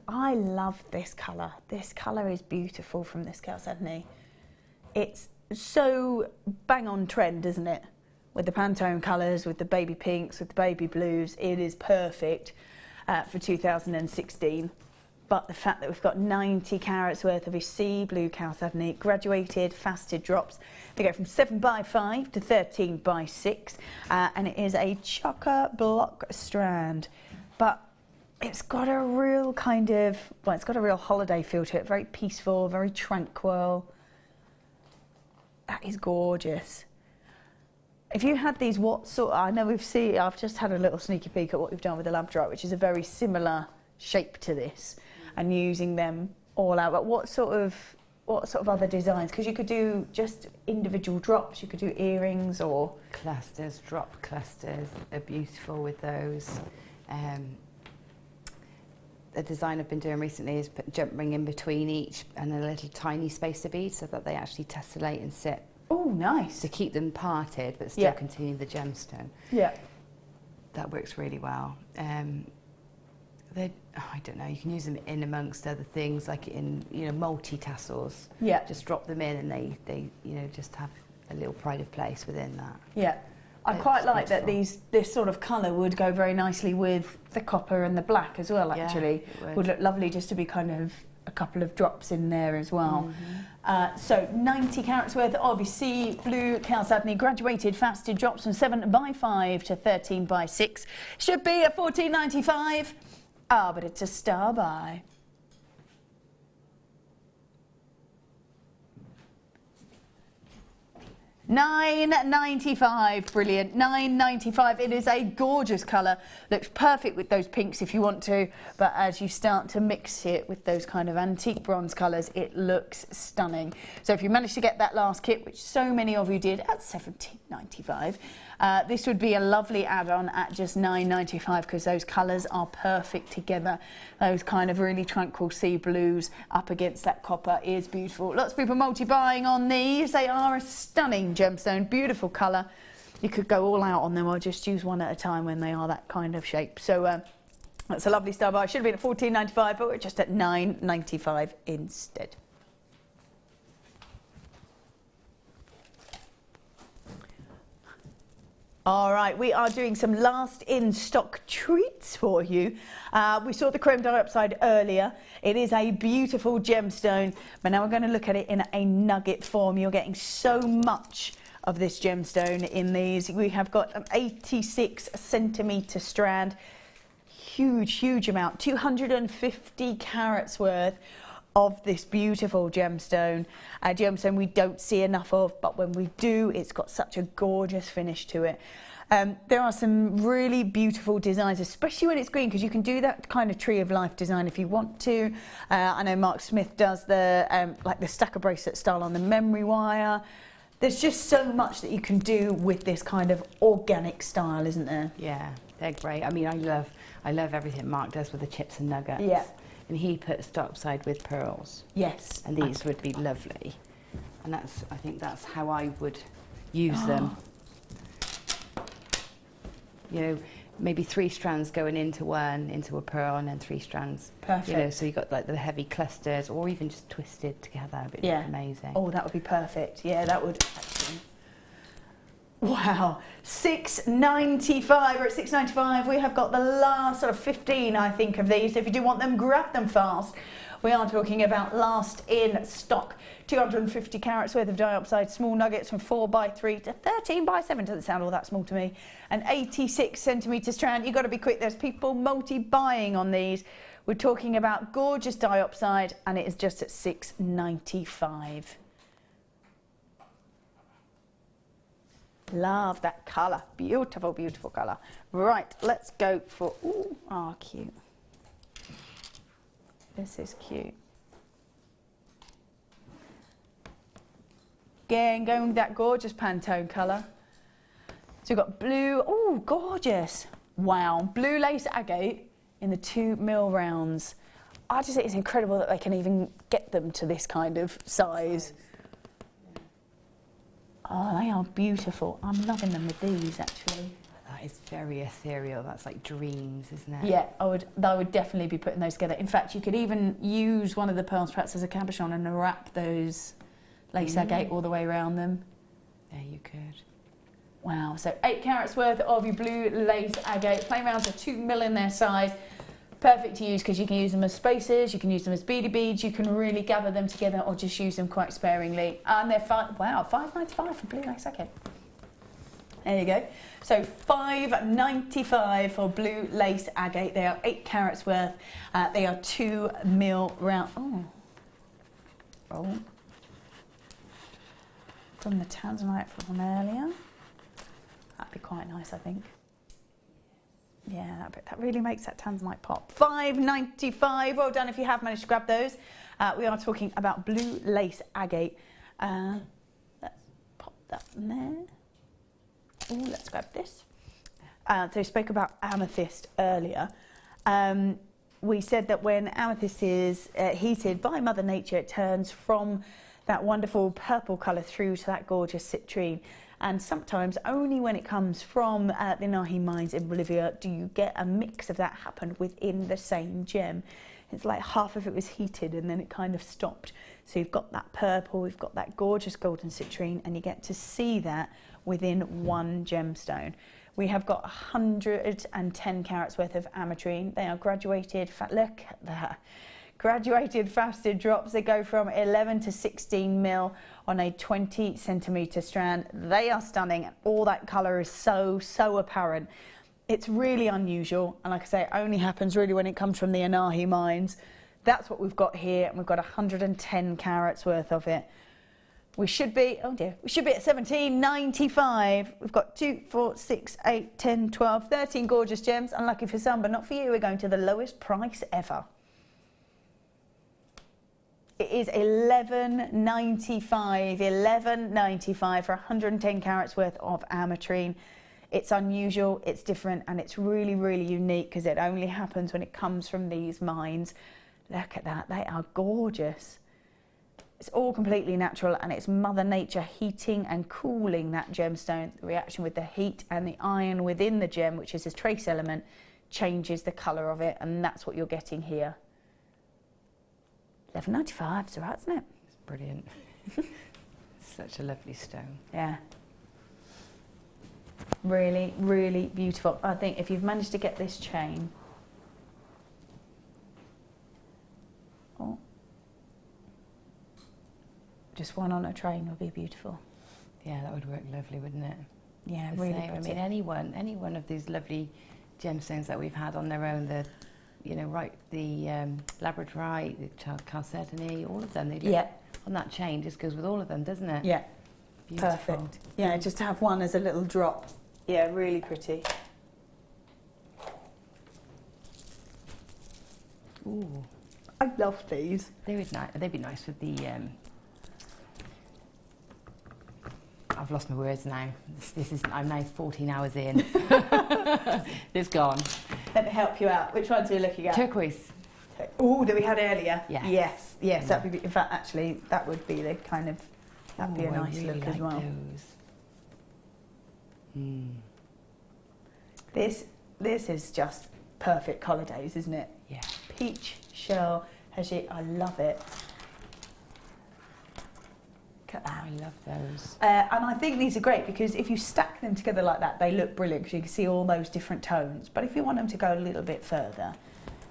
I love this colour. This colour is beautiful from this Chalcedony. It's so bang on trend, isn't it? With the Pantone colours, with the baby pinks, with the baby blues, it is perfect for 2016. But the fact that we've got 90 carats worth of a sea blue Chalcedony, graduated, faceted drops. They go from 7 by 5 to 13 by 6, and it is a chocker block strand. But it's got a real kind of, it's got a real holiday feel to it, very peaceful, very tranquil. That is gorgeous. If you had these, I know I've just had a little sneaky peek at what we've done with the Labradorite, which is a very similar shape to this, and using them all out. But what sort of other designs? Because you could do just individual drops, you could do earrings or... Clusters, drop clusters are beautiful with those. The design I've been doing recently is jumping in between each and a little tiny spacer bead so that they actually tessellate and sit. Oh, nice. To keep them parted but still continue the gemstone. Yeah. That works really well. I don't know, you can use them in amongst other things, like in, multi-tassels. Yeah. Just drop them in and they just have a little pride of place within that. Yeah. I quite like that this sort of colour would go very nicely with the copper and the black as well, actually. Yeah, it would look lovely just to be kind of a couple of drops in there as well. So 90 carats worth of sea blue Chalcedony graduated faceted drops from 7 by 5 to 13 by 6. Should be at $14.95. But it's a star buy. $9.95, brilliant. $9.95. It is a gorgeous colour. Looks perfect with those pinks if you want to, but as you start to mix it with those kind of antique bronze colours, it looks stunning. So if you managed to get that last kit, which so many of you did, at $17.95, this would be a lovely add-on at just $9.95 because those colours are perfect together. Those kind of really tranquil sea blues up against that copper is beautiful. Lots of people multi-buying on these. They are a stunning gemstone, beautiful colour. You could go all out on them or just use one at a time when they are that kind of shape. So That's a lovely star bar. It should have been at $14.95, but we're just at $9.95 instead. All right, we are doing some last in stock treats for you. We saw the chrome dioxide earlier. It is a beautiful gemstone, but now we're going to look at it in a nugget form. You're getting so much of this gemstone in these. We have got an 86 centimetre strand, huge amount, 250 carats worth of this beautiful gemstone. A gemstone we don't see enough of, but when we do, it's got such a gorgeous finish to it. There are some really beautiful designs, especially when it's green, because you can do that kind of tree of life design if you want to. I know Mark Smith does the like the stacker bracelet style on the memory wire. There's just so much that you can do with this kind of organic style, isn't there? Yeah, they're great. I mean, I love everything Mark does with the chips and nuggets. Yeah. And he puts topside with pearls. Yes. And these would be lovely. And I think that's how I would use them. You know, maybe 3 strands going into a pearl, and then 3 strands. Perfect. You know, so you got like the heavy clusters, or even just twisted together. It'd be amazing. Oh, that would be perfect. Yeah, that would actually. Wow, $6.95. We're at $6.95. We have got the last sort of 15, I think, of these. So if you do want them, grab them fast. We are talking about last in stock. 250 carats worth of diopside, small nuggets from 4x3 to 13x7. Doesn't sound all that small to me. An 86 centimetre strand. You've got to be quick. There's people multi-buying on these. We're talking about gorgeous diopside, and it is just at $6.95. Love that colour. Beautiful, beautiful colour. Right, let's go for, ooh, ah, cute. This is cute. Again, going with that gorgeous Pantone colour. So we've got blue, oh, gorgeous. Wow, blue lace agate in the 2mm rounds. I just think it's incredible that they can even get them to this kind of size. Oh, they are beautiful. I'm loving them with these, actually. That is very ethereal. That's like dreams, isn't it? Yeah, I would definitely be putting those together. In fact, you could even use one of the pearls perhaps as a cabochon and wrap those lace agate all the way around them. Yeah, you could. Wow, so 8 carats worth of your blue lace agate. Plain rounds are 2mm in their size. Perfect to use because you can use them as spacers, you can use them as beady beads, you can really gather them together or just use them quite sparingly. And they're $5.95 for blue lace agate. There you go. So $5.95 for blue lace agate. They are 8 carats worth. They are 2mm round. Oh. From the tanzanite from earlier. That'd be quite nice, I think. Yeah, that really makes that tanzanite pop. $5.95. Well done if you have managed to grab those. We are talking about blue lace agate. Let's pop that in there. Oh, let's grab this. So we spoke about amethyst earlier. We said that when amethyst is heated by Mother Nature, it turns from that wonderful purple colour through to that gorgeous citrine. And sometimes only when it comes from the Nahi mines in Bolivia do you get a mix of that happen within the same gem. It's like half of it was heated and then it kind of stopped. So you've got that purple, we've got that gorgeous golden citrine, and you get to see that within one gemstone. We have got 110 carats worth of ametrine. They are graduated, look at that. Graduated faceted drops. They go from 11 to 16mm on a 20 centimetre strand. They are stunning. All that colour is so apparent. It's really unusual, and like I say, it only happens really when it comes from the Anahi mines. That's what we've got here, and we've got 110 carats worth of it. We should be, oh dear, we should be at $17.95. We've got 2, 4, 6, 8, 10, 12, 13 gorgeous gems. Unlucky for some, but not for you. We're going to the lowest price ever. It is $11.95. $11.95 for 110 carats worth of ametrine. It's unusual, it's different, and it's really, really unique because it only happens when it comes from these mines. Look at that, they are gorgeous. It's all completely natural, and it's Mother Nature heating and cooling that gemstone. The reaction with the heat and the iron within the gem, which is a trace element, changes the colour of it, and that's what you're getting here. $11.95 is alright, isn't it? It's brilliant. Such a lovely stone. Yeah. Really, really beautiful. I think if you've managed to get this chain, just one on a train would be beautiful. Yeah, that would work lovely, wouldn't it? Yeah, The really same. I pretty. mean, any one of these lovely gemstones that we've had on their own, the, you know, the Labradorite, the chalcedony, all of them, they look on that chain, just goes with all of them, doesn't it? Yeah, Beautiful. perfect. Yeah, just to have one as a little drop. Yeah, really pretty. Ooh, I love these. They'd be nice with the. I've lost my words now. This is. I'm now 14 hours in. It's gone. Let me help you out. Which ones are we looking at? Turquoise. Oh, that we had earlier. Yeah. Yes. Yes. That'd be. In fact, actually, that would be the kind of. That'd be a nice really look as well. This is just perfect holidays, isn't it? Yeah. Peach shell hajit. I love it. Look at that. I love those. And I think these are great because if you stack them together like that, they look brilliant because you can see all those different tones. But if you want them to go a little bit further,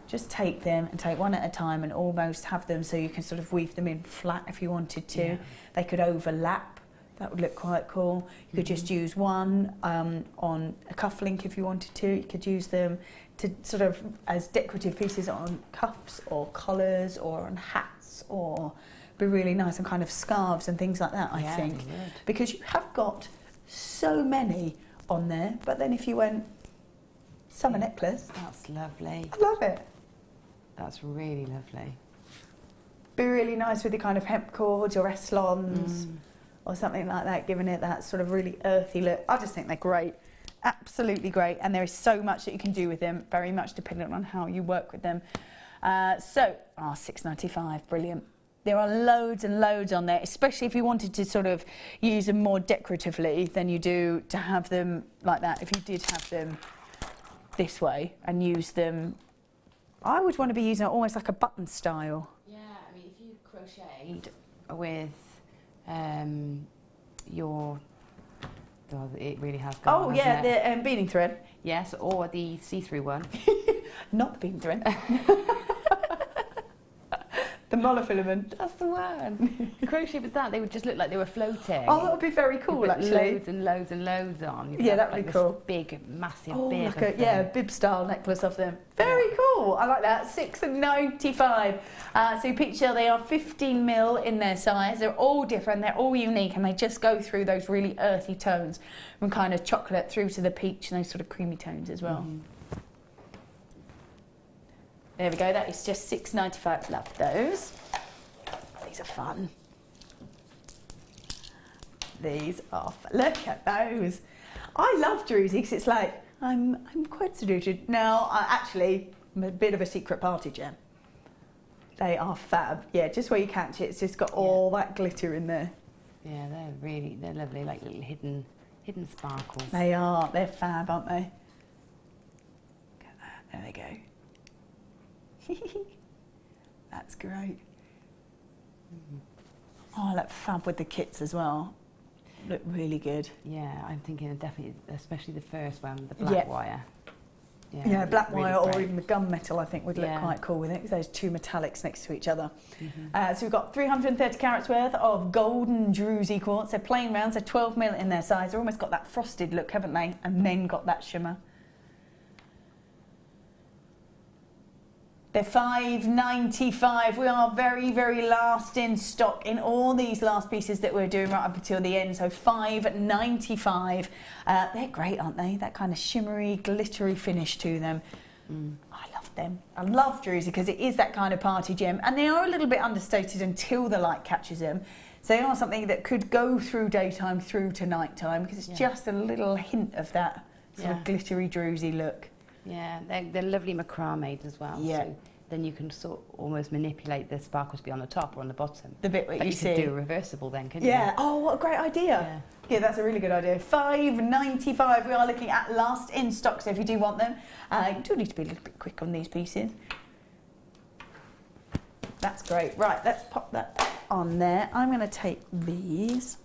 just take them and take one at a time and almost have them so you can sort of weave them in flat if you wanted to. Yeah. They could overlap. That would look quite cool. You could just use one on a cufflink if you wanted to. You could use them to sort of as decorative pieces on cuffs or collars or on hats, or be really nice on kind of scarves and things like that, I think. They would. Because you have got so many on there, but then if you went summer necklace. That's lovely. I love it. That's really lovely. Be really nice with the kind of hemp cords or eslons. Or something like that, giving it that sort of really earthy look. I just think they're great, absolutely great, and there is so much that you can do with them, very much dependent on how you work with them. $6.95, brilliant. There are loads and loads on there, especially if you wanted to sort of use them more decoratively than you do to have them like that. If you did have them this way and use them, I would want to be using it almost like a button style. Yeah, I mean, if you crocheted with it really has gone. Oh yeah, the beading thread. Yes, or the see-through one. Not the beading thread. The monofilament. That's the one. Crochet with that, they would just look like they were floating. Oh, that would be very cool, actually. Loads and loads and loads on. You'd Yeah, have, that would like, be this cool. Big, massive Oh, bib. like a bib style necklace of them. Very cool. I like that. $6.95. So peach shell, they are 15mm in their size. They're all different. They're all unique, and they just go through those really earthy tones from kind of chocolate through to the peach and those sort of creamy tones as well. There we go. That is just $6.95. Love those. These are fun. These are fun. Look at those. I love druzy because it's like I'm quite seduced. Now, I'm a bit of a secret party gem. They are fab. Yeah, just where you catch it, it's just got all that glitter in there. Yeah, they're lovely, like little hidden sparkles. They are. They're fab, aren't they? Look at that. There they go. That's great. Oh, I look fab with the kits as well. Look really good. Yeah, I'm thinking of definitely, especially the first one, the black wire. Yeah, black really wire or great. even the gunmetal, I think, would look quite cool with it, because those two metallics next to each other. So we've got 330 carats worth of golden druzy quartz. They're plain rounds, they're 12mm in their size. They've almost got that frosted look, haven't they? And then got that shimmer. They're $5.95. We are very, very last in stock in all these last pieces that we're doing right up until the end. So $5.95. They're great, aren't they? That kind of shimmery, glittery finish to them. I love them. I love druzy because it is that kind of party gem, and they are a little bit understated until the light catches them. So they are something that could go through daytime through to nighttime, because it's just a little hint of that sort of glittery druzy look. Yeah, they're lovely macrame as well. Yeah. So then you can sort of almost manipulate the sparkles to be on the top or on the bottom. The bit where but you see. could do a reversible then, couldn't you? Yeah. Oh, what a great idea. Yeah, that's a really good idea. $5.95. We are looking at last in stock, so if you do want them, you do need to be a little bit quick on these pieces. That's great. Right, let's pop that on there. I'm going to take these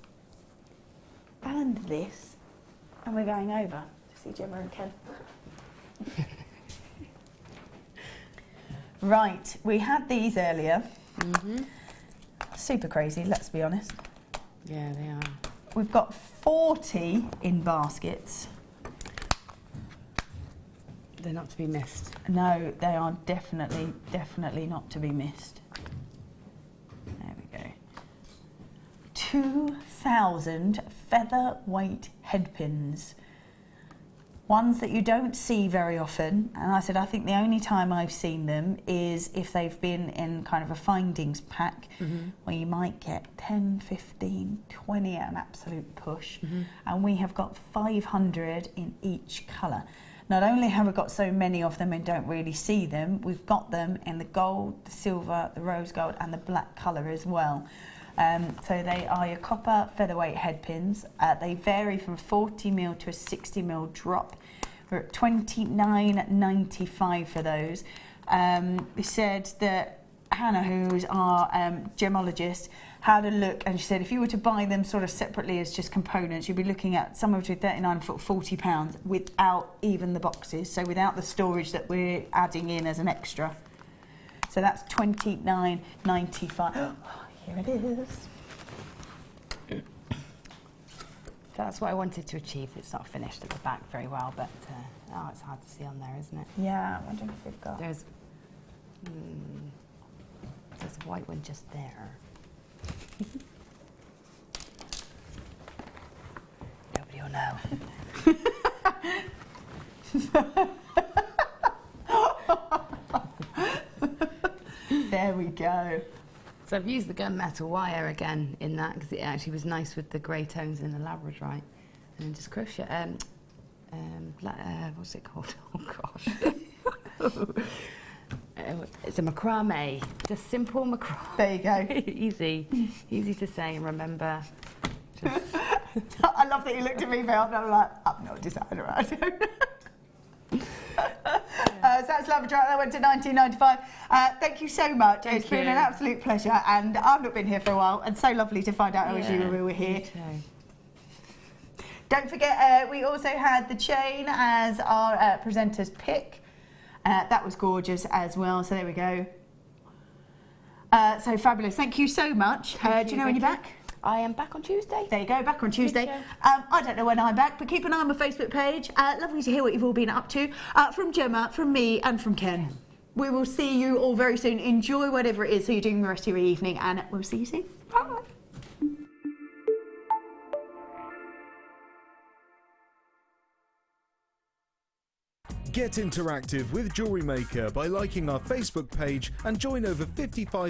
and this, and we're going over to see Gemma and Ken. Right, we had these earlier. Super crazy, let's be honest. Yeah, they are. We've got 40 in baskets. They're not to be missed. No, they are definitely not to be missed. There we go. 2,000 featherweight headpins. Ones that you don't see very often, and I said I think the only time I've seen them is if they've been in kind of a findings pack where you might get 10, 15, 20 at an absolute push, and we have got 500 in each colour. Not only have we got so many of them and don't really see them, we've got them in the gold, the silver, the rose gold and the black colour as well. So they are your copper featherweight headpins. They vary from 40mm to a 60mm drop. We're at $29.95 for those. We said that Hannah, who's our gemologist, had a look and she said if you were to buy them sort of separately as just components, you'd be looking at somewhere between £39 and £40 without even the boxes, so without the storage that we're adding in as an extra. So that's $29.95. Here it is. That's what I wanted to achieve. It's not finished at the back very well, but oh, it's hard to see on there, isn't it? Yeah, I wonder if we've got... There's a white one just there. Nobody will know. There we go. So I've used the gunmetal wire again in that because it actually was nice with the grey tones in the Labradorite, and then just crochet. What's it called? Oh gosh. It's a macrame, just simple macrame. There you go. easy to say and remember. Just I love that you looked at me, Bill, and I'm like, I'm not a designer, I don't know. So that's Labradorite, that went to $19.95. Thank you so much. It's been an absolute pleasure, and I've not been here for a while, and so lovely to find out as you were here. Don't forget, we also had the chain as our presenter's pick. That was gorgeous as well, so there we go. So fabulous. Thank you so much. Do you know when you're back? I am back on Tuesday. There you go, back on Tuesday. I don't know when I'm back, but keep an eye on my Facebook page. Lovely to hear what you've all been up to. From Gemma, from me, and from Ken. We will see you all very soon. Enjoy whatever it is that you're doing the rest of your evening, and we'll see you soon. Bye. Get interactive with Jewellery Maker by liking our Facebook page and join over 55